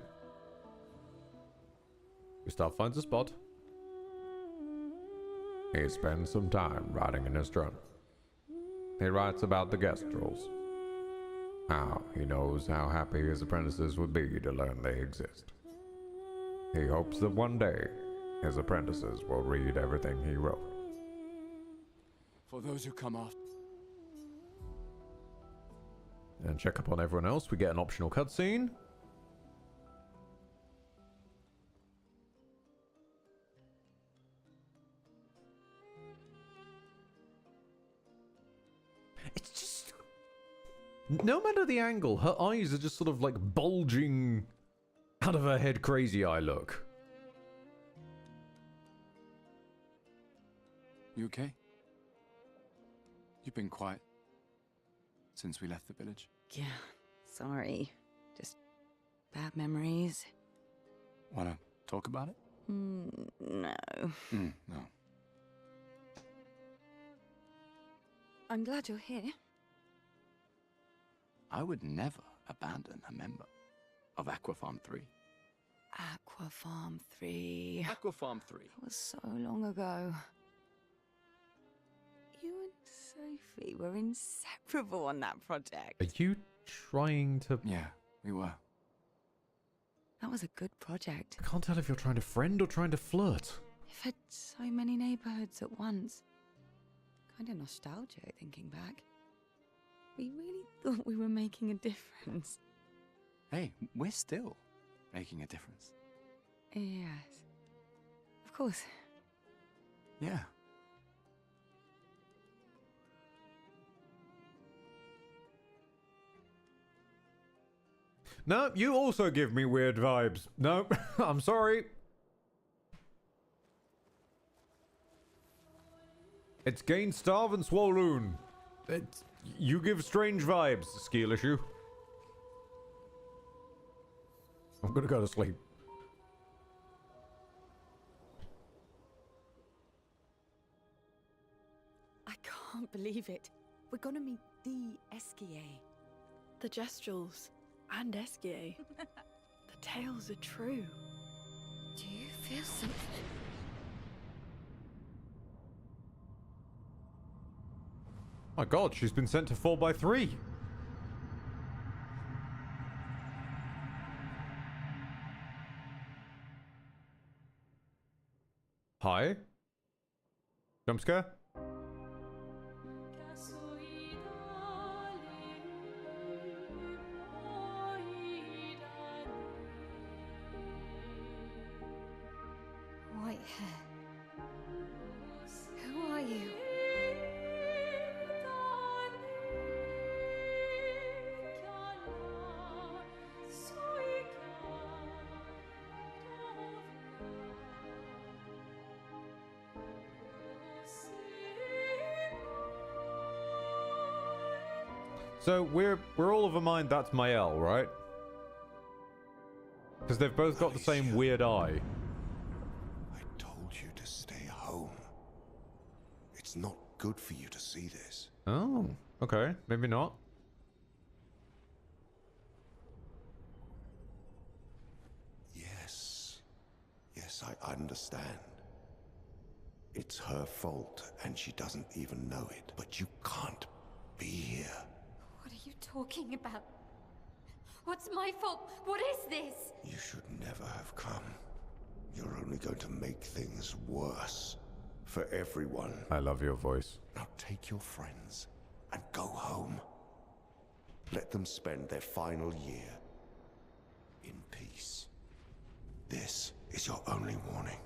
Gustav finds a spot. He spends some time writing in his journal. He writes about the Gestrels. How he knows how happy his apprentices would be to learn they exist. He hopes that one day, his apprentices will read everything he wrote. For those who come after. And check up on everyone else. We get an optional cutscene. It's just... No matter the angle, her eyes are just sort of like bulging out of her head crazy eye look. You okay? You've been quiet since we left the village. Yeah, sorry. Just bad memories. Wanna talk about it? No. No. I'm glad you're here. I would never abandon a member of Aquafarm 3. Aquafarm 3. Aquafarm 3. That was so long ago. You and Sophie were inseparable on that project. Are you trying to... Yeah, we were. That was a good project. I can't tell if you're trying to friend or trying to flirt. You've had so many neighborhoods at once. Kind of nostalgic thinking back. We really thought we were making a difference. Hey, we're still making a difference. Yes. Of course. Yeah. No, you also give me weird vibes. No, I'm sorry. It's Gain, Starve, and Swolloon. You give strange vibes, skill issue. I'm gonna go to sleep. I can't believe it. We're gonna meet the Esquier. The Gestrels and Esquier. The tales are true. Do you feel something? My god, she's been sent to 4x3. Hi? Jump scare? White hair. Who are you? So we're all of a mind that's Mael, right? Because they've both got the same weird eye. I told you to stay home. It's not good for you to see this. Oh, okay. Maybe not. Yes. Yes, I understand. It's her fault, and she doesn't even know it. But you can't be here. What are you talking about? What's my fault? What is this? You should never have come. You're only going to make things worse for everyone. I love your voice. Now take your friends and go home. Let them spend their final year in peace. This is your only warning.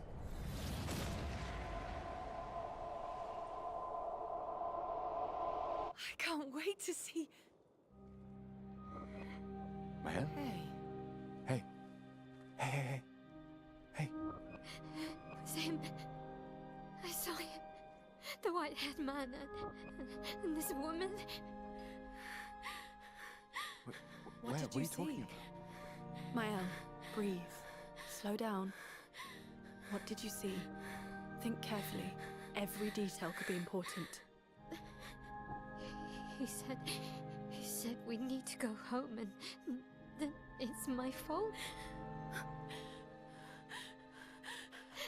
I can't wait to see. Maya? Hey. Hey. Hey, hey, hey. Hey. It was him. I saw him. The white-haired man and this woman. What did you see? Maya, breathe. Slow down. What did you see? Think carefully. Every detail could be important. He said we need to go home and that it's my fault.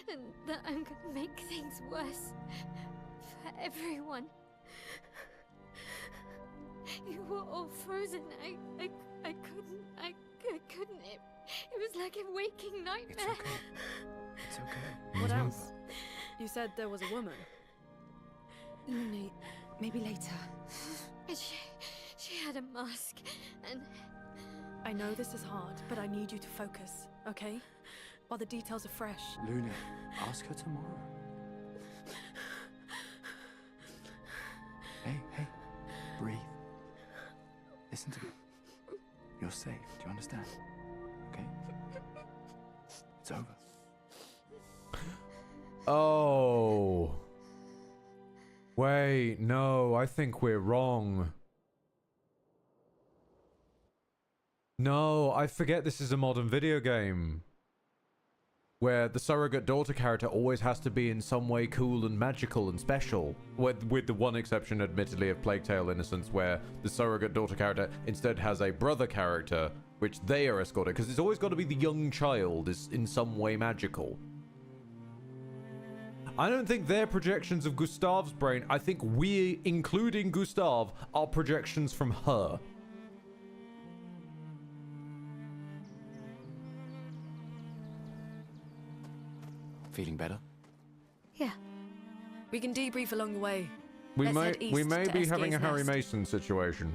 And that I'm gonna make things worse for everyone. You were all frozen. I couldn't. It was like a waking nightmare. It's okay. It's okay. What else? You said there was a woman. Luna, maybe later. She had a mask, and I know this is hard, but I need you to focus, okay? While the details are fresh. Luna, ask her tomorrow. Hey, hey. Breathe. Listen to me. You're safe. Do you understand? Okay? It's over. Oh. Wait, no, I think we're wrong. No, I forget this is a modern video game. Where the surrogate daughter character always has to be in some way cool and magical and special. With the one exception, admittedly, of Plague Tale Innocence, where the surrogate daughter character instead has a brother character, which they are escorted, because it's always got to be the young child is in some way magical. I don't think they're projections of Gustav's brain. I think we, including Gustav, are projections from her. Feeling better? Yeah. We can debrief along the way. We Let's may head east we may to be having a SK's Harry nest. Mason situation.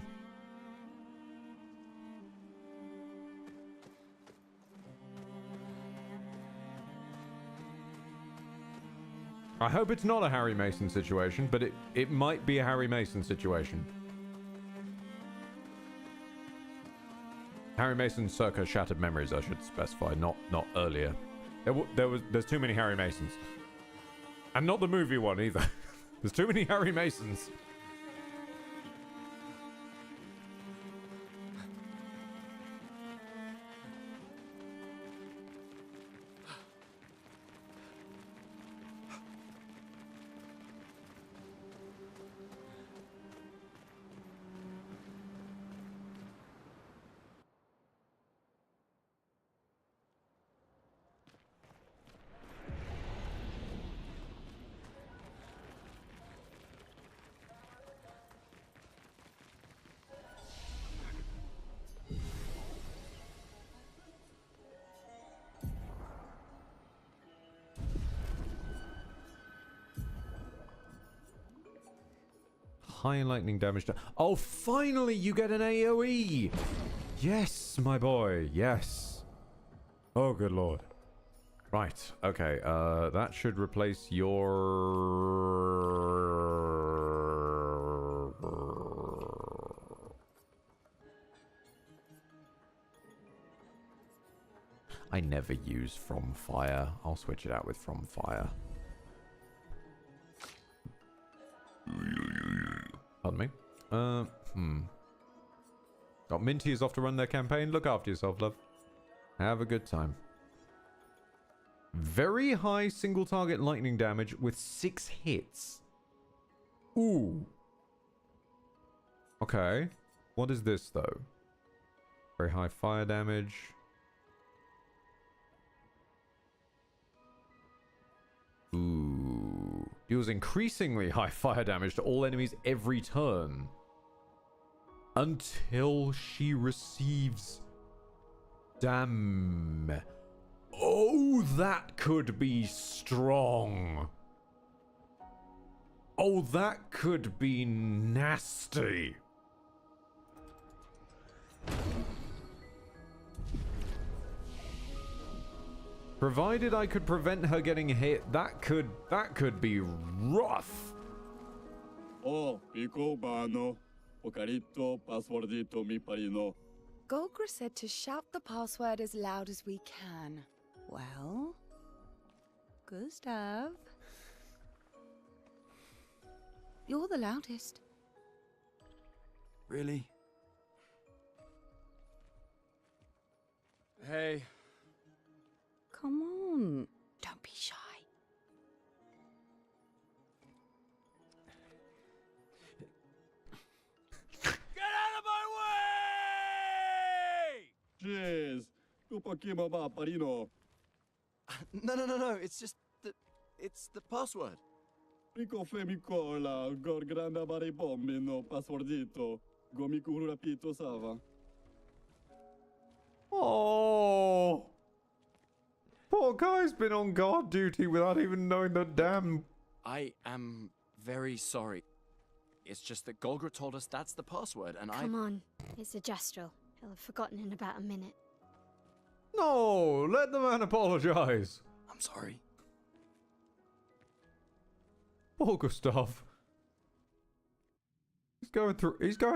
I hope it's not a Harry Mason situation, but it might be a Harry Mason situation. Harry Mason circa Shattered Memories, I should specify, not earlier. There's too many Harry Masons. And not the movie one either. There's too many Harry Masons. High lightning damage. Oh, finally you get an AoE! Yes, my boy, yes. Oh, good lord. Right, okay, that should replace your... I never use From Fire. I'll switch it out with From Fire. Pardon me. Got Minty is off to run their campaign. Look after yourself, love. Have a good time. Very high single target lightning damage with 6 hits. Ooh. Okay. What is this, though? Very high fire damage. Ooh. Deals increasingly high fire damage to all enemies every turn. Until she receives Damn. Oh, that could be strong. Oh, that could be nasty. Provided I could prevent her getting hit, that could be rough. Oh, Pico Bano, Ocarito, Passwordito, mi parino. Golgra said to shout the password as loud as we can. Well, Gustav, you're the loudest. Really? Hey. Come on, don't be shy. Jeez, tu poquimo ba parino. No. It's just it's the password. Pico femicola, gor granda bare bombino, passwordito. Gomiku rapito sava. Oh. Poor guy's been on guard duty without even knowing the damn... I am very sorry. It's just that Golgra told us that's the password, and Come on, it's a gestural. He'll have forgotten in about a minute. No, let the man apologize. I'm sorry. Poor Gustav. He's going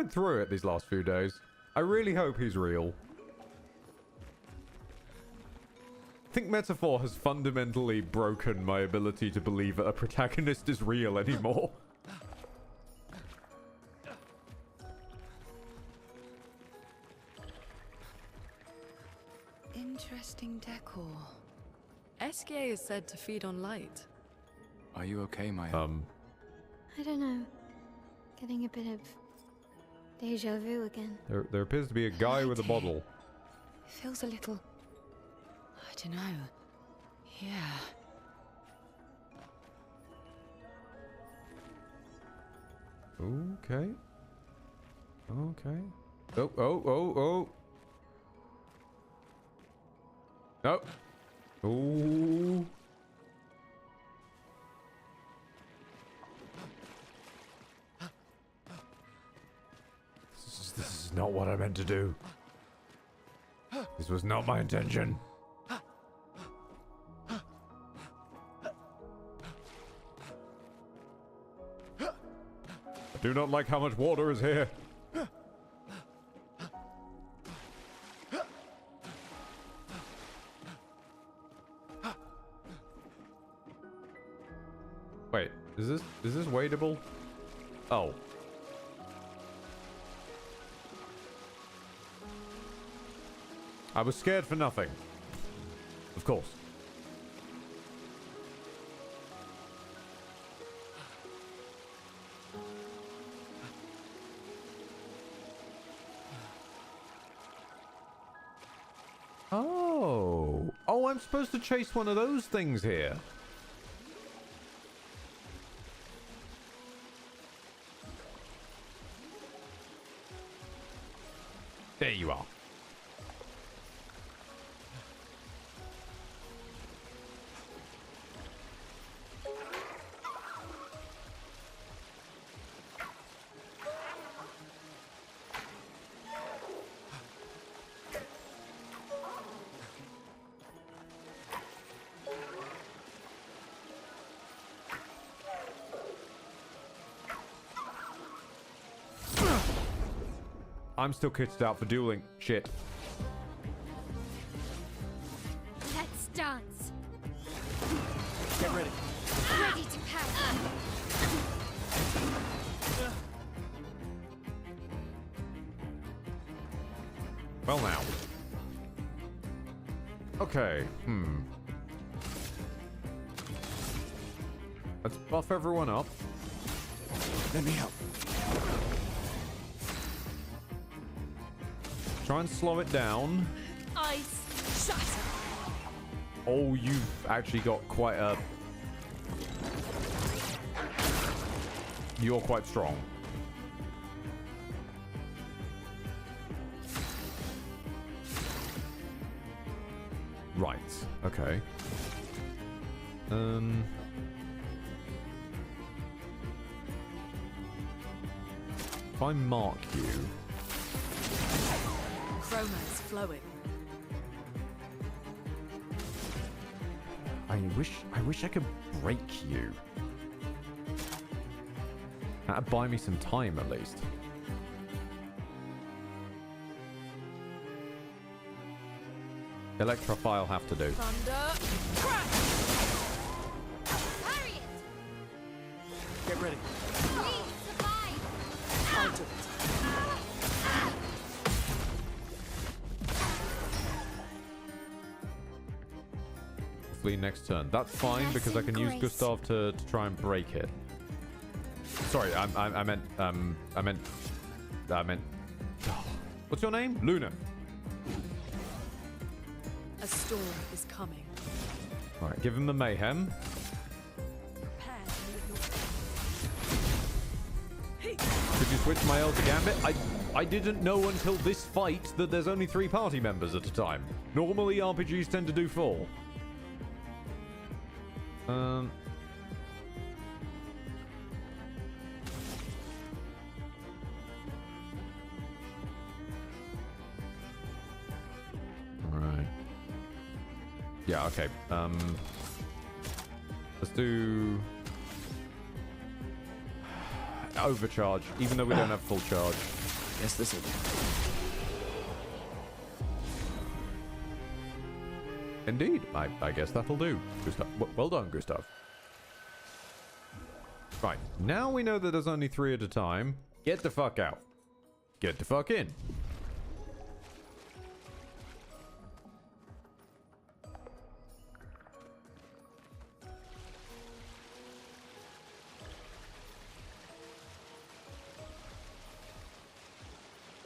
through it these last few days. I really hope he's real. I think Metaphor has fundamentally broken my ability to believe that a protagonist is real anymore. Interesting decor. Eskier is said to feed on light. Are you okay, Maya? I don't know. Getting a bit of deja vu again. There appears to be a guy with a bottle. It feels a little... I don't know. Yeah. Okay. Okay. Oh. No. Oh. This is not what I meant to do. This was not my intention. I do not like how much water is here. Wait, is this wadeable? Oh. I was scared for nothing. Of course. Oh. Oh, I'm supposed to chase one of those things here. There you are. I'm still kitted out for dueling. Shit. Let's dance. Get ready. Ready to pounce. Well now. Okay. Let's buff everyone up. Let me help. Try and slow it down. Ice shatter. Oh, you've actually got quite a... You're quite strong. Okay. If I mark you... Chroma is flowing. I wish I could break you. That'd buy me some time, at least. Electrify will have to do. Thunder. Crash! Harriet! Get ready. Please, survive! I'll do it. Hopefully next turn. That's fine because I can use Gustav to try and break it. Sorry, I meant. What's your name? Luna. A storm is coming. All right, give him the mayhem. Could you switch my Elder Gambit? I didn't know until this fight that there's only 3 party members at a time. Normally RPGs tend to do 4. Right. Yeah, okay. Let's do overcharge, even though we don't have full charge. Yes, this will do. Indeed. I guess that'll do. Gustav. Well done, Gustav. Right. Now we know that there's only 3 at a time. Get the fuck out. Get the fuck in.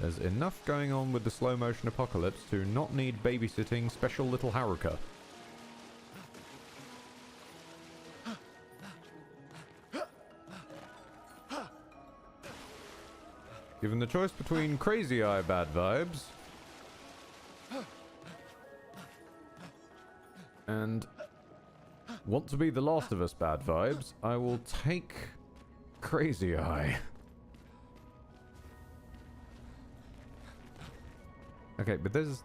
There's enough going on with the slow motion apocalypse to not need babysitting special little Haruka. Given the choice between Crazy Eye bad vibes and Want to Be the Last of Us bad vibes, I will take Crazy Eye. Okay, but there's...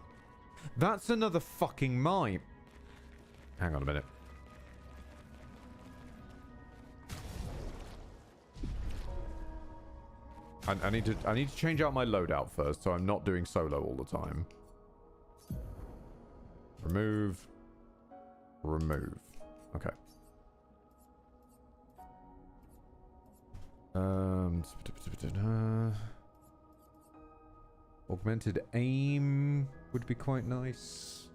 That's another fucking mime. Hang on a minute. I need to change out my loadout first, so I'm not doing solo all the time. Remove. Remove. Okay. Augmented aim would be quite nice.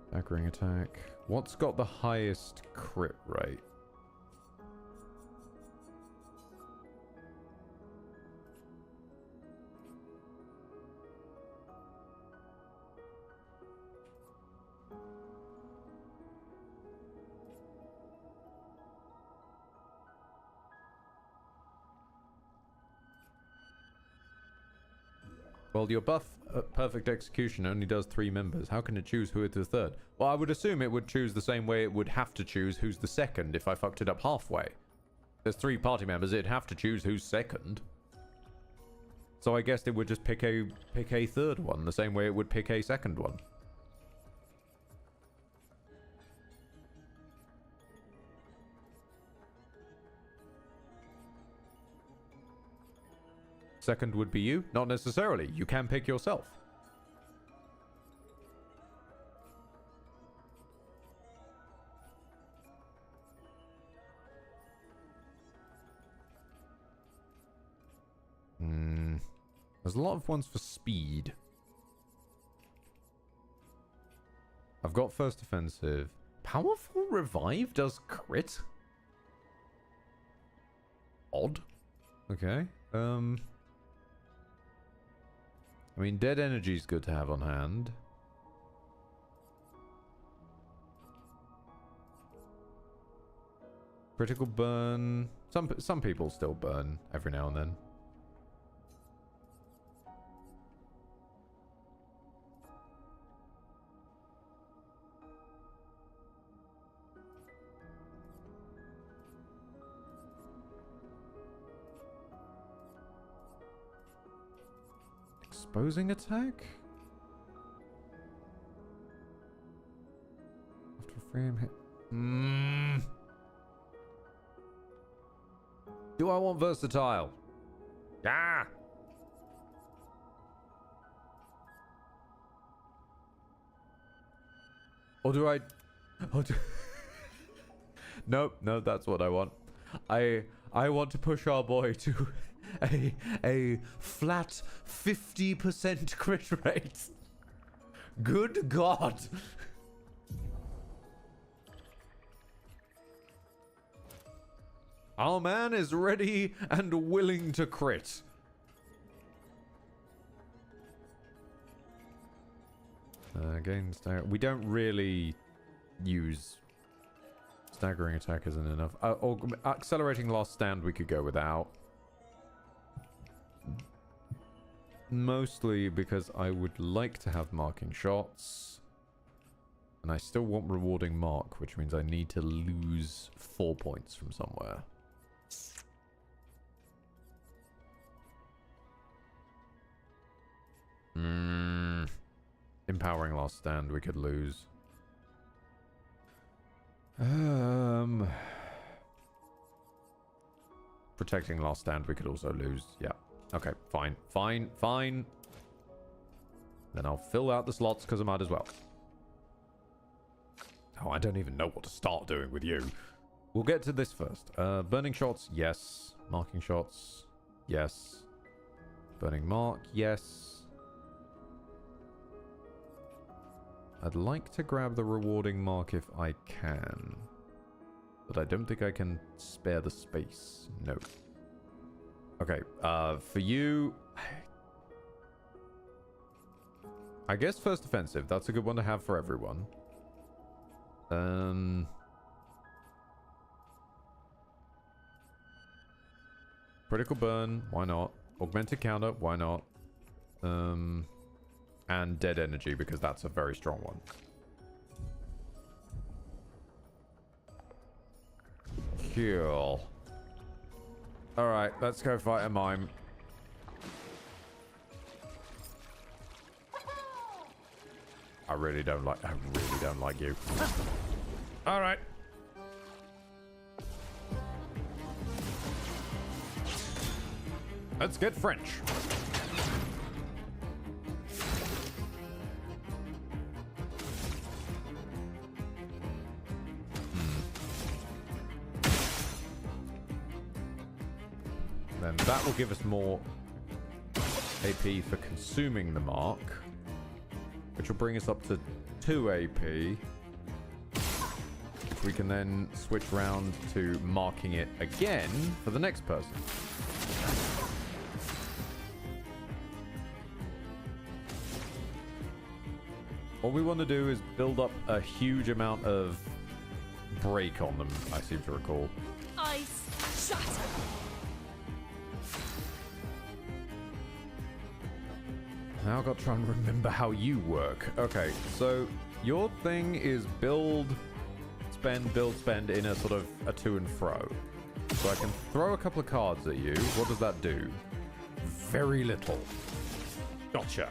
Staggering attack. What's got the highest crit rate? Well, your buff perfect execution only does 3 members. How can it choose who is the third? Well, I would assume it would choose the same way it would have to choose who's the second if I fucked it up halfway. There's 3 party members, it'd have to choose who's second. So I guess it would just pick a third one, the same way it would pick a second one. Second would be you? Not necessarily. You can pick yourself. There's a lot of ones for speed. I've got first offensive. Powerful revive does crit? Odd. Okay. I mean, dead energy is good to have on hand. Critical burn. Some people still burn every now and then. Exposing attack? After a frame hit. Do I want versatile? Ah! Or do I... Oh, Nope, no, that's what I want. I want to push our boy to a flat 50% crit rate. Good God. Our man is ready and willing to crit. Again, we don't really use staggering attack isn't enough. Or accelerating last stand we could go without. Mostly because I would like to have marking shots. And I still want rewarding mark, which means I need to lose 4 points from somewhere. Empowering last stand we could lose. Protecting last stand we could also lose. Yeah. Okay, fine. Fine. Then I'll fill out the slots because I might as well. Oh, I don't even know what to start doing with you. We'll get to this first. Burning shots, yes. Marking shots, yes. Burning mark, yes. I'd like to grab the rewarding mark if I can. But I don't think I can spare the space. No. Okay, for you... I guess first offensive. That's a good one to have for everyone. Critical burn, why not? Augmented counter, why not? And dead energy, because that's a very strong one. Cool. Alright, let's go fight a mime. I really don't like you. Alright. Let's get French. Then that will give us more AP for consuming the mark, which will bring us up to 2 AP. We can then switch round to marking it again for the next person. What we want to do is build up a huge amount of break on them, I seem to recall. Ice shatter. Now I've got to try and remember how you work. Okay, so your thing is build, spend in a sort of a to and fro. So I can throw a couple of cards at you. What does that do? Very little. Gotcha.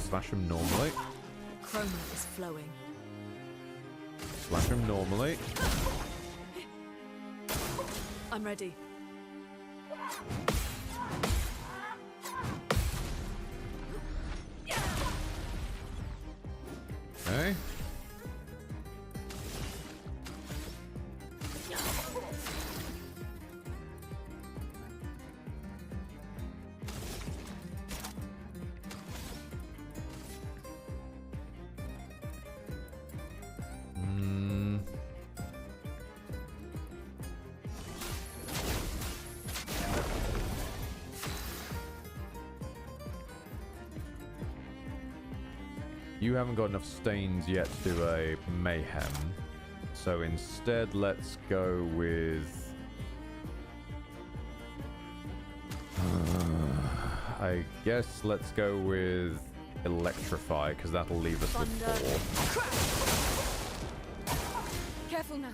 Slash him normally. Chroma is flowing. Slash him normally. I'm ready. Okay. You haven't got enough stains yet to do a mayhem. So instead, let's go with... I guess let's go with electrify, because that'll leave us with 4. Careful now.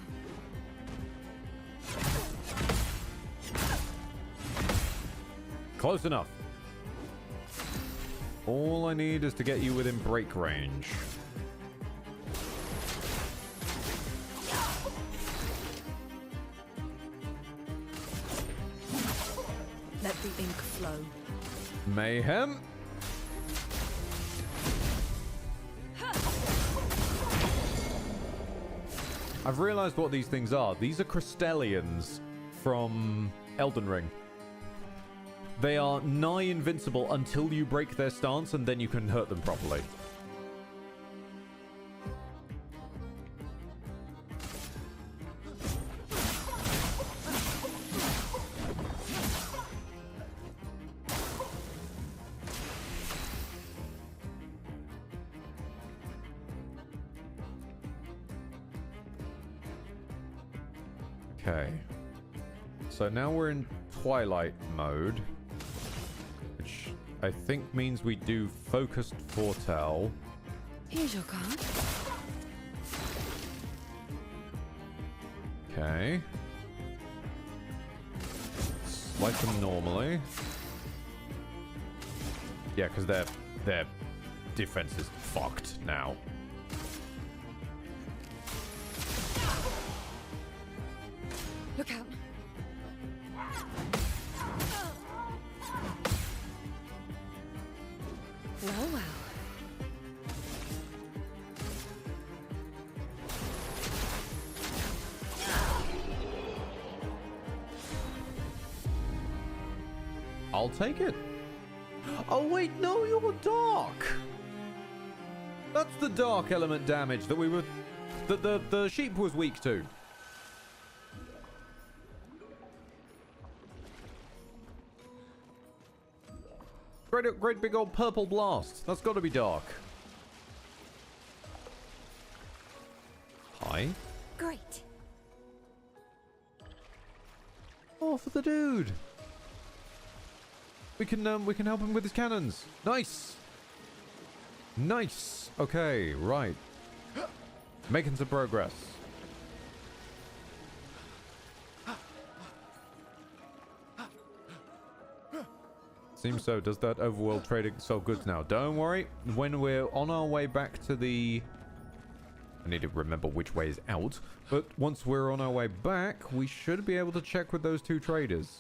Close enough. All I need is to get you within break range. Let the ink flow. Mayhem. I've realized what these things are. These are Crystallians from Elden Ring. They are nigh invincible until you break their stance, and then you can hurt them properly. Okay. So now we're in Twilight mode, which I think means we do Focused Foretell. Here's your card. Okay. Slice them normally. Yeah, because their defense is fucked now. Look out. Well, well. I'll take it. Oh wait, no, you're dark. That's the dark element damage that we were... that the sheep was weak to. Great big old purple blast. That's got to be dark. Hi. Great. Oh, for the dude. We can help him with his cannons. Nice. Nice. Okay, right. Making some progress. Seems so. Does that overworld trading sell goods now? Don't worry. When we're on our way back to the... I need to remember which way is out. But once we're on our way back, we should be able to check with those two traders.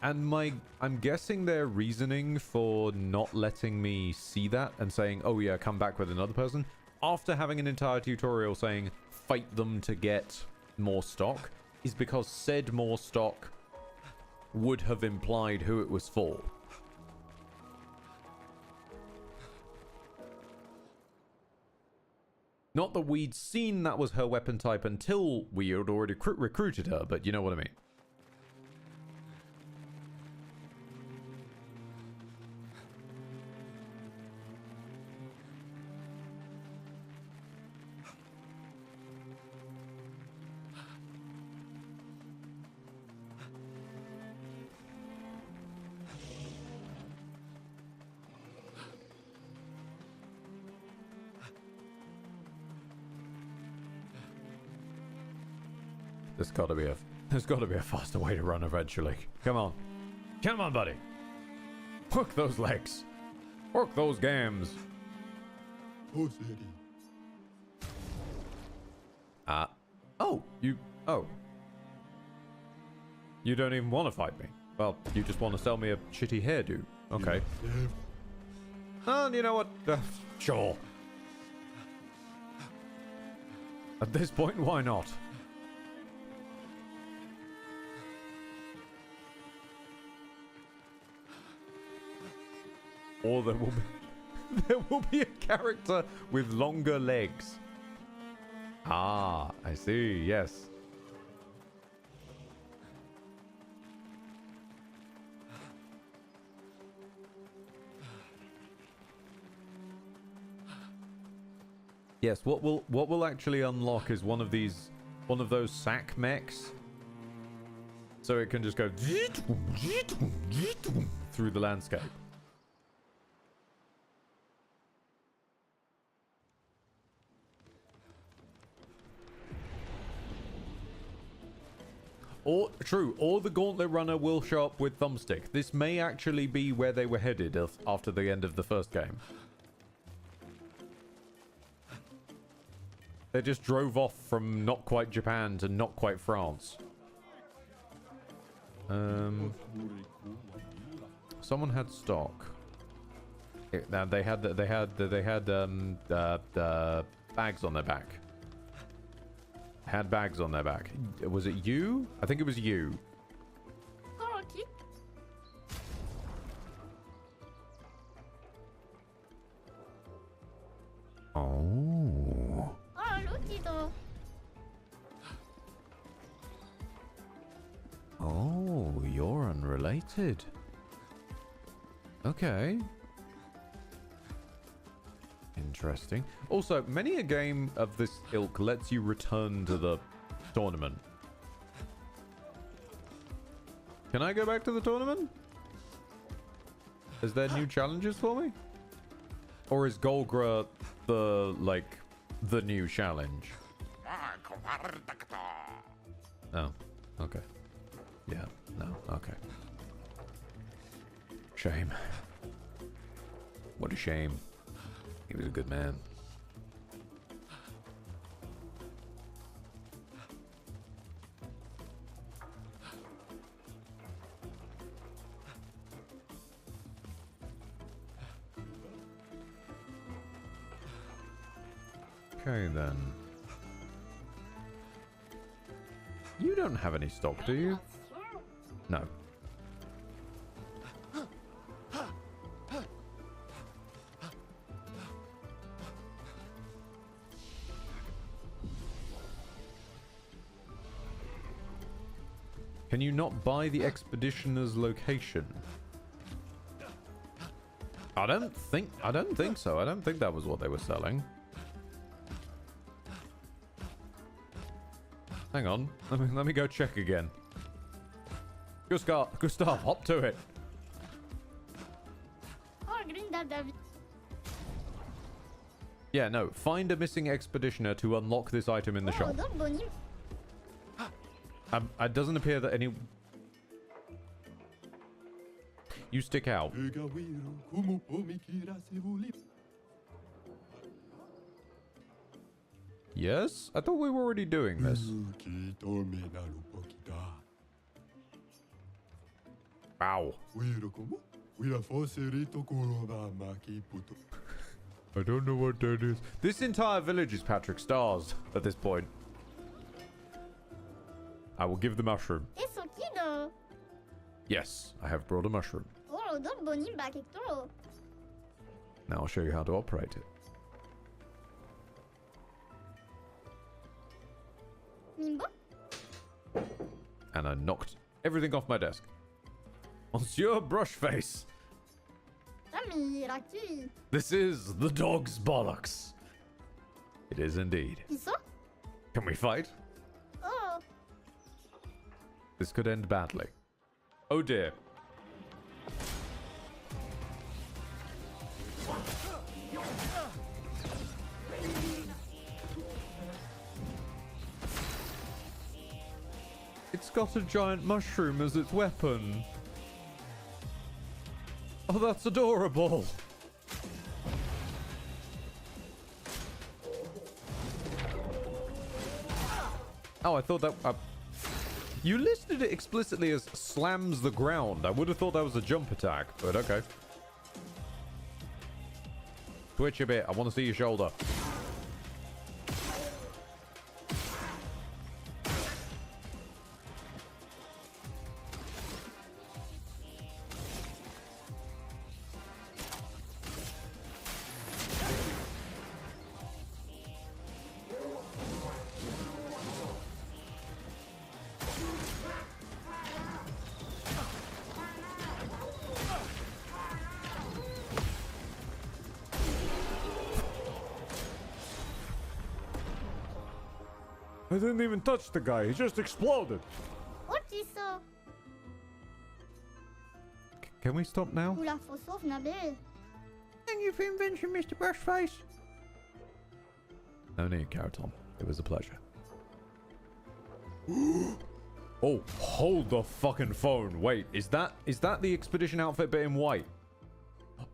And I'm guessing their reasoning for not letting me see that and saying, oh yeah, come back with another person, after having an entire tutorial saying, fight them to get more stock, is because said more stock would have implied who it was for. Not that we'd seen that was her weapon type until we had already recruited her, but you know what I mean. There's gotta be a faster way to run eventually. Come on. Come on, buddy. Work those legs. Work those gams. Oh, you don't even want to fight me. Well, you just want to sell me a shitty hairdo. Okay. And you know what? Sure. At this point, why not? Or there will be a character with longer legs. Ah, I see. Yes. Yes, what will actually unlock is one of those sack mechs. So it can just go through the landscape. Or true, or the Gauntlet Runner will show up with Thumbstick. This may actually be where they were headed after the end of the first game. They just drove off from not quite Japan to not quite France. Someone had stock. Now they had bags on their back. Had bags on their back. Was it you? I think it was you. Oh. Oh, you're unrelated. Okay. Interesting. Also, many a game of this ilk lets you return to the tournament. Can I go back to the tournament? Is there new challenges for me? Or is Golgra the new challenge? Oh, okay. Yeah, no, okay. Shame. What a shame. He was a good man. Okay, then. You don't have any stock, do you? No. Can you not buy the expeditioner's location? I don't think so. I don't think that was what they were selling. Hang on. Let me go check again. Gustav, hop to it. Yeah, no. Find a missing expeditioner to unlock this item in the shop. It doesn't appear that any... You stick out. Yes? I thought we were already doing this. Wow. I don't know what that is. This entire village is Patrick Stars at this point. I will give the mushroom. Yes, I have brought a mushroom. Now I'll show you how to operate it. And I knocked everything off my desk. Monsieur Brushface. This is the dog's bollocks. It is indeed. Can we fight? This could end badly. Oh dear. It's got a giant mushroom as its weapon. Oh, that's adorable. Oh, I thought that... you listed it explicitly as slams the ground. I would have thought that was a jump attack, but okay. Twitch a bit. I want to see your shoulder. I didn't even touch the guy. He just exploded. Can we stop now? Thank you for your invention, Mr. Brushface. No need, Caraton. It was a pleasure. Oh, hold the fucking phone. Wait, is that the expedition outfit but in white?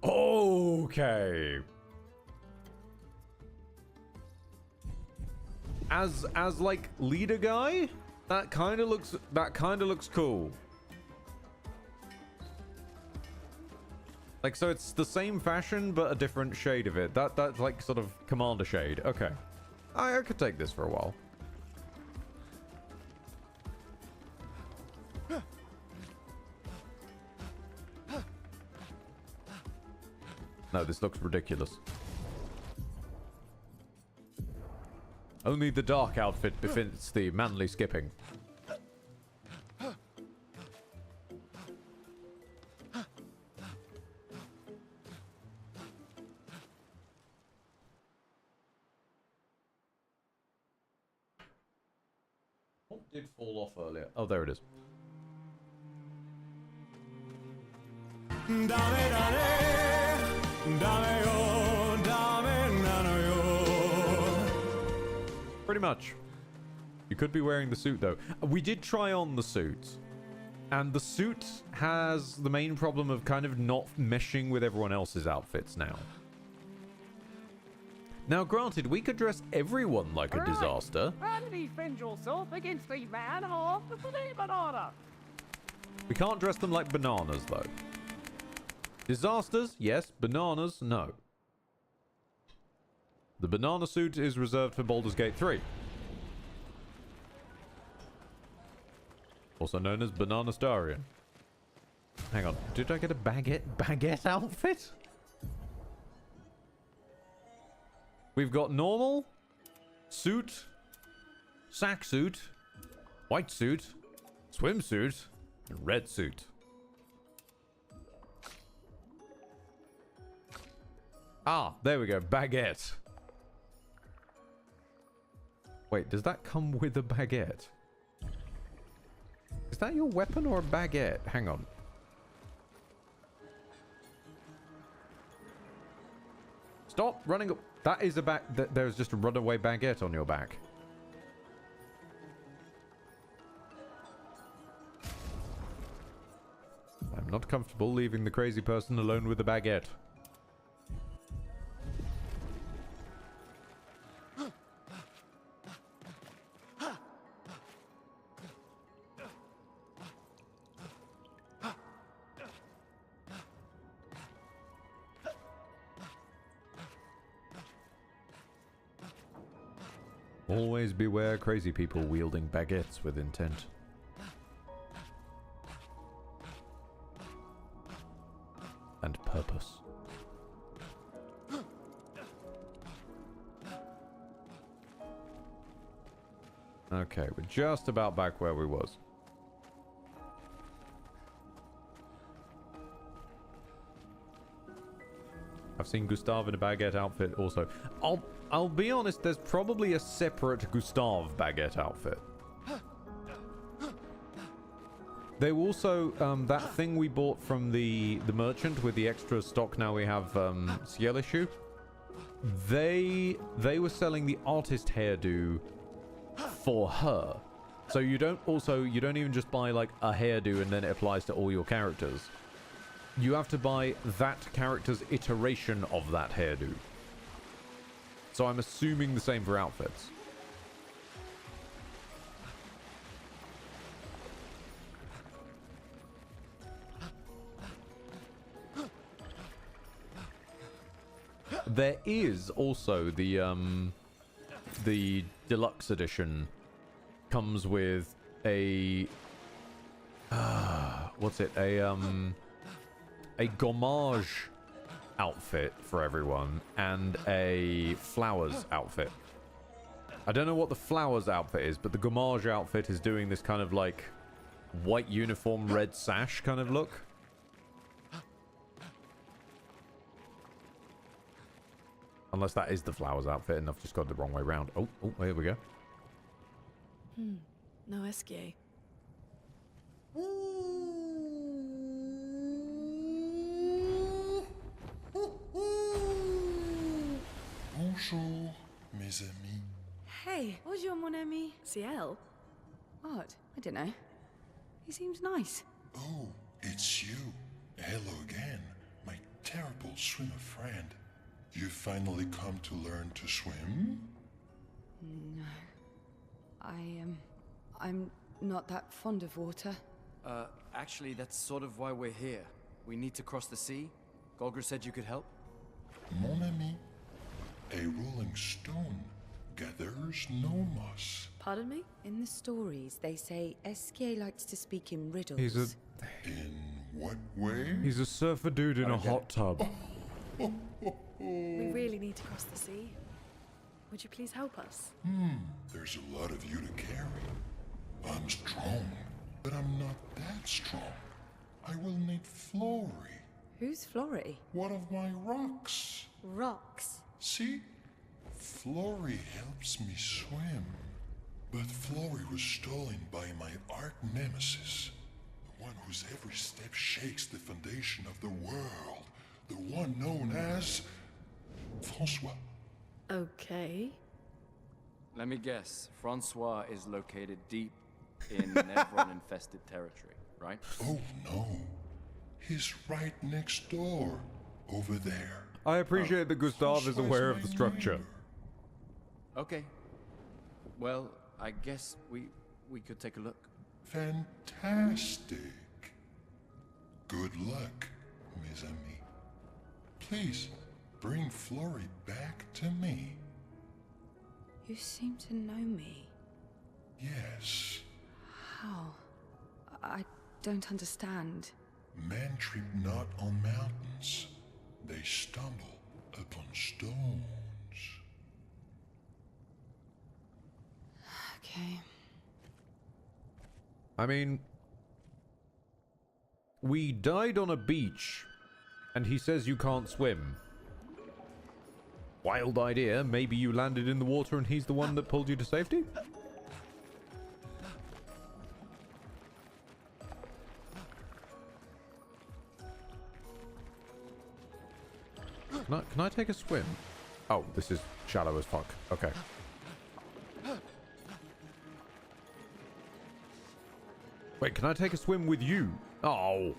Okay. As like leader guy, that kind of looks cool. Like, so it's the same fashion but a different shade of it. That's like sort of commander shade. Okay. I could take this for a while. No, this looks ridiculous. Only the dark outfit befits the manly skipping. What did fall off earlier? Oh, there it is. Pretty much. You could be wearing the suit, though. We did try on the suit. And the suit has the main problem of kind of not meshing with everyone else's outfits now. Now, granted, we could dress everyone like a disaster. And defend yourself against the man of the banana. We can't dress them like bananas, though. Disasters, yes. Bananas, no. The banana suit is reserved for Baldur's Gate 3. Also known as Banana Starion. Hang on, did I get a baguette outfit? We've got normal, suit, sack suit, white suit, swimsuit, and red suit. Ah, there we go, baguette. Wait, does that come with a baguette? Is that your weapon or a baguette? Hang on. Stop running. That is a there's just a runaway baguette on your back. I'm not comfortable leaving the crazy person alone with the baguette. Always beware crazy people wielding baguettes with intent. And purpose. Okay, we're just about back where we was. I've seen Gustav in a baguette outfit also. I'll be honest, there's probably a separate Gustav baguette outfit. They also, that thing we bought from the merchant with the extra stock, now we have Ciel issue. They were selling the artist hairdo for her. So you don't even just buy like a hairdo and then it applies to all your characters. You have to buy that character's iteration of that hairdo. So I'm assuming the same for outfits. There is also the deluxe edition comes with a what's it? A gommage outfit for everyone and a flowers outfit. I don't know what the flowers outfit is, but the gommage outfit is doing this kind of like white uniform, red sash kind of look. Unless that is the flowers outfit and I've just got it the wrong way around. Oh, here we go. No escape. Bonjour, mes amis. Hey, bonjour mon ami. Ciel? What? I don't know. He seems nice. Oh, it's you. Hello again, my terrible swimmer friend. You finally come to learn to swim? No. I'm not that fond of water. Actually, that's sort of why we're here. We need to cross the sea. Golgr said you could help. Mon ami, a rolling stone gathers no moss. Pardon me? In the stories, they say Esquier likes to speak in riddles. In what way? He's a surfer dude in a hot tub. We really need to cross the sea. Would you please help us? There's a lot of you to carry. I'm strong, but I'm not that strong. I will need Flory. Who's Flory? One of my rocks. Rocks. See? Flory helps me swim. But Flory was stolen by my arch nemesis. The one whose every step shakes the foundation of the world. The one known as... Francois. Okay. Let me guess. Francois is located deep in Nevron-infested territory, right? Oh, no. He's right next door. Over there. I appreciate that Gustav is aware of the structure. Okay. Well, I guess we could take a look. Fantastic. Good luck, mes amis. Please, bring Flory back to me. You seem to know me. Yes. How? I don't understand. Men trip not on mountains. They stumble upon stones. Okay. I mean, we died on a beach, and he says you can't swim. Wild idea. Maybe you landed in the water and he's the one that pulled you to safety? Can I take a swim? Oh, this is shallow as fuck. Okay. Wait, can I take a swim with you? Oh.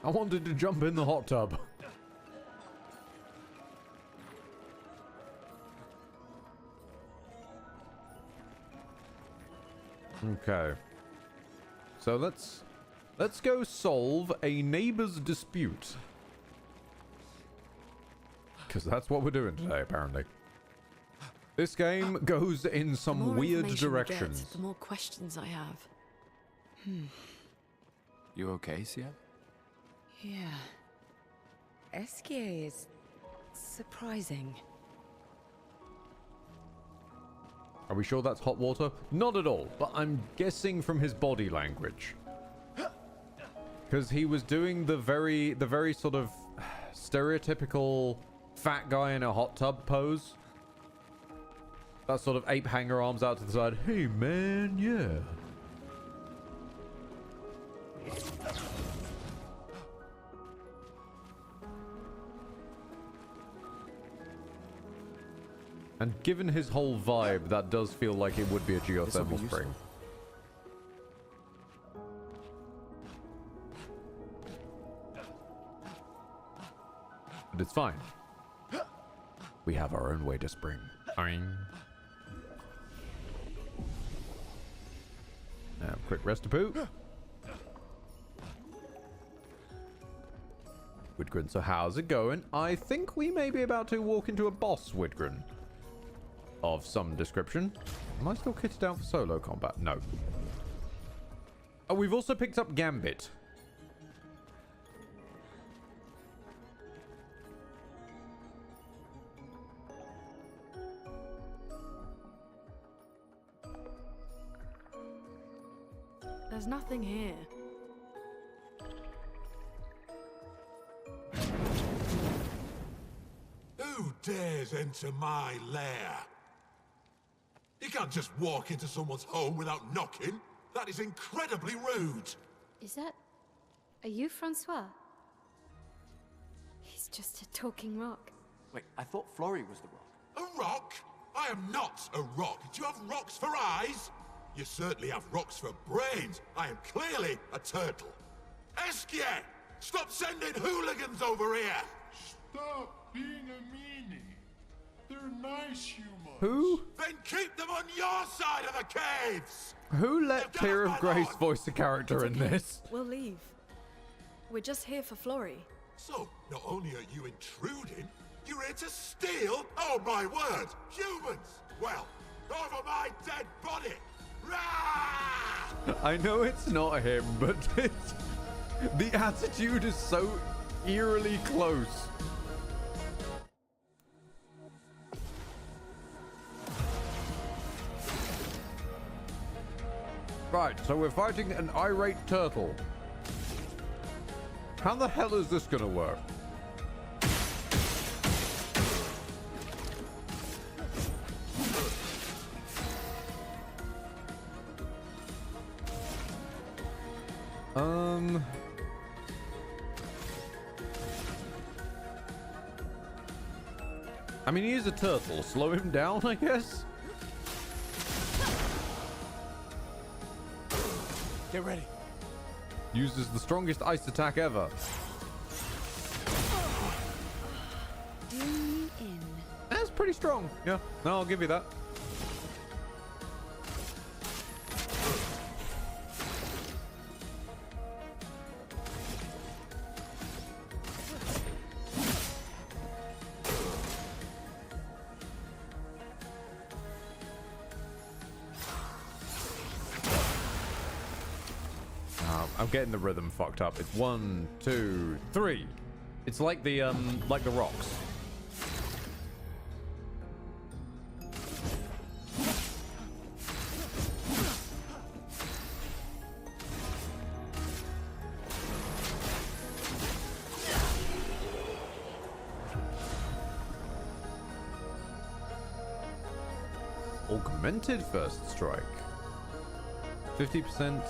I wanted to jump in the hot tub. Okay. So let's go solve a neighbor's dispute. Because that's what we're doing today, apparently. This game goes in some weird directions. The more questions I have. You okay, Sia? Yeah. Esquier is surprising. Are we sure that's hot water? Not at all, but I'm guessing from his body language. Because he was doing the very sort of stereotypical fat guy in a hot tub pose. That sort of ape hanger arms out to the side. Hey man, yeah. And given his whole vibe, that does feel like it would be a geothermal spring. But it's fine. We have our own way to spring. Now, quick rest of poo. Widgren, so how's it going? I think we may be about to walk into a boss, Widgren. Of some description. Am I still kitted out for solo combat? No. Oh, we've also picked up Gambit. There's nothing here. Who dares enter my lair? You can't just walk into someone's home without knocking. That is incredibly rude. Is that... Are you Francois? He's just a talking rock. Wait, I thought Flory was the rock. A rock? I am not a rock. Do you have rocks for eyes? You certainly have rocks for brains. I am clearly a turtle. Esquier! Stop sending hooligans over here! Stop being a meanie. They're nice humans. Who? Then keep them on your side of the caves! Who let Clair of Grace voice a character in this? We'll leave. We're just here for Florrie. So, not only are you intruding, you're here to steal? Oh my word! Humans! Well, over my dead body! Rah! I know it's not him, but the attitude is so eerily close. Right, so we're fighting an irate turtle. How the hell is this gonna work? I mean, he is a turtle. Slow him down, I guess? Get ready. Uses the strongest ice attack ever. Do me in. That's pretty strong. Yeah, no, I'll give you that. I'm getting the rhythm fucked up. It's 1, 2, 3. It's like the rocks. Augmented first strike. 50%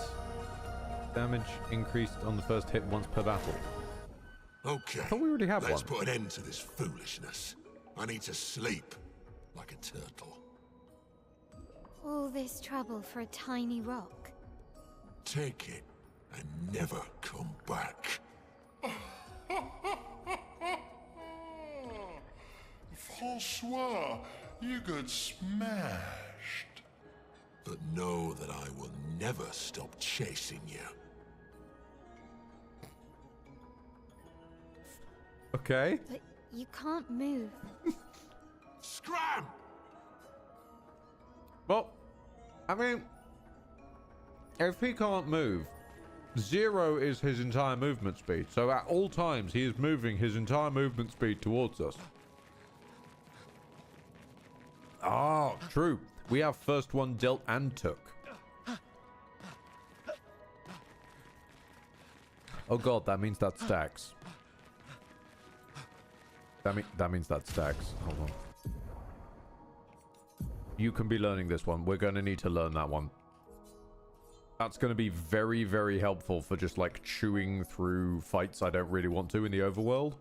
damage increased on the first hit once per battle. Okay. I thought we already have Let's one. put an end to this foolishness. I need to sleep like a turtle. All this trouble for a tiny rock. Take it and never come back. Francois, you got smashed. But know that I will never stop chasing you. Okay. But you can't move. Scram! Well, I mean, if he can't move, 0 is his entire movement speed. So at all times, he is moving his entire movement speed towards us. Ah, true. We have first one dealt and took. Oh god, that means that stacks. That means that stacks. Hold on. You can be learning this one. We're going to need to learn that one. That's going to be very, very helpful for just like chewing through fights I don't really want to in the overworld.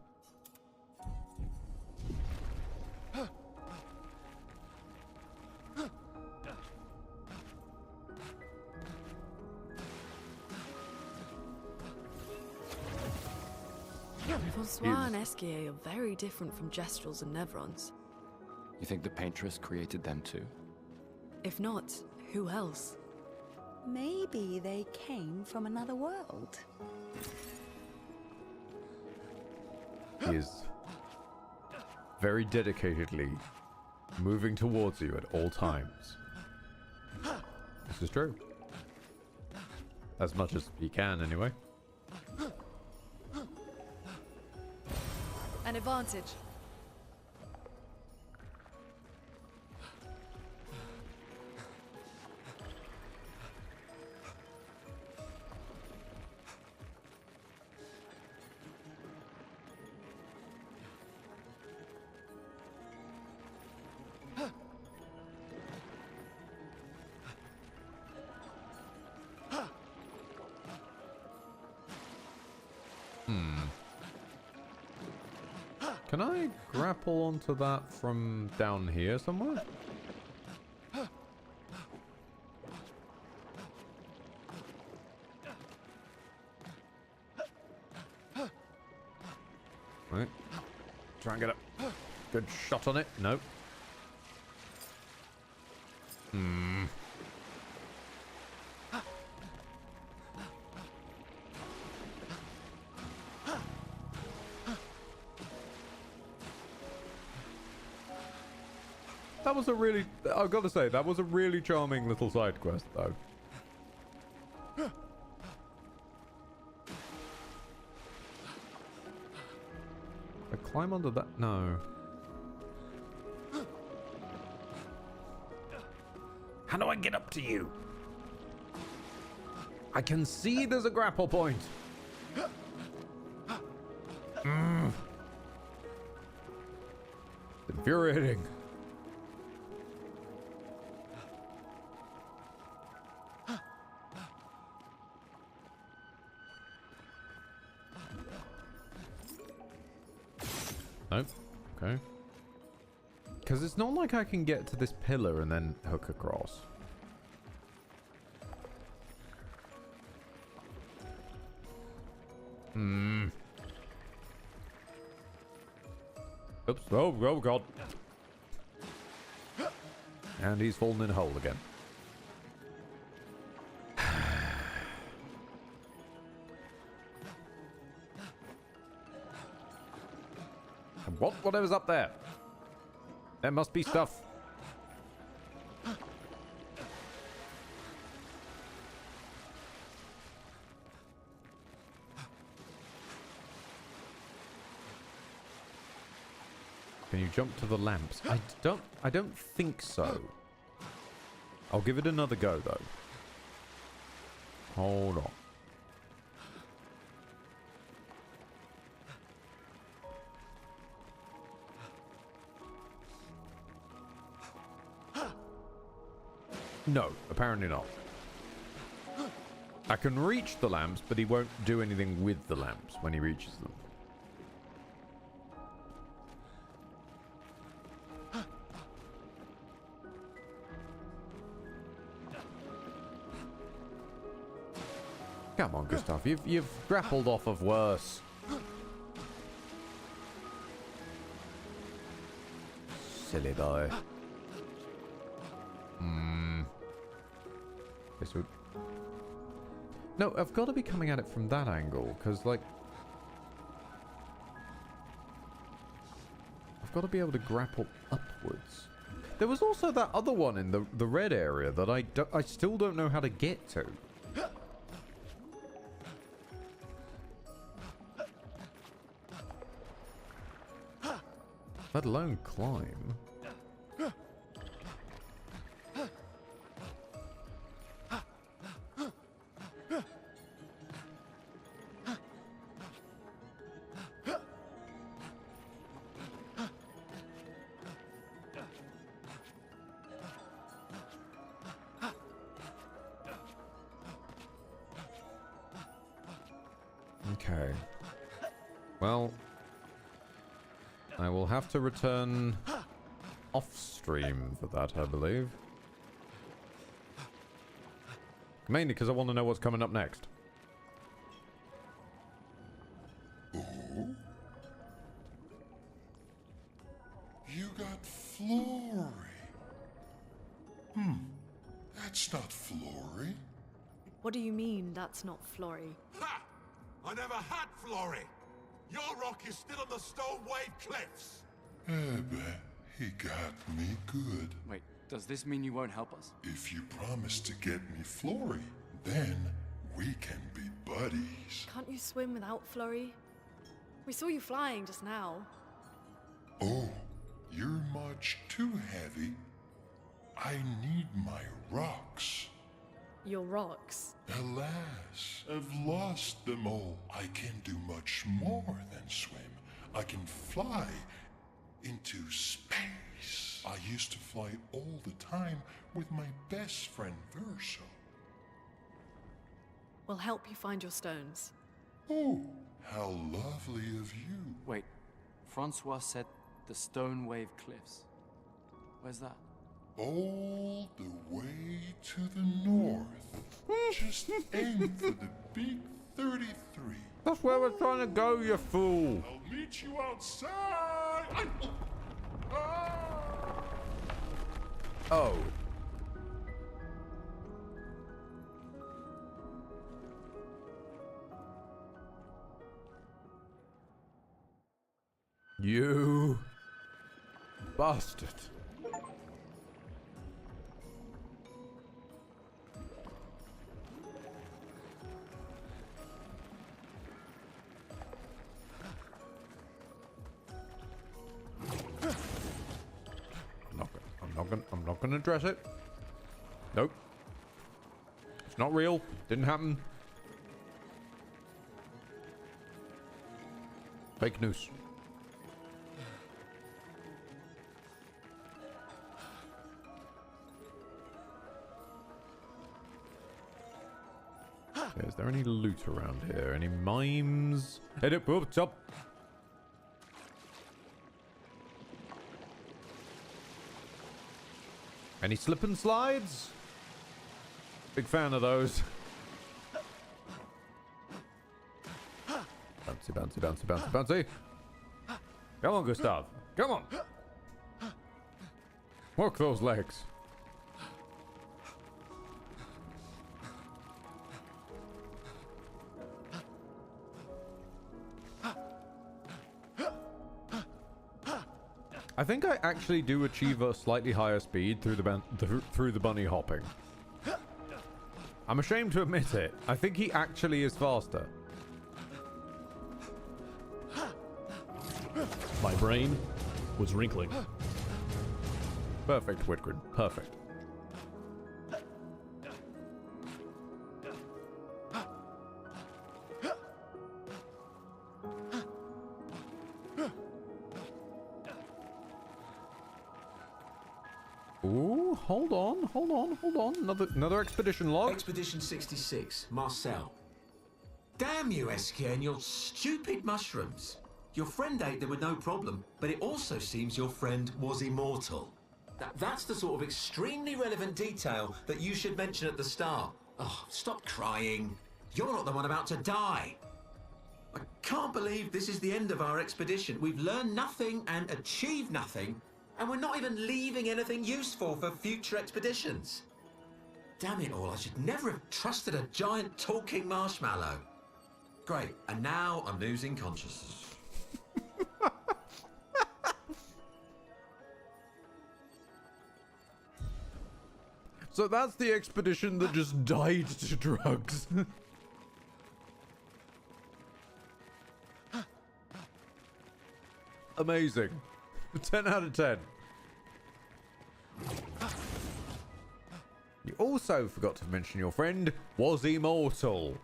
Francois and Esquier are very different from Gestrels and Nevrons. You think the Paintress created them too? If not, who else? Maybe they came from another world. He is very dedicatedly moving towards you at all times. This is true. As much as he can, anyway. An advantage. Can I grapple onto that from down here somewhere? Good shot on it. Nope. Hmm. That was a really, I've got to say, that was a really charming little side quest, though. I climb under that? No. How do I get up to you? I can see there's a grapple point. Mm. Infuriating. Nope. Okay. Because it's not like I can get to this pillar and then hook across. Hmm. Oops. Oh god. And he's fallen in a hole again. Whatever's up there? There must be stuff. Can you jump to the lamps? I don't think so. I'll give it another go though. Hold on. No, apparently not. I can reach the lamps, but he won't do anything with the lamps when he reaches them. Come on, Gustav. You've grappled off of worse. Silly boy. This would... No, I've got to be coming at it from that angle, because, like... I've got to be able to grapple upwards. There was also that other one in the red area that I still don't know how to get to. Let alone climb. Okay. Well, I will have to return off stream for that, I believe. Mainly because I want to know what's coming up next. Oh? You got Flory. That's not Flory. What do you mean, that's not Flory? Ha! I never had Flory! Your rock is still on the Stone Wave Cliffs! He got me good. Wait, does this mean you won't help us? If you promise to get me Flory, then we can be buddies. Can't you swim without Flory? We saw you flying just now. Oh, you're much too heavy. I need my rocks. Your rocks? Alas, I've lost them all. I can do much more than swim. I can fly into space. I used to fly all the time with my best friend Verso. We'll help you find your stones. Oh, how lovely of you. Wait, Francois said the Stone Wave Cliffs. Where's that? All the way to the north. Just aim for the big 33. That's where we're trying to go, you fool. I'll meet you outside. Oh. You bastard. I'm not gonna address it. Nope. It's not real. Didn't happen. Fake news. Okay, is there any loot around here? Any mimes? Edit up top. Any slip and slides? Big fan of those. Bouncy, bouncy, bouncy, bouncy, bouncy. Come on, Gustav. Come on. Work those legs. I think I actually do achieve a slightly higher speed through the bunny hopping. I'm ashamed to admit it. I think he actually is faster. My brain was wrinkling. Perfect, Whitgren. Perfect. Ooh, hold on. Another expedition log. Expedition 66, Marcel. Damn you, Eskia, and your stupid mushrooms. Your friend ate them with no problem, but it also seems your friend was immortal. That's the sort of extremely relevant detail that you should mention at the start. Oh, stop crying. You're not the one about to die. I can't believe this is the end of our expedition. We've learned nothing and achieved nothing, and we're not even leaving anything useful for future expeditions. Damn it all, I should never have trusted a giant talking marshmallow. Great, and now I'm losing consciousness. So that's the expedition that just died to drugs. Amazing. 10 out of 10. You also forgot to mention your friend was immortal.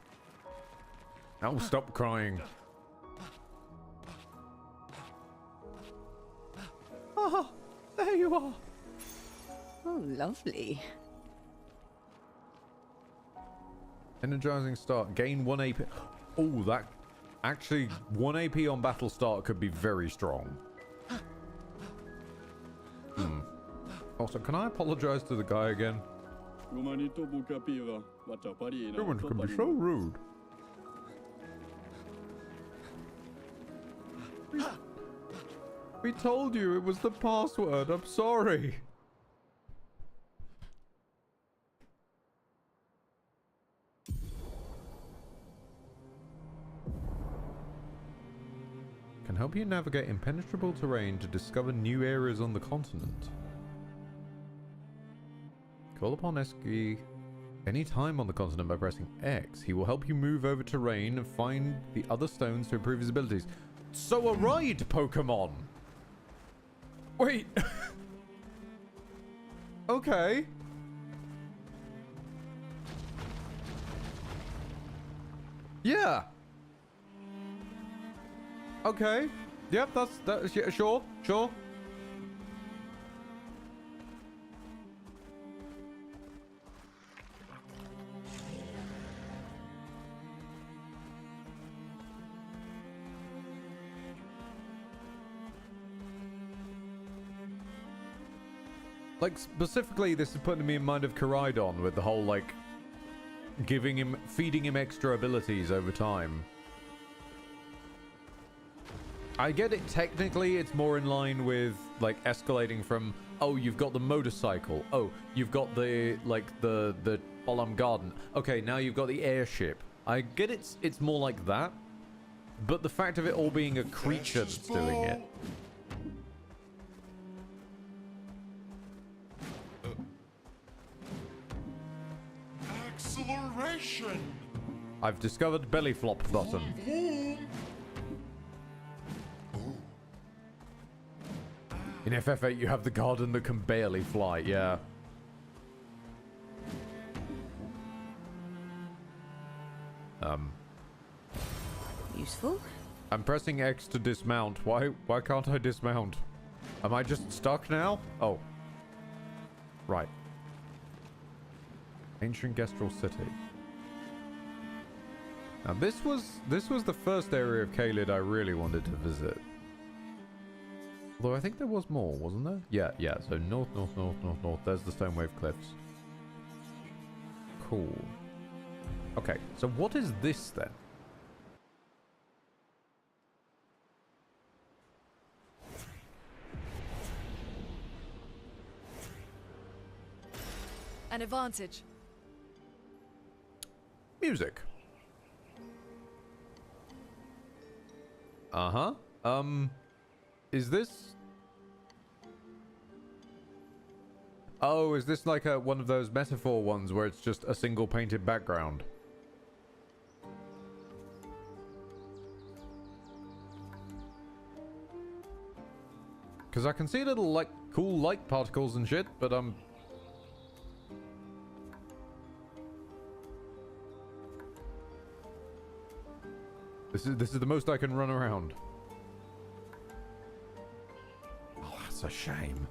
Now stop crying. Oh, there you are. Oh, lovely. Energizing start. Gain 1 AP. Oh, that... Actually, 1 AP on battle start could be very strong. Also, can I apologize to the guy again? Humans can be so rude. We told you it was the password. I'm sorry. Can help you navigate impenetrable terrain to discover new areas on the continent. Call upon Eski any time on the continent by pressing X. He will help you move over terrain and find the other stones to improve his abilities. So a ride Pokemon! Wait. Okay. Yeah. Okay. Yep, that's yeah, sure. Like, specifically, this is putting me in mind of Koraidon with the whole, like, feeding him extra abilities over time. I get it. Technically, it's more in line with like escalating from, oh, you've got the motorcycle. Oh, you've got the the Olam Garden. Okay, now you've got the airship. I get it's more like that. But the fact of it all being a creature that's doing it. Acceleration. I've discovered belly flop button. In FF8, you have the garden that can barely fly. Yeah. Useful. I'm pressing X to dismount. Why can't I dismount? Am I just stuck now? Oh. Right. Ancient Gestral City. Now this was the first area of Caelid I really wanted to visit. Although I think there was more, wasn't there? Yeah. So north. There's the Stonewave Cliffs. Cool. Okay, so what is this then? An advantage. Music. Is this... Oh, is this like one of those metaphor ones where it's just a single painted background? Because I can see little, like, cool light particles and shit, but, This is the most I can run around. Oh, that's a shame.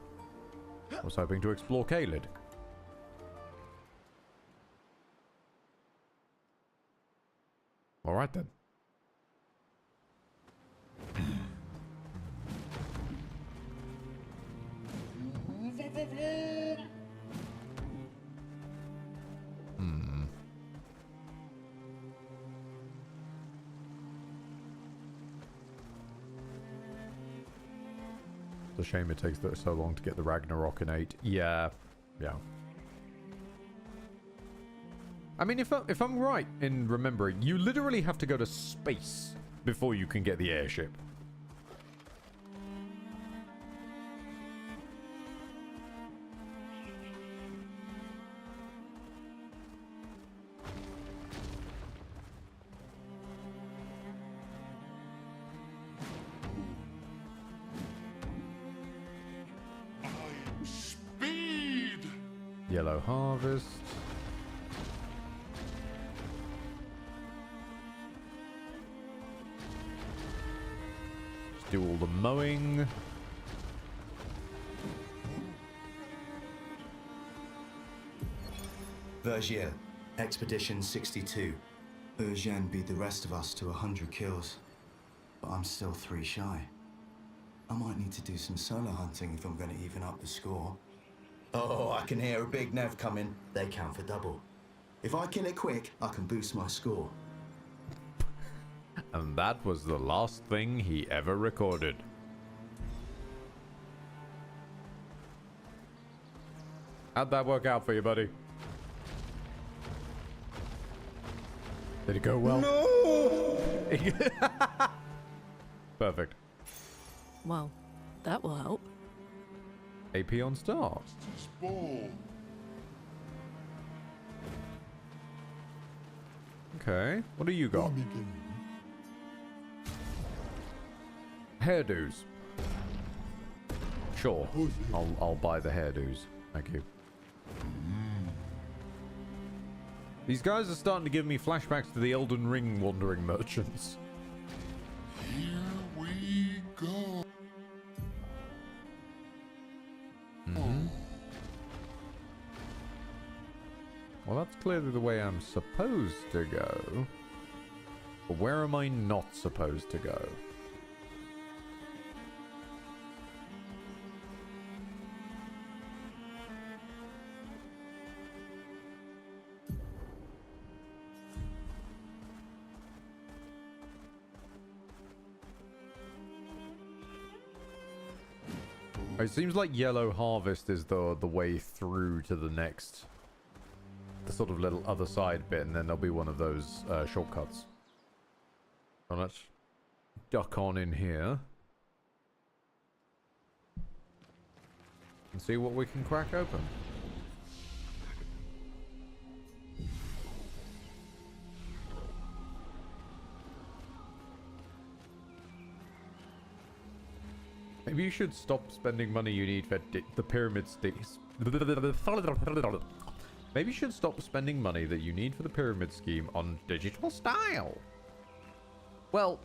I was hoping to explore Caelid. Alright then. It's a shame it takes so long to get the Ragnarok in 8. Yeah. I mean, if I'm right in remembering, you literally have to go to space before you can get the airship. Yellow Harvest. Just do all the mowing. Vergier, Expedition 62. Eugene beat the rest of us to 100 kills, but I'm still 3 shy. I might need to do some solo hunting if I'm going to even up the score. Oh, I can hear a big Nev coming. They count for double. If I kill it quick, I can boost my score. And that was the last thing he ever recorded. How'd that work out for you, buddy? Did it go well? No! Perfect. Well, that will help. AP on start. Okay, what do you got? Hairdos. Sure, I'll buy the hairdos. Thank you. These guys are starting to give me flashbacks to the Elden Ring wandering merchants. Here we go. Well, that's clearly the way I'm supposed to go. But where am I not supposed to go? It seems like Yellow Harvest is the way through to the next, the sort of little other side bit, and then there'll be one of those shortcuts. So let's duck on in here and see what we can crack open. Maybe you should stop spending money you need for the pyramid schemes. Maybe you should stop spending money that you need for the pyramid scheme on digital style. Well,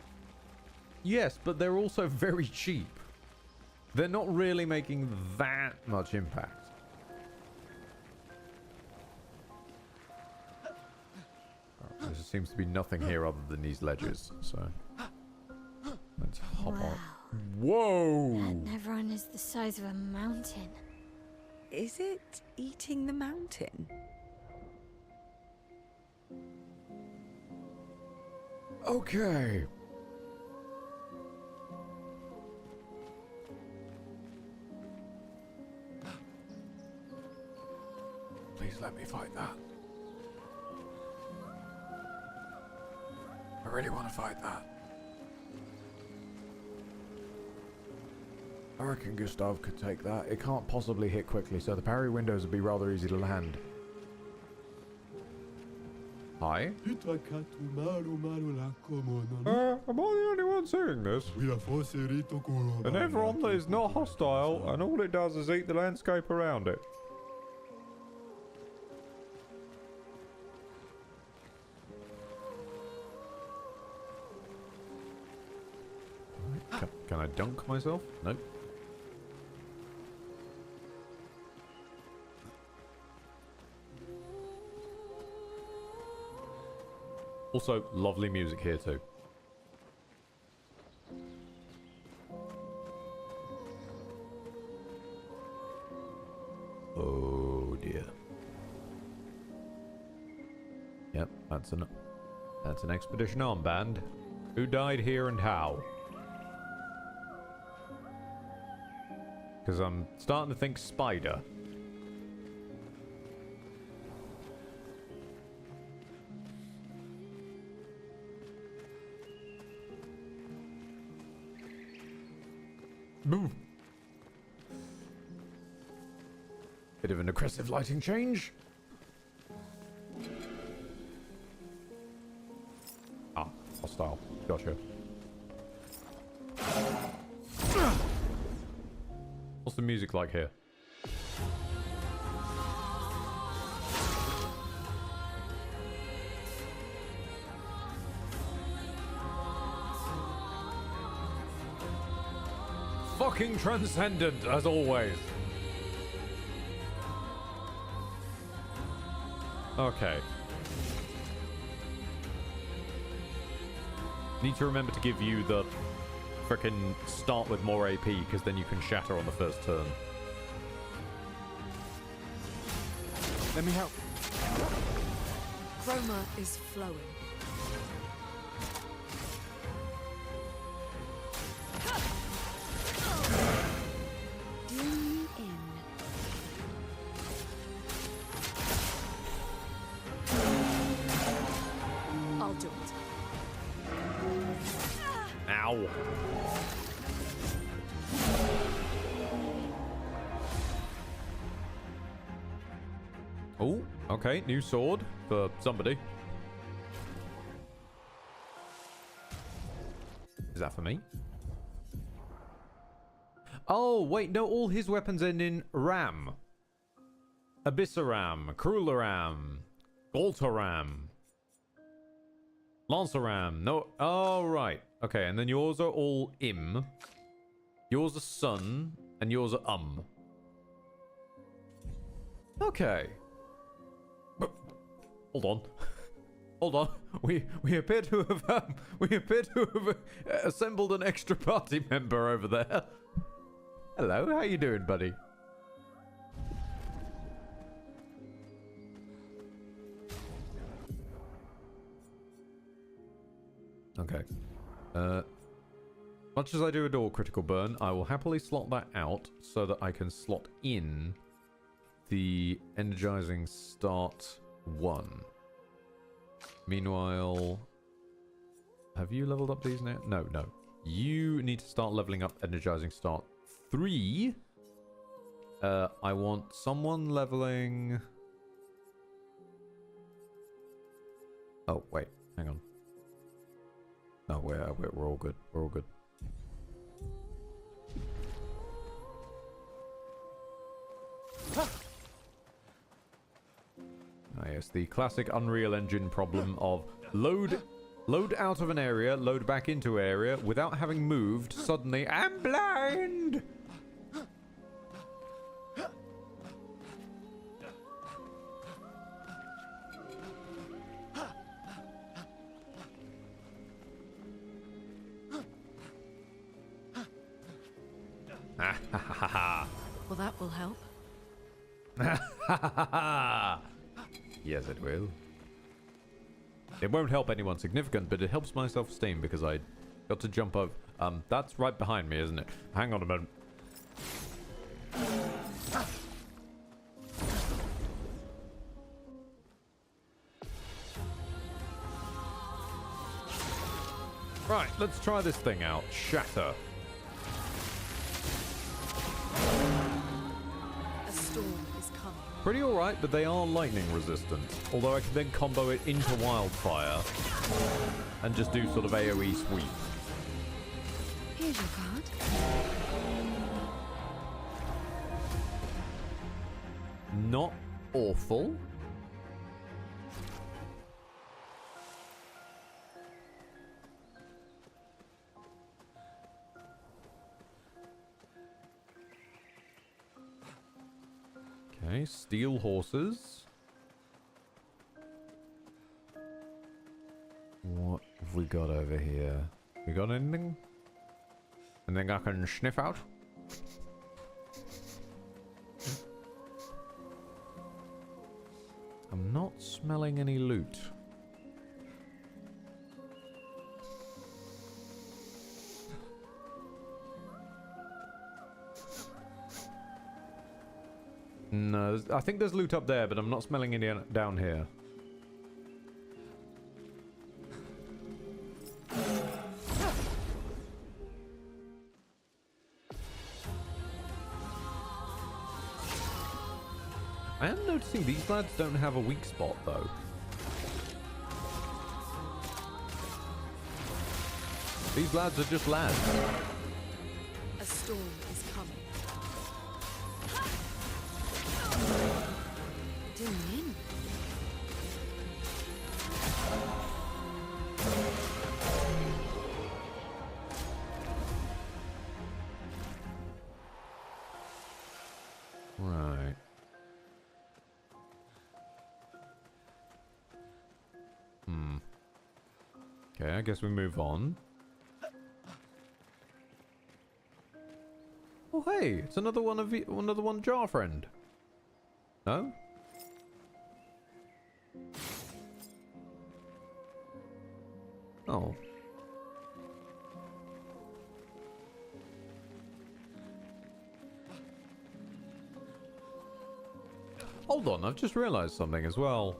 yes, but they're also very cheap. They're not really making that much impact. There seems to be nothing here other than these ledges, so let's hop on. Whoa! That Nevron is the size of a mountain. Is it eating the mountain? Okay. Please let me fight that. I really want to fight that. I reckon Gustav could take that. It can't possibly hit quickly, so the parry windows would be rather easy to land. Hi? Am I the only one saying this? And everyone that is not hostile, and all it does is eat the landscape around it. Can I dunk myself? Nope. Also, lovely music here too. Oh dear. Yep, that's an expedition armband. Who died here and how? Because I'm starting to think spider. Boo. Bit of an aggressive lighting change. Ah, hostile. Gotcha. What's the music like here? Fucking transcendent, as always. Okay. Need to remember to give you the frickin' start with more AP, because then you can shatter on the first turn. Let me help. Chroma is flowing. I'll do it. Ow. Oh, okay, new sword for somebody. Is that for me? Oh, wait, no, all his weapons end in Ram. Abyssaram, Cruelaram, Goltaram, Lanceram. No, oh, right. Okay, and then yours are all Im. Yours are Sun, and yours are Okay. But, hold on. Hold on. We appear to have assembled an extra party member over there. Hello, how you doing, buddy? Okay. Much as I do adore critical burn, I will happily slot that out so that I can slot in the energizing start 1. Meanwhile, have you leveled up these now? No, no. You need to start leveling up energizing start 3. I want someone leveling... Oh, wait. Hang on. No, we're all good. We're all good. Ah, yes, the classic Unreal Engine problem of load out of an area, load back into area, without having moved, suddenly, I'm blind! Well, that will help. Yes, it will. It won't help anyone significant, but it helps my self-esteem because I got to jump over. That's right behind me, isn't it? Hang on a moment. Right, let's try this thing out. Shatter. A storm is coming. Pretty alright, but they are lightning resistant. Although I can then combo it into wildfire and just do sort of AoE sweep. Here's your card. Not awful. Okay, steel horses. What have we got over here? We got anything? Anything I can sniff out? I'm not smelling any loot. No, I think there's loot up there, but I'm not smelling any down here. I am noticing these lads don't have a weak spot, though. These lads are just lads. A storm is coming. Doing in. Right. Okay, I guess we move on. Oh hey, it's another one jar friend. No? Oh. Hold on, I've just realized something as well.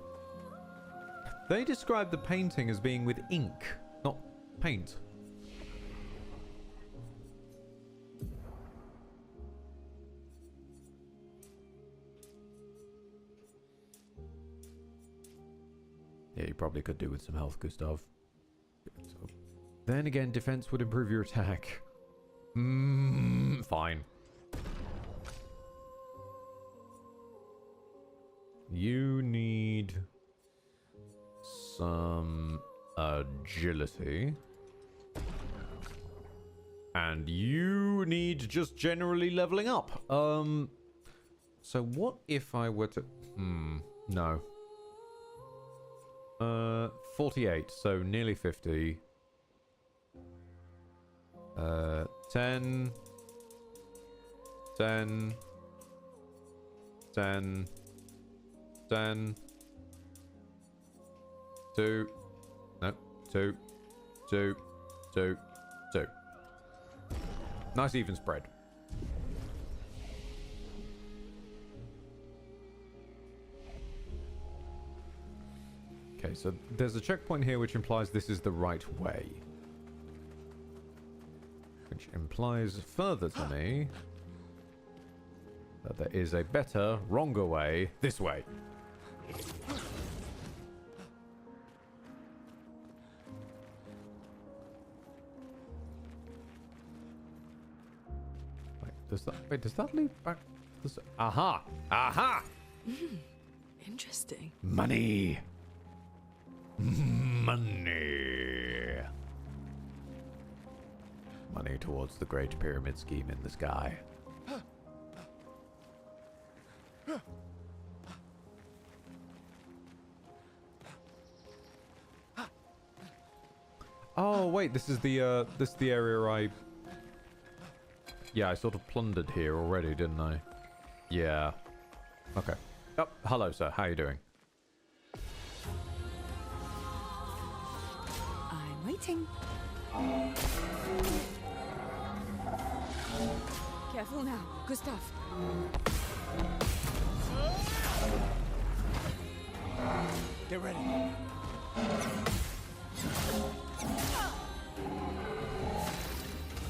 They described the painting as being with ink, not paint. Yeah, you probably could do with some health, Gustav. So, then again, defense would improve your attack. Fine. You need some agility. And you need just generally leveling up. So what if I were to... no. 48, so nearly 50. 10. 10. 10. 10. 2. No, 2. 2. 2. 2. Nice even spread. Okay, so there's a checkpoint here which implies this is the right way. Which implies further to me that there is a better, wronger way this way. Does that lead back? Aha! Aha! Interesting. Money! Money! Money towards the Great Pyramid scheme in the sky. Oh wait, this is the area I... Yeah, I sort of plundered here already, didn't I? Yeah. Okay. Oh, hello, sir. How you doing? I'm waiting. Careful now, Gustav. Get ready.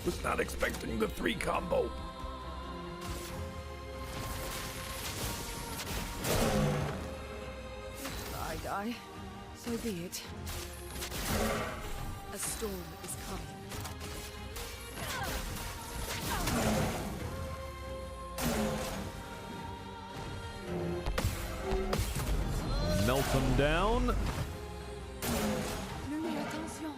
Was not expecting the 3 combo. I die. So be it. A storm is coming. Melt them down. Lumi, attention.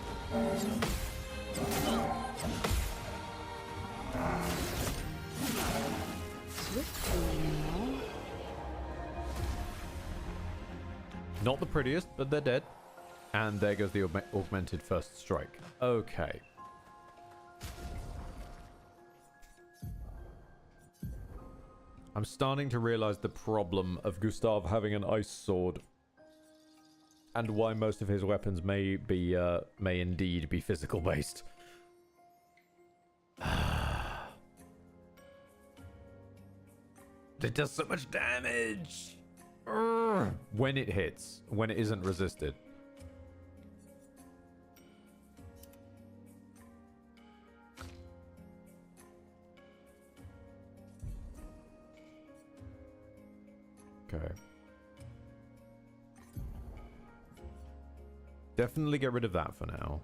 Swiftly now. Not the prettiest, but they're dead. And there goes the augmented first strike. Okay. I'm starting to realize the problem of Gustav having an ice sword. And why most of his weapons may indeed be physical based. It does so much damage! When it hits. When it isn't resisted. Okay. Definitely get rid of that for now.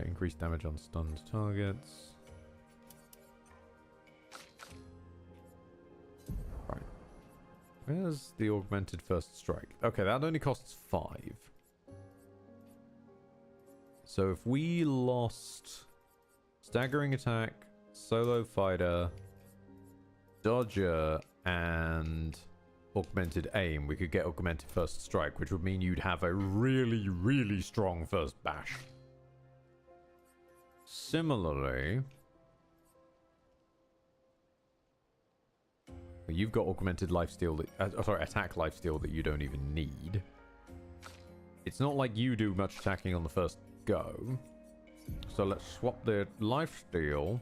Increase damage on stunned targets. Right. Where's the augmented first strike? Okay, that only costs 5. So if we lost staggering attack, solo fighter, dodger, and augmented aim, we could get augmented first strike, which would mean you'd have a really, really strong first bash. Similarly, you've got augmented lifesteal that, attack lifesteal that you don't even need. It's not like you do much attacking on the first go. So let's swap the lifesteal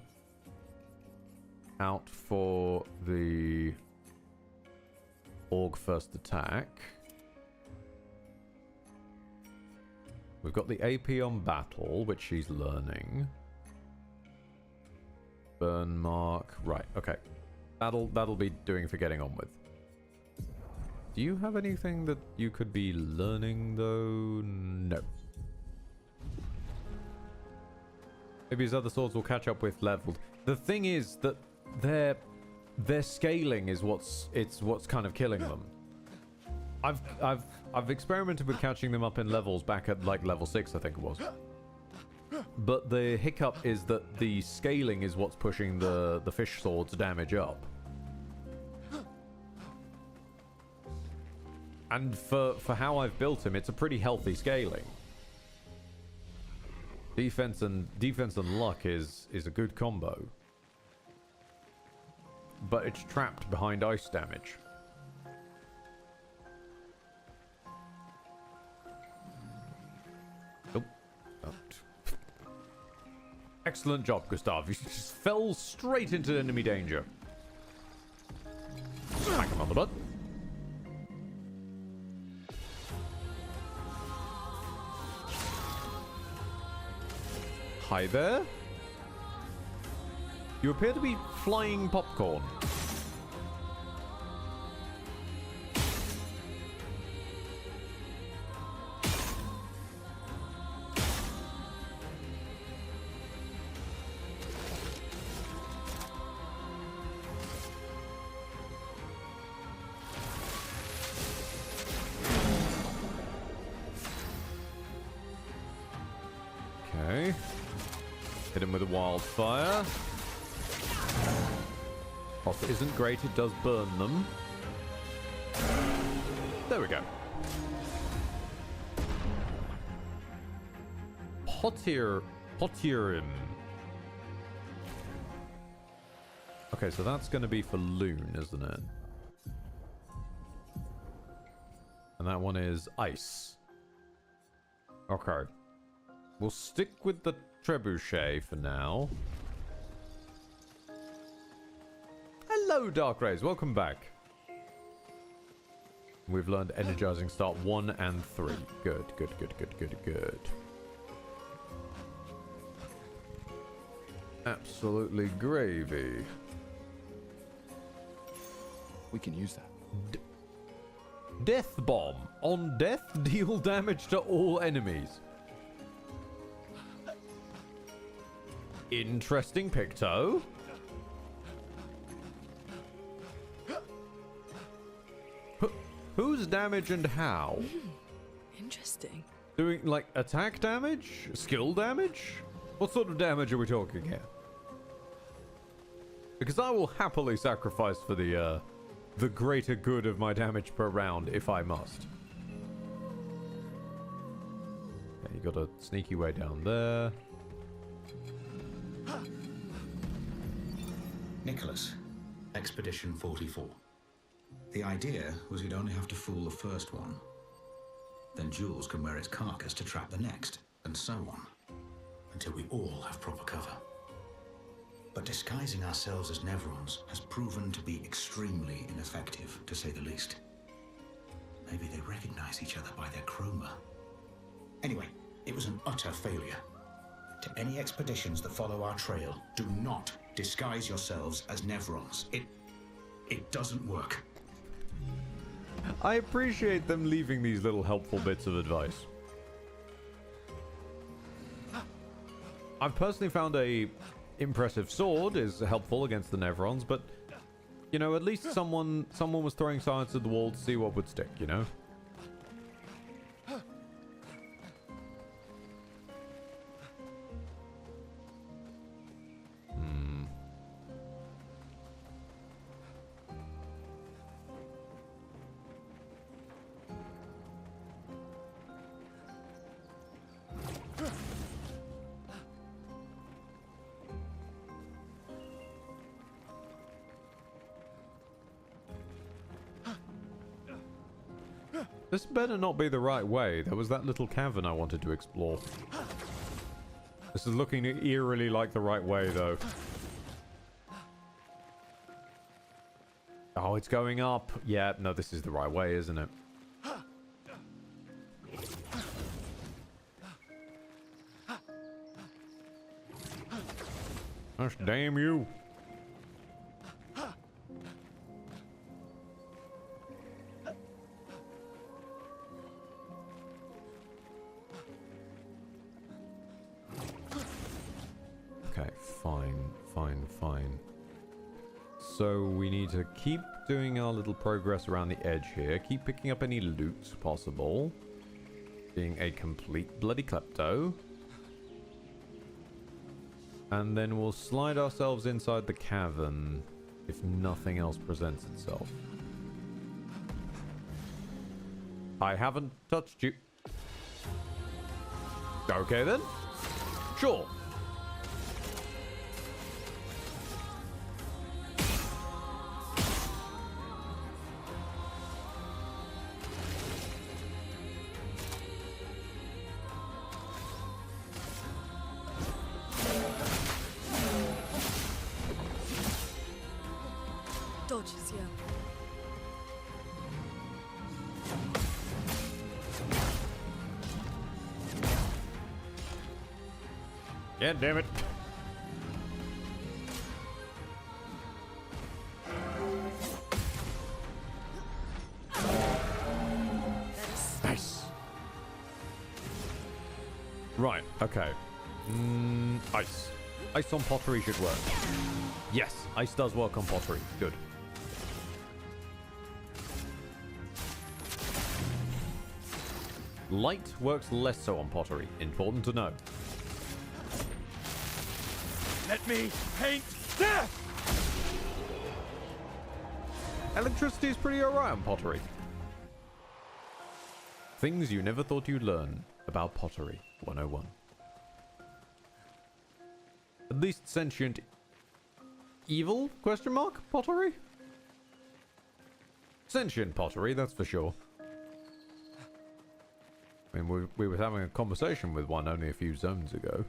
out for the Aug first attack. We've got the AP on battle, which she's learning. Burn mark. Right, okay. That'll be doing for getting on with. Do you have anything that you could be learning though? No. Maybe his other swords will catch up with leveled. The thing is that their scaling is what's kind of killing them. I've experimented with catching them up in levels back at like level 6, I think it was. But the hiccup is that the scaling is what's pushing the fish sword's damage up. And for how I've built him, it's a pretty healthy scaling. Defense and luck is a good combo. But it's trapped behind ice damage. Oh. Excellent job, Gustav. You just fell straight into enemy danger. Smack him on the butt. Hi there. You appear to be flying popcorn. Okay. Hit him with a wildfire. If it isn't great, it does burn them. There we go. Potirum. Okay, so that's going to be for Loon, isn't it? And that one is Ice. Okay. We'll stick with the Trebuchet for now. Hello, Dark Rays. Welcome back. We've learned Energizing Start 1 and 3. Good, good, good, good, good, good. Absolutely gravy. We can use that. Death Bomb. On death, deal damage to all enemies. Interesting, Picto. Whose damage and how? Interesting. Doing, like, attack damage? Skill damage? What sort of damage are we talking here? Because I will happily sacrifice for the greater good of my damage per round, if I must. Okay, you got a sneaky way down there. Nicholas, Expedition 44. The idea was you'd only have to fool the first one. Then Jules can wear its carcass to trap the next, and so on. Until we all have proper cover. But disguising ourselves as Nevrons has proven to be extremely ineffective, to say the least. Maybe they recognize each other by their chroma. Anyway, it was an utter failure. To any expeditions that follow our trail, do not disguise yourselves as Nevrons. It doesn't work. I appreciate them leaving these little helpful bits of advice. I've personally found a impressive sword is helpful against the Nevrons, but you know, at least someone was throwing science at the wall to see what would stick, you know? This better not be the right way. There was that little cavern I wanted to explore. This is looking eerily like the right way, though. Oh, it's going up. Yeah, no, this is the right way, isn't it? Gosh, damn you. Okay, fine. So we need to keep doing our little progress around the edge here. Keep picking up any loot possible. Being a complete bloody klepto. And then we'll slide ourselves inside the cavern if nothing else presents itself. I haven't touched you. Okay then. Sure. Dodges, yeah. Yeah, damn it. Nice. Right, okay. Ice. Ice on pottery should work. Yes, ice does work on pottery. Good. Light works less so on pottery. Important to know. Let me paint death! Electricity is pretty alright on pottery. Things you never thought you'd learn about pottery 101. At least sentient evil question mark pottery? Sentient pottery, that's for sure. I mean, we were having a conversation with one only a few zones ago.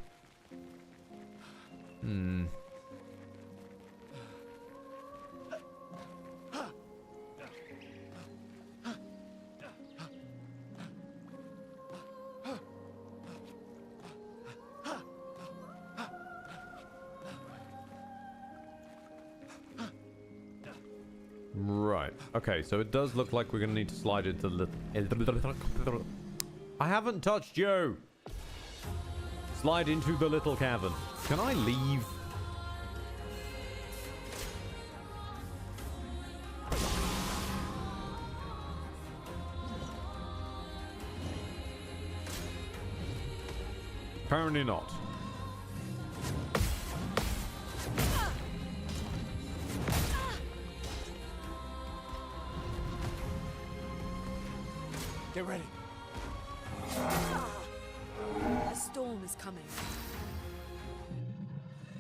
Right. Okay, so it does look like we're going to need to slide into the... I haven't touched you! Slide into the little cavern. Can I leave? Apparently not. Get ready. A storm is coming.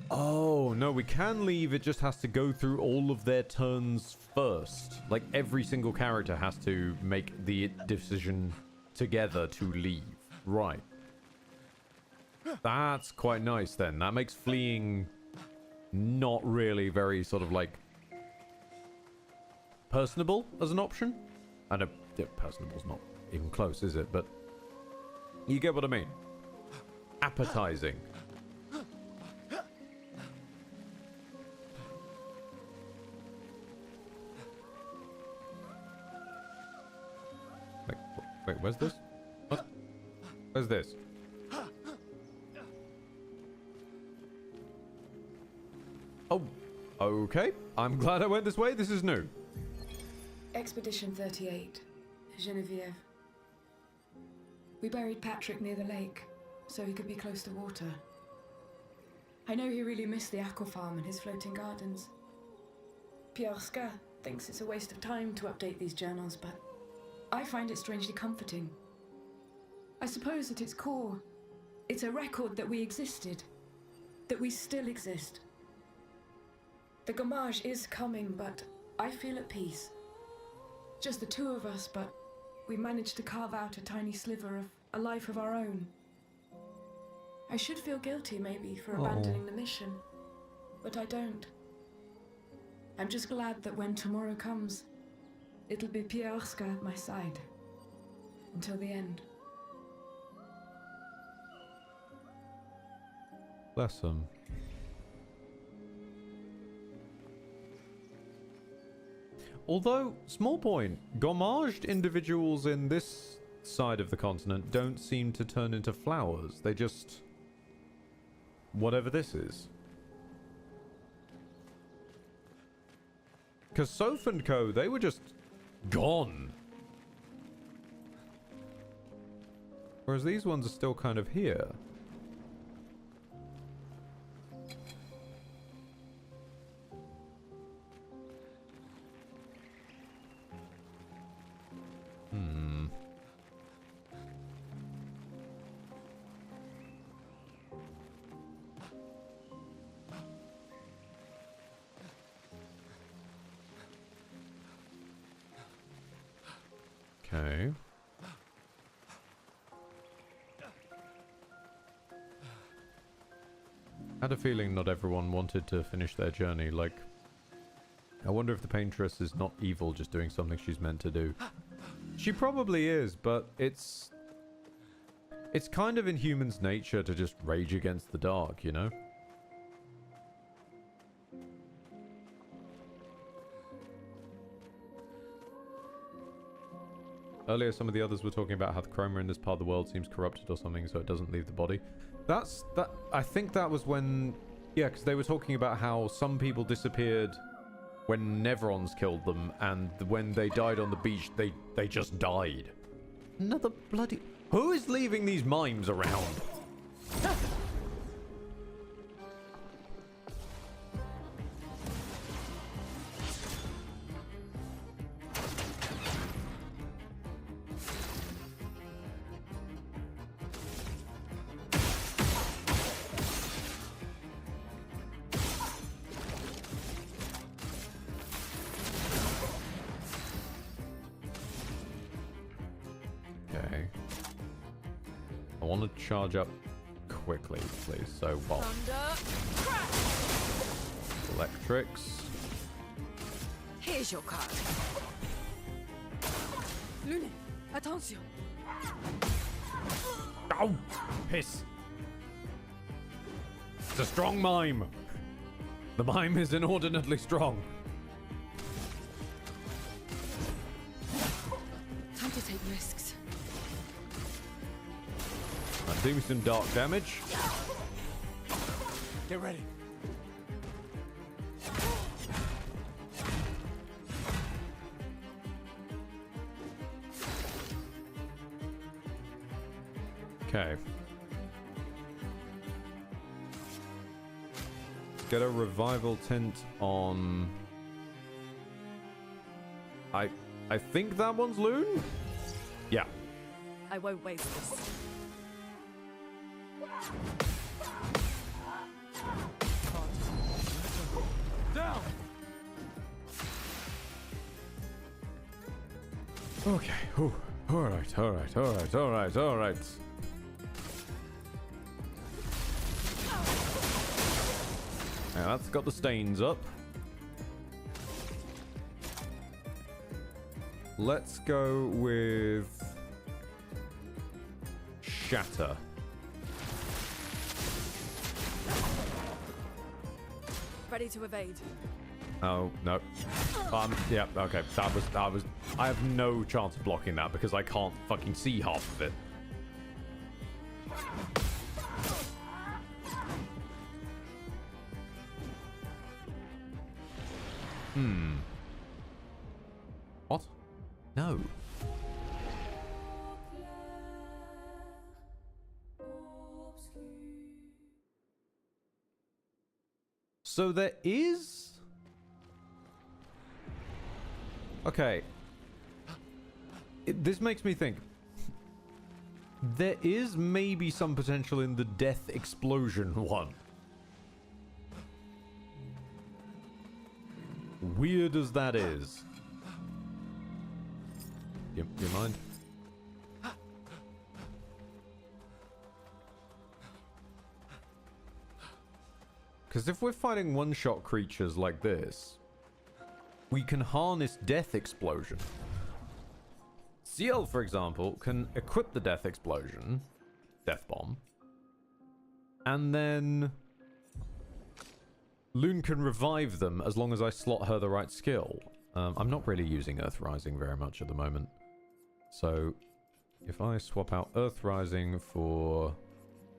Oh, no, we can leave. It just has to go through all of their turns first. Like, every single character has to make the decision together to leave. Right. That's quite nice, then. That makes fleeing not really very sort of, like, personable as an option. I know personable's not even close, is it? But you get what I mean. Appetizing. Wait, where's this? What? Where's this? Oh, okay. I'm glad I went this way. This is new. Expedition 38, Genevieve. We buried Patrick near the lake, so he could be close to water. I know he really missed the aqua farm and his floating gardens. Pierre Obscur thinks it's a waste of time to update these journals, but I find it strangely comforting. I suppose at its core, it's a record that we existed, that we still exist. The Gommage is coming, but I feel at peace. Just the two of us, but we managed to carve out a tiny sliver of a life of our own. I should feel guilty, maybe, for abandoning the mission, but I don't. I'm just glad that when tomorrow comes, it'll be Pierre Obscur at my side. Until the end. Bless him. Although, small point, gommaged individuals in this side of the continent don't seem to turn into flowers. They just... whatever this is. Because Soph and Co., they were just gone. Whereas these ones are still kind of here. Okay. I had a feeling not everyone wanted to finish their journey. Like, I wonder if the paintress is not evil, just doing something she's meant to do. She probably is, but it's kind of in humans' nature to just rage against the dark, you know? Earlier, some of the others were talking about how the chroma in this part of the world seems corrupted or something, so it doesn't leave the body. I think that was when... Yeah, because they were talking about how some people disappeared when Nevrons killed them, and when they died on the beach, they just died. Another bloody... Who is leaving these mimes around? Charge up quickly, please. So, well, electrics. Here's your card. Lune, attention. Oh, piss. It's a strong mime. The mime is inordinately strong. Time to take risks. Do me some dark damage. Get ready. Okay. Get a revival tint on... I think that one's Loon? Yeah. I won't waste this. Down. Okay. Ooh. All right. Now that's got the stains up. Let's go with Shatter. Ready to evade. Oh, no. Yeah, okay. That was... I have no chance of blocking that because I can't fucking see half of it. What? No. So there is... Okay. This makes me think. There is maybe some potential in the death explosion one. Weird as that is. You mind? Because if we're fighting one-shot creatures like this, we can harness Death Explosion. CL, for example, can equip the Death Explosion, Death Bomb, and then Loon can revive them as long as I slot her the right skill. I'm not really using Earth Rising very much at the moment. So, if I swap out Earth Rising for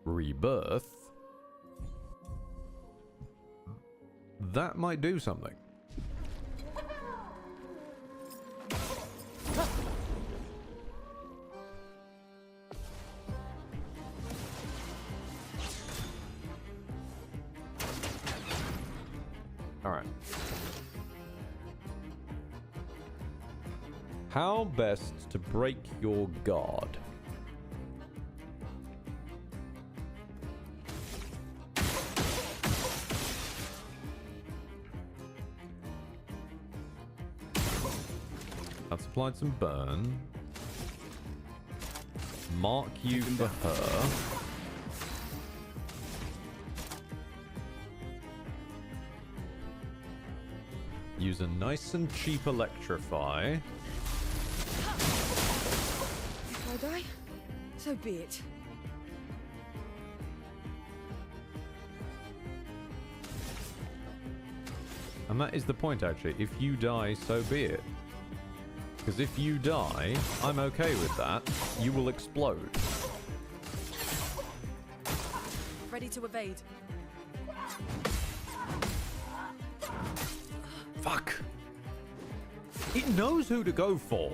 Rebirth, that might do something. Alright. How best to break your guard? That's applied some burn. Mark you for her. use a nice and cheap electrify. If I die, so be it. And that is the point, actually. If you die, so be it. Because if you die, I'm okay with that. You will explode. Ready to evade. Fuck. It knows who to go for.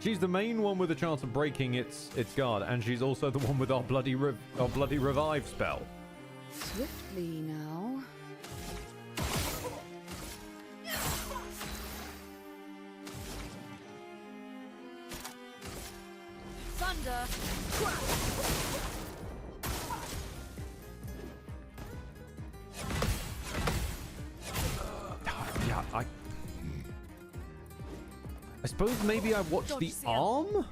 She's the main one with a chance of breaking its guard, and she's also the one with our bloody revive spell. Swiftly now. Thunder! Crash! Yeah, I suppose maybe I watched the arm?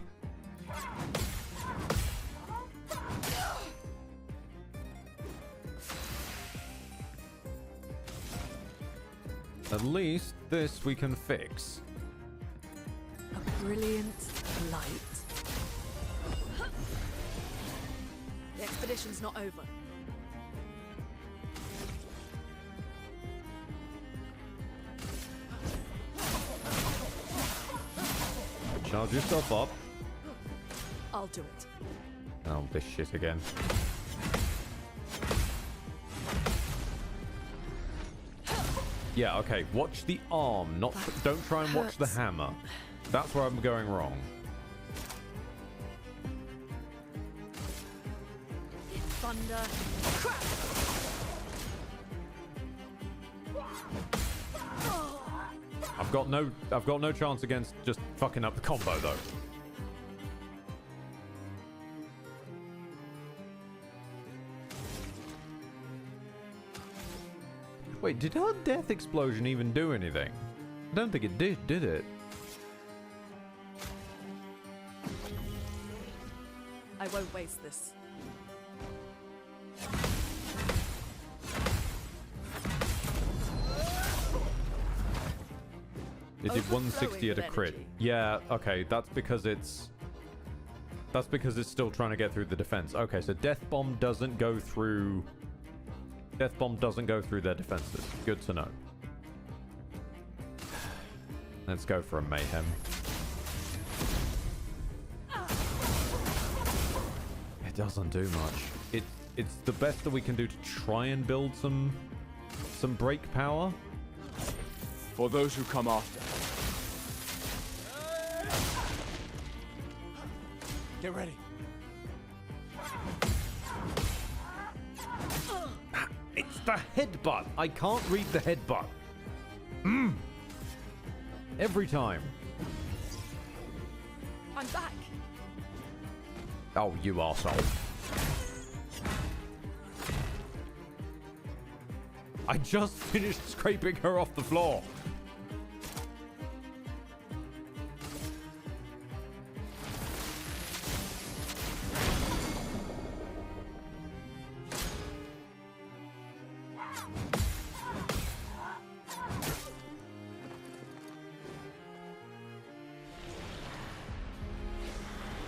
At least this we can fix. A brilliant light. The expedition's not over. Charge yourself up. I'll do it. Oh, this shit again. Yeah, okay. Watch the arm, not... Don't try and watch the hammer. That's where I'm going wrong. Thunder. Crash! I've got no chance against just fucking up the combo though. Wait, did our death explosion even do anything? I don't think it did it? I won't waste this. It did 160 at a crit. Yeah, okay, that's because it's still trying to get through the defense. Okay, so Death Bomb doesn't go through their defenses. Good to know. Let's go for a mayhem. It doesn't do much. It's the best that we can do to try and build some break power. For those who come after. Get ready. It's the headbutt. I can't read the headbutt. Every time. I'm back. Oh, you arsehole. I just finished scraping her off the floor.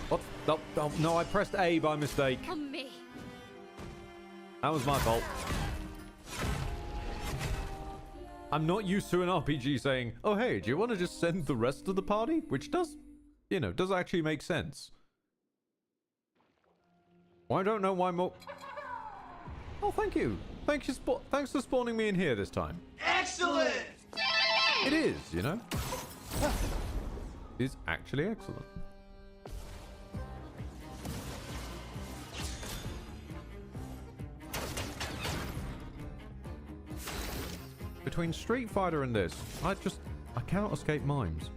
What? Oh, no, I pressed A by mistake. On me. That was my fault. I'm not used to an RPG saying, oh, hey, do you want to just send the rest of the party? Which does actually make sense. Well, I don't know why more... Oh, thank you. Thanks for spawning me in here this time. Excellent! It is, you know? It is actually excellent. Between Street Fighter and this, I cannot escape mimes.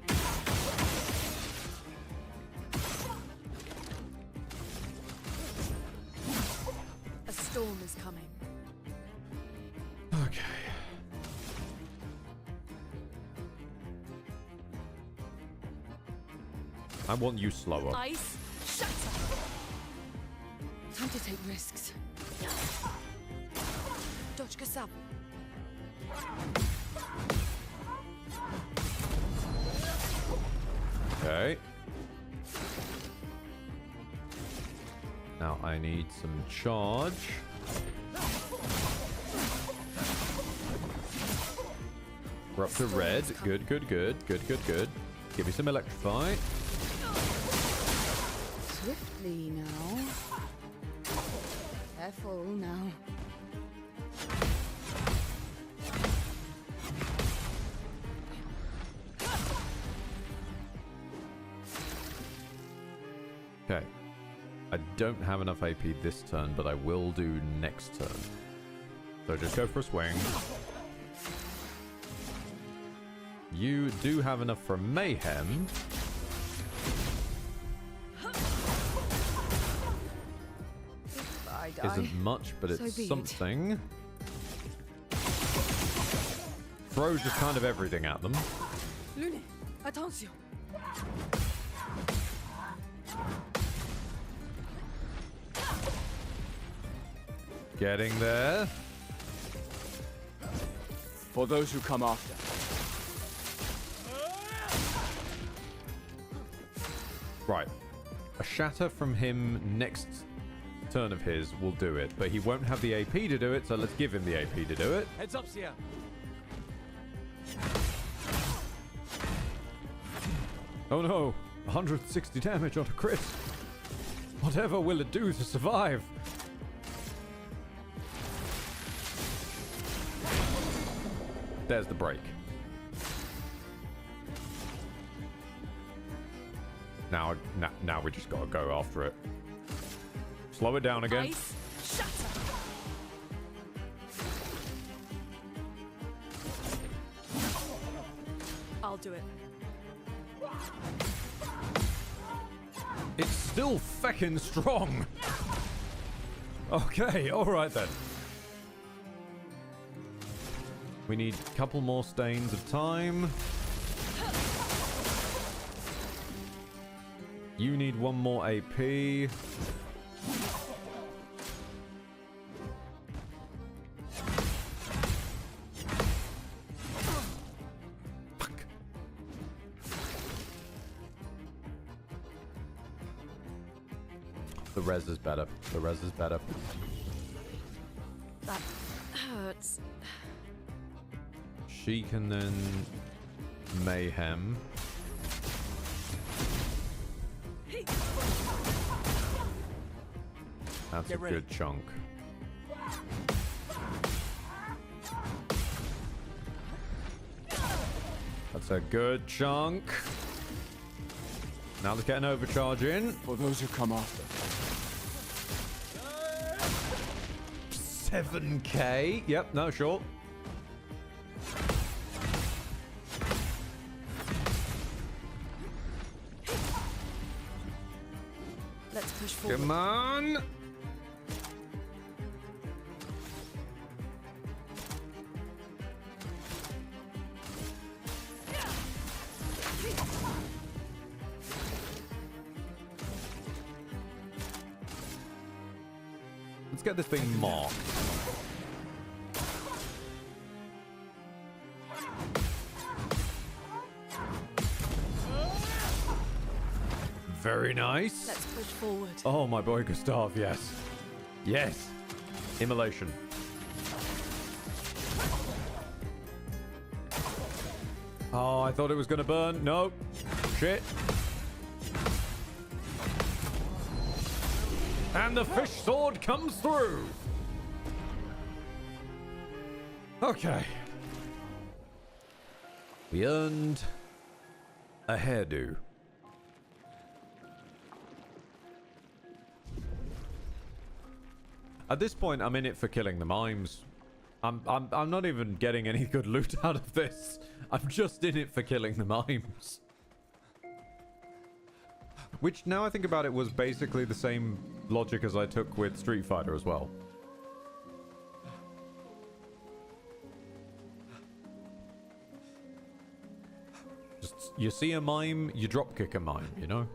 A storm is coming. Okay. I want you slower. Ice, shatter. Time to take risks. Dodge Kasab. Okay. Now I need some charge. We're up to red. Good, good, good. Good, good, good. Give me some electrify. Swiftly now. Careful now. Okay. I don't have enough AP this turn, but I will do next turn. So just go for a swing. You do have enough for mayhem. Isn't much, but So it's be it. something. Throw just kind of everything at them. Lune, attention. Getting there. For those who come after. Right. A shatter from him next turn of his will do it, but he won't have the AP to do it, so let's give him the AP to do it. Heads up, Sia. Oh no, 160 damage on a crit. Whatever will it do to survive? There's the break. Now we just gotta go after it. Slow it down again. Ice, shatter. I'll do it. It's still feckin' strong. Okay, alright then. We need a couple more stains of time. You need one more AP. Fuck. The res is better. The res is better. That hurts. She can then mayhem. That's a good chunk. That's a good chunk. Now let's get an overcharge in. For those who come after. 7k. Yep, no, sure. Let's push forward. Come on. Let's get this thing marked. Very nice. Let's push forward. Oh, my boy Gustav, yes. Yes. Immolation. Oh, I thought it was going to burn. Nope. Shit. And the fish sword comes through. Okay. We earned a hairdo. At this point, I'm in it for killing the mimes. I'm not even getting any good loot out of this. I'm just in it for killing the mimes. Which, now I think about it, was basically the same logic as I took with Street Fighter as well. Just, you see a mime, you drop kick a mime, you know?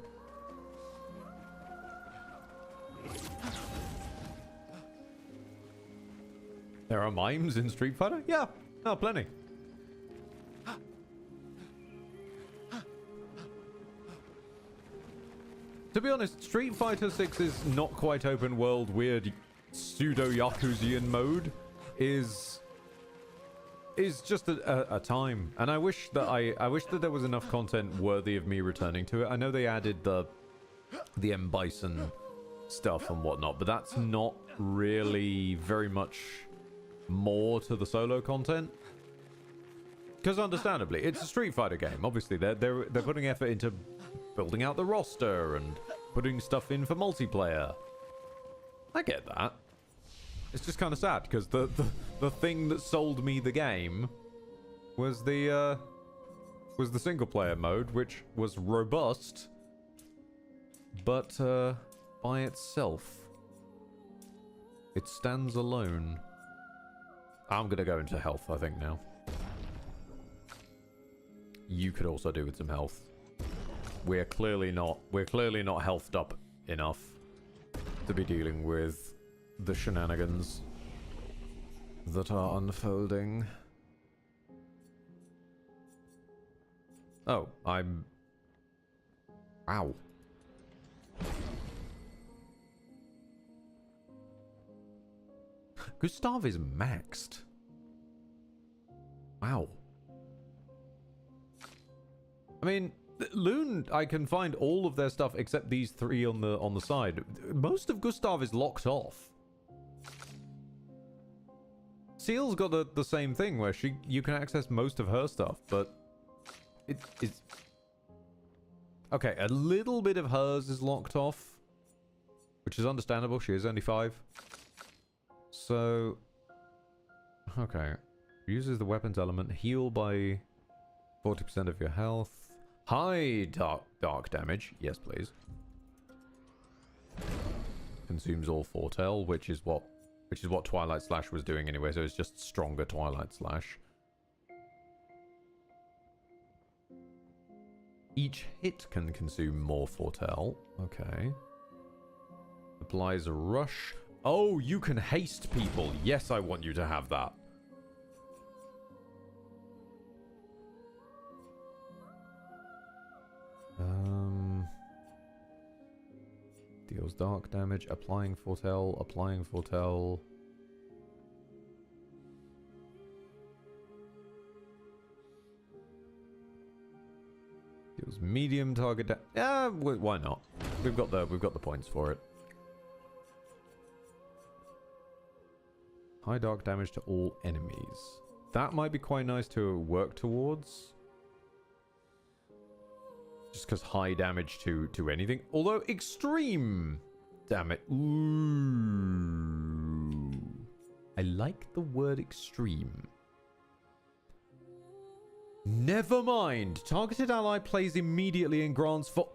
There are mimes in Street Fighter? Yeah, no, plenty. To be honest, Street Fighter 6's not quite open world, weird pseudo-Yakuzian mode is just a time. And I wish that I wish that there was enough content worthy of me returning to it. I know they added the M. Bison stuff and whatnot, but that's not really very much more to the solo content. Because understandably, it's a Street Fighter game. Obviously, they're putting effort into building out the roster and putting stuff in for multiplayer. I get that. It's just kind of sad because the thing that sold me the game was the single player mode, which was robust, but by itself, it stands alone. I'm gonna go into health, I think now. You could also do with some health. We're clearly not healthed up enough to be dealing with the shenanigans that are unfolding. Oh, I'm... Wow. Gustav is maxed. Wow. I mean, Loon, I can find all of their stuff except these three on the side. Most of Gustav is locked off. Seal's got the same thing where you can access most of her stuff, but it's okay. A little bit of hers is locked off, which is understandable. She is only 5, so okay. Uses the weapons element, heal by 40% of your health. High dark damage. Yes, please. Consumes all foretell, which is what Twilight Slash was doing anyway, so it's just stronger Twilight Slash. Each hit can consume more foretell. Okay. Applies a rush. Oh, you can haste people. Yes, I want you to have that. Deals dark damage, applying foretell. Deals medium target damage. Yeah, why not? We've got the points for it. High dark damage to all enemies. That might be quite nice to work towards. Just because high damage to anything. Although extreme damage. Ooh. I like the word extreme. Never mind. Targeted ally plays immediately and grants for...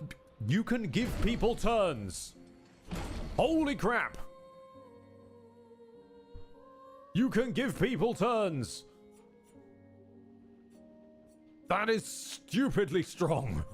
You can give people turns. Holy crap. You can give people turns. That is stupidly strong.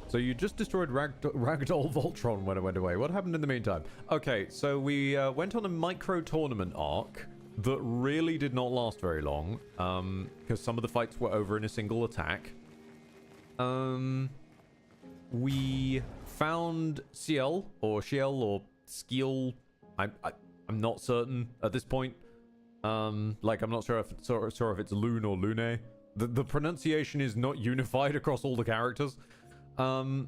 So you just destroyed Ragdoll Voltron when it went away. What happened in the meantime? Okay, so we went on a micro-tournament arc that really did not last very long, because some of the fights were over in a single attack. We found Ciel, or Skiel. I'm not certain at this point. Like, I'm not sure if it's Loon or Lune. The pronunciation is not unified across all the characters. So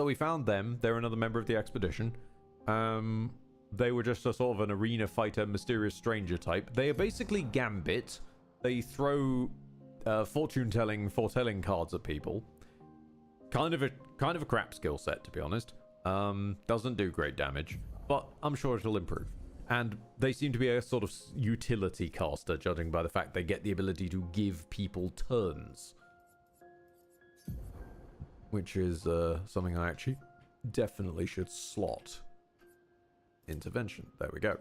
we found them. They're another member of the expedition. They were just a sort of an arena fighter, mysterious stranger type. They are basically Gambit. They throw foretelling cards at people. Kind of a crap skill set, to be honest. Doesn't do great damage, but I'm sure it'll improve. And they seem to be a sort of utility caster, judging by the fact they get the ability to give people turns. Which is something I actually definitely should slot. Intervention. There we go.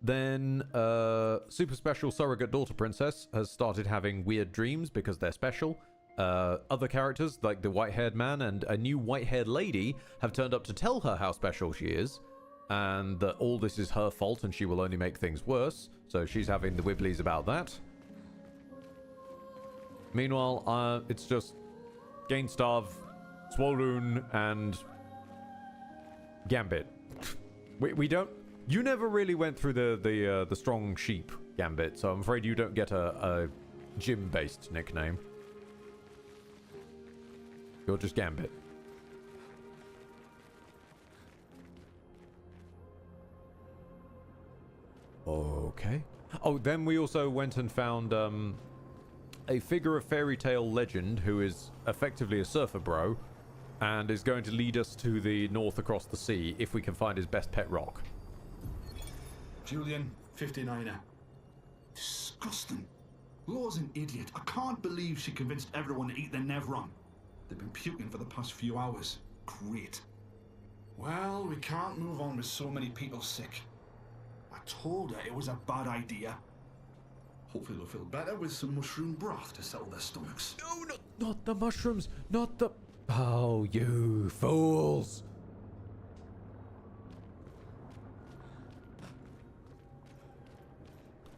Then Super Special Surrogate Daughter Princess has started having weird dreams because they're special. Other characters, like the white-haired man and a new white-haired lady, have turned up to tell her how special she is. and that all this is her fault and she will only make things worse. So she's having the wibblies about that. Meanwhile, it's just Gainstarve, Swolun, and Gambit. We don't... You never really went through the strong sheep, Gambit, so I'm afraid you don't get a gym-based nickname. You're just Gambit. Okay. Oh, then we also went and found a figure of fairy tale legend who is effectively a surfer bro and is going to lead us to the north across the sea if we can find his best pet rock. Julian, 59er. Disgusting. Laura's an idiot. I can't believe she convinced everyone to eat their Nevron. They've been puking for the past few hours. Great. Well, we can't move on with so many people sick. I told her it was a bad idea. Hopefully they'll feel better with some mushroom broth to settle their stomachs. No, not the mushrooms, not the... Oh, you fools.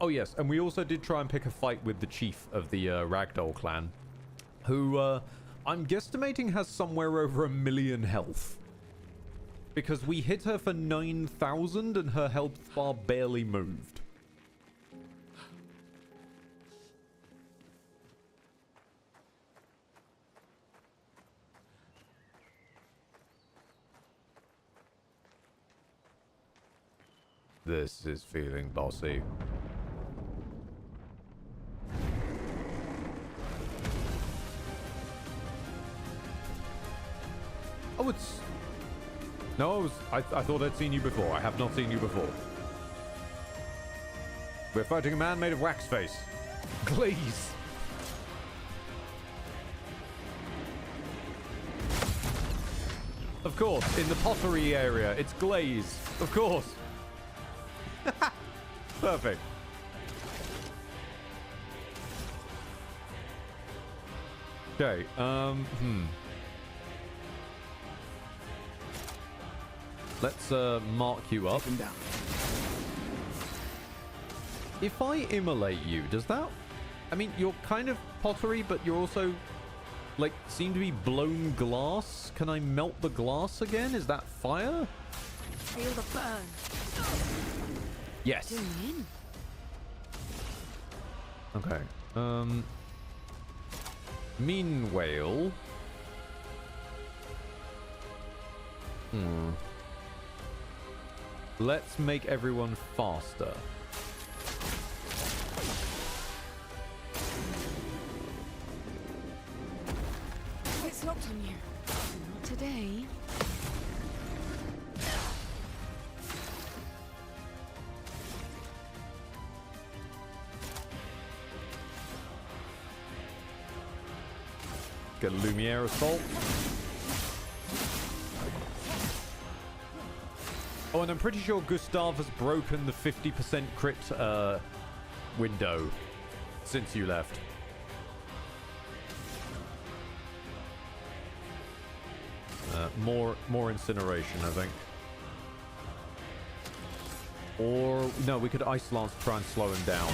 Oh yes, and we also did try and pick a fight with the chief of the Ragdoll clan, who I'm guesstimating has somewhere over 1 million health. Because we hit her for 9,000 and her health bar barely moved. This is feeling bossy. Oh, it's... No, I thought I'd seen you before. I have not seen you before. We're fighting a man made of wax face. Glaze. Of course, in the pottery area, it's glaze. Of course. Perfect. Okay, Let's mark you up. If I immolate you, does that... I mean, you're kind of pottery, but you're also, like, seem to be blown glass. Can I melt the glass again? Is that fire? Feel the burn. Yes. Okay. Meanwhile... Let's make everyone faster. It's locked on you. Not today. Get a Lumiere assault. Oh, and I'm pretty sure Gustav has broken the 50% crit window since you left. More incineration, I think. Or no, we could Ice Lance to try and slow him down.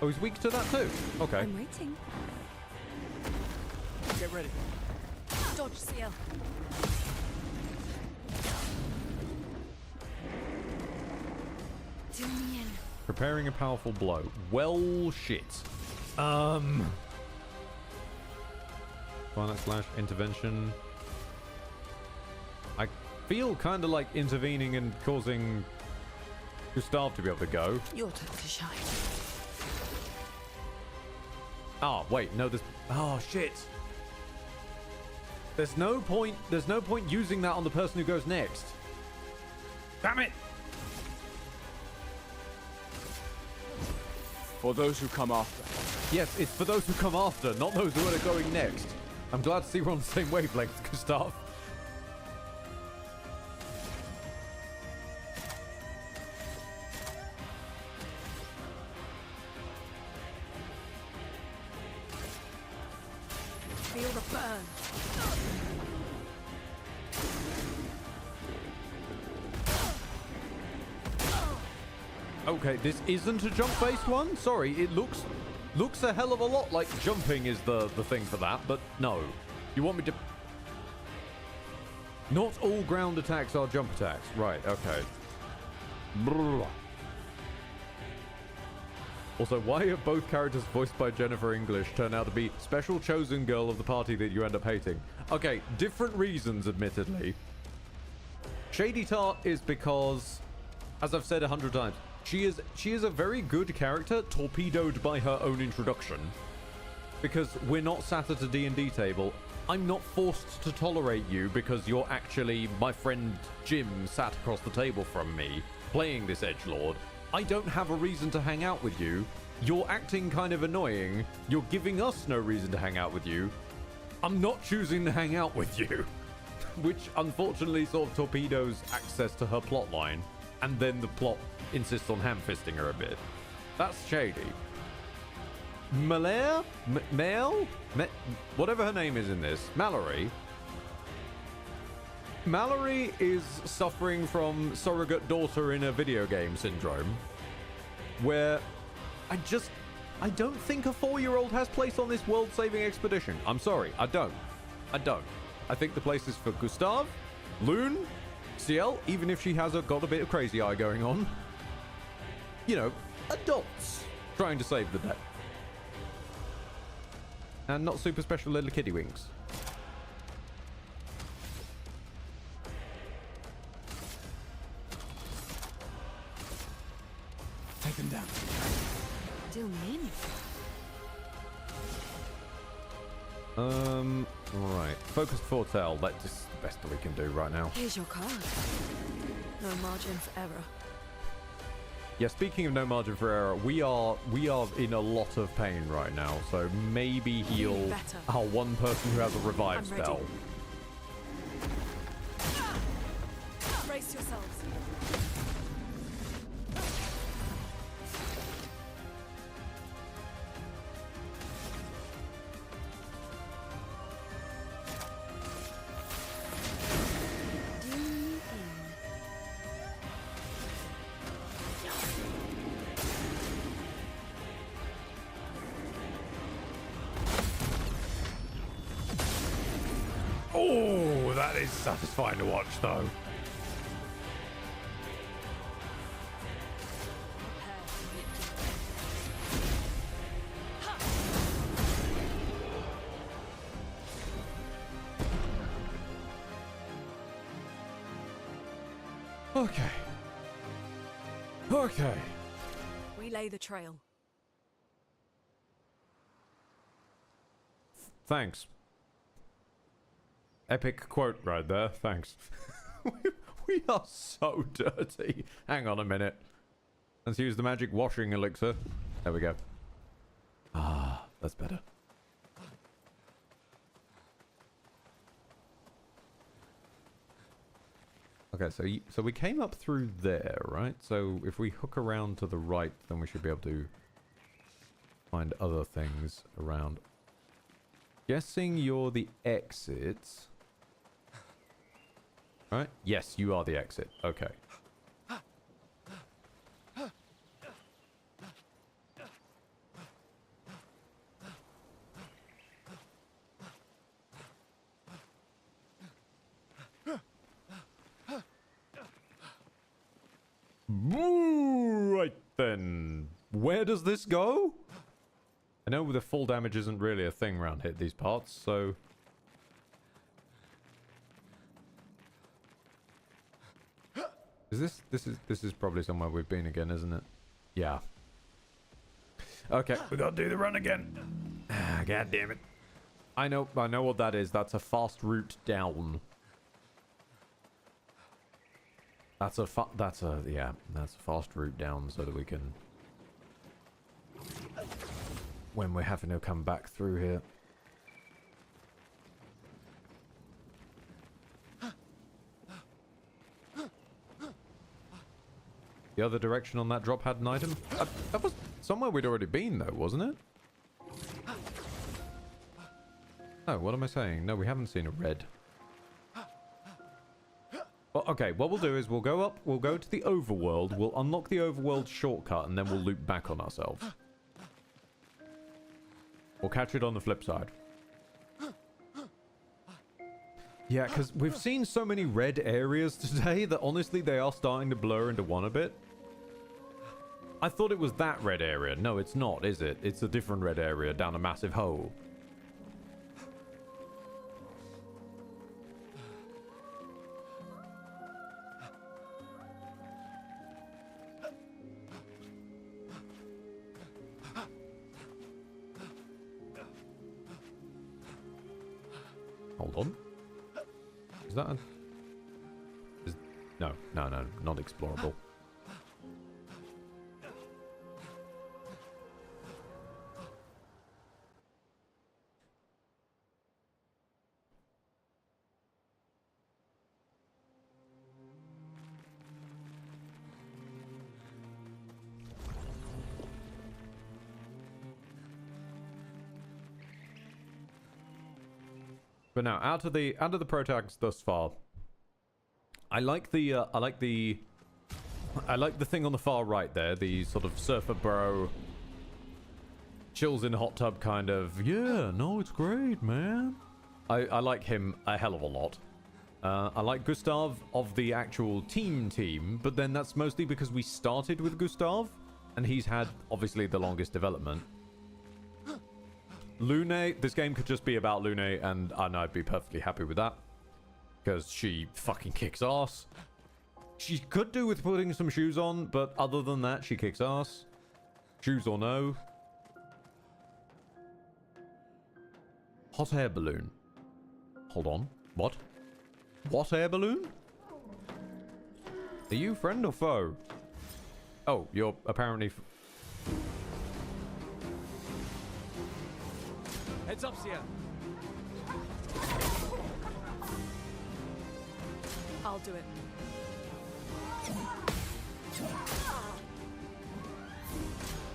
Oh, he's weak to that too. Okay. I'm waiting. Get ready. Dodge, CL. Preparing a powerful blow. Well, shit. Finite slash intervention. I feel kind of like intervening and causing Gustav to be able to go. Your turn to shine. Ah, wait, no, there's... Oh, shit. There's no point using that on the person who goes next. Damn it! For those who come after. Yes, it's for those who come after, not those who are going next. I'm glad to see we're on the same wavelength, Gustav. Feel the burn. Okay, this isn't a jump-based one. Sorry, it looks a hell of a lot like jumping is the thing for that, but no. You want me to... Not all ground attacks are jump attacks. Right, okay. Brrr. Also, why are both characters voiced by Jennifer English turn out to be special chosen girl of the party that you end up hating? Okay, different reasons, admittedly. Shady Tart is because, as I've said 100 times, she is a very good character, torpedoed by her own introduction. Because we're not sat at a D&D table. I'm not forced to tolerate you because you're actually my friend Jim sat across the table from me, playing this edgelord. I don't have a reason to hang out with you. You're acting kind of annoying. You're giving us no reason to hang out with you. I'm not choosing to hang out with you. Which unfortunately sort of torpedoes access to her plot line. And then the plot insists on ham-fisting her a bit. That's shady. Malaire? Whatever her name is in this. Mallory. Mallory is suffering from surrogate daughter in a video game syndrome. Where I don't think a 4-year-old has place on this world-saving expedition. I'm sorry, I don't. I think the place is for Gustav, Loon, Ciel, even if she has got a bit of crazy eye going on. You know, adults trying to save the day. And not super special little kitty wings. Take them down. Still mean. Right. Focused foretell. That's just the best that we can do right now. Here's your card. No margin for error. Yeah, speaking of no margin for error, we are in a lot of pain right now, so maybe heal our one person who has a revive spell. Brace yourselves. Oh, that is satisfying to watch, though. Okay. Okay. Relay the trail. Thanks. Epic quote right there. Thanks. We are so dirty. Hang on a minute. Let's use the magic washing elixir. There we go. Ah, that's better. Okay, so we came up through there, right? So if we hook around to the right, then we should be able to find other things around. Guessing you're the exit. Right? Yes, you are the exit. Okay. Right then. Where does this go? I know the full damage isn't really a thing around here, these parts, so... This is probably somewhere we've been again, isn't it? Yeah. Okay, we gotta do the run again. God damn it. I know what that is. That's a fast route down. That's a fast route down so that we can, when we're having to come back through here. The other direction on that drop had an item? That was somewhere we'd already been though, wasn't it? Oh, what am I saying? No, we haven't seen a red. Well, Okay, what we'll do is we'll go up, we'll go to the overworld, we'll unlock the overworld shortcut, and then we'll loop back on ourselves. We'll catch it on the flip side. Yeah, because we've seen so many red areas today that honestly they are starting to blur into one a bit. I thought it was that red area. No, it's not, is it? It's a different red area down a massive hole. Hold on. Is that a... No, not explorable. But now, out of the protagonists thus far, I like the thing on the far right there, the sort of surfer bro, chills in a hot tub kind of. Yeah, no, it's great, man. I like him a hell of a lot. I like Gustav of the actual team, but then that's mostly because we started with Gustav, and he's had obviously the longest development. Lune, this game could just be about Lune, and I'd be perfectly happy with that. Because she fucking kicks ass. She could do with putting some shoes on, but other than that, she kicks ass. Shoes or no. Hot air balloon. Hold on. What? What air balloon? Are you friend or foe? Oh, you're apparently... Heads up, Sia. I'll do it.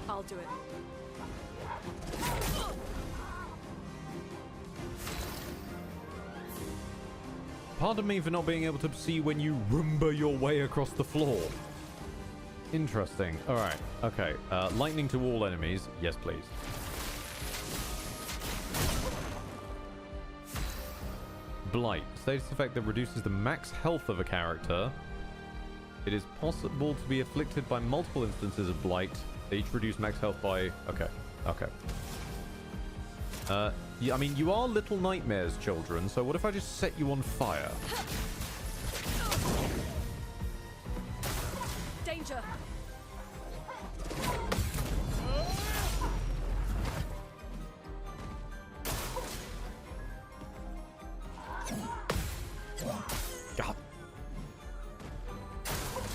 I'll do it. Pardon me for not being able to see when you Roomba your way across the floor. Interesting. Alright. Okay. Lightning to all enemies. Yes, please. Blight. Status effect that reduces the max health of a character. It is possible to be afflicted by multiple instances of Blight. They each reduce max health by... Okay. Okay. Yeah, I mean, you are little nightmares, children, so what if I just set you on fire? Danger! God.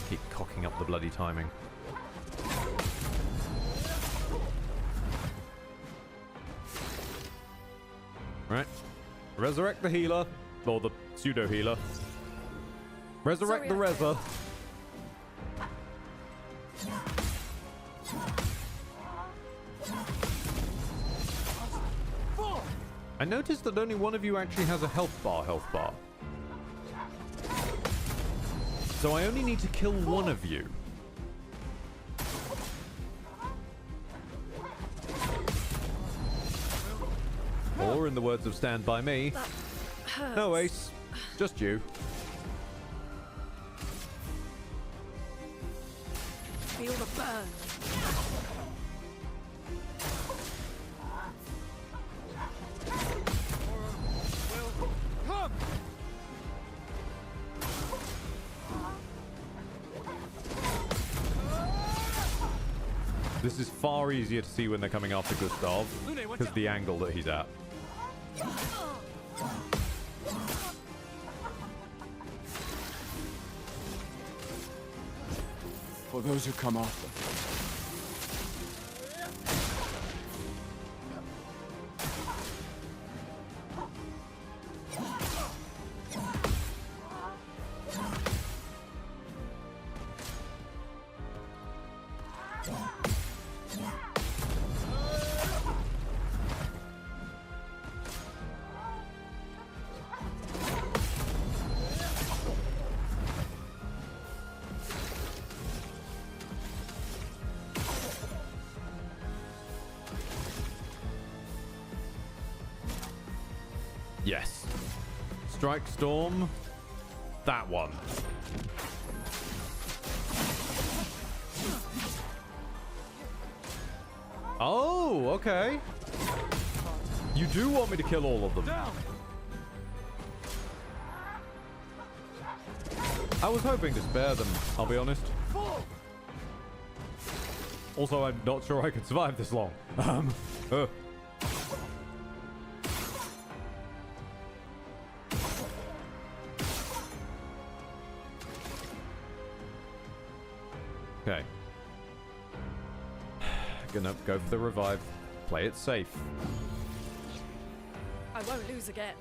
Keep cocking up the bloody timing. Right. Resurrect the healer. Or the pseudo healer. Resurrect the Reza. I noticed that only one of you actually has a health bar. So I only need to kill one of you. Or, in the words of Stand By Me, no, Ace, just you. Feel the burn. This is far easier to see when they're coming after Gustav, because of the angle that he's at. For those who come after. Yes. Strike Storm. That one. Oh, okay. You do want me to kill all of them. I was hoping to spare them, I'll be honest. Also, I'm not sure I could survive this long. Okay. Gonna go for the revive. Play it safe. I won't lose again.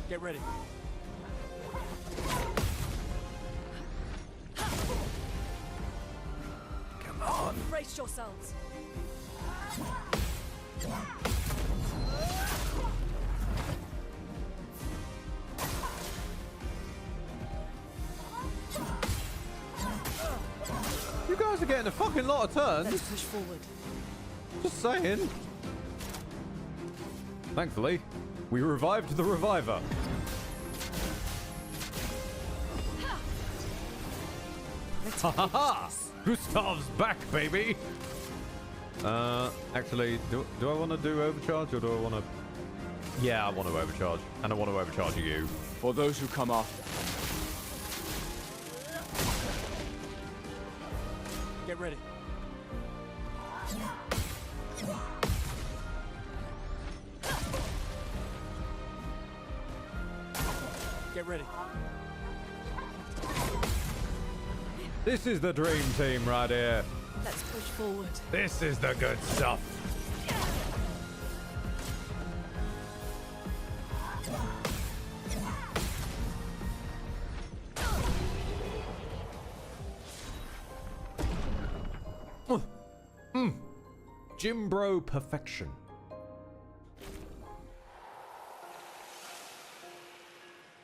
Get ready. Come on. Brace yourselves. You guys are getting a fucking lot of turns. Let's push forward. Just saying. Thankfully, we revived the reviver. Ha ha ha! Gustav's back, baby! Actually, do I want to do overcharge or do I want to... Yeah, I want to overcharge. And I want to overcharge you. For those who come after. Get ready. Get ready. This is the dream team right here. Let's push forward. This is the good stuff. Gym bro perfection.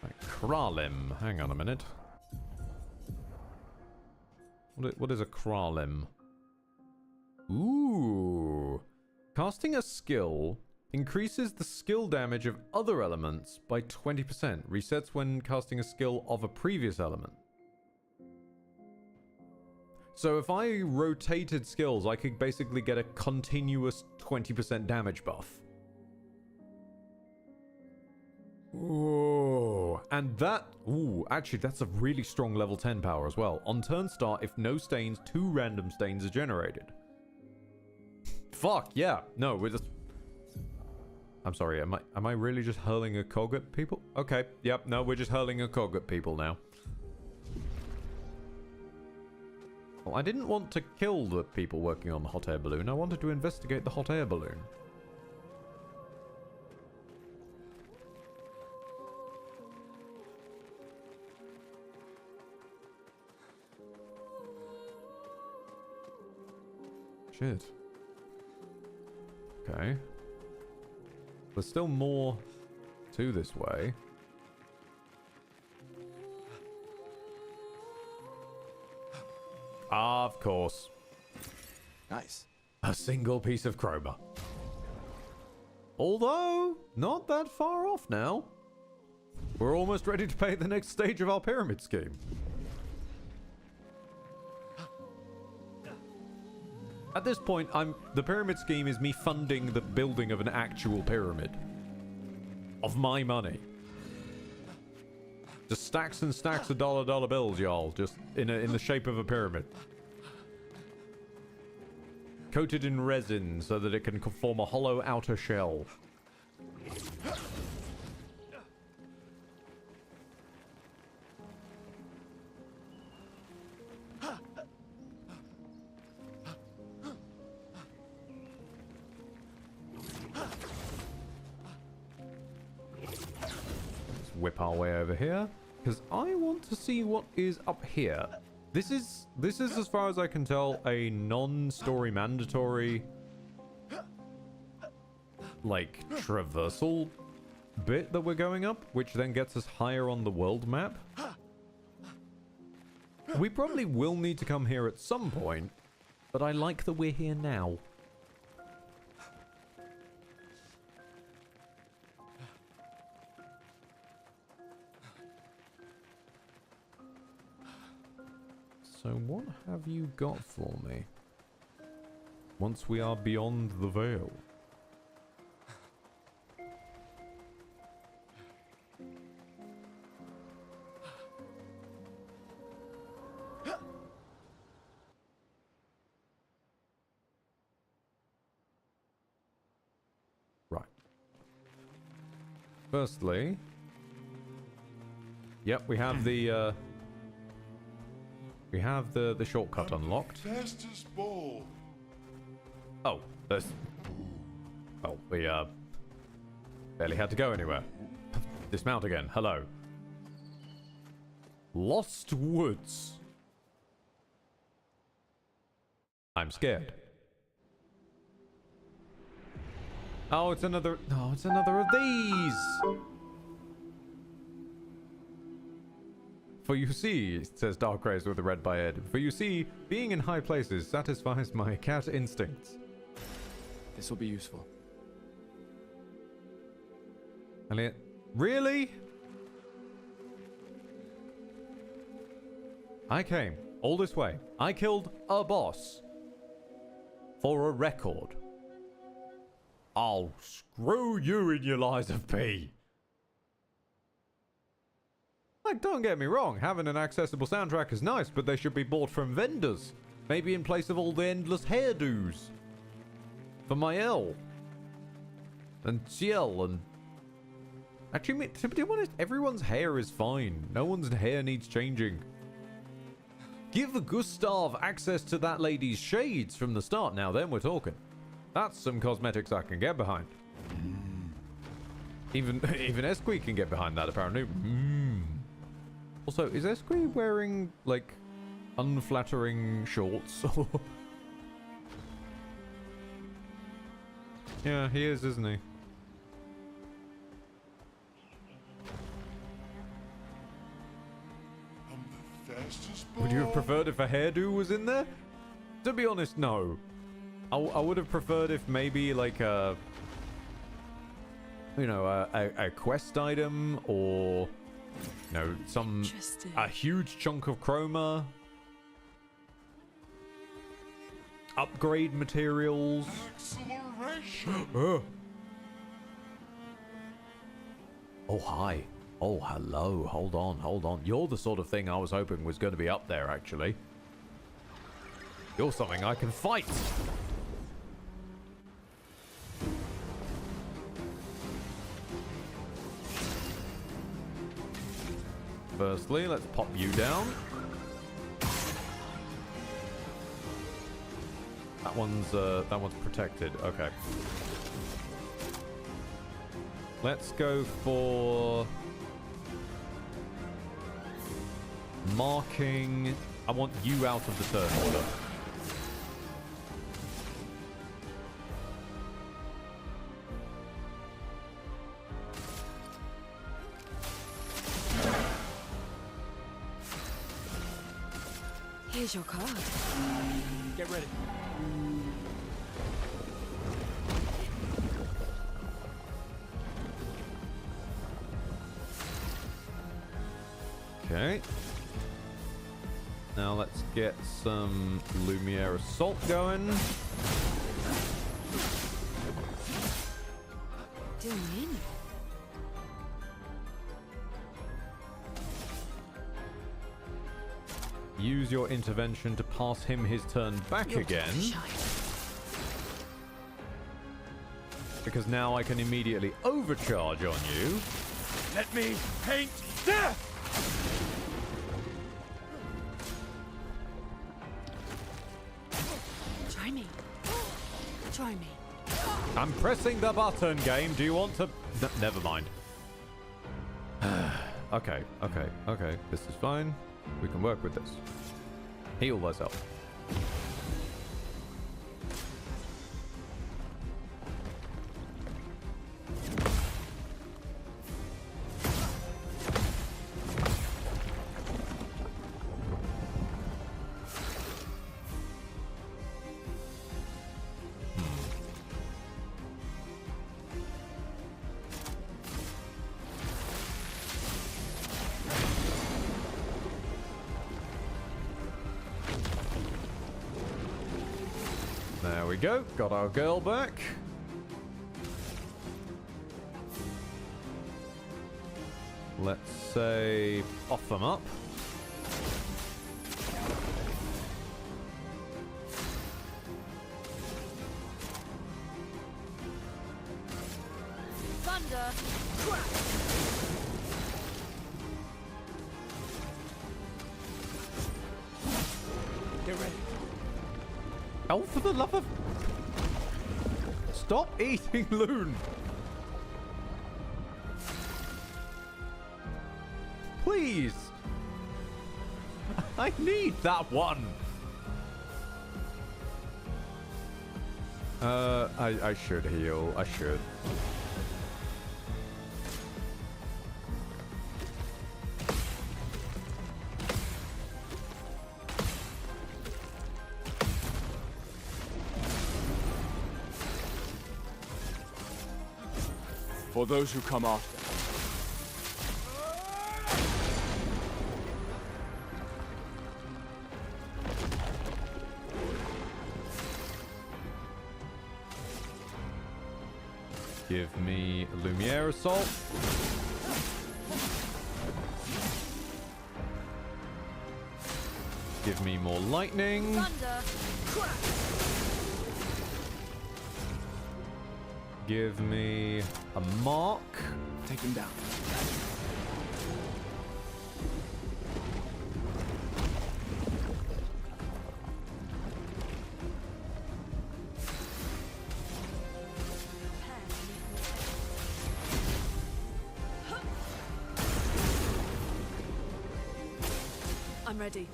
Right, Kralim. Hang on a minute. What is a Kralim? Ooh. Casting a skill increases the skill damage of other elements by 20%. Resets when casting a skill of a previous element. So if I rotated skills, I could basically get a continuous 20% damage buff. Ooh. And that... Ooh, actually, that's a really strong level 10 power as well. On turn start, if no stains, 2 random stains are generated. Fuck, yeah. No, we're just... I'm sorry, am I really just hurling a cog at people? Okay, yep, no, we're just hurling a cog at people now. Well, I didn't want to kill the people working on the hot air balloon. I wanted to investigate the hot air balloon. Shit. Okay. There's still more to this way. Of course. Nice. A single piece of chroma. Although, not that far off now. We're almost ready to pay the next stage of our pyramid scheme. At this point, the pyramid scheme is me funding the building of an actual pyramid. Of my money. Just stacks and stacks of dollar bills, y'all. Just in the shape of a pyramid. Coated in resin so that it can form a hollow outer shell. Whip our way over here because I want to see what is up here. This is as far as I can tell a non-story mandatory like traversal bit that we're going up, which then gets us higher on the world map. We probably will need to come here at some point, but I like that we're here now. So what have you got for me? Once we are beyond the veil. Right. Firstly, yep, we have the shortcut unlocked. Fastest ball. Oh, there's... Oh, we, barely had to go anywhere. Dismount again. Hello. Lost Woods. I'm scared. Oh, it's another... Oh, it's another of these! For you see, says Darkgrace with a red by head, for you see, being in high places satisfies my cat instincts. This will be useful. Elliot, really? I came all this way. I killed a boss. For a record. Oh, screw you and your lies of P. Like, don't get me wrong, having an accessible soundtrack is nice, but they should be bought from vendors. Maybe in place of all the endless hairdos. For my L. And Ciel and... Actually, to be honest, everyone's hair is fine. No one's hair needs changing. Give Gustav access to that lady's shades from the start. Now then we're talking. That's some cosmetics I can get behind. Even Esqui can get behind that, apparently. Also, is Esqui wearing, like, unflattering shorts? Yeah, he is, isn't he? Would you have preferred if a hairdo was in there? To be honest, no. I would have preferred if maybe, like, a quest item or... No, a huge chunk of chroma. Upgrade materials. Oh, hi. Oh, hello. Hold on. You're the sort of thing I was hoping was going to be up there, actually. You're something I can fight. Firstly, let's pop you down. That one's protected. Okay. Let's go for marking. I want you out of the turn order. Here's your card. Get ready. Okay. Now let's get some Lumiere Assault going. Doing in. Use your intervention to pass him his turn back again. Because now I can immediately overcharge on you. Let me paint death! Try me. Try me. I'm pressing the button, game. Do you want to... Never mind. Okay. This is fine. We can work with this. Heal thyself. we go. Got our girl back. Let's say off them up. Thunder! Crack! Get ready. Oh, for the love of... Stop eating loon! Please! I need that one! I should heal. I should. For those who come after. Give me Lumiere Assault. Give me more lightning. Thunder! Crack! Give me a mark. Take him down. I'm ready.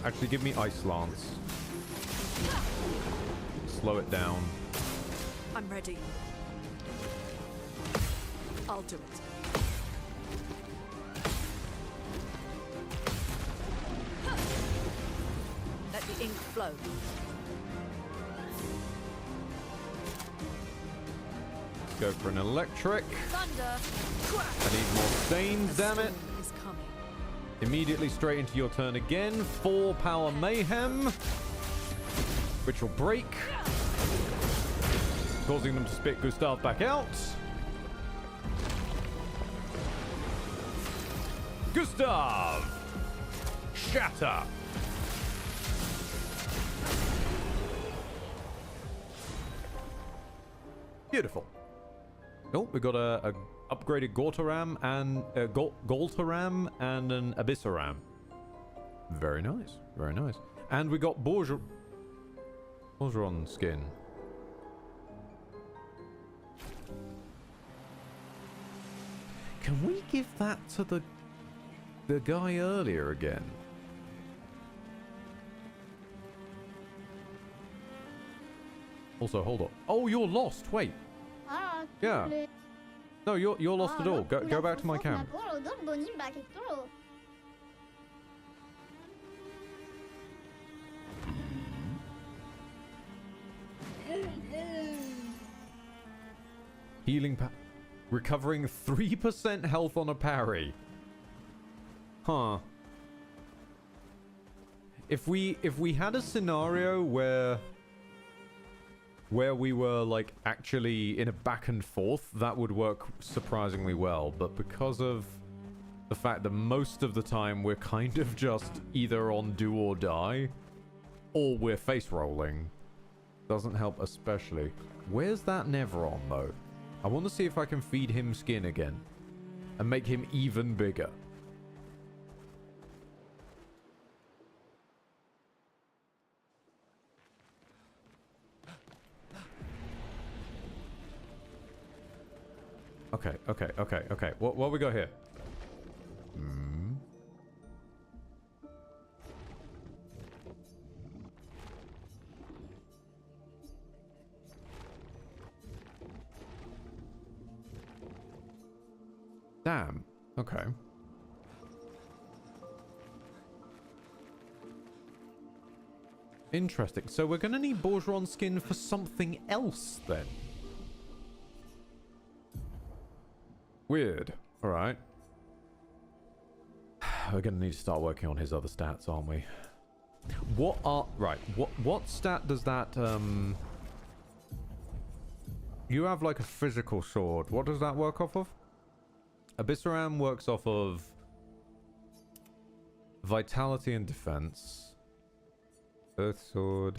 Actually, give me Ice Lance. Slow it down. I'm ready. I'll do it. Let the ink flow. Go for an electric. Thunder! Crack! I need more stains, damn it. Is coming. Immediately straight into your turn again. 4 power mayhem. Which will break. Causing them to spit Gustav back out. Gustav! Shatter! Beautiful. Oh, we got a upgraded Gortaram and Goltaram and an Abyssaram. Very nice, very nice. And we got Borgeron skin. Can we give that to the guy earlier again? Also, hold on. Oh, you're lost. Wait. Yeah. No, you're lost at all. Go back to my camp. Healing recovering 3% health on a parry. Huh. If we had a scenario where we were like actually in a back and forth, that would work surprisingly well, but because of the fact that most of the time we're kind of just either on do or die or we're face rolling, doesn't help especially. Where's that Nevron though? I want to see if I can feed him skin again and make him even bigger. Okay. What we got here? Damn. Okay. Interesting. So we're going to need Bourgeron skin for something else then. Weird. All right. We're going to need to start working on his other stats, aren't we? What are... Right. What stat does that... You have like a physical sword. What does that work off of? Abyssaram works off of vitality and defense. Earth sword.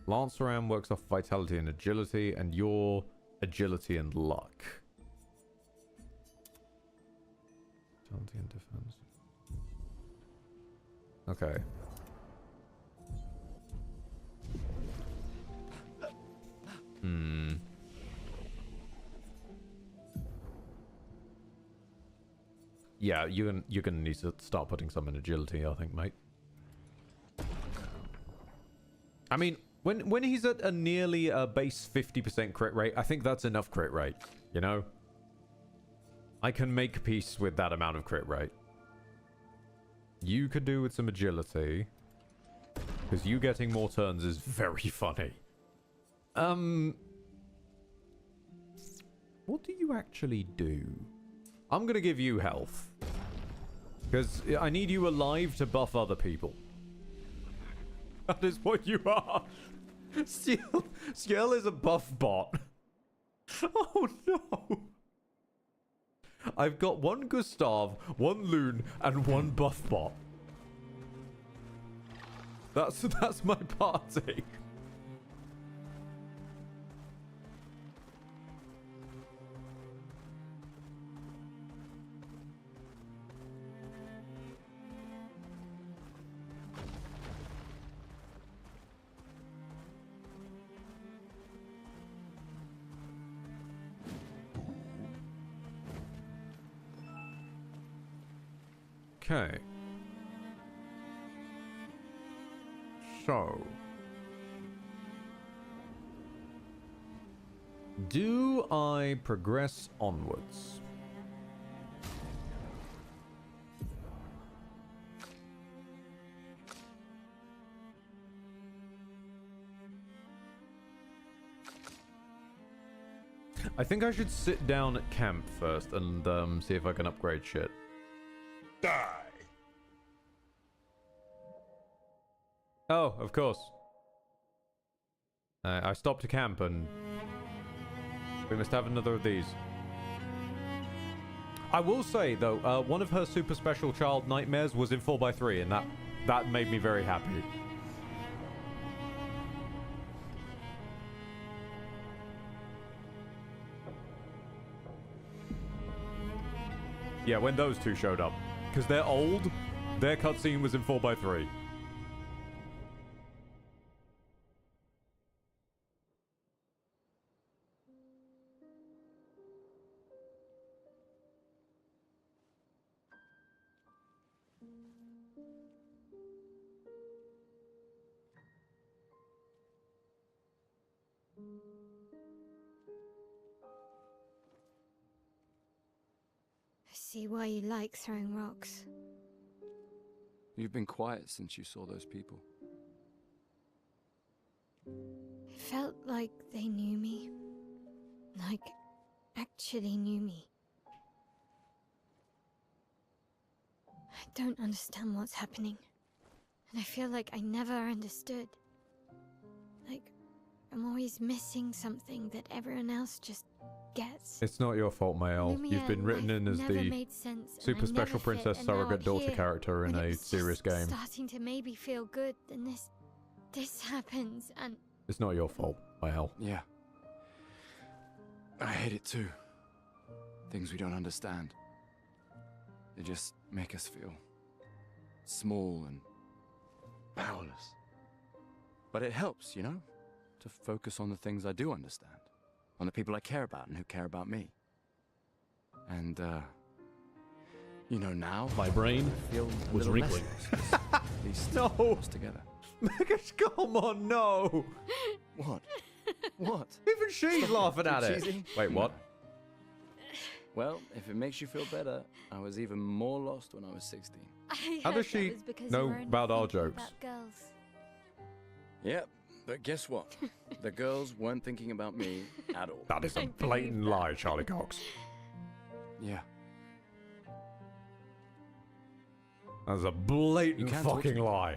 Lanceram works off vitality and agility, and your agility and luck. Vitality and defense. Okay. Yeah, you're gonna need to start putting some in agility, I think, mate. I mean, when he's at a nearly base 50% crit rate, I think that's enough crit rate, you know? I can make peace with that amount of crit rate. You could do with some agility. Because you getting more turns is very funny. What do you actually do? I'm gonna give you health. Because I need you alive to buff other people. That is what you are. Ciel is a buff bot. Oh no. I've got one Gustav, one Loon, and one buff bot. That's my party. Okay. So. Do I progress onwards? I think I should sit down at camp first and see if I can upgrade shit. Die! Oh, of course. I stopped to camp and we must have another of these. I will say, though, one of her super special child nightmares was in 4x3, and that made me very happy. Yeah, when those two showed up. Because they're old, their cutscene was in 4x3. I see why you like throwing rocks. You've been quiet since you saw those people. It felt like they knew me. Like, actually knew me. I don't understand what's happening. And I feel like I never understood. Like, I'm always missing something that everyone else just gets. It's not your fault, Mael. You've been written in as the super special princess surrogate daughter character in a serious game. Starting to maybe feel good, then this happens, and It's not your fault, Mael. Yeah. I hate it too. Things we don't understand. They just make us feel small and powerless. But it helps, you know, to focus on the things I do understand. On the people I care about and who care about me. And, you know, now my brain was wrinkling. These no together. Megas, come on, no. What? What? Even she's laughing at it. Cheesy? Wait, what? Well, if it makes you feel better, I was even more lost when I was 16. How does she know about our jokes? Yep, but guess what? The girls weren't thinking about me at all. That is a blatant lie, Charlie Cox. Yeah. That's a blatant You can't talk to fucking me. lie.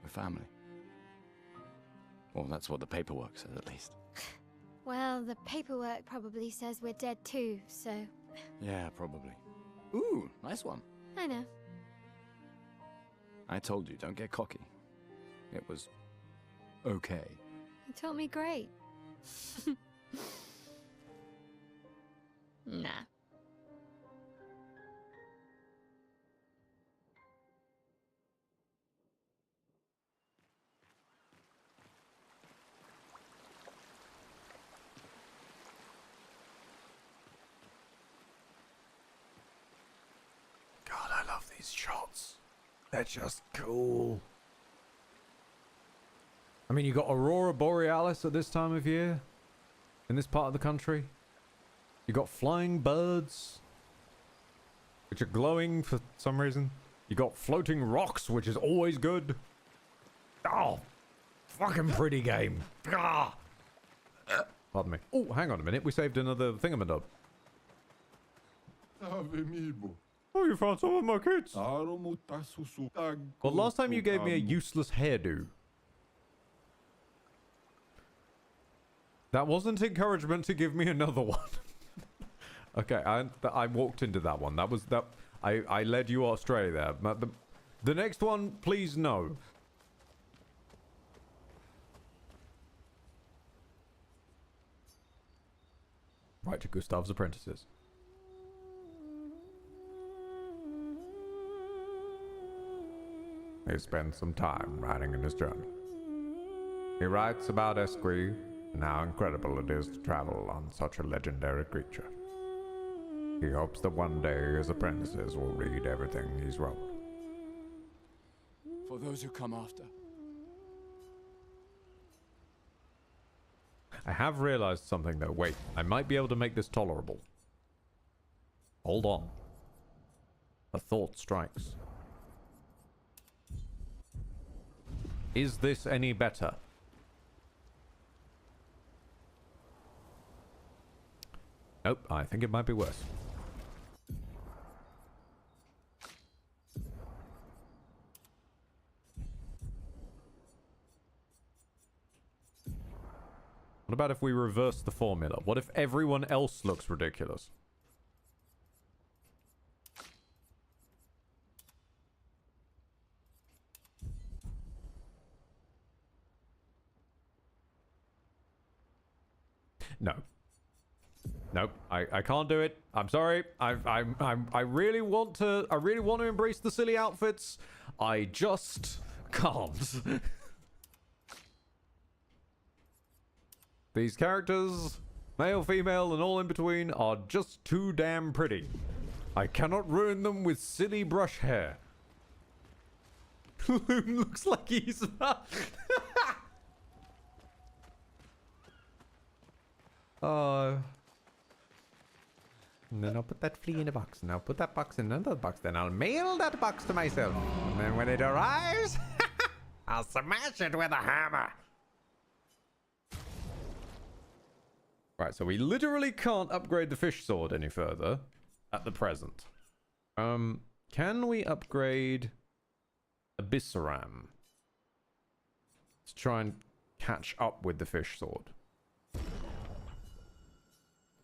We're family. Well, that's what the paperwork says, at least. Well, the paperwork probably says we're dead too, so. Yeah, probably. Ooh, nice one. I know. I told you, don't get cocky. It was okay. You taught me great. Nah. God, I love these shots. They're just cool. I mean, you got Aurora Borealis at this time of year in this part of the country. You got flying birds, which are glowing for some reason. You got floating rocks, which is always good. Oh, fucking pretty game. Ah. Pardon me. Oh, hang on a minute. We saved another thingamadub. Oh, you found some of my kids. Well, last time you gave me a useless hairdo. That wasn't encouragement to give me another one. Okay, I walked into that one. That was that. I led you astray there. But the next one, please no. Right to Gustav's apprentices. He spends some time writing in his journal. He writes about Esquire and how incredible it is to travel on such a legendary creature. He hopes that one day his apprentices will read everything he's wrote. For those who come after. I have realized something though. Wait, I might be able to make this tolerable. Hold on. A thought strikes. Is this any better? Nope, I think it might be worse. What about if we reverse the formula? What if everyone else looks ridiculous? No. Nope. I can't do it. I'm sorry. I really want to embrace the silly outfits. I just can't. These characters, male, female, and all in between, are just too damn pretty. I cannot ruin them with silly brush hair. Loon looks like he's about... And then I'll put that flea in a box, and I'll put that box in another box, then I'll mail that box to myself. And then when it arrives, I'll smash it with a hammer. Right, so we literally can't upgrade the fish sword any further at the present. Can we upgrade Abyssaram? Let's try and catch up with the fish sword.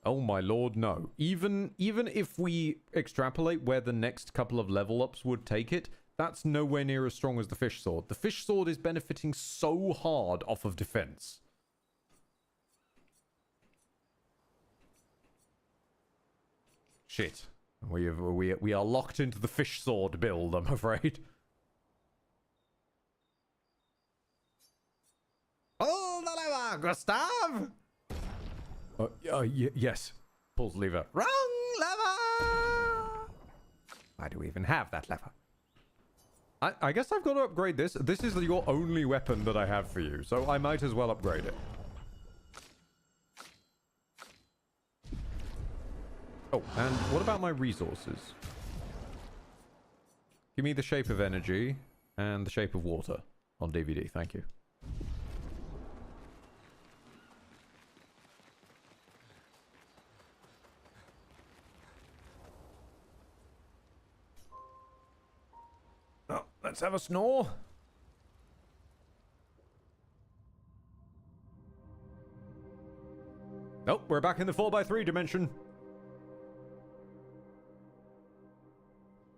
Oh my lord, no. Even if we extrapolate where the next couple of level ups would take it, that's nowhere near as strong as the fish sword. The fish sword is benefiting so hard off of defense. Shit. We are locked into the fish sword build, I'm afraid. Pull the lever, Gustav! Yes. Pulls lever. Wrong lever! Why do we even have that lever? I guess I've got to upgrade this. This is your only weapon that I have for you, so I might as well upgrade it. Oh, and what about my resources? Give me the shape of energy and the shape of water on DVD, thank you. Let's have a snore. Nope, we're back in the 4x3 dimension.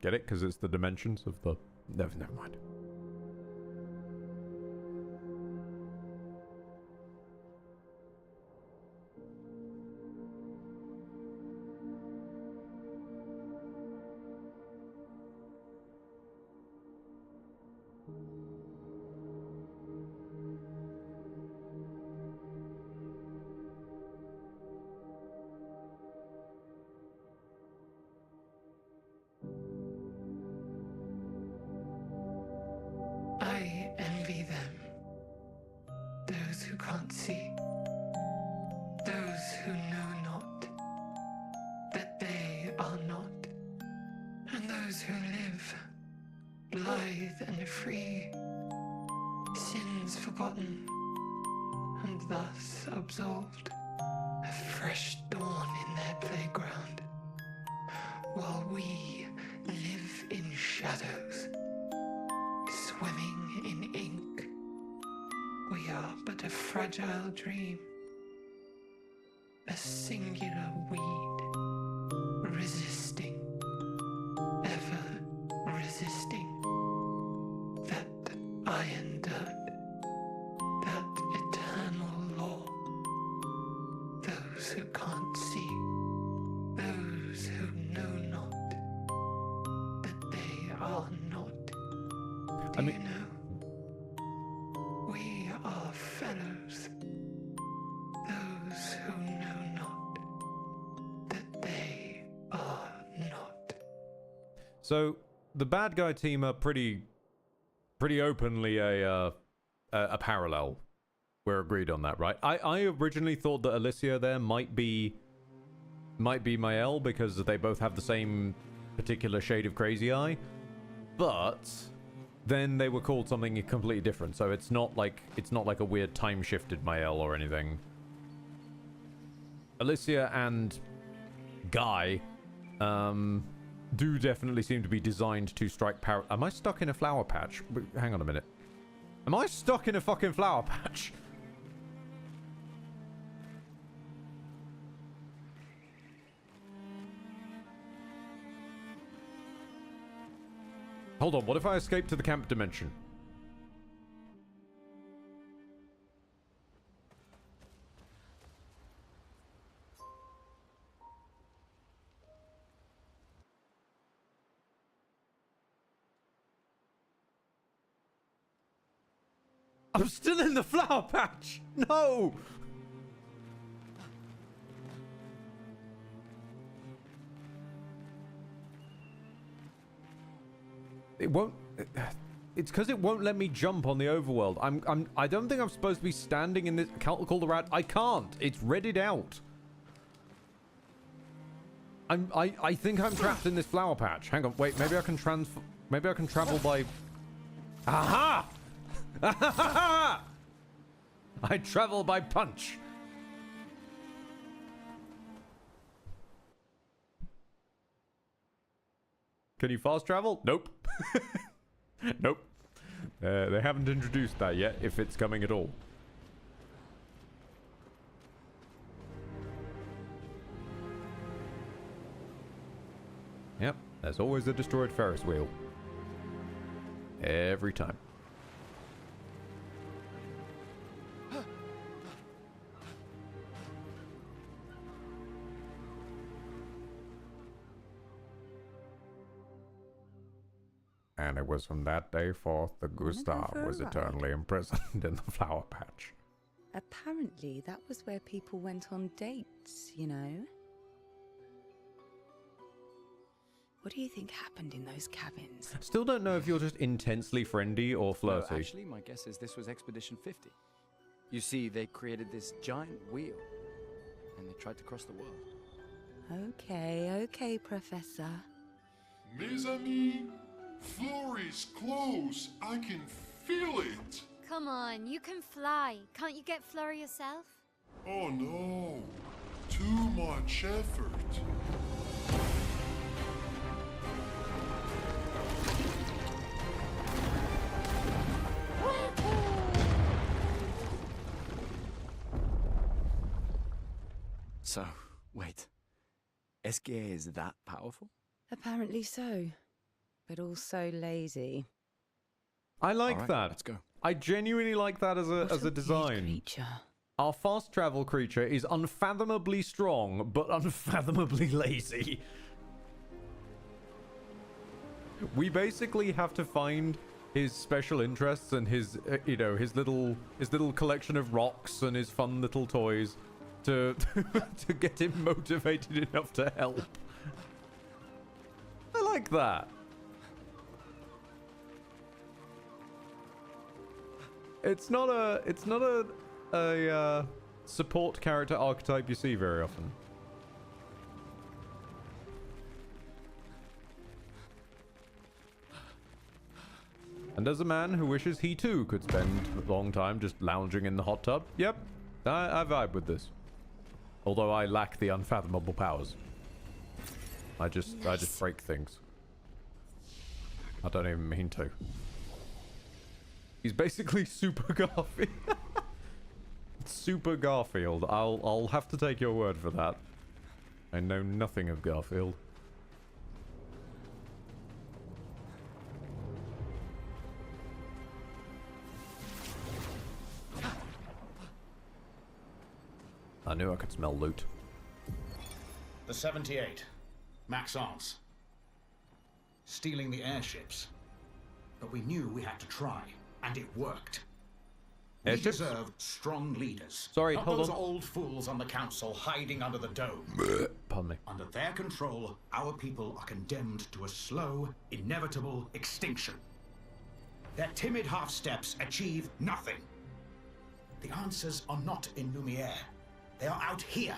Get it? Because it's the dimensions of the... Never mind. I envy them. Those who can't see. Those who know not that they are not. And those who live, blithe and free, sins forgotten, and thus absolved. A fresh dawn in their playground, while we live in shadows, swimming in ink. We are but a fragile dream, a singular weed, resisting, ever resisting, that iron dirt, that eternal law. Those who can't see, those who know not, that they are not. Do you know? We are fellows. Those who know not, that they are not. So, the bad guy team are pretty openly a parallel. We're agreed on that, right? I originally thought that Alicia there might be Mael because they both have the same particular shade of crazy eye, but then they were called something completely different. So it's not like a weird time shifted Mael or anything. Alicia and Guy do definitely seem to be designed to strike power. Am I stuck in a flower patch? Hang on a minute. Am I stuck in a fucking flower patch? Hold on, what if I escape to the camp dimension? I'm still in the flower patch! No! It won't... It's because it won't let me jump on the overworld. I don't think I'm supposed to be standing in this... Call the rat. I can't. It's readied out. I think I'm trapped in this flower patch. Hang on. Wait, maybe I can Maybe I can travel by... Aha! I travel by punch. Can you fast travel? Nope. Nope. They haven't introduced that yet, if it's coming at all. Yep, there's always a destroyed Ferris wheel. Every time. And it was from that day forth that Gustav was eternally imprisoned in the flower patch. Apparently, that was where people went on dates, you know? What do you think happened in those cabins? Still don't know if you're just intensely friendly or flirty. No, actually, my guess is this was Expedition 50. You see, they created this giant wheel, and they tried to cross the world. Okay, Professor. Mes amis, Florey's close. I can feel it. Come on, you can fly. Can't you get Florey yourself? Oh no, too much effort. So, wait. Esquier is that powerful? Apparently so, but also lazy. I like All right, that. let's go. I genuinely like that as a design. Creature. Our fast travel creature is unfathomably strong, but unfathomably lazy. We basically have to find his special interests and his, his little collection of rocks and his fun little toys to to get him motivated enough to help. I like that. It's not a support character archetype you see very often. And as a man who wishes he too could spend a long time just lounging in the hot tub, yep, I vibe with this. Although I lack the unfathomable powers. I just break things. I don't even mean to. He's basically Super Garfield. Super Garfield. I'll have to take your word for that. I know nothing of Garfield. I knew I could smell loot. The 78. Maxence. Stealing the airships. But we knew we had to try, and it worked. We Airships? deserve strong leaders. Sorry, not hold those on. old fools on the council hiding under the dome. Pardon me. Under their control, our people are condemned to a slow, inevitable extinction. Their timid half-steps achieve nothing. The answers are not in Lumiere. They are out here.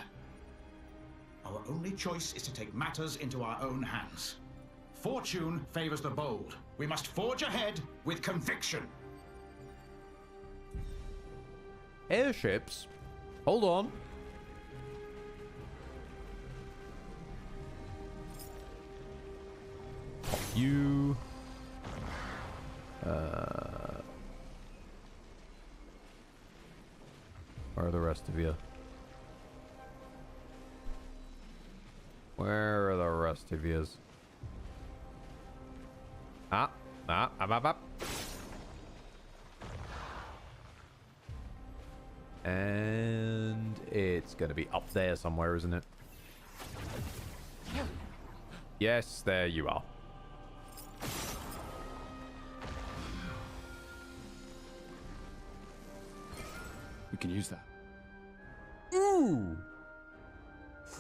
Our only choice is to take matters into our own hands. Fortune favors the bold. We must forge ahead with conviction. Airships? Hold on. You... Where are the rest of you? Where are the rest of yous? Up. And it's gonna be up there somewhere, isn't it? Yes, there you are. We can use that. Ooh!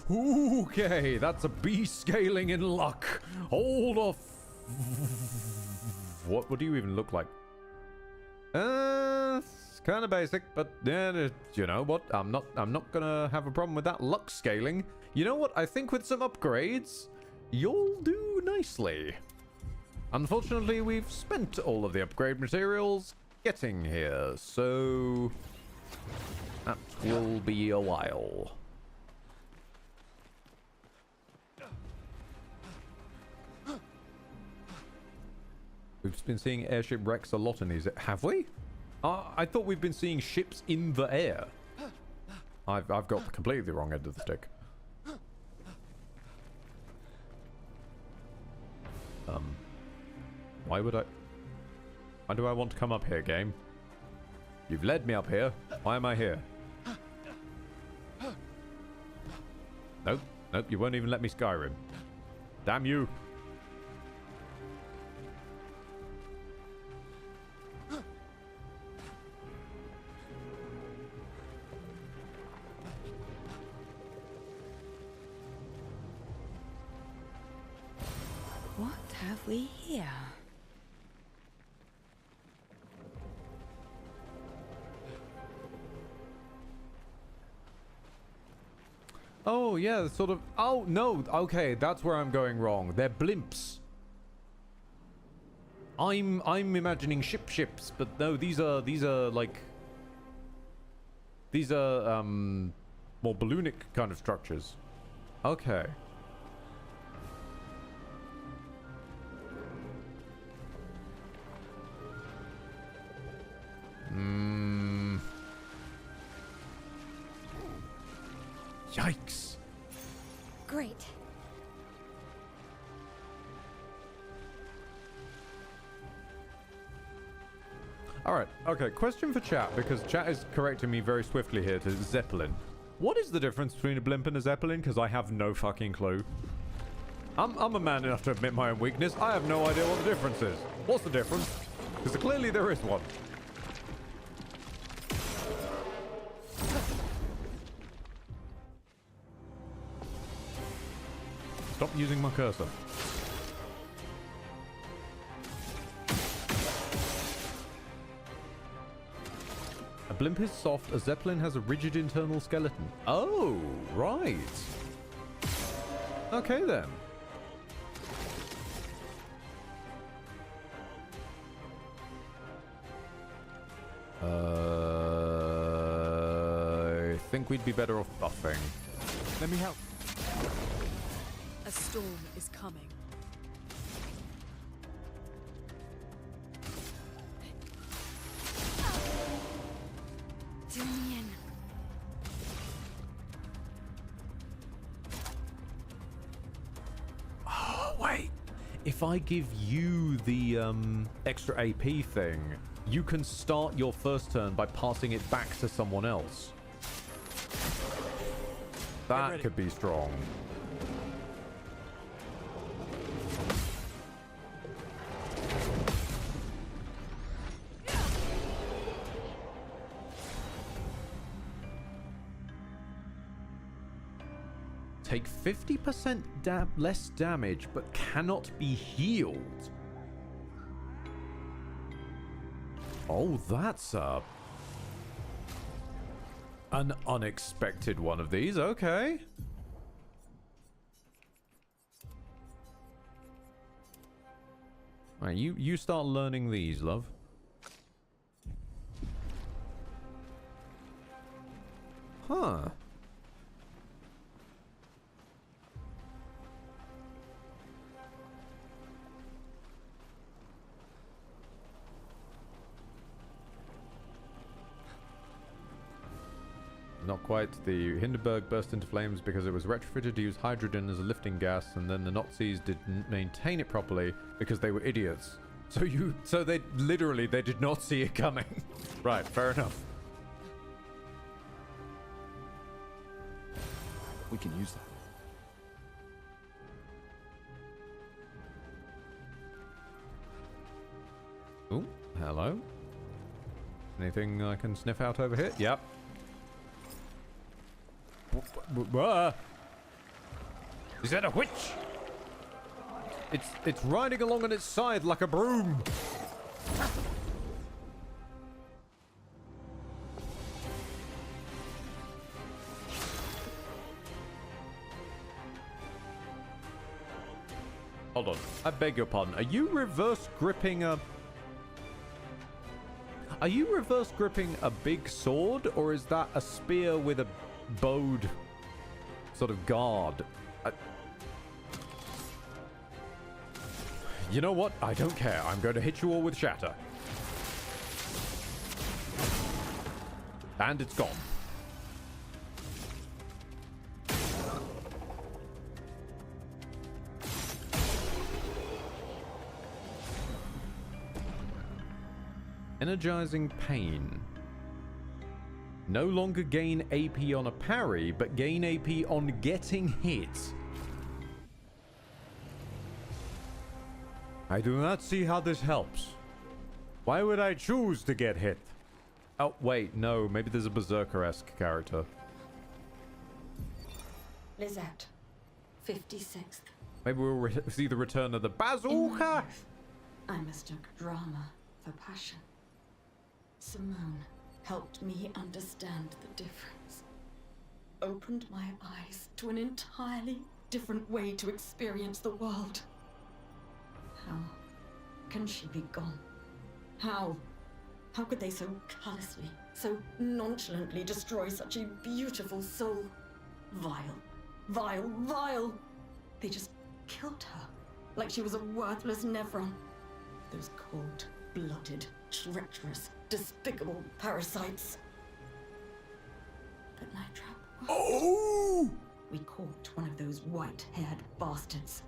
Okay, that's a B scaling in luck. Hold off. What do you even look like? It's kind of basic, but yeah, you know what? I'm not gonna have a problem with that luck scaling. You know what? I think with some upgrades, you'll do nicely. Unfortunately, we've spent all of the upgrade materials getting here, so that will be a while. We've been seeing airship wrecks a lot in these. Have we? I thought we've been seeing ships in the air. I've got completely the wrong end of the stick. Why do I want to come up here, game? You've led me up here. Why am I here? Nope, you won't even let me Skyrim. Damn you. What have we here? Oh, yeah, sort of. Oh, no. Okay, that's where I'm going wrong. They're blimps. I'm imagining ships, but no, these are like... These are, more balloonic kind of structures. Okay. Yikes. Great. Alright, okay, question for chat, because chat is correcting me very swiftly here to Zeppelin. What is the difference between a blimp and a Zeppelin? Because I have no fucking clue. I'm a man enough to admit my own weakness. I have no idea what the difference is. What's the difference? Because clearly there is one. Stop using my cursor. A blimp is soft, a Zeppelin has a rigid internal skeleton. Oh, right. Okay then. I think we'd be better off buffing. Let me help. A storm is coming. Do me in. Oh, wait. If I give you the extra AP thing, you can start your first turn by passing it back to someone else. That could be strong. Take 50% less damage, but cannot be healed. Oh, that's an unexpected one of these. Okay. All right, you start learning these, love. Huh. Not quite. The Hindenburg burst into flames because it was retrofitted to use hydrogen as a lifting gas, and then the Nazis didn't maintain it properly because they were idiots. So they literally did not see it coming. Right, fair enough. We can use that. Ooh, hello. Anything I can sniff out over here? Yep. Is that a witch? It's riding along on its side like a broom. Hold on. I beg your pardon. Are you reverse gripping a... Are you reverse gripping a big sword, or is that a spear with a bowed sort of guard? You know what? I don't care. I'm going to hit you all with shatter. And it's gone. Energizing pain. No longer gain AP on a parry, but gain AP on getting hit. I do not see how this helps. Why would I choose to get hit? Oh, wait, no. Maybe there's a Berserker-esque character. Lizette, 56th. Maybe we'll see the return of the bazooka. I mistook drama for passion. Simone helped me understand the difference. Opened my eyes to an entirely different way to experience the world. How can she be gone? How could they so callously, so nonchalantly destroy such a beautiful soul? Vile, vile, vile! They just killed her, like she was a worthless Nevron. Those cold-blooded, treacherous, despicable parasites. But Night Trap Oh! We caught one of those white-haired bastards.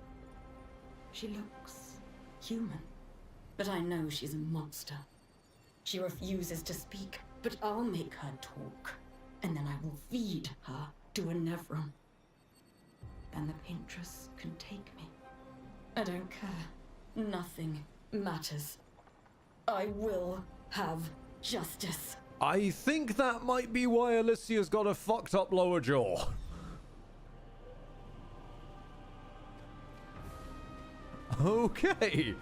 She looks human, but I know she's a monster. She refuses to speak, but I'll make her talk, and then I will feed her to a Nevron. Then the Paintress can take me. I don't care. Nothing matters. I will have justice. I think that might be why Alicia's got a fucked up lower jaw. Okay.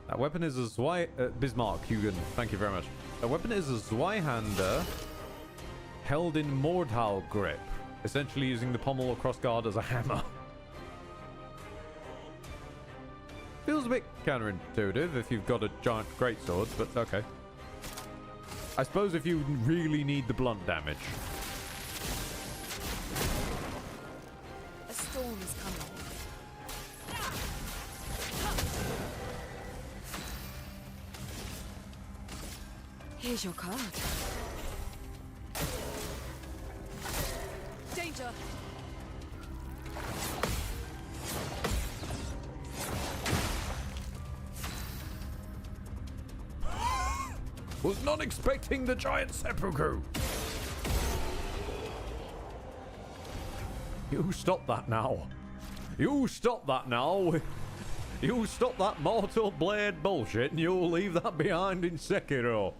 That weapon is a Bismarck, Hugen. Thank you very much. That weapon is a Zweihander held in Mordhal grip, essentially using the pommel or crossguard as a hammer. Feels a bit counterintuitive if you've got a giant greatsword, but okay. I suppose if you really need the blunt damage. A storm is coming. Here's your card. Danger! Was not expecting the giant seppuku. You stop that now. You stop that now. You stop that mortal blade bullshit and you'll leave that behind in Sekiro.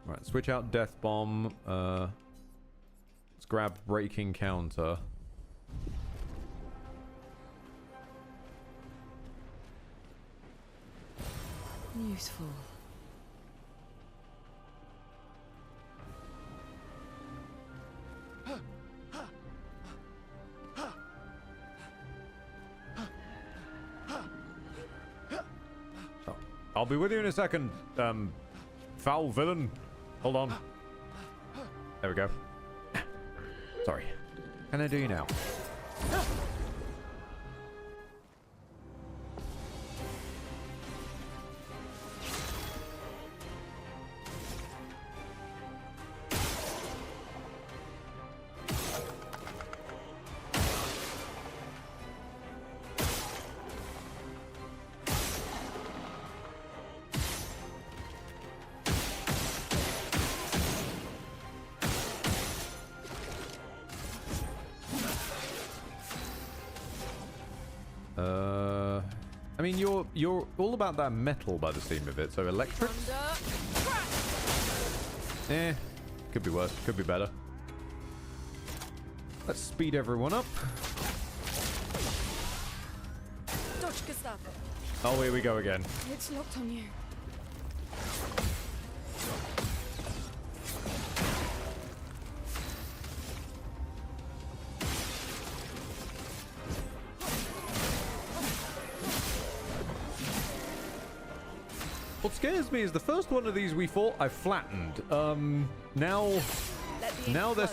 Right, switch out Death Bomb. Let's grab Breaking Counter. Useful. Oh, I'll be with you in a second, foul villain. Hold on. There we go. Sorry. Can I do you now? I mean, you're all about that metal by the seam of it, so electric? Could be worse, could be better. Let's speed everyone up. Dodge, Gustavo. Oh, here we go again. It's locked on you. What scares me is the first one of these we fought, I flattened. Now they're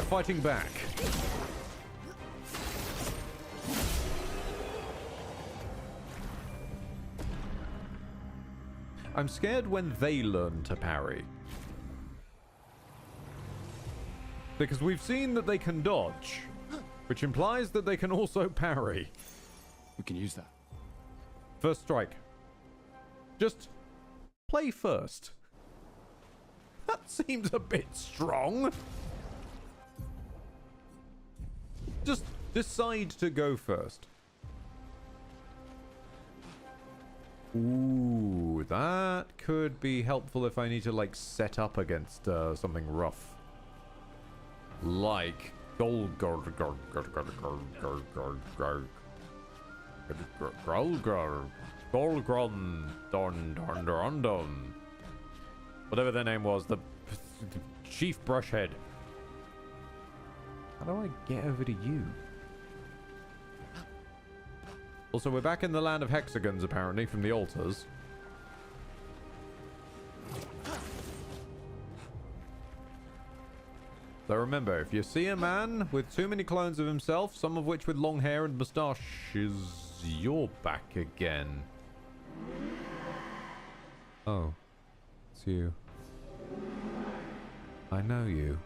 fighting back. I'm scared when they learn to parry. Because we've seen that they can dodge, which implies that they can also parry. We can use that. First strike. Just play first. That seems a bit strong. Just decide to go first. Ooh, that could be helpful if I need to, like, set up against something rough. Like whatever their name was, the chief brushhead. How do I get over to you? Also, we're back in the land of hexagons, apparently, from the altars. So remember, if you see a man with too many clones of himself, some of which with long hair and moustaches, you're back again. Oh, it's you. I know you.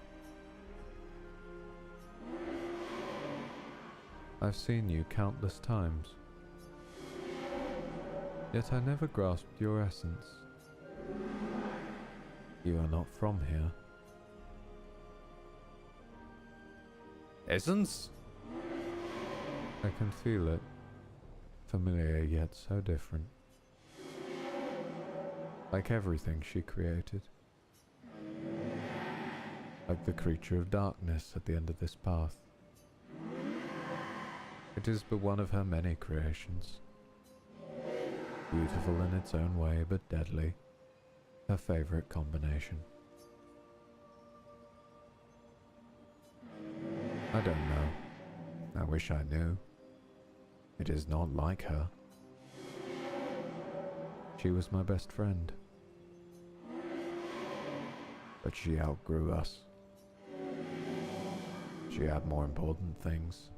I've seen you countless times. Yet I never grasped your essence. You are not from here. Essence? I can feel it. Familiar yet so different. Like everything she created. Like the creature of darkness at the end of this path. It is but one of her many creations. Beautiful in its own way, but deadly. Her favorite combination. I don't know. I wish I knew. It is not like her. She was my best friend. But she outgrew us. She had more important things.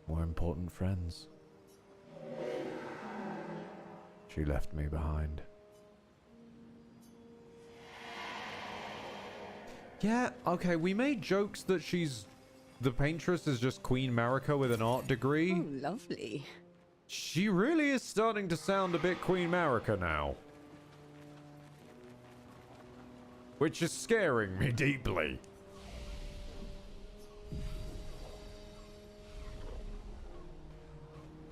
More important friends. She left me behind. Yeah, okay, we made jokes that the paintress is just Queen Marika with an art degree. Oh, lovely. She really is starting to sound a bit Queen Marika now. Which is scaring me deeply.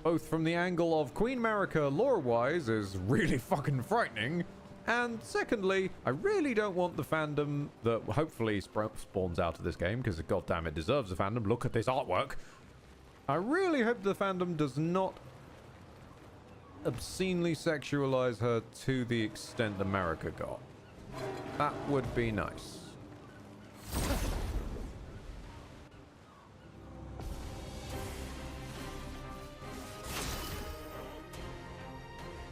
Both from the angle of Queen Marika lore-wise is really fucking frightening, and secondly, I really don't want the fandom that hopefully spawns out of this game, because goddamn it deserves a fandom. Look at this artwork. I really hope the fandom does not obscenely sexualize her to the extent that Marika got. That would be nice.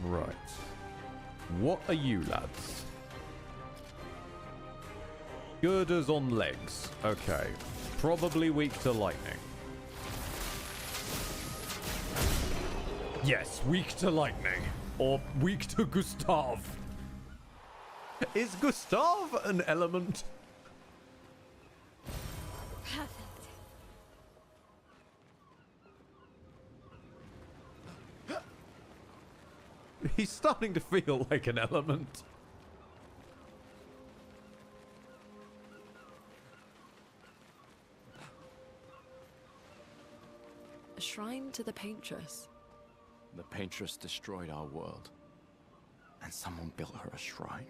Right. What are you, lads? Girders on legs. Okay. Probably weak to lightning. Yes, weak to lightning. Or weak to Gustav. Is Gustav an element? Perfect. He's starting to feel like an element. A shrine to the Paintress. The Paintress destroyed our world. And someone built her a shrine.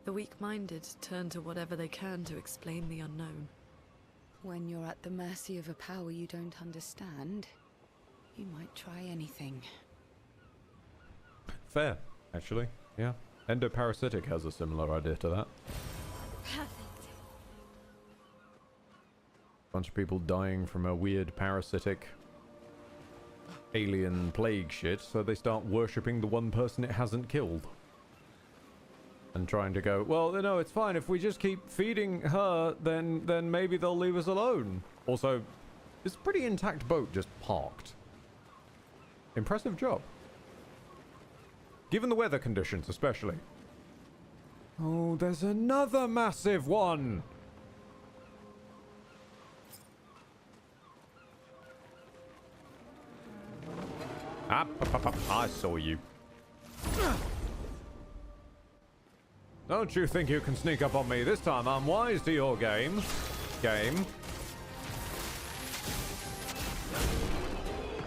The weak-minded turn to whatever they can to explain the unknown. When you're at the mercy of a power you don't understand, you might try anything. Fair, actually. Yeah. Endoparasitic has a similar idea to that. Perfect. Bunch of people dying from a weird parasitic alien plague shit, so they start worshipping the one person it hasn't killed. And trying to go, well, no, it's fine. If we just keep feeding her, then maybe they'll leave us alone. Also, it's a pretty intact boat just parked. Impressive job. Given the weather conditions, especially. Oh, there's another massive one! I saw you. Don't you think you can sneak up on me this time? I'm wise to your game.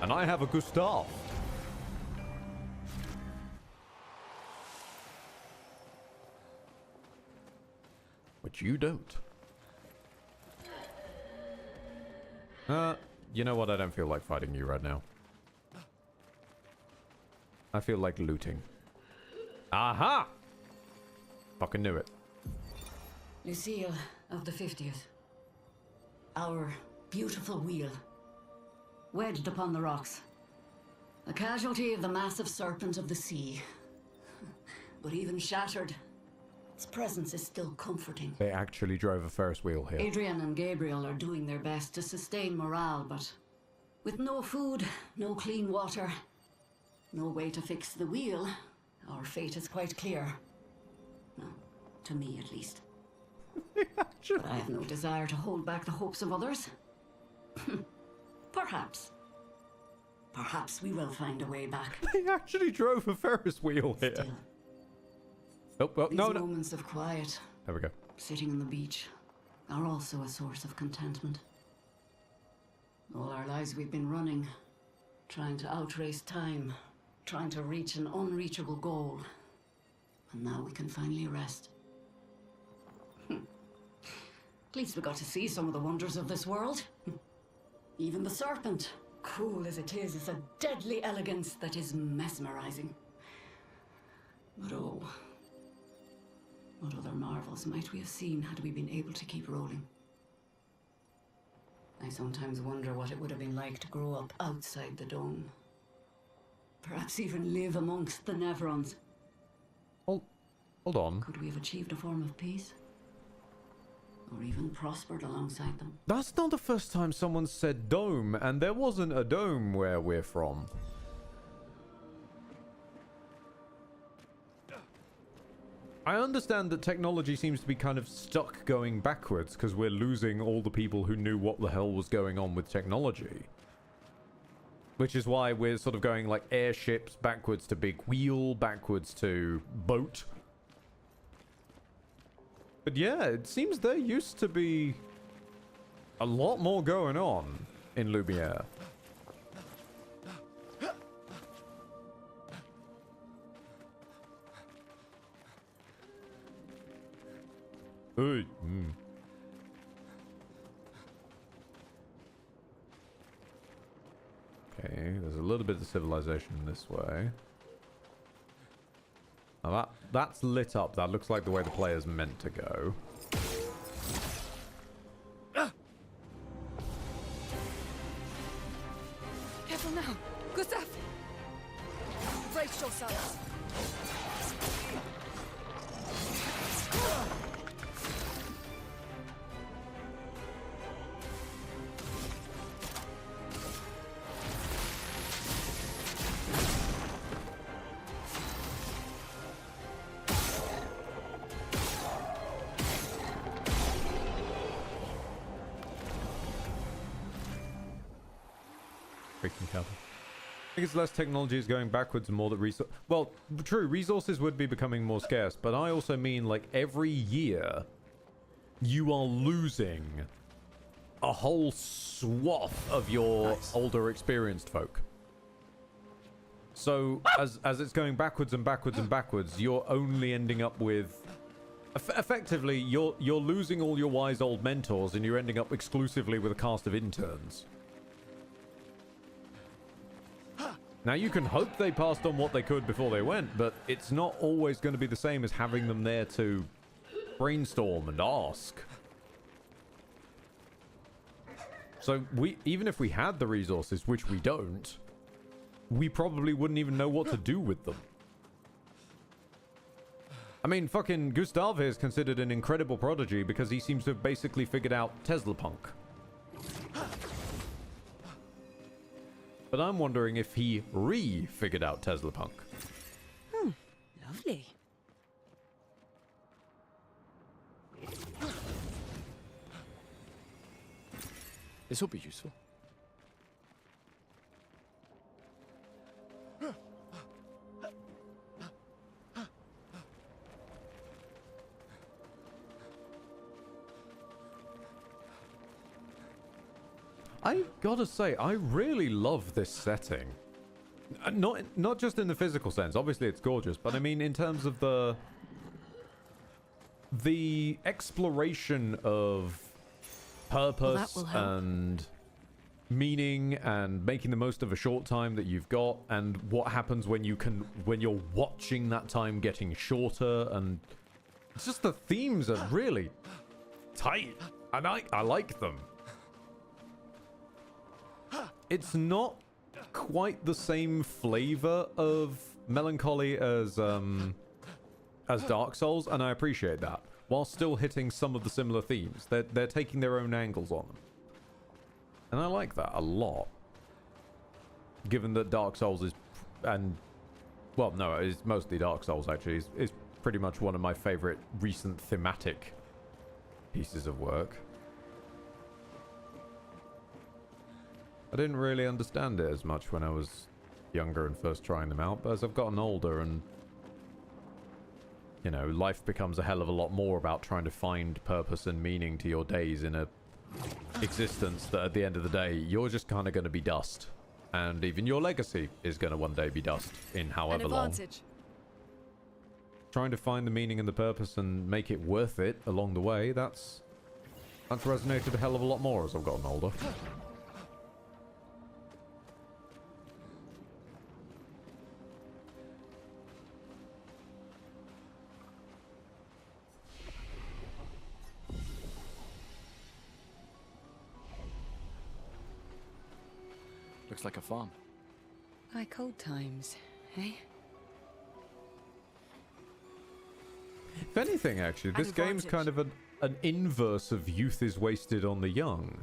And I have a Gustav. But you don't. You know what? I don't feel like fighting you right now. I feel like looting. Aha! Fucking knew it. Lucille of the 50th. Our beautiful wheel. Wedged upon the rocks. A casualty of the massive serpent of the sea. But even shattered, Its presence is still comforting. They actually drove a Ferris wheel here. Adrian and Gabriel are doing their best to sustain morale, but with no food, no clean water, no way to fix the wheel, our fate is quite clear. Well, to me at least. But I have no desire to hold back the hopes of others. Perhaps. Perhaps we will find a way back. They actually drove a Ferris wheel here. Still, Oh, well, these no. moments of quiet, There we go. sitting on the beach, are also a source of contentment. All our lives we've been running, trying to outrace time, trying to reach an unreachable goal. And now we can finally rest. At least we got to see some of the wonders of this world. Even the serpent, cool as it is a deadly elegance that is mesmerizing. But oh, what other marvels might we have seen had we been able to keep rolling? I sometimes wonder what it would have been like to grow up outside the dome. Perhaps even live amongst the Nevrons. Hold on. Could we have achieved a form of peace? Or even prospered alongside them? That's not the first time someone said dome, and there wasn't a dome where we're from. I understand that technology seems to be kind of stuck going backwards because we're losing all the people who knew what the hell was going on with technology. Which is why we're sort of going like airships backwards to big wheel, backwards to boat. But yeah, it seems there used to be a lot more going on in Lumiere. Hey, Okay, there's a little bit of civilization this way. Now that's lit up. That looks like the way the player's meant to go. Careful now! Gustav! Brace yourselves! I think it's less technology is going backwards and more that resource. Well, true, resources would be becoming more scarce, but I also mean like every year you are losing a whole swath of your older experienced folk. So as it's going backwards and backwards and backwards, you're only ending up with effectively you're losing all your wise old mentors and you're ending up exclusively with a cast of interns. Now, you can hope they passed on what they could before they went, but it's not always going to be the same as having them there to brainstorm and ask. So, even if we had the resources, which we don't, we probably wouldn't even know what to do with them. I mean, fucking Gustav here is considered an incredible prodigy because he seems to have basically figured out Tesla punk. But I'm wondering if he re-figured out Tesla punk. Lovely. This will be useful. I gotta say, I really love this setting. Not just in the physical sense. Obviously, it's gorgeous, but I mean in terms of the exploration of purpose and meaning and making the most of a short time that you've got, and what happens when you're watching that time getting shorter, and it's just the themes are really tight, and I like them. It's not quite the same flavor of melancholy as as Dark Souls, and I appreciate that. While still hitting some of the similar themes. They're taking their own angles on them. And I like that a lot. Given that Dark Souls is... and... well, no, it's mostly Dark Souls, actually. Is pretty much one of my favorite recent thematic pieces of work. I didn't really understand it as much when I was younger and first trying them out, but as I've gotten older and, you know, life becomes a hell of a lot more about trying to find purpose and meaning to your days in a existence that at the end of the day, you're just kind of going to be dust. And even your legacy is going to one day be dust in however long. Trying to find the meaning and the purpose and make it worth it along the way, that's resonated a hell of a lot more as I've gotten older. Looks like a farm. Like old times, eh? If anything, actually, this game's kind of an inverse of youth is wasted on the young.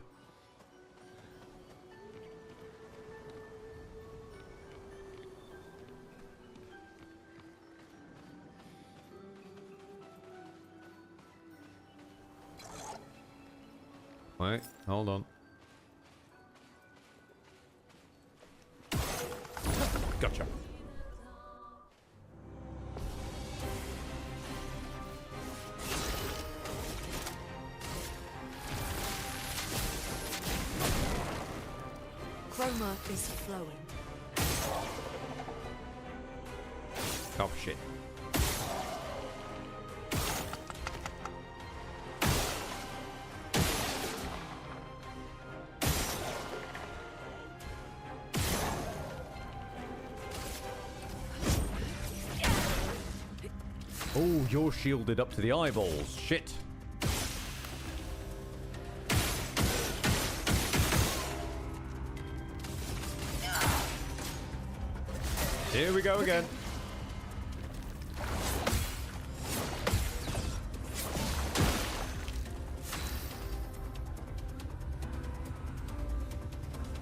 Wait, hold on. Gotcha. Chroma is flowing. Oh, shit. Oh, you're shielded up to the eyeballs. Shit. Here we go again.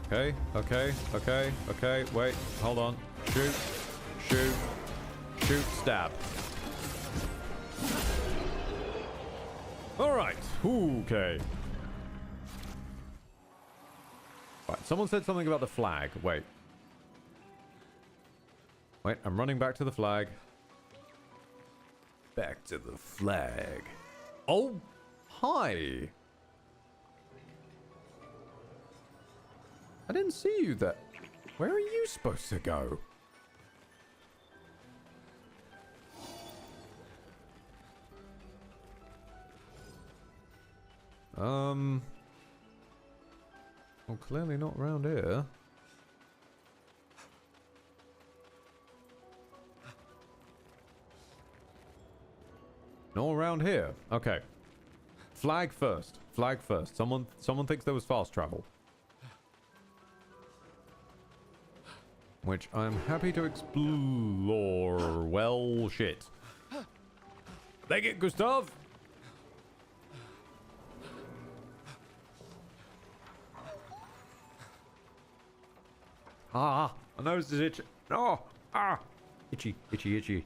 Okay, okay, okay, okay. Wait, hold on. Shoot, shoot, shoot, stab. Alright, okay. Right, someone said something about the flag. Wait. Wait, I'm running back to the flag. Back to the flag. Oh, hi. I didn't see you there. Where are you supposed to go? Well, clearly not around here. No around here. Okay. Flag first. Flag first. Someone thinks there was fast travel. Which I'm happy to explore. Well, shit. Leg it, Gustav! Ah, my nose is itchy. No! Ah! Itchy, itchy, itchy.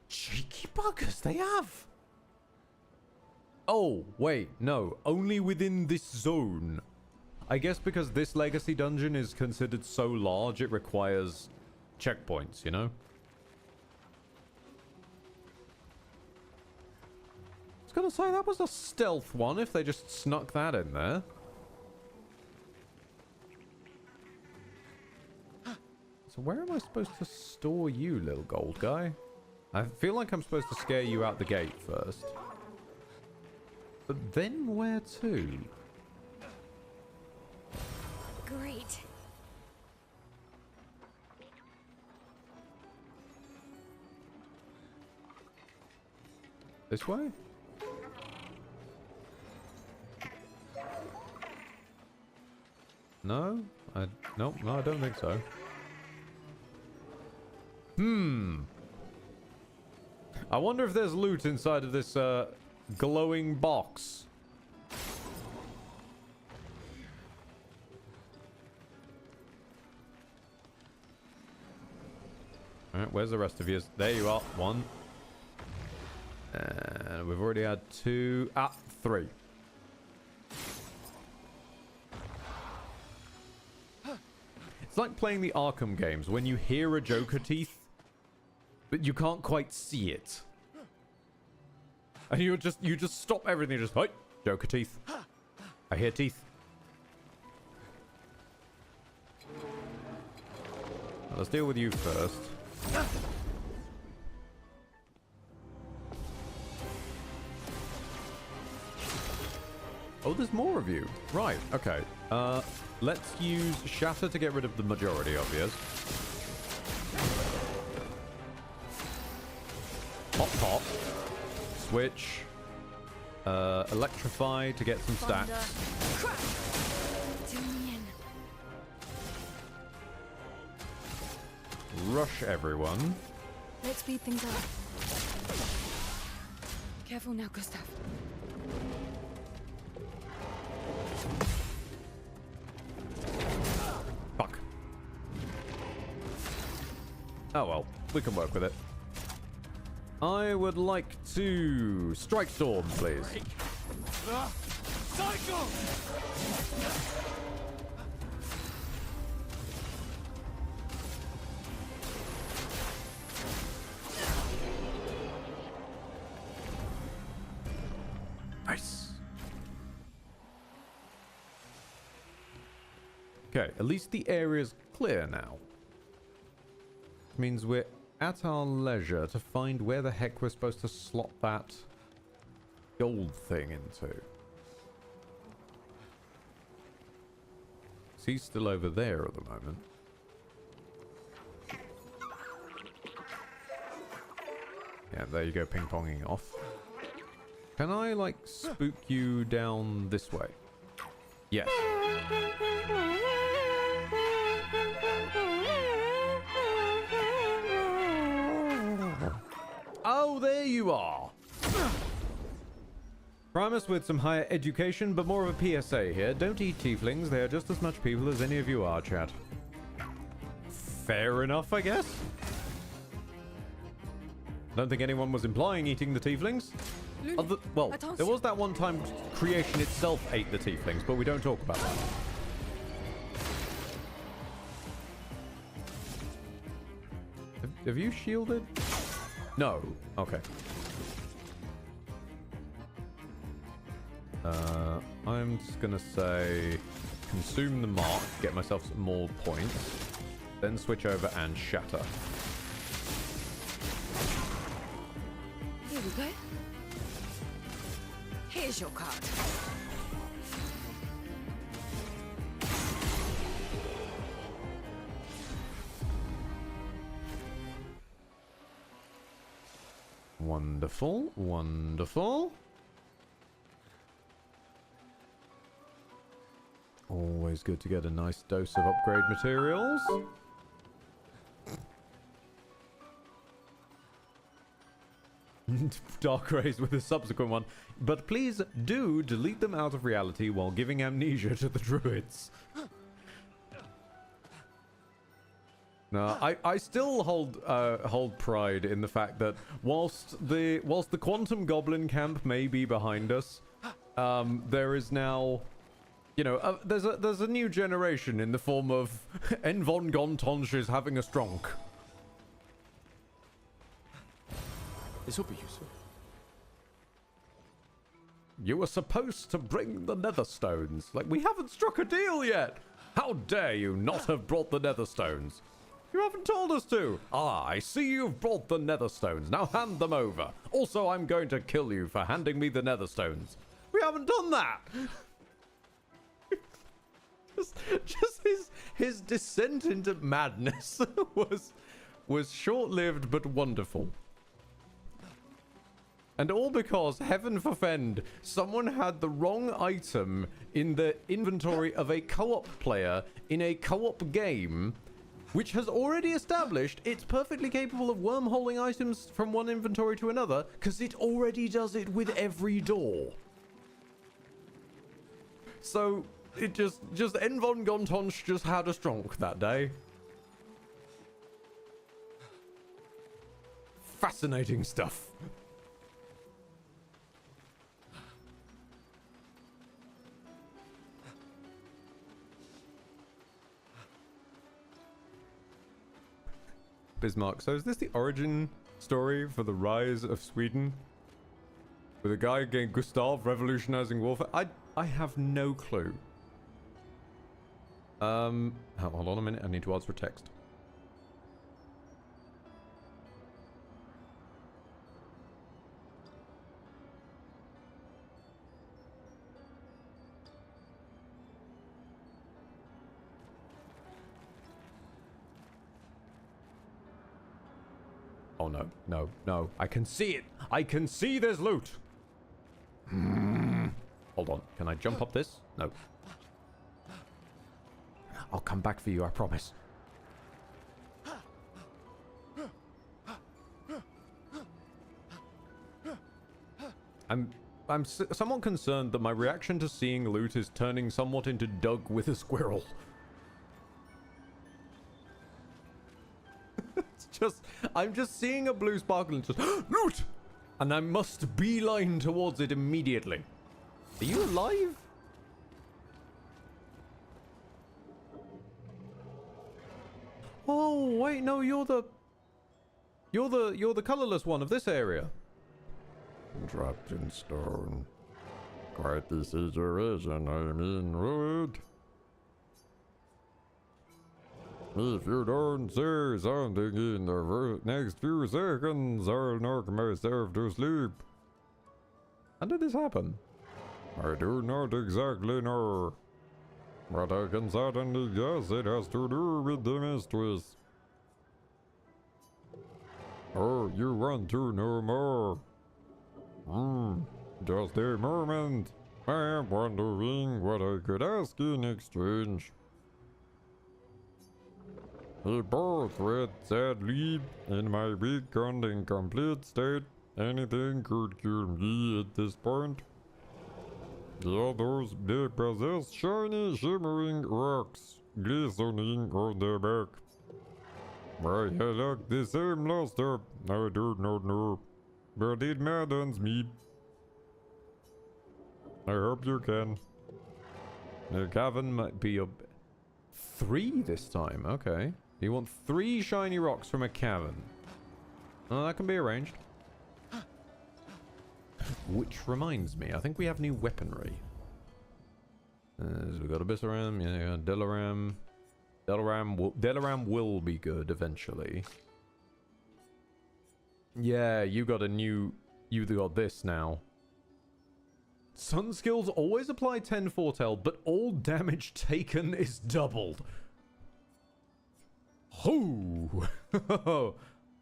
Cheeky buggers, they have! Oh, wait, no. Only within this zone. I guess because this legacy dungeon is considered so large, it requires checkpoints, you know? I was gonna say, that was a stealth one if they just snuck that in there. So where am I supposed to store you, little gold guy? I feel like I'm supposed to scare you out the gate first. But then where to? Great. This way? No? No, I don't think so. I wonder if there's loot inside of this glowing box. Alright, where's the rest of you? There you are. 1. And we've already had 2. 3. It's like playing the Arkham games when you hear a Joker teeth, but you can't quite see it. And you just stop everything, just, hey, Joker teeth. I hear teeth. Let's deal with you first. Oh, there's more of you. Right, okay. Let's use Shatter to get rid of the majority of you. Pop, pop. Switch. Electrify to get some stacks. Rush everyone. Let's speed things up. Careful now, Gustav. Fuck. Oh well, we can work with it. I would like to strike storm, please. Cycle! Nice. Okay, at least the area's clear now. Means we're at our leisure to find where the heck we're supposed to slot that gold thing into. He's still over there at the moment. Yeah, there you go, ping-ponging off. Can I, like, spook you down this way? Yes. Oh, there you are. Promise with some higher education, but more of a PSA here. Don't eat tieflings. They are just as much people as any of you are, chat. Fair enough, I guess. Don't think anyone was implying eating the tieflings. Well, there was that one time creation itself ate the tieflings, but we don't talk about that. Have you shielded? No. Okay. I'm just gonna say consume the mark, get myself some more points, then switch over and shatter. Here we go. Here's your card. Wonderful, wonderful. Always good to get a nice dose of upgrade materials. Dark rays with a subsequent one. But please do delete them out of reality while giving amnesia to the druids. No, I still hold pride in the fact that whilst the quantum goblin camp may be behind us, there is now, you know, there's a new generation in the form of En von Gontonsch is having a stronk. This will be useful. You were supposed to bring the Netherstones. Like, we haven't struck a deal yet. How dare you not have brought the Netherstones? You haven't told us to. Ah, I see you've brought the Netherstones. Now hand them over. Also, I'm going to kill you for handing me the Netherstones. We haven't done that. just his descent into madness was short-lived but wonderful. And all because, heaven forfend, someone had the wrong item in the inventory of a co-op player in a co-op game, which has already established it's perfectly capable of wormholing items from one inventory to another, because it already does it with every door. So, it just N von Gontonsch just had a stronk that day. Fascinating stuff. Bismarck. So is this the origin story for the rise of Sweden? With a guy named Gustav revolutionizing warfare? I have no clue. Hold on a minute. I need to answer a text. Oh no, no, no. I can see it. I can see there's loot. Hold on. Can I jump up this? No. I'll come back for you, I promise. I'm somewhat concerned that my reaction to seeing loot is turning somewhat into Doug with a squirrel. I'm just seeing a blue sparkle and just loot, and I must beeline towards it immediately. Are you alive? Oh wait, no, you're the colorless one of this area. Dropped in stone. Quite the situation, I mean, wood. If you don't say something in the next few seconds, I'll knock myself to sleep. How did this happen? I do not exactly know. But I can certainly guess it has to do with the mistress. Oh, you want to know more? Just a moment. I am wondering what I could ask in exchange. A both read sadly, in my weak and incomplete state, anything could kill me at this point. The others, they possess shiny, shimmering rocks, glistening on their back. Why I lack the same luster, I do not know, but it maddens me. I hope you can. The cavern might be a 3 this time, okay. You want 3 shiny rocks from a cavern. Oh, that can be arranged. Which reminds me, I think we have new weaponry. So we got Abyssaram, yeah, Delaram. Delaram will be good eventually. Yeah, you got this now. Sun skills always apply 10 foretell, but all damage taken is doubled. Hoo!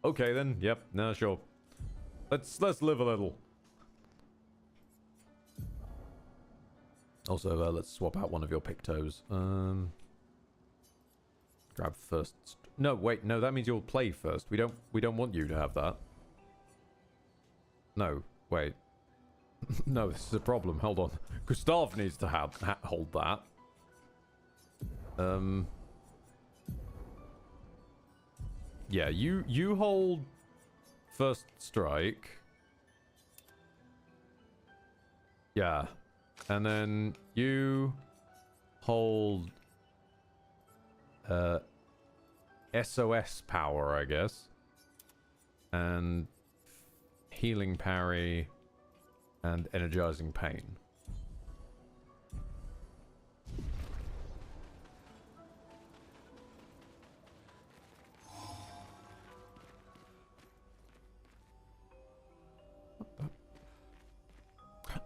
Okay then, yep, nah, sure. Let's live a little. Also, let's swap out one of your pictos. Grab first. No, wait, no, that means you'll play first. We don't want you to have that. No, wait. No, this is a problem. Hold on. Gustav needs to hold that. Yeah, you hold first strike. Yeah. And then you hold SOS power, I guess. And healing parry and energizing pain.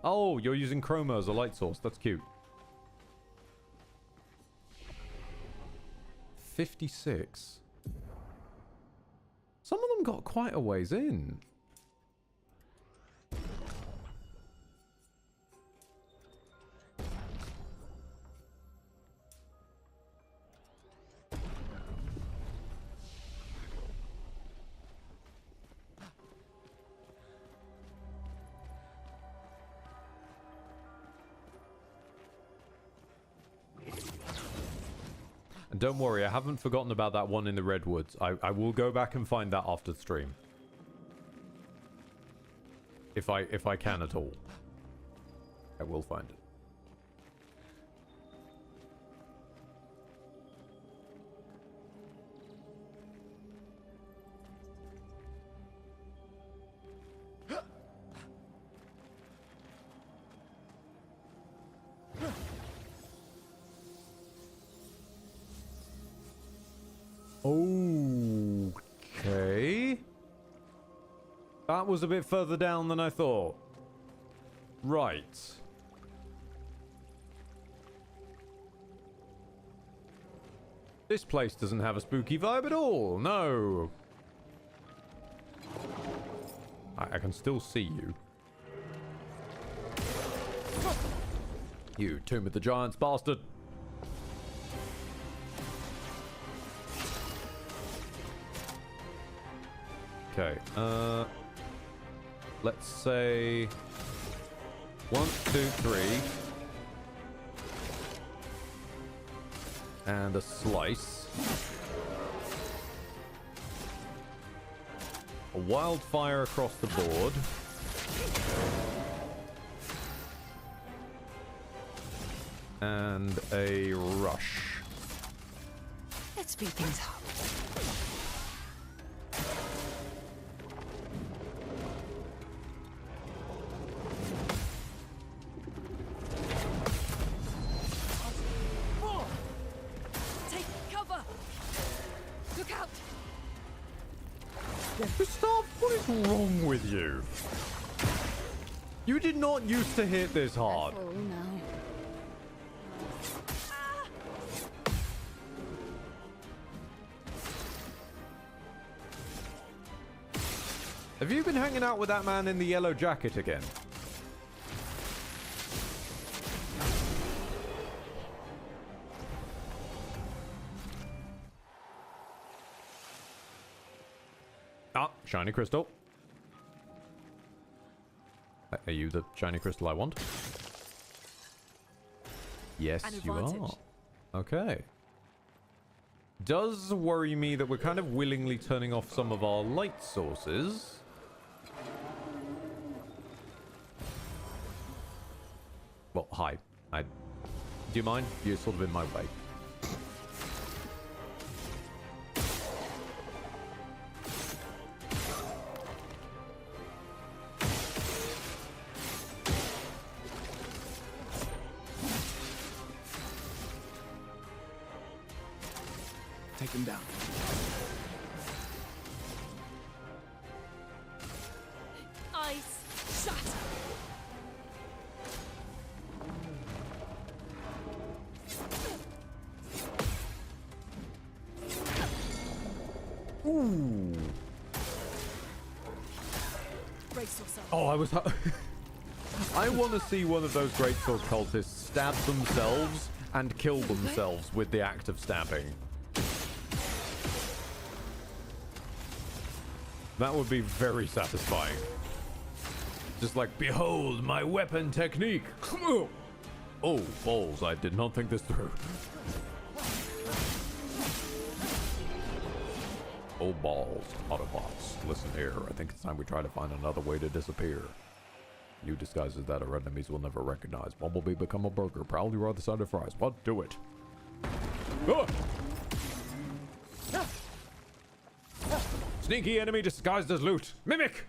Oh, you're using chroma as a light source. That's cute. 56. Some of them got quite a ways in. And don't worry, I haven't forgotten about that one in the Redwoods. I will go back and find that after the stream. If I can at all. I will find it. Okay. That was a bit further down than I thought. Right. This place doesn't have a spooky vibe at all. No. I can still see you. You Tomb of the Giants bastard. Okay, let's say 1, 2, 3, and a slice. A wildfire across the board. And a rush. Let's speed things up. Wrong with you? You did not used to hit this hard. Oh no. Have you been hanging out with that man in the yellow jacket again? Ah, shiny crystal. Are you the shiny crystal I want? Yes, you are. Okay. Does worry me that we're kind of willingly turning off some of our light sources. Well, hi. Do you mind? You're sort of in my way. Take him down. Ice shatter. Ooh. Brace yourself. Oh, I was... I want to see one of those Great Sword cultists stab themselves and kill themselves with the act of stabbing. That would be very satisfying. Just like, behold my weapon technique. Oh, balls, I did not think this through. Oh, balls, Autobots. Listen here, I think it's time we try to find another way to disappear. New disguises that our enemies will never recognize. Bumblebee become a burger, proudly ride the side of fries. What? Do it. Ah! Sneaky enemy disguised as loot. Mimic!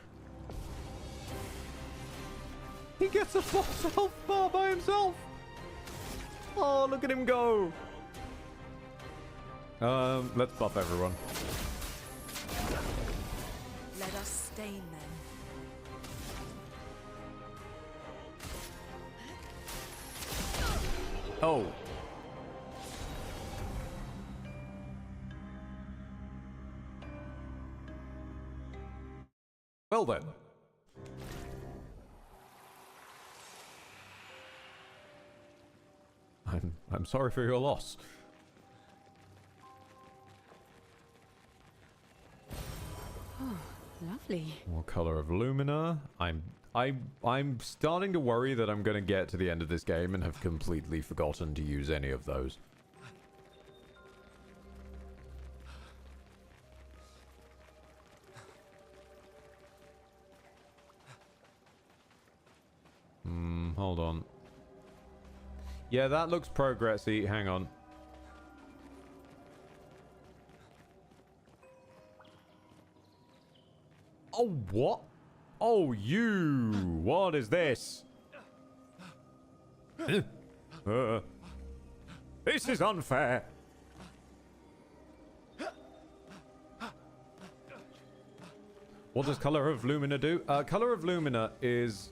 He gets a false health bar by himself. Oh, look at him go. Let's buff everyone. Let us stain them. Oh. Well then. I'm sorry for your loss. Oh, lovely. More color of Lumina. I'm starting to worry that I'm going to get to the end of this game and have completely forgotten to use any of those. Hold on. Yeah, that looks progressy. Hang on. Oh, what? Oh, you. What is this? This is unfair. What does Color of Lumina do? Color of Lumina is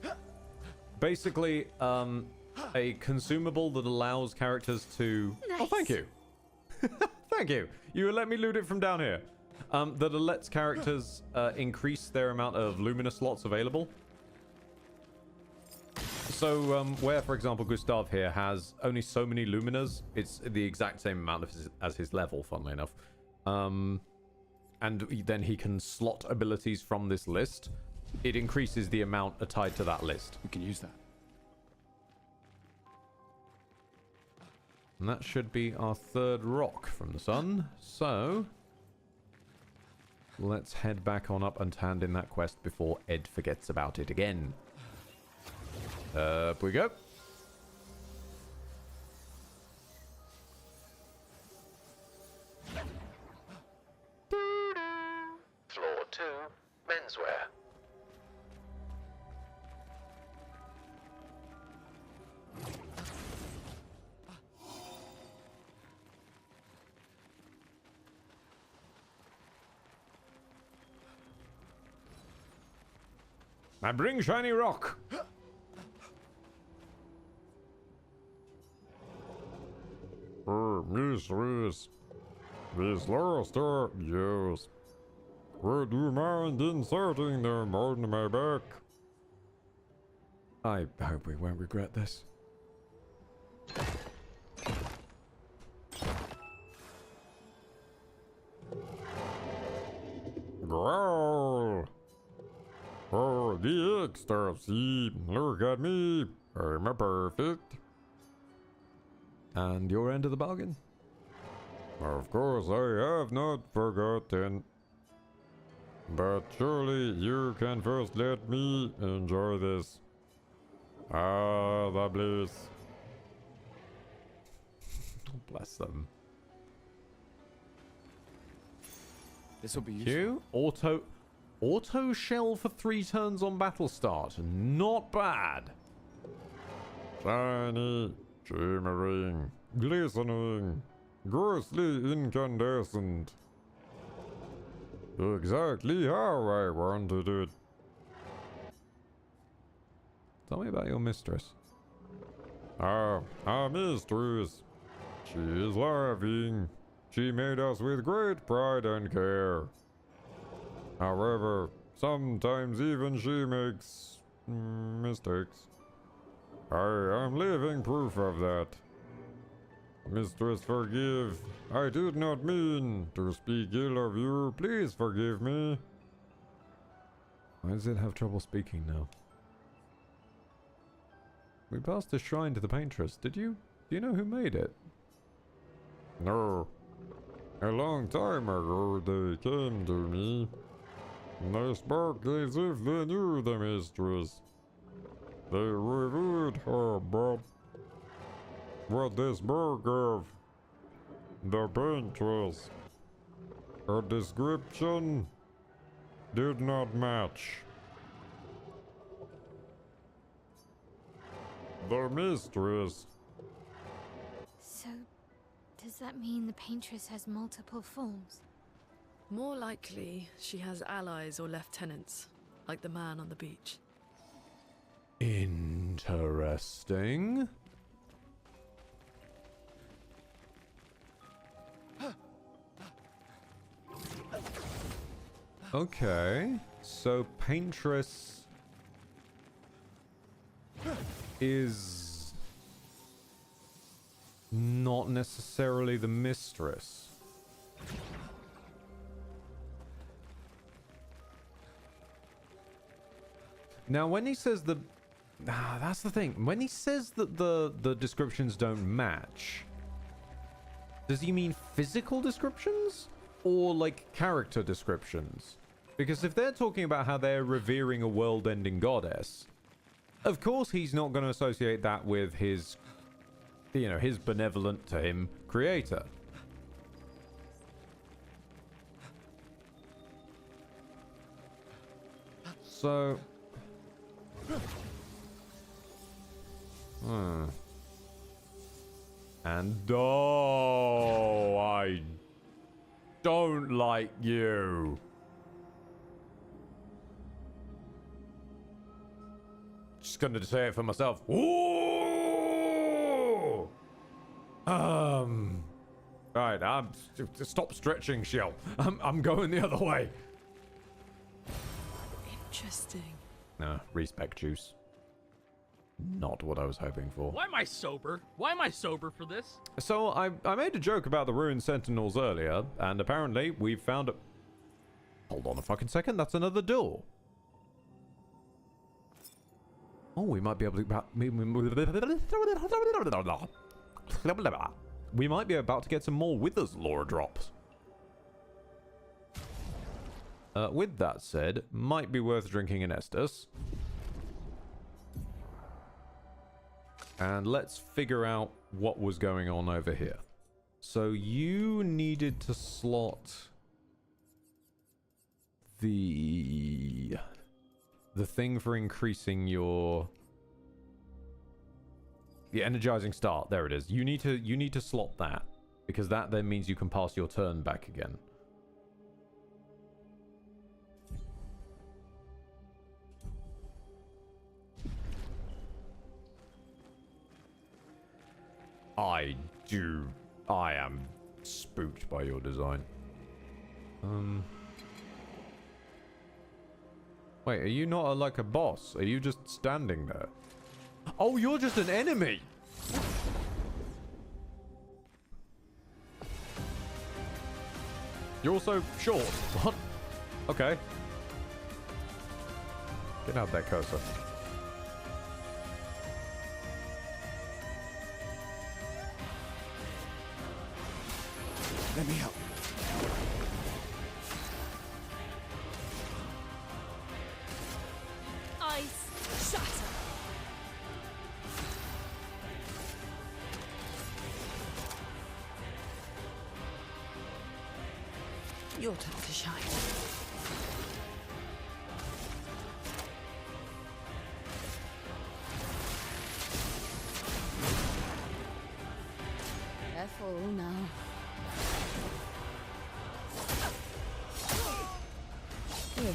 basically a consumable that allows characters to... Nice. Oh, thank you. Thank you. You let me loot it from down here. That lets characters increase their amount of Lumina slots available. So, where, for example, Gustav here has only so many Luminas, it's the exact same amount as his level, funnily enough. And then he can slot abilities from this list. It increases the amount tied to that list. We can use that. And that should be our third rock from the sun. So, let's head back on up and hand in that quest before Ed forgets about it again. Up we go. Floor 2, menswear. I bring shiny rock. Mistress, this last yes. Would you mind inserting them on my back? I hope we won't regret this. Growl! Oh, the ecstasy! Look at me! I'm a perfect. And your end of the bargain? Of course, I have not forgotten. But surely you can first let me enjoy this. Ah, the bliss. Bless them. This will be useful. Q? Auto shell for 3 turns on battle start. Not bad. Shiny, shimmering, glistening, ghostly incandescent. Exactly how I wanted it. Tell me about your mistress. Ah, our mistress. She is laughing. She made us with great pride and care. However, sometimes even she makes mistakes. I am living proof of that. Mistress, forgive. I did not mean to speak ill of you. Please forgive me. Why does it have trouble speaking now? We passed the shrine to the paintress. Do you know who made it? No. A long time ago they came to me. They spoke as if they knew the mistress. They reviewed her, but what they spoke of, the paintress, her description did not match. The mistress. So, does that mean the paintress has multiple forms? More likely, she has allies or lieutenants, like the man on the beach. Interesting. Okay, so paintress is not necessarily the mistress. Now, when he says the... that's the thing. When he says that the descriptions don't match, does he mean physical descriptions? Or, like, character descriptions? Because if they're talking about how they're revering a world-ending goddess, Of course he's not going to associate that with his, you know, his benevolent to him creator. So... And oh, I don't like you. Just gonna say it for myself. Ooh! Right, stop stretching, Shell. I'm going the other way. Interesting. No, respec juice. Not what I was hoping for. Why am I sober? Why am I sober for this? So I made a joke about the ruined sentinels earlier, and apparently we've found a... Hold on a fucking second, that's another door. Oh, we might be able to... We might be about to get some more Withers lore drops. With that said, might be worth drinking an Estus. And let's figure out what was going on over here. So you needed to slot the thing for increasing your the energizing start. There it is. You need to slot that because that then means you can pass your turn back again. I am spooked by your design. Wait, are you not like a boss? Are you just standing there? Oh, you're just an enemy! You're also short. What? Okay. Get out that cursor. Let me help. Ice shatter. Your turn to shine. Careful now. Good.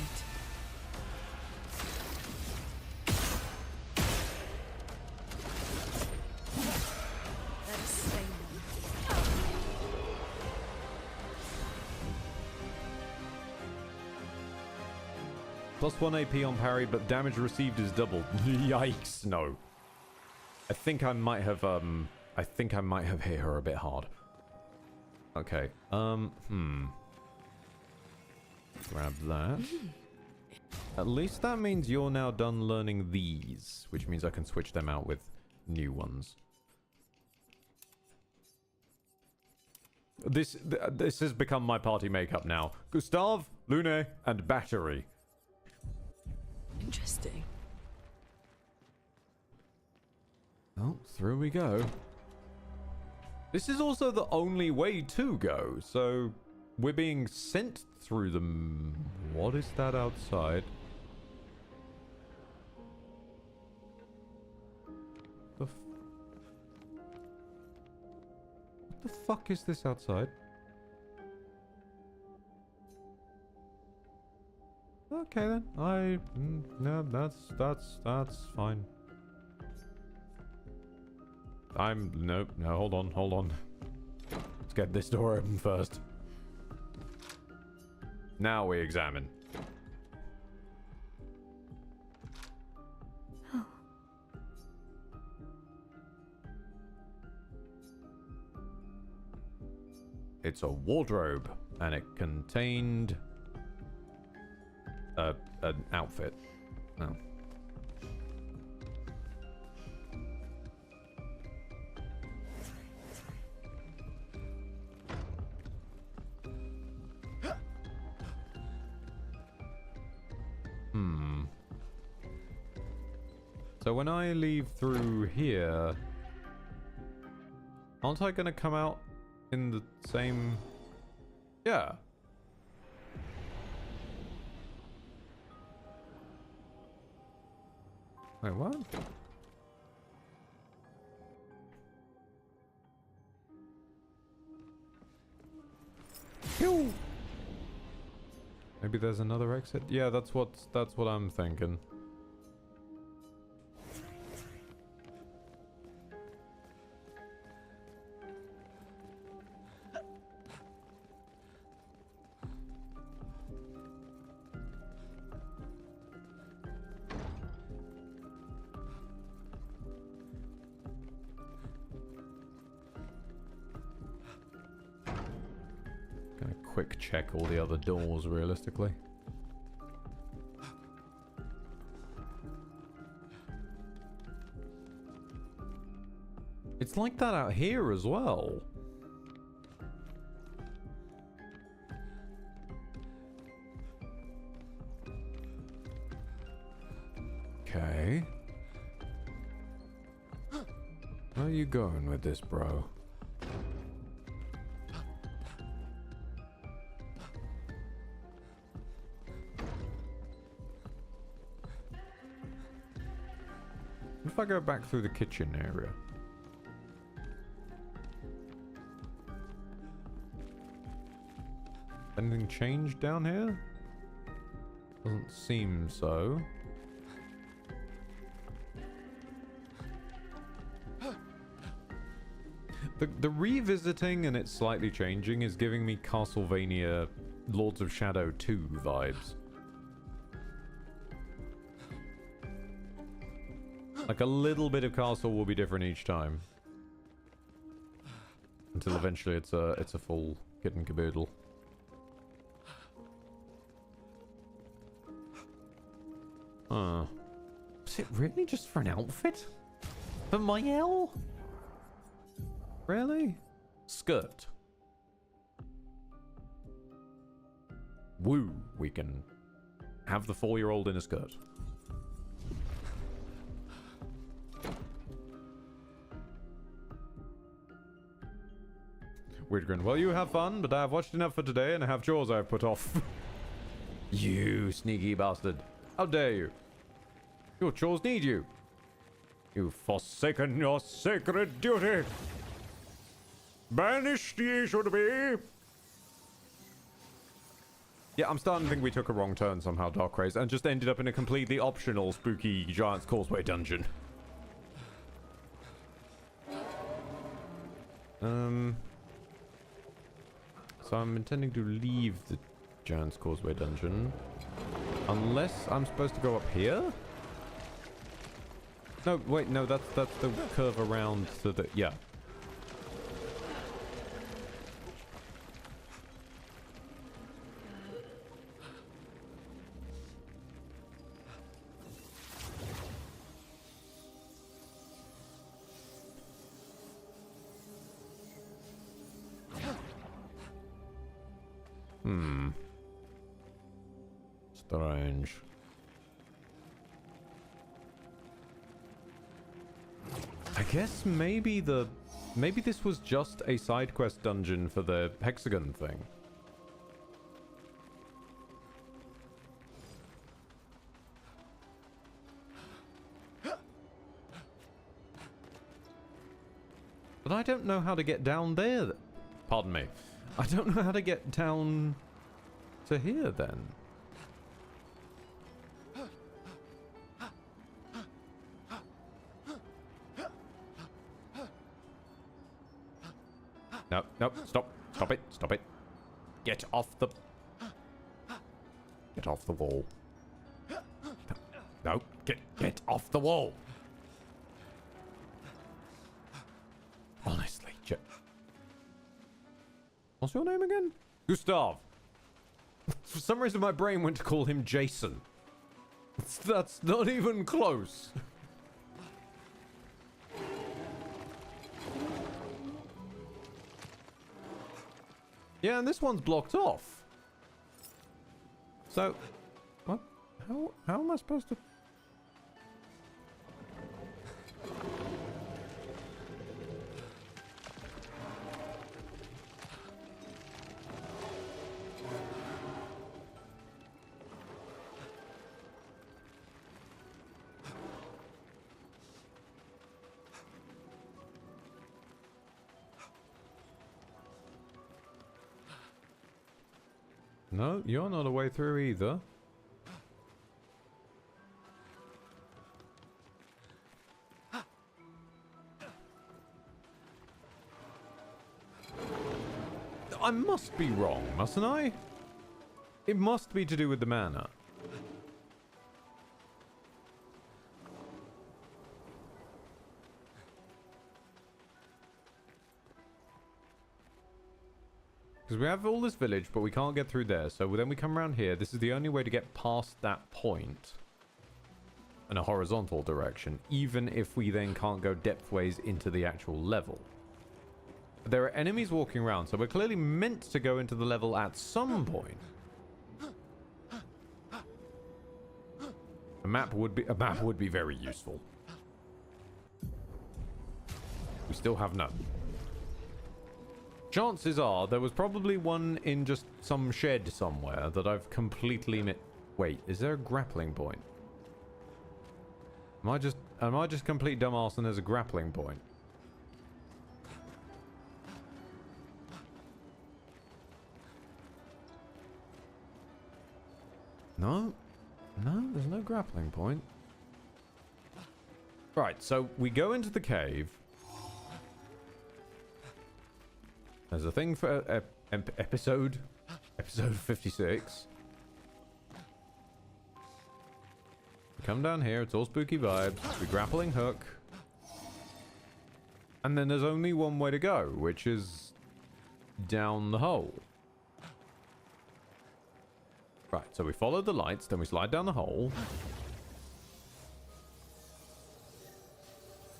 Let us stay +1 AP on parry, but damage received is doubled. Yikes, no. I think I might have hit her a bit hard. Okay, grab that. At least that means you're now done learning these, which means I can switch them out with new ones. This has become my party makeup now. Gustave, Lune, and Battery. Interesting. Oh, through we go. This is also the only way to go, so we're being sent through them. What is that outside? What the fuck is this outside? Okay then. No, that's fine. No, hold on. Let's get this door open first. Now we examine. Oh. It's a wardrobe, and it contained an outfit. Oh. So when I leave through here, aren't I gonna come out in the same... Yeah. Wait, what? Pew! Maybe there's another exit? Yeah, that's what I'm thinking. Gonna quick check all the other doors realistically. It's like that out here as well. Okay. Where are you going with this, bro? What if I go back through the kitchen area? Anything changed down here? Doesn't seem so. The revisiting and it slightly changing is giving me Castlevania Lords of Shadow 2 vibes. Like a little bit of castle will be different each time. Until eventually it's a full kit and caboodle. Was it really just for an outfit? For my L? Really? Skirt. Woo, we can have the 4-year-old in a skirt. Weird grin. Well, you have fun, but I have watched enough for today and I have chores I have put off. You sneaky bastard. How dare you? Your chores need you. You've forsaken your sacred duty. Banished ye should be. Yeah, I'm starting to think we took a wrong turn somehow, Darkrai, and just ended up in a completely optional spooky Giant's Causeway dungeon. So I'm intending to leave the Giant's Causeway dungeon. Unless I'm supposed to go up here? No, wait, no, that's the curve around to the... Yeah. Strange. I guess maybe this was just a side quest dungeon for the hexagon thing. But I don't know how to get down there. Pardon me. I don't know how to get down to here then. No, no, stop it. Get off the wall. No, get off the wall. Honestly, what's your name again? Gustav. For some reason my brain went to call him Jason. That's not even close. Yeah, and this one's blocked off. So, what? How am I supposed to... No, you're not a way through either. I must be wrong, mustn't I? It must be to do with the mana. Because we have all this village, but we can't get through there. So then we come around here. This is the only way to get past that point in a horizontal direction, even if we then can't go depthways into the actual level. But there are enemies walking around, so we're clearly meant to go into the level at some point. A map would be very useful. We still have none. Chances are there was probably one in just some shed somewhere that I've completely Wait, is there a grappling point? Am I just complete dumbass and there's a grappling point? No? No, there's no grappling point. Right, so we go into the cave. There's a thing for episode 56. We come down here, it's all spooky vibes. We grappling hook. And then there's only one way to go, which is down the hole. Right, so we follow the lights, then we slide down the hole.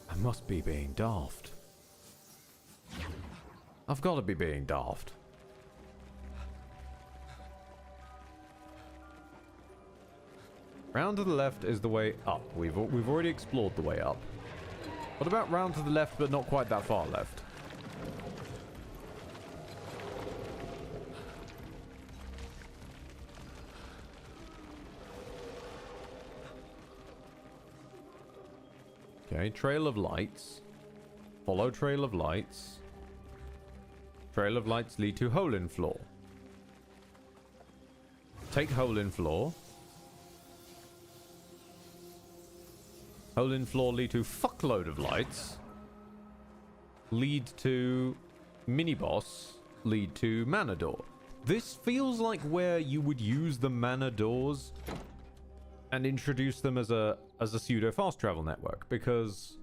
I must be being daft. I've got to be being daft. Round to the left is the way up. We've already explored the way up. What about round to the left, but not quite that far left? Okay, trail of lights. Follow trail of lights. Trail of lights lead to hole in floor. Take hole in floor. Hole in floor lead to fuckload of lights. Lead to mini boss. Lead to mana door. This feels like where you would use the mana doors and introduce them as a pseudo fast travel network, because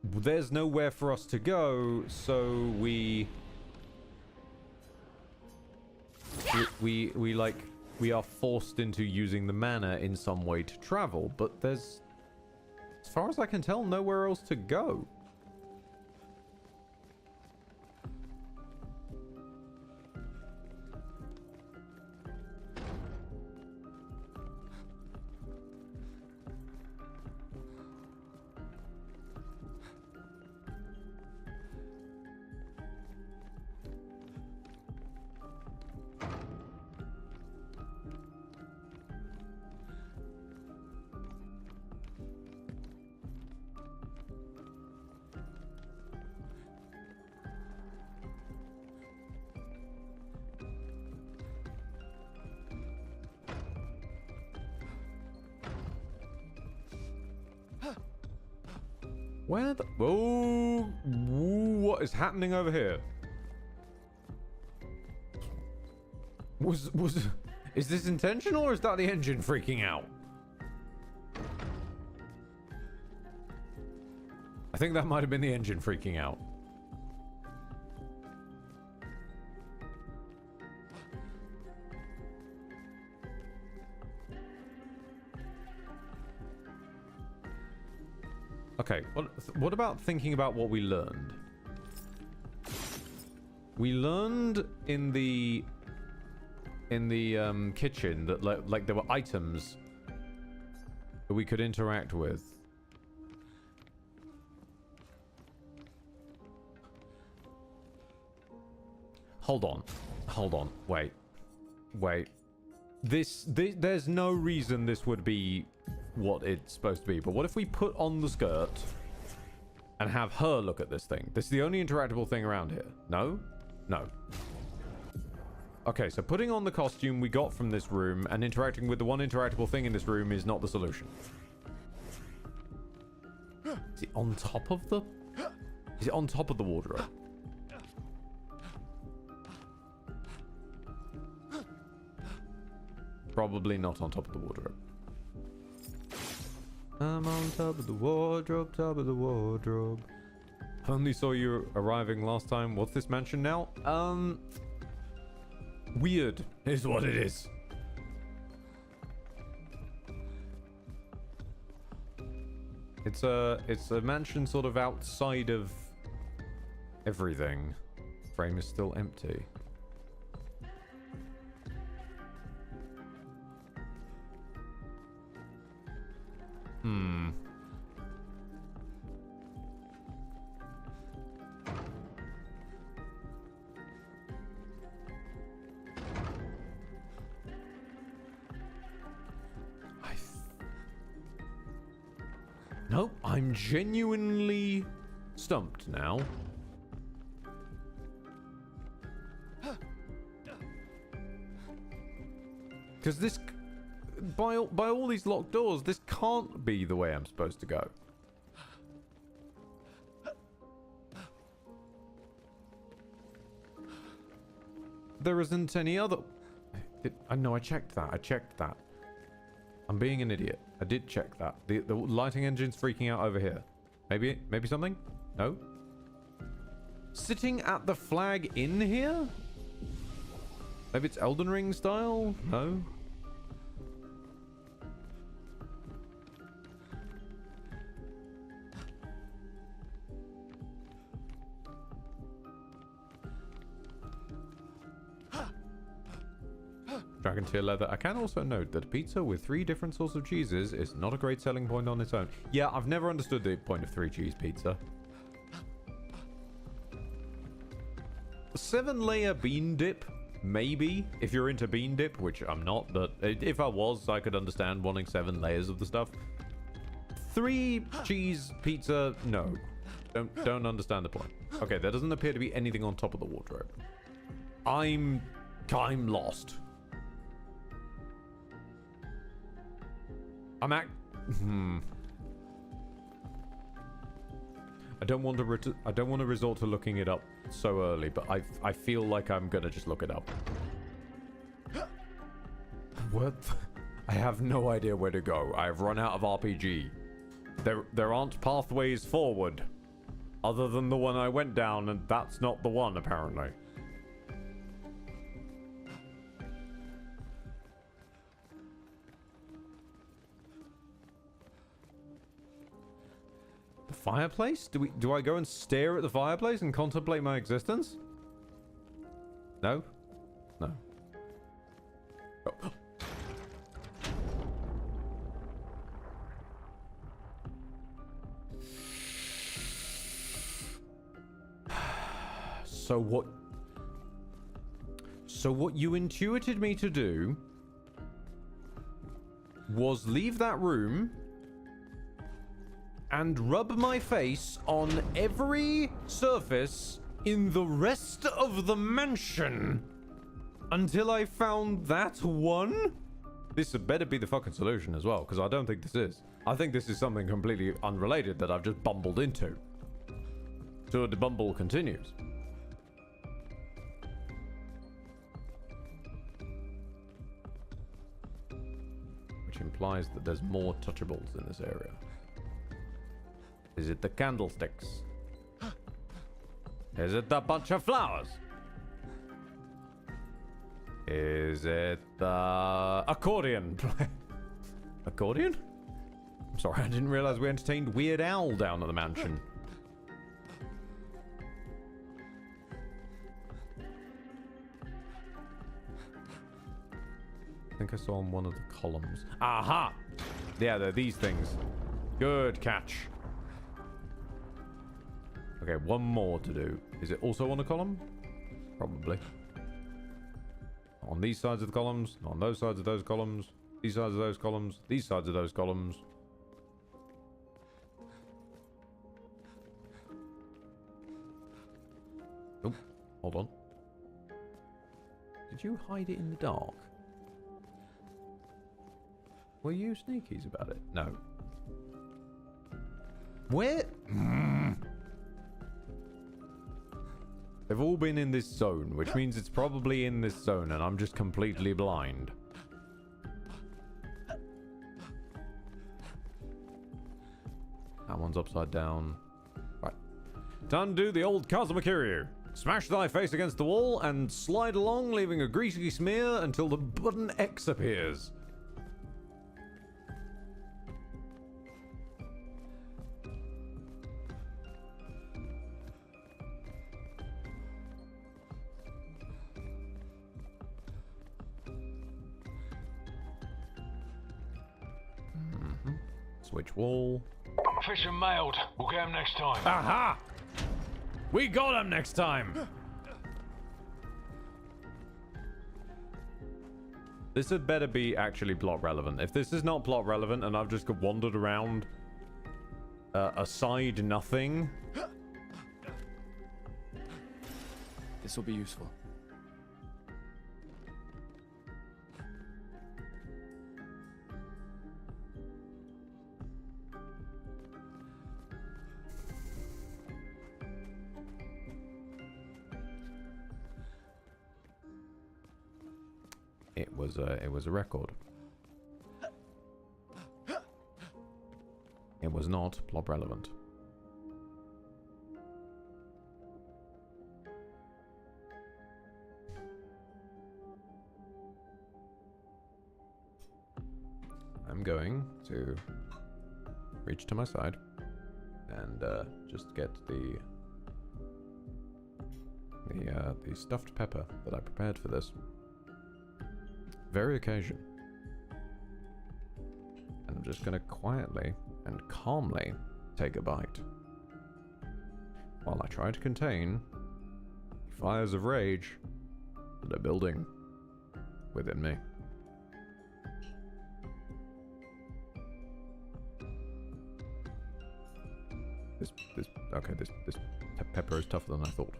there's nowhere for us to go, so we are forced into using the mana in some way to travel, but there's, as far as I can tell, nowhere else to go. Where the... Oh, what is happening over here? Is this intentional, or is that the engine freaking out? I think that might have been the engine freaking out. Okay, what about thinking about what we learned? We learned in the kitchen that like there were items that we could interact with. Hold on, wait. There's no reason this would be what it's supposed to be, but what if we put on the skirt and have her look at this thing? This is the only interactable thing around here. No? No. Okay, so putting on the costume we got from this room and interacting with the one interactable thing in this room is not the solution. Is it on top of the... Is it on top of the wardrobe? Probably not on top of the wardrobe. I'm on top of the wardrobe, top of the wardrobe. Only saw you arriving last time. What's this mansion now? Weird is what it is. It's a mansion sort of outside of everything. Frame is still empty. Nope, I'm genuinely stumped now. Because this, by all these locked doors, this can't be the way I'm supposed to go. There isn't any other... I know, I checked that. I'm being an idiot. I did check that. The lighting engine's freaking out over here. Maybe something? No? Sitting at the flag in here? Maybe it's Elden Ring style? No? Dragon tier leather. I can also note that pizza with 3 different sorts of cheeses is not a great selling point on its own. Yeah, I've never understood the point of 3 cheese pizza. 7-layer bean dip, maybe, if you're into bean dip, which I'm not, but if I was, I could understand wanting 7 layers of the stuff. 3 cheese pizza, no. Don't understand the point. Okay, there doesn't appear to be anything on top of the wardrobe. I'm lost. I don't want to resort to looking it up so early, but I feel like I'm gonna just look it up. What? I have no idea where to go. I've run out of RPG. There aren't pathways forward, other than the one I went down, and that's not the one apparently. Fireplace? Do I go and stare at the fireplace and contemplate my existence? No? No. Oh. So what you intuited me to do was leave that room and rub my face on every surface in the rest of the mansion until I found that one? This had better be the fucking solution as well, because I don't think this is. I think this is something completely unrelated that I've just bumbled into. So the bumble continues. Which implies that there's more touchables in this area. Is it the candlesticks? Is it the bunch of flowers? Is it the accordion? Accordion? I'm sorry, I didn't realize we entertained Weird Al down at the mansion. I think I saw on one of the columns. Aha! Yeah, they're these things. Good catch. Okay, one more to do. Is it also on a column? Probably. On these sides of the columns, not on those sides of those columns, these sides of those columns, these sides of those columns. Oh, hold on. Did you hide it in the dark? Were you sneakies about it? No. Where? They've all been in this zone, which means it's probably in this zone, and I'm just completely blind. That one's upside down. Right. Time to do the old Kazuma-Kiryu. Smash thy face against the wall and slide along, leaving a greasy smear until the button X appears. Switch wall. Fish are mailed. We'll get them next time. Aha! We got him next time! This had better be actually plot relevant. If this is not plot relevant and I've just wandered around aside nothing... This will be useful. It was a record. It was not plot relevant. I'm going to reach to my side and just get the stuffed pepper that I prepared for this very occasion. And I'm just going to quietly and calmly take a bite while I try to contain the fires of rage that are building within me. This pepper is tougher than I thought.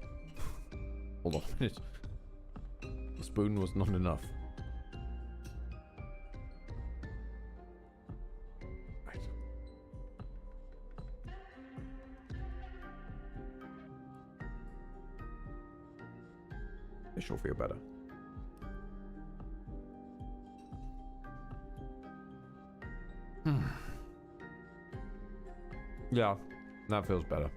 Hold on a minute. The spoon was not enough. This will feel better. Yeah, that feels better.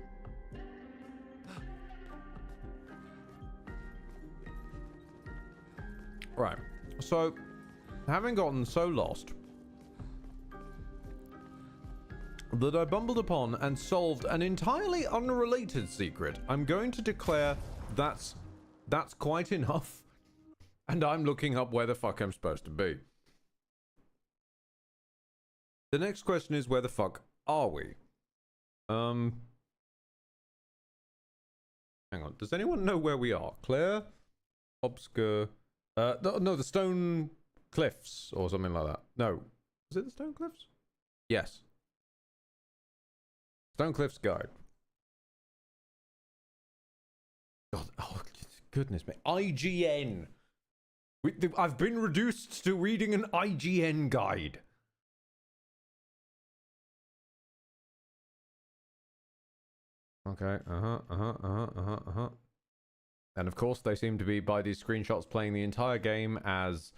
Right, so having gotten so lost that I bumbled upon and solved an entirely unrelated secret, I'm going to declare that's quite enough, and I'm looking up where the fuck I'm supposed to be. The next question is, where the fuck are we? Hang on, does anyone know where we are? Clair Obscur. No, the Stone Cliffs, or something like that. No. Is it the Stone Cliffs? Yes. Stone Cliffs Guide. God, oh, goodness me. IGN. I've been reduced to reading an IGN guide. Okay, And of course, they seem to be, by these screenshots, playing the entire game as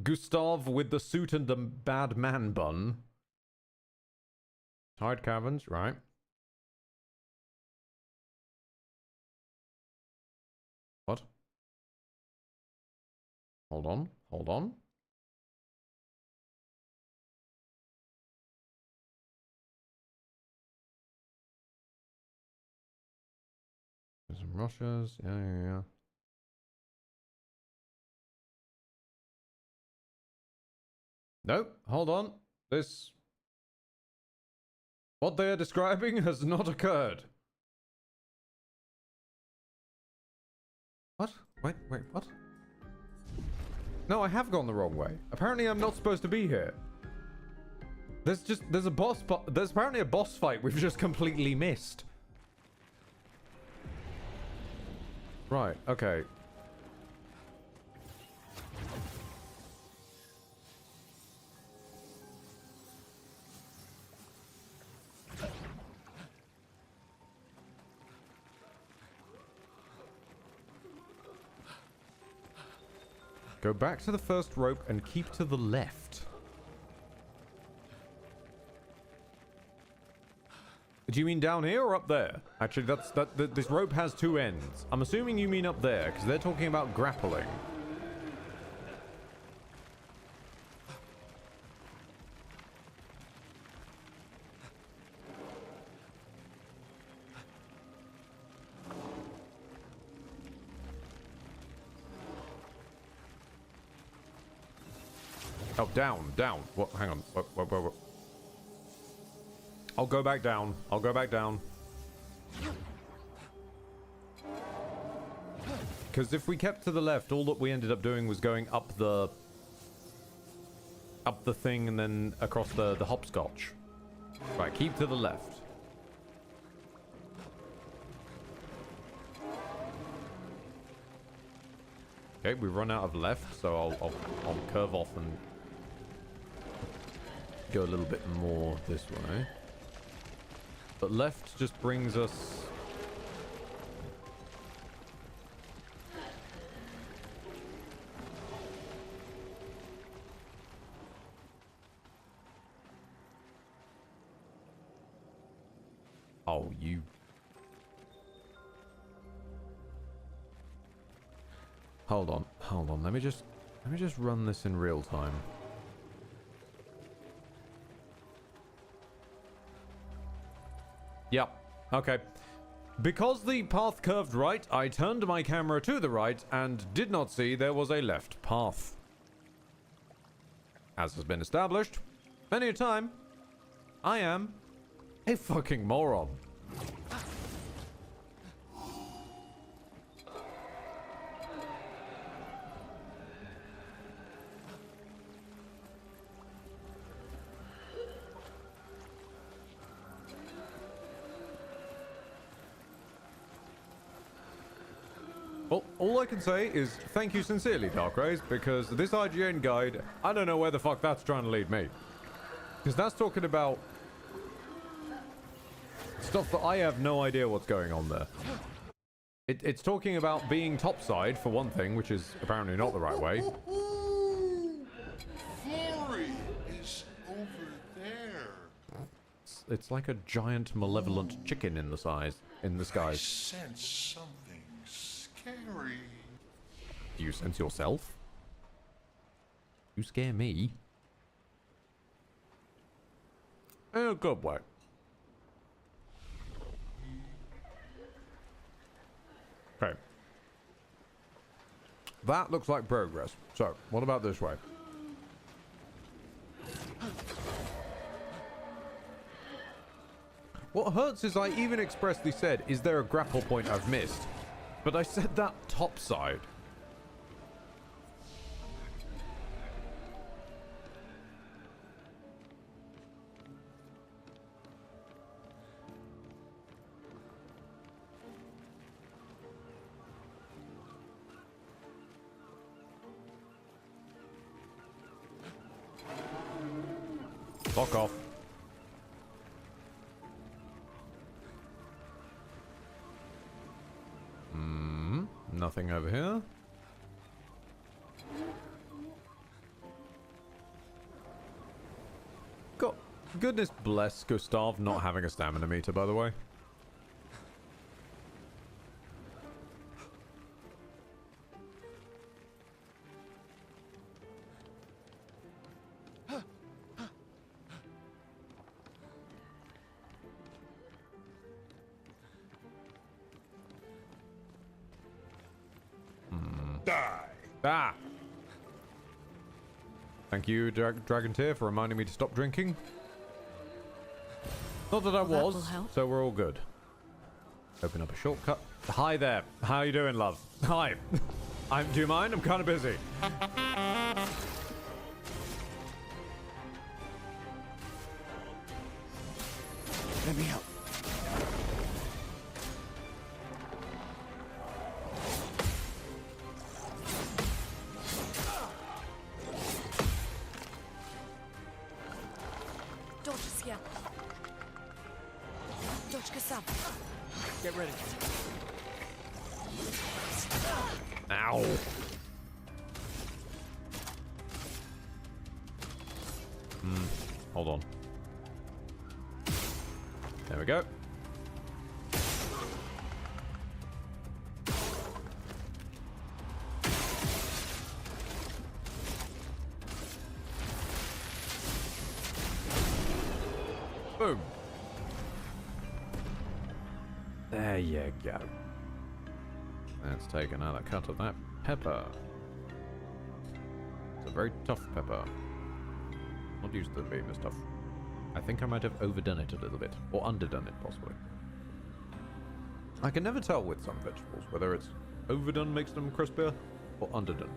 Gustav with the suit and the bad man bun. Tide Caverns, right. What? Hold on, hold on. Some rushes, yeah. Nope, hold on. What they are describing has not occurred. What? Wait, what? No, I have gone the wrong way. Apparently I'm not supposed to be here. There's apparently a boss fight we've just completely missed. Right, okay. Go back to the first rope and keep to the left. Do you mean down here or up there? Actually, this rope has two ends. I'm assuming you mean up there, because they're talking about grappling. Oh, down. What? Hang on. What? I'll go back down. Because if we kept to the left, all that we ended up doing was going up the thing and then across the hopscotch. Right, keep to the left. Okay, we've run out of left, so I'll curve off and go a little bit more this way. But left just brings us... Oh, you... Hold on. Let me just run this in real time. Yep. Okay. Because the path curved right, I turned my camera to the right and did not see there was a left path. As has been established many a time, I am a fucking moron. Well, all I can say is thank you sincerely, Darkrays, because this IGN guide, I don't know where the fuck that's trying to lead me. Because that's talking about stuff that I have no idea what's going on there. It's talking about being topside, for one thing, which is apparently not the right way. Florrie is over there. It's like a giant malevolent chicken in the skies. I sense something scary. Do you sense yourself? You scare me. In a good way. Okay. That looks like progress. So, what about this way? What hurts is I even expressly said, is there a grapple point I've missed? But I said that topside. Fuck off. Nothing over here. God, goodness bless Gustav not having a stamina meter, by the way. Ah! Thank you, Dragon Tear, for reminding me to stop drinking. Not that I was, so we're all good. Open up a shortcut. Hi there. How you doing, love? Hi. Do you mind? I'm kind of busy. Let me help. Get ready. Ow. hold on. There we go. Boom. There you go. Let's take another cut of that pepper. It's a very tough pepper. Not used to being this tough. I think I might have overdone it a little bit. Or underdone it, possibly. I can never tell with some vegetables whether it's overdone makes them crispier or underdone.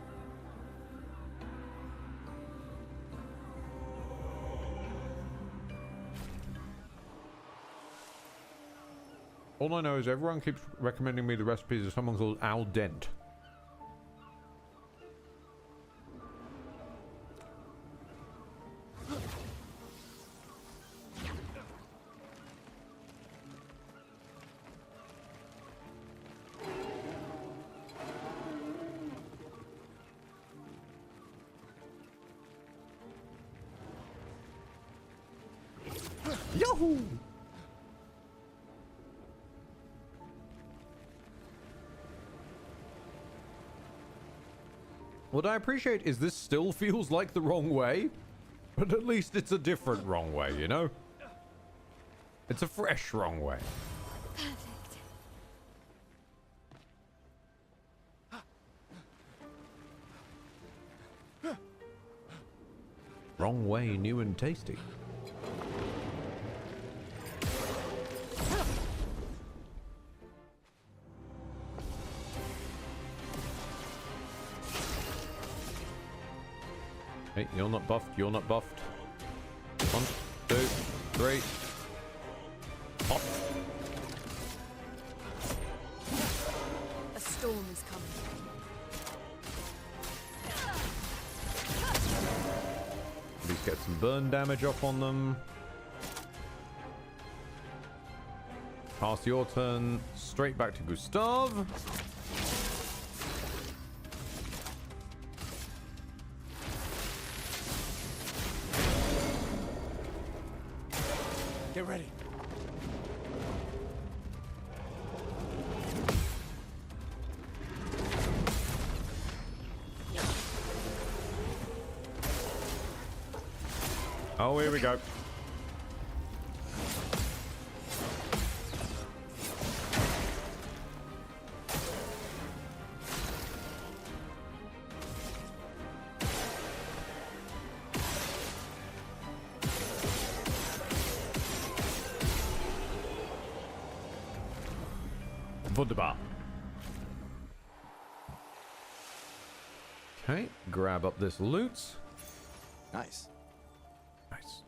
All I know is everyone keeps recommending me the recipes of someone called Al Dent. Yahoo! What I appreciate is this still feels like the wrong way, but at least it's a different wrong way, you know? It's a fresh wrong way. Perfect. Wrong way, new and tasty. Hey, you're not buffed, you're not buffed. 1, 2, 3. Pop. A storm is coming. At least get some burn damage off on them. Pass your turn straight back to Gustav. Get ready. Oh, here we go. Wunderbar. Okay, grab up this loot. Nice. Nice.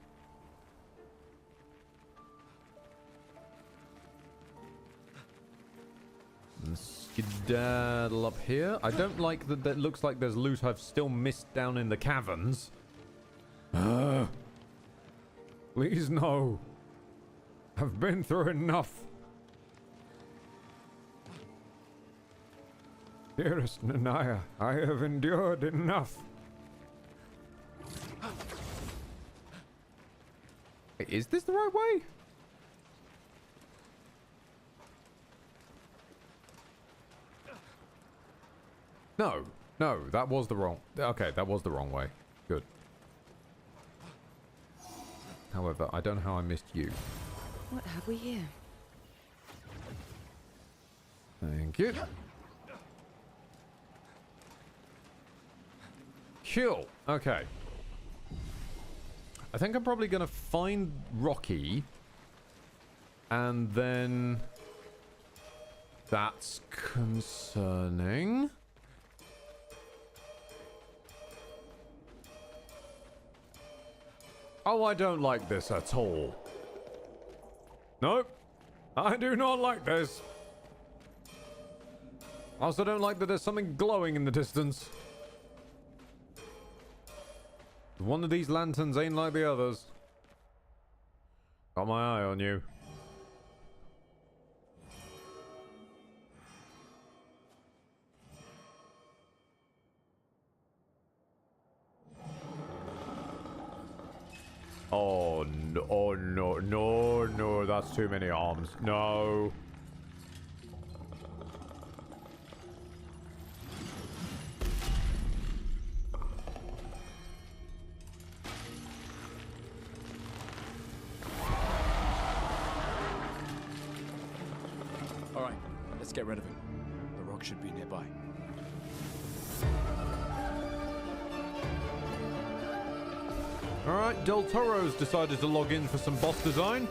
And skedaddle up here. I don't like that. That looks like there's loot I've still missed down in the caverns. Please no. I've been through enough. Dearest Nanaya, I have endured enough. Is this the right way? No, that was the wrong... Okay, that was the wrong way. Good. However, I don't know how I missed you. What have we here? Thank you. Cool. Okay. I think I'm probably going to find Rocky. And then... That's concerning. Oh, I don't like this at all. Nope. I do not like this. I also don't like that there's something glowing in the distance. One of these lanterns ain't like the others. Got my eye on you. Oh, no, oh, no, no, no, that's too many arms. No. All right, let's get rid of him. The rock should be nearby. Alright, Del Toro's decided to log in for some boss design.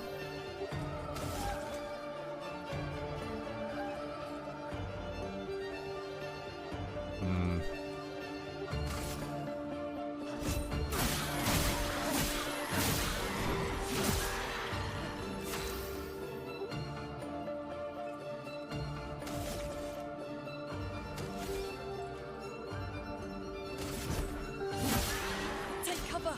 Take cover.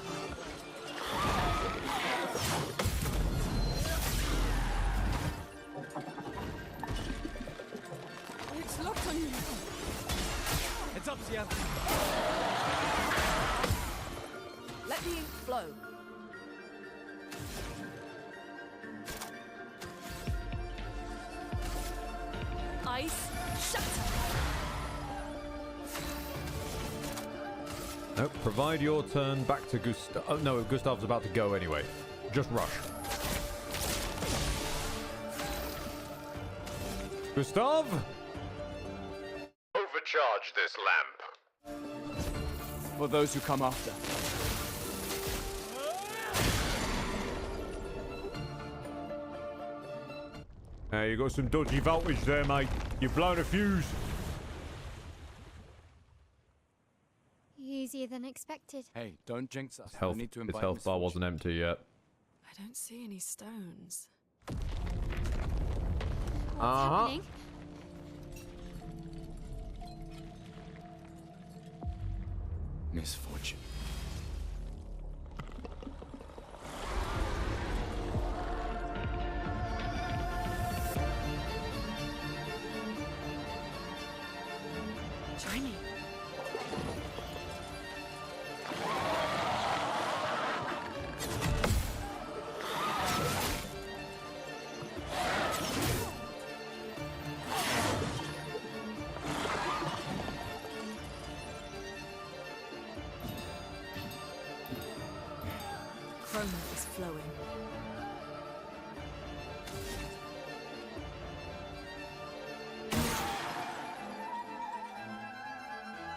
It's locked on you. Heads up, Sian. Let the ink flow. Ice shatter. Nope, provide your turn back to Gustav. Oh, no, Gustav's about to go anyway. Just rush. Gustav? Overcharge this lamp. For those who come after. You got some dodgy voltage there, mate. You've blown a fuse. Easier than expected. Hey, don't jinx us. Health, I need to his invite health bar wasn't empty yet. I don't see any stones. What's Uh-huh. happening? misfortune. Join me. Chroma is flowing.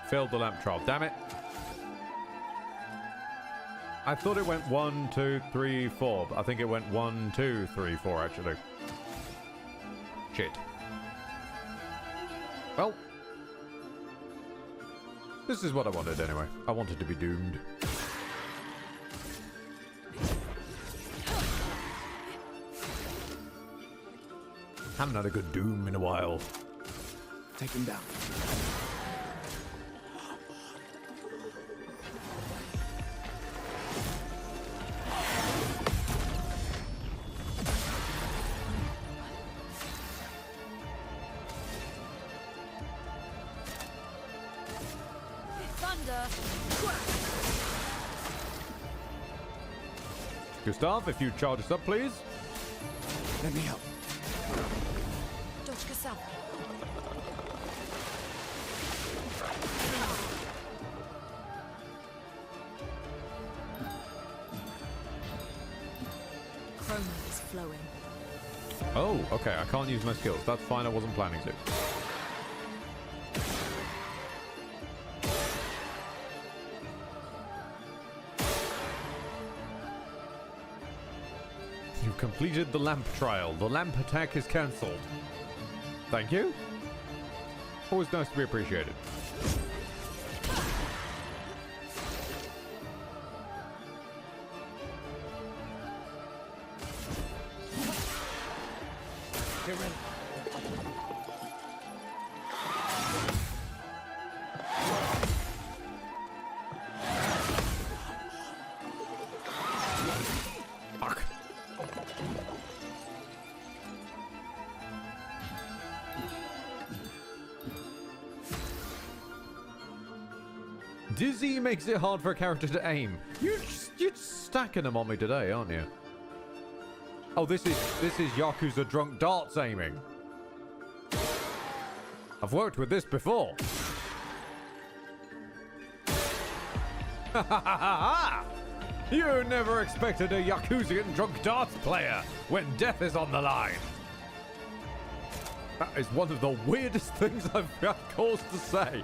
Failed the lamp trial. Damn it. I thought it went 1, 2, 3, 4. But I think it went 1, 2, 3, 4 actually. Shit. Well. This is what I wanted anyway. I wanted to be doomed. Haven't had a good doom in a while. Take him down. Thunder. Gustav, if you charge us up, please. Let me help. Dodge Cassava. Chroma is flowing. Oh, okay. I can't use my skills. That's fine. I wasn't planning to. You've completed the lamp trial. The lamp attack is cancelled. Thank you. Always nice to be appreciated. Get ready. Fuck. Dizzy makes it hard for a character to aim. You're stacking them on me today, aren't you? Oh, this is Yakuza drunk darts aiming. I've worked with this before. Ha ha ha ha! You never expected a Yakuza drunk darts player when death is on the line. That is one of the weirdest things I've got cause to say.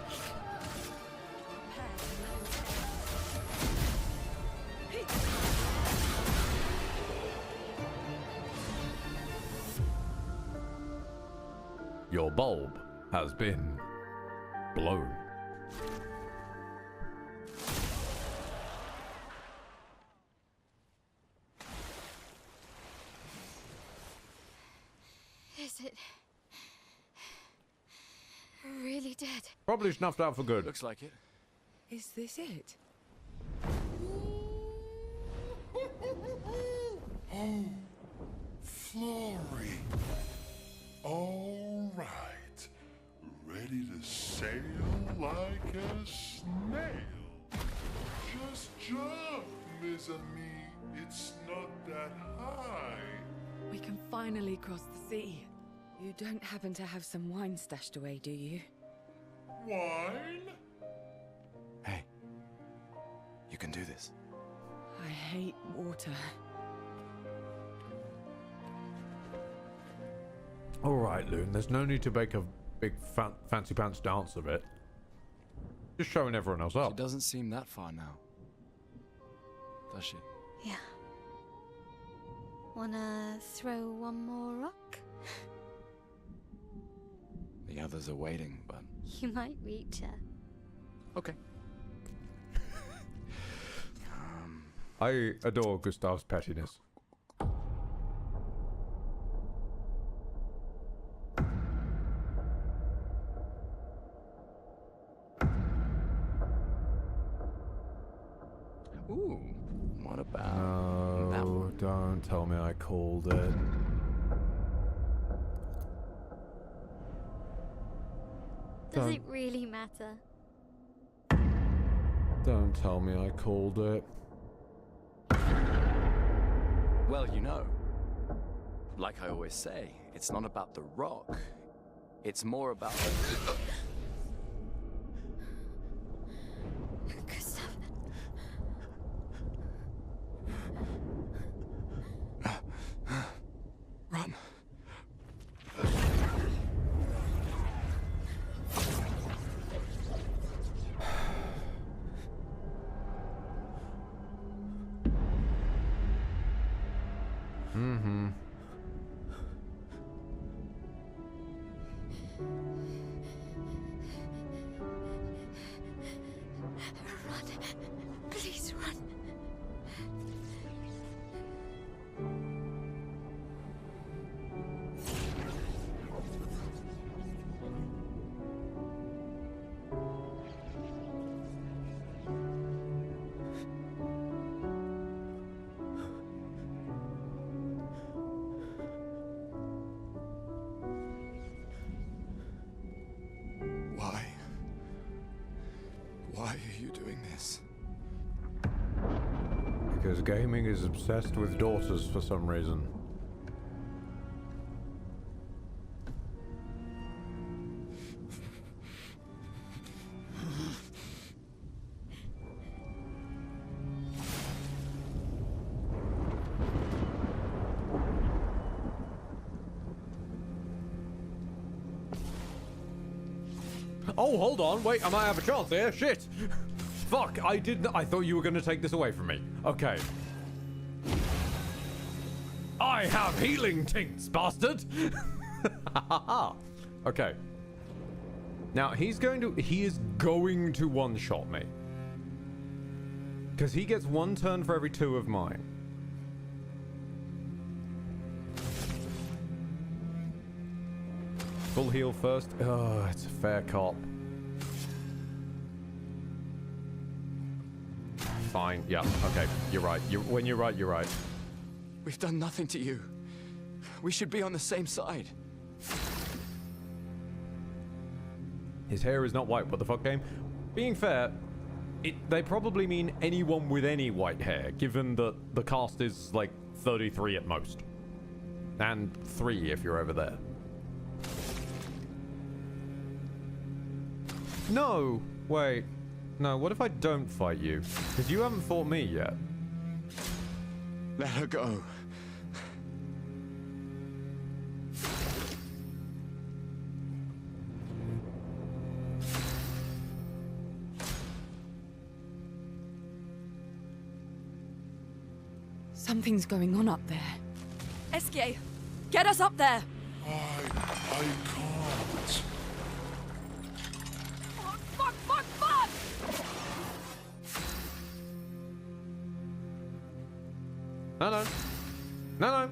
Your bulb has been blown. Is it really dead? Probably snuffed out for good. Looks like it. Is this it? Oh, Flory. All right. Ready to sail like a snail. Just jump, mes amis. It's not that high. We can finally cross the sea. You don't happen to have some wine stashed away, do you? Wine? Hey, you can do this. I hate water. All right, Loon. There's no need to make a big fancy pants dance of it. Just showing everyone else up. She doesn't seem that far now, does she? Yeah. Wanna throw one more rock? The others are waiting, but... You might reach her. Okay. I adore Gustav's pettiness. Ooh, what about that No, one? don't tell me I called it. Does it really matter? Don't tell me I called it. Well, you know, like I always say, it's not about the rock. It's more about... Gustav. Run. Mm-hmm. Run. Please run. Why? Why are you doing this? Because gaming is obsessed with daughters for some reason. Oh, hold on. Wait, I might have a chance here. Shit. Fuck, I thought you were going to take this away from me. Okay. I have healing tints, bastard. Okay. Now, he is going to one-shot me. Because he gets one turn for every 2 of mine. Full heal first. Oh, it's a fair cop. Fine. Yeah. Okay. You're right. When you're right, you're right. We've done nothing to you. We should be on the same side. His hair is not white. What the fuck, game? Being fair, They probably mean anyone with any white hair, given that the cast is like 33 at most. And 3 if you're over there. No! Wait. No, what if I don't fight you? Because you haven't fought me yet. Let her go. Something's going on up there. Esquier, get us up there! I can't. Fuck, fuck, fuck, fuck! No, no. No, no.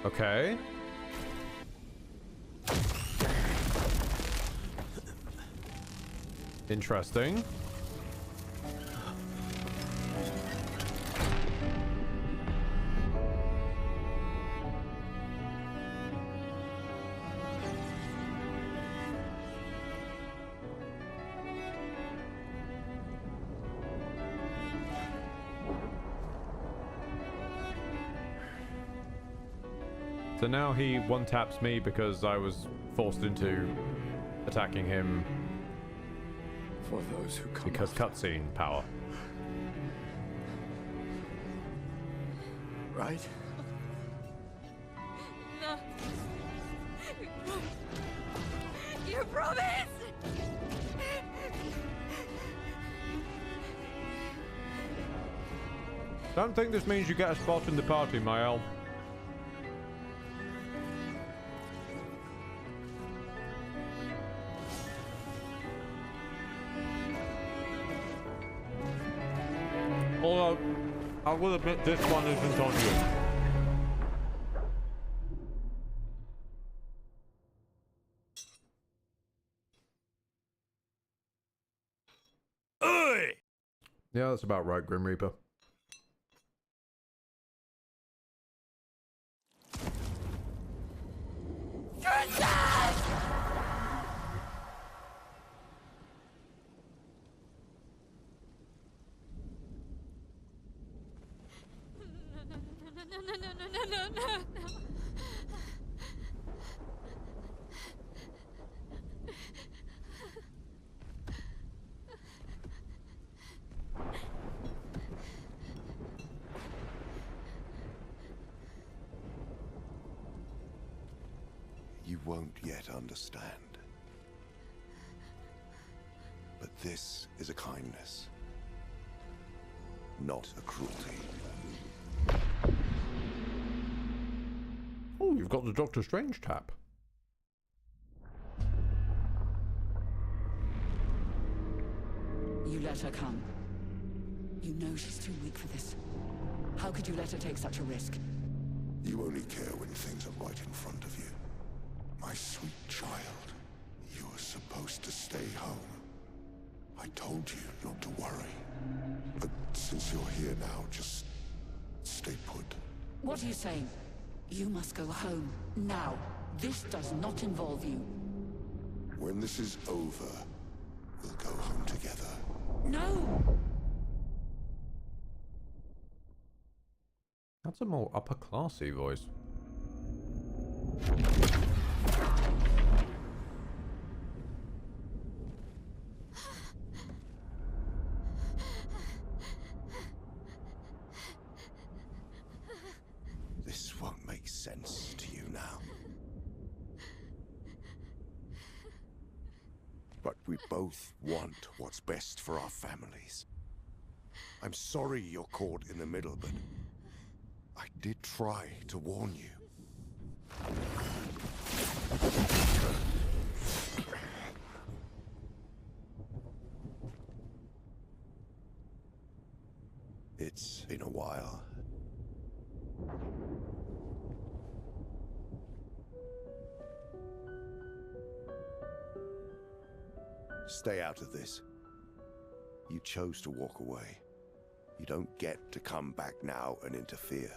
Okay. Interesting. So now he one-taps me because I was forced into attacking him. For those who come because cutscene power. Right? No. You promised! Don't think this means you get a spot in the party, Mael. Although, I will admit this one isn't on you. Oi! Yeah, that's about right, Grim Reaper. No. You won't yet understand. But this is a kindness, not a cruelty. Oh, you've got the Doctor Strange tap. You let her come. You know she's too weak for this. How could you let her take such a risk? You only care when things are right in front of you. My sweet child, you were supposed to stay home. I told you not to worry. But since you're here now, just stay put. What are you saying? You must go home, now. This does not involve you. When this is over, we'll go home together. No! That's a more upper classy voice. This won't make sense to you now. But we both want what's best for our families. I'm sorry you're caught in the middle, but I did try to warn you. It's been a while. Stay out of this. You chose to walk away. You don't get to come back now and interfere.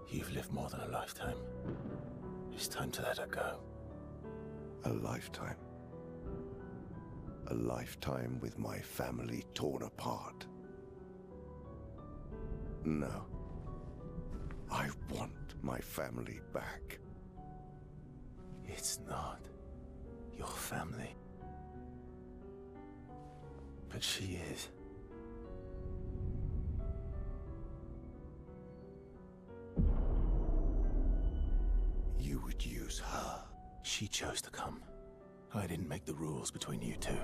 You've lived more than a lifetime. It's time to let her go. A lifetime. A lifetime with my family torn apart. No. I want my family back. It's not your family. But she is. You would use her. She chose to come. I didn't make the rules between you two.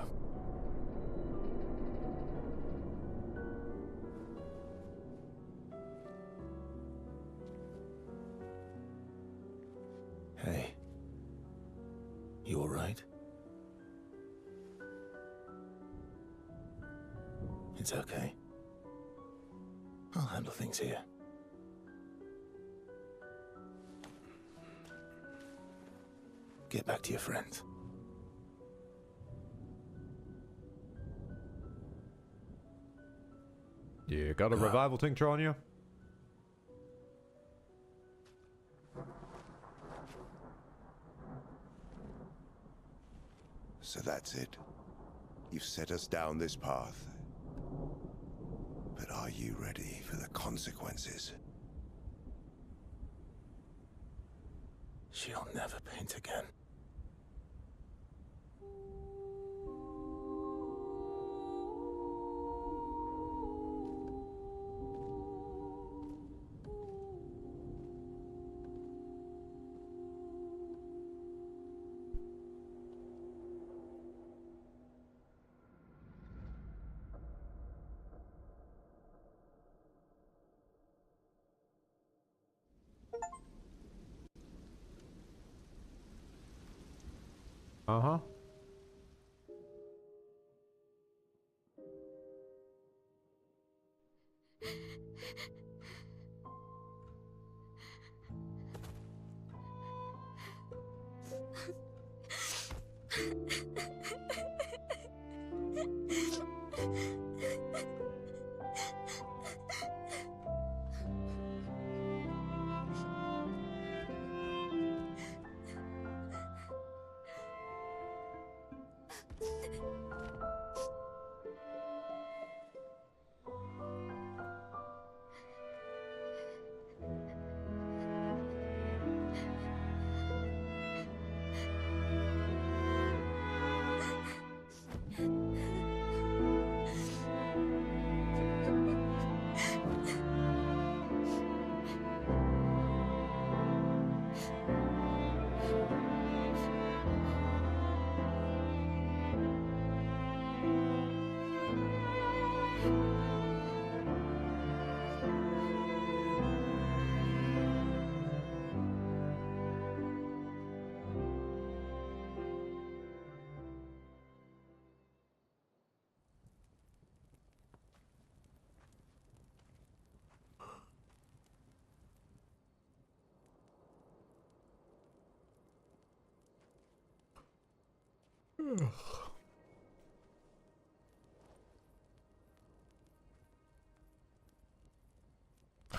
Hey. You alright? It's okay. I'll handle things here. Get back to your friends. You got a revival tincture on you? So that's it. You've set us down this path. But are you ready for the consequences? She'll never paint again. Uh-huh.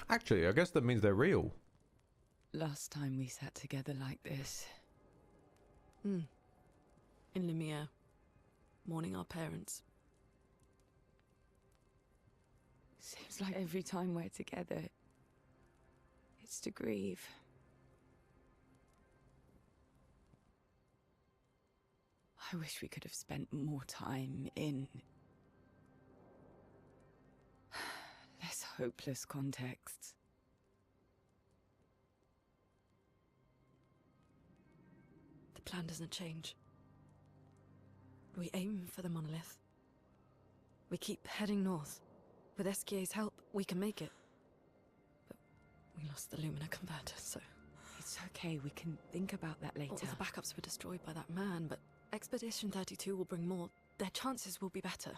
Actually, I guess that means they're real. Last time we sat together like this. In Lumiere, mourning our parents. Seems like every time we're together, it's to grieve. I wish we could have spent more time in less hopeless contexts. The plan doesn't change. We aim for the monolith. We keep heading north. With SKA's help, we can make it. But we lost the Lumina converter, so... It's okay, we can think about that later. All the backups were destroyed by that man, but Expedition 32 will bring more. Their chances will be better.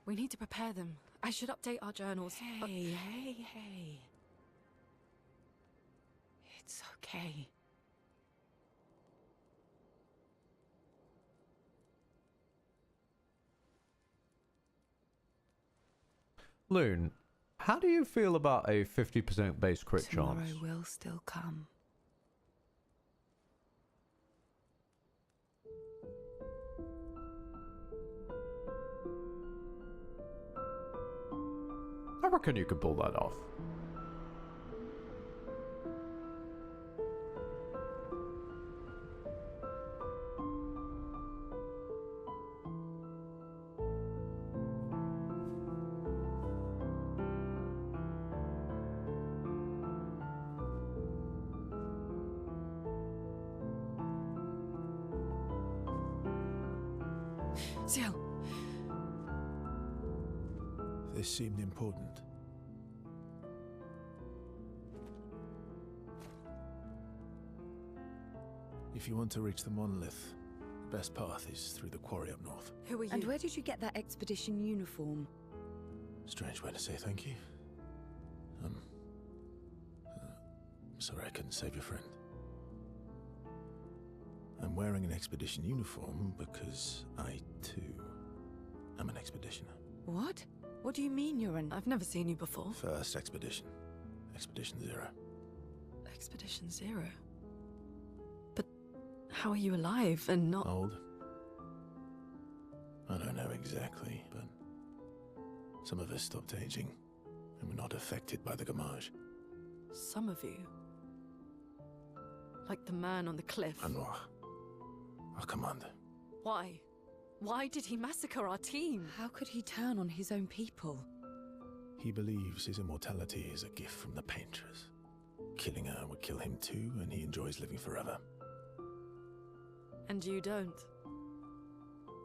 We need to prepare them. I should update our journals. Hey. It's okay. Loon, how do you feel about a 50% base crit Tomorrow chance? will still come. I reckon you could pull that off. Zio, This seemed important. If you want to reach the monolith, the best path is through the quarry up north. who are you? And where did you get that expedition uniform? Strange way to say thank you. Sorry I couldn't save your friend. I'm wearing an expedition uniform because I, too, am an expeditioner. What? What do you mean you're an... I've never seen you before. First expedition. Expedition 0. Expedition 0? But how are you alive and not... Old? I don't know exactly, but some of us stopped aging, and we're not affected by the gamage. Some of you? Like the man on the cliff? Anwar, our commander. Why? Why did he massacre our team? How could he turn on his own people? He believes his immortality is a gift from the painters. Killing her would kill him too, and he enjoys living forever. And you don't?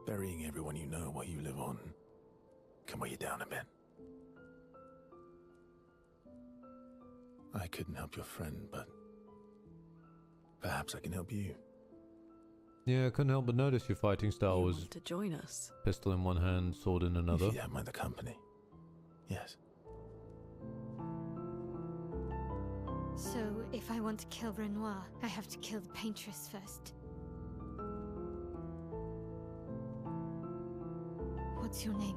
Burying everyone you know while you live on can weigh you down a bit. I couldn't help your friend, but perhaps I can help you. Yeah, I couldn't help but notice your fighting style was to join us. Pistol in one hand, sword in another. If you don't mind the company. Yes. So, if I want to kill Renoir, I have to kill the paintress first. What's your name?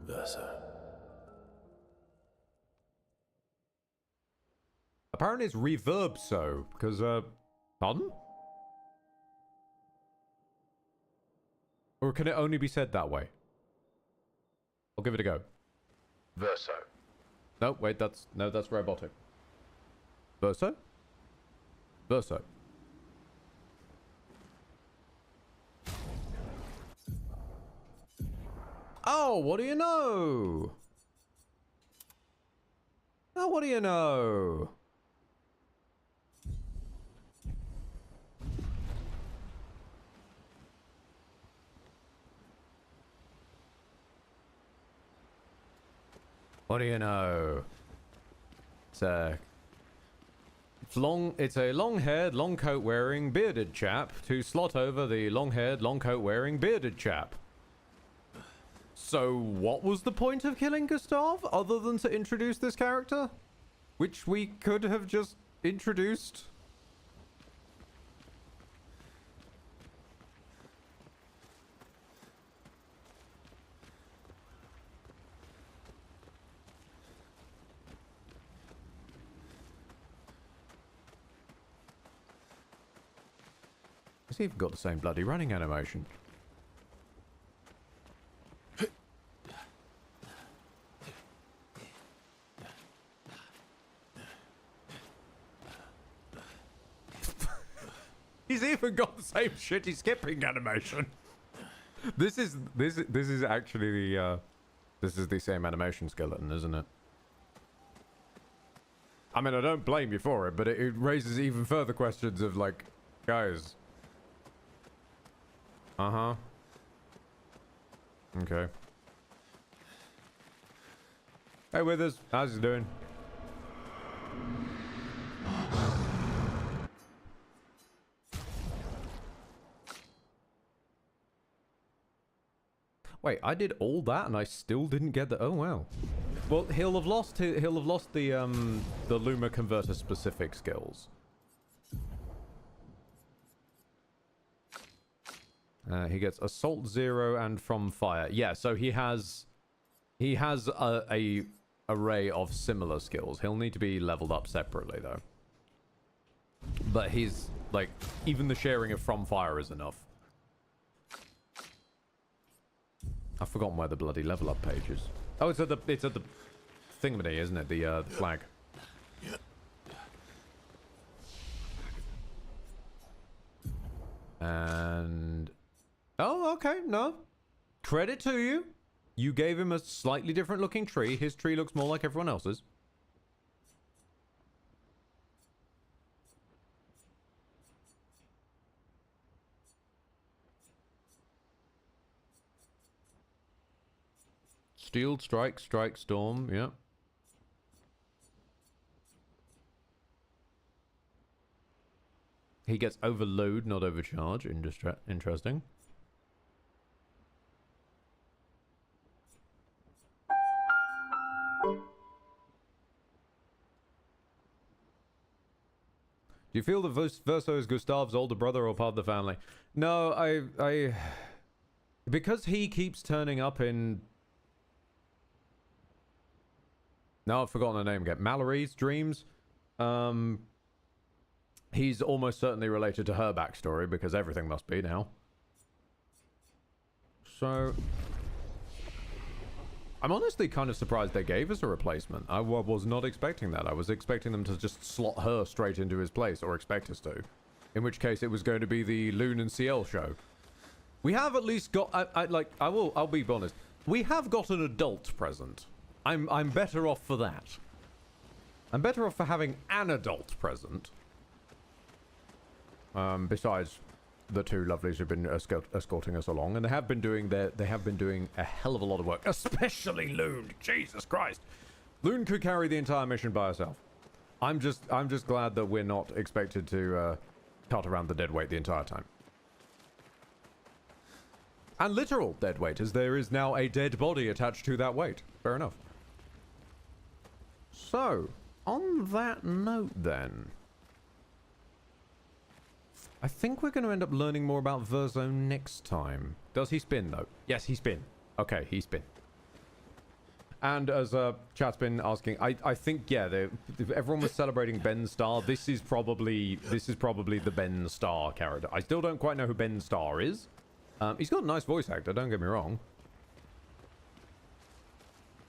Versa. Apparently it's reverb so, because, pardon? Or can it only be said that way? I'll give it a go. Verso. No, wait, that's robotic. Verso? Verso. Oh, what do you know? Oh, what do you know? What do you know? It's a long-haired, long coat wearing, bearded chap to slot over the long-haired, long coat wearing, bearded chap. So what was the point of killing Gustav other than to introduce this character? Which we could have just introduced? It's even got the same bloody running animation. He's even got the same shitty skipping animation. This is actually the this is the same animation skeleton, isn't it? I mean, I don't blame you for it, but it raises even further questions of like, guys. Uh-huh. Okay. Hey, Withers. How's it doing? Wait, I did all that and I still didn't get the... Oh, wow. Well, he'll have lost the Luma Converter specific skills. He gets Assault 0 and From Fire. Yeah, so he has a array of similar skills. He'll need to be leveled up separately, though. But he's, like, even the sharing of From Fire is enough. I've forgotten where the bloody level up page is. Oh, it's at the thingamady, isn't it? The flag. And... oh, okay, no. Credit to you. You gave him a slightly different looking tree. His tree looks more like everyone else's. Steel, strike, storm, yeah. He gets overload, not overcharge. Interesting. Do you feel that Verso is Gustav's older brother or part of the family? No, I... because he keeps turning up in... no, I've forgotten the name again. Mallory's dreams. He's almost certainly related to her backstory, because everything must be now. So... I'm honestly kind of surprised they gave us a replacement. I was not expecting that. I was expecting them to just slot her straight into his place, or expect us to. In which case, it was going to be the Loon and CL show. We have at least got... I'll be honest. We have got an adult present. I'm better off for that. I'm better off for having an adult present. Besides the two lovelies who've been escorting us along, and they have been doing a hell of a lot of work, especially Loon. Jesus Christ, Loon could carry the entire mission by herself. I'm just glad that we're not expected to cart around the dead weight the entire time. And literal dead weight, as there is now a dead body attached to that weight. Fair enough. So, on that note then, I think we're going to end up learning more about Verso next time. Does he spin, though? Yes, he spin. Okay, he spin. And as chat's been asking, I think, yeah, everyone was celebrating Ben Starr. This is probably the Ben Starr character. I still don't quite know who Ben Starr is. He's got a nice voice actor, don't get me wrong.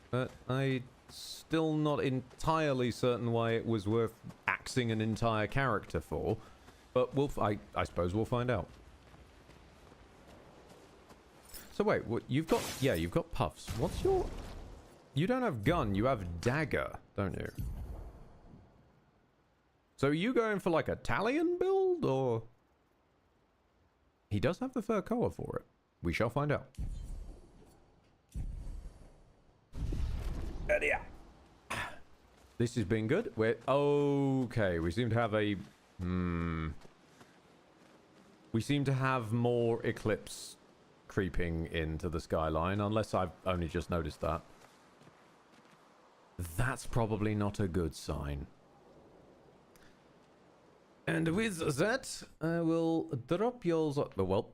But I'm still not entirely certain why it was worth axing an entire character for. But I suppose we'll find out. So wait, you've got puffs. What's your... you don't have gun, you have dagger, don't you? So are you going for like a Talion build, or... he does have the fur collar for it. We shall find out. This has been good. Okay, we seem to have a... we seem to have more eclipse creeping into the skyline, unless I've only just noticed that. That's probably not a good sign. And with that, I will drop yours... well,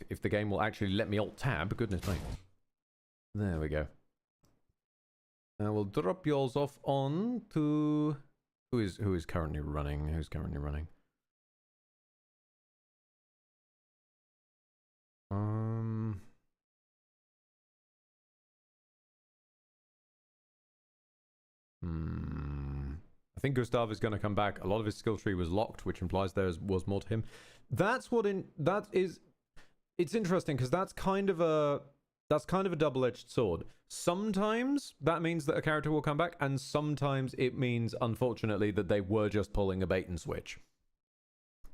if the game will actually let me alt-tab, goodness me. There we go. I will drop yours off on to... Who is currently running? Who's currently running? I think Gustav is going to come back. A lot of his skill tree was locked, which implies there was more to him. It's interesting because that's kind of a double-edged sword. Sometimes that means that a character will come back, and sometimes it means, unfortunately, that they were just pulling a bait and switch.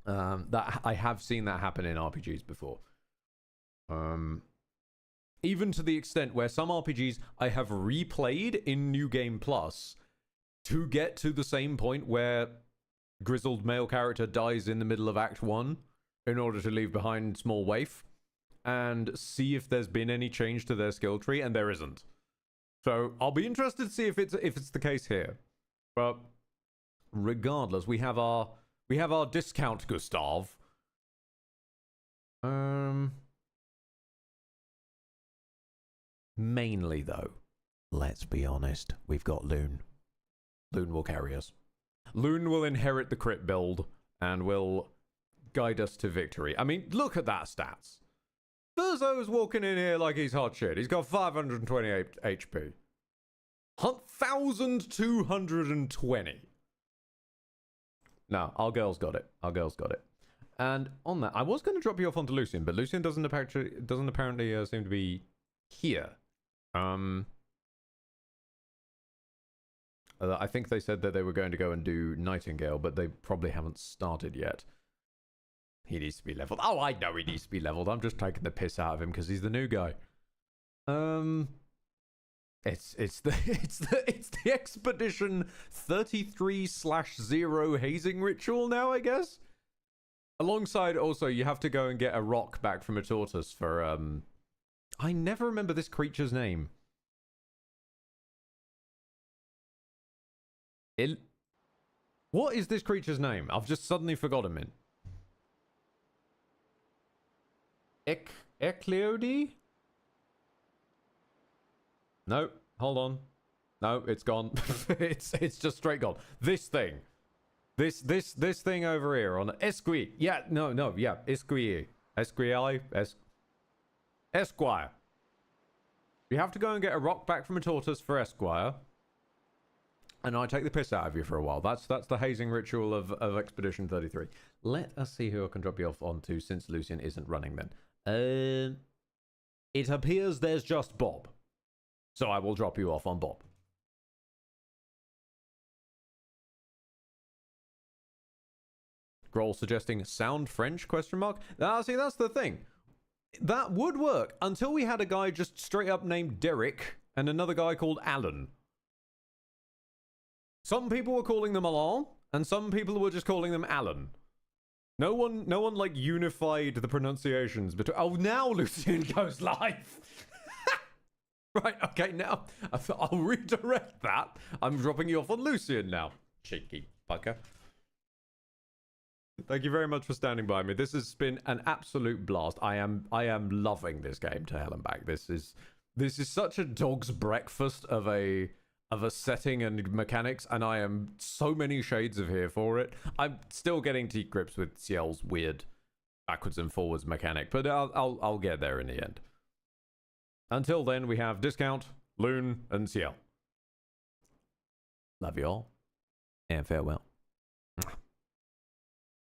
That I have seen that happen in RPGs before. Even to the extent where some RPGs I have replayed in New Game Plus to get to the same point where grizzled male character dies in the middle of Act 1 in order to leave behind small waif, and see if there's been any change to their skill tree, and there isn't. So I'll be interested to see if it's the case here. But regardless, we have our discount Gustav. Mainly, though, let's be honest, we've got Loon. Loon will carry us. Loon will inherit the crit build and will guide us to victory. I mean, look at that stats. Thurzo's walking in here like he's hot shit. He's got 528 HP. 1,220. No, our girl's got it. Our girl's got it. And on that, I was going to drop you off onto Lucian, but Lucian doesn't apparently seem to be here. I think they said that they were going to go and do Nightingale, but they probably haven't started yet. He needs to be leveled. Oh, I know he needs to be leveled. I'm just taking the piss out of him because he's the new guy. It's the Expedition 33/0 hazing ritual now, I guess. Alongside, also, you have to go and get a rock back from a tortoise for I never remember this creature's name. What is this creature's name? I've just suddenly forgotten it. Ecleode? No, hold on. No, it's gone. it's just straight gone. This thing. This thing over here on Esquire. Yeah, no, yeah, Esquire. Esquire. You have to go and get a rock back from a tortoise for Esquire. And I take the piss out of you for a while. That's the hazing ritual of Expedition 33. Let us see who I can drop you off onto since Lucian isn't running then. It appears there's just Bob. So I will drop you off on Bob. Grohl suggesting sound French ? See, that's the thing. That would work until we had a guy just straight up named Derek and another guy called Alan. Some people were calling them Alain, and some people were just calling them Alan. No one like unified the pronunciations between. Oh, now Lucian goes live. Right, okay, now I'll redirect that. I'm dropping you off on Lucian now. Cheeky fucker. Thank you very much for standing by me. This has been an absolute blast. I am loving this game to hell and back. This is such a dog's breakfast of a setting and mechanics, and I am so many shades of here for it. I'm still getting to grips with Ciel's weird backwards and forwards mechanic, but I'll get there in the end. Until then, we have Discount, Loon, and Ciel. Love you all, and farewell.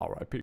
R.I.P.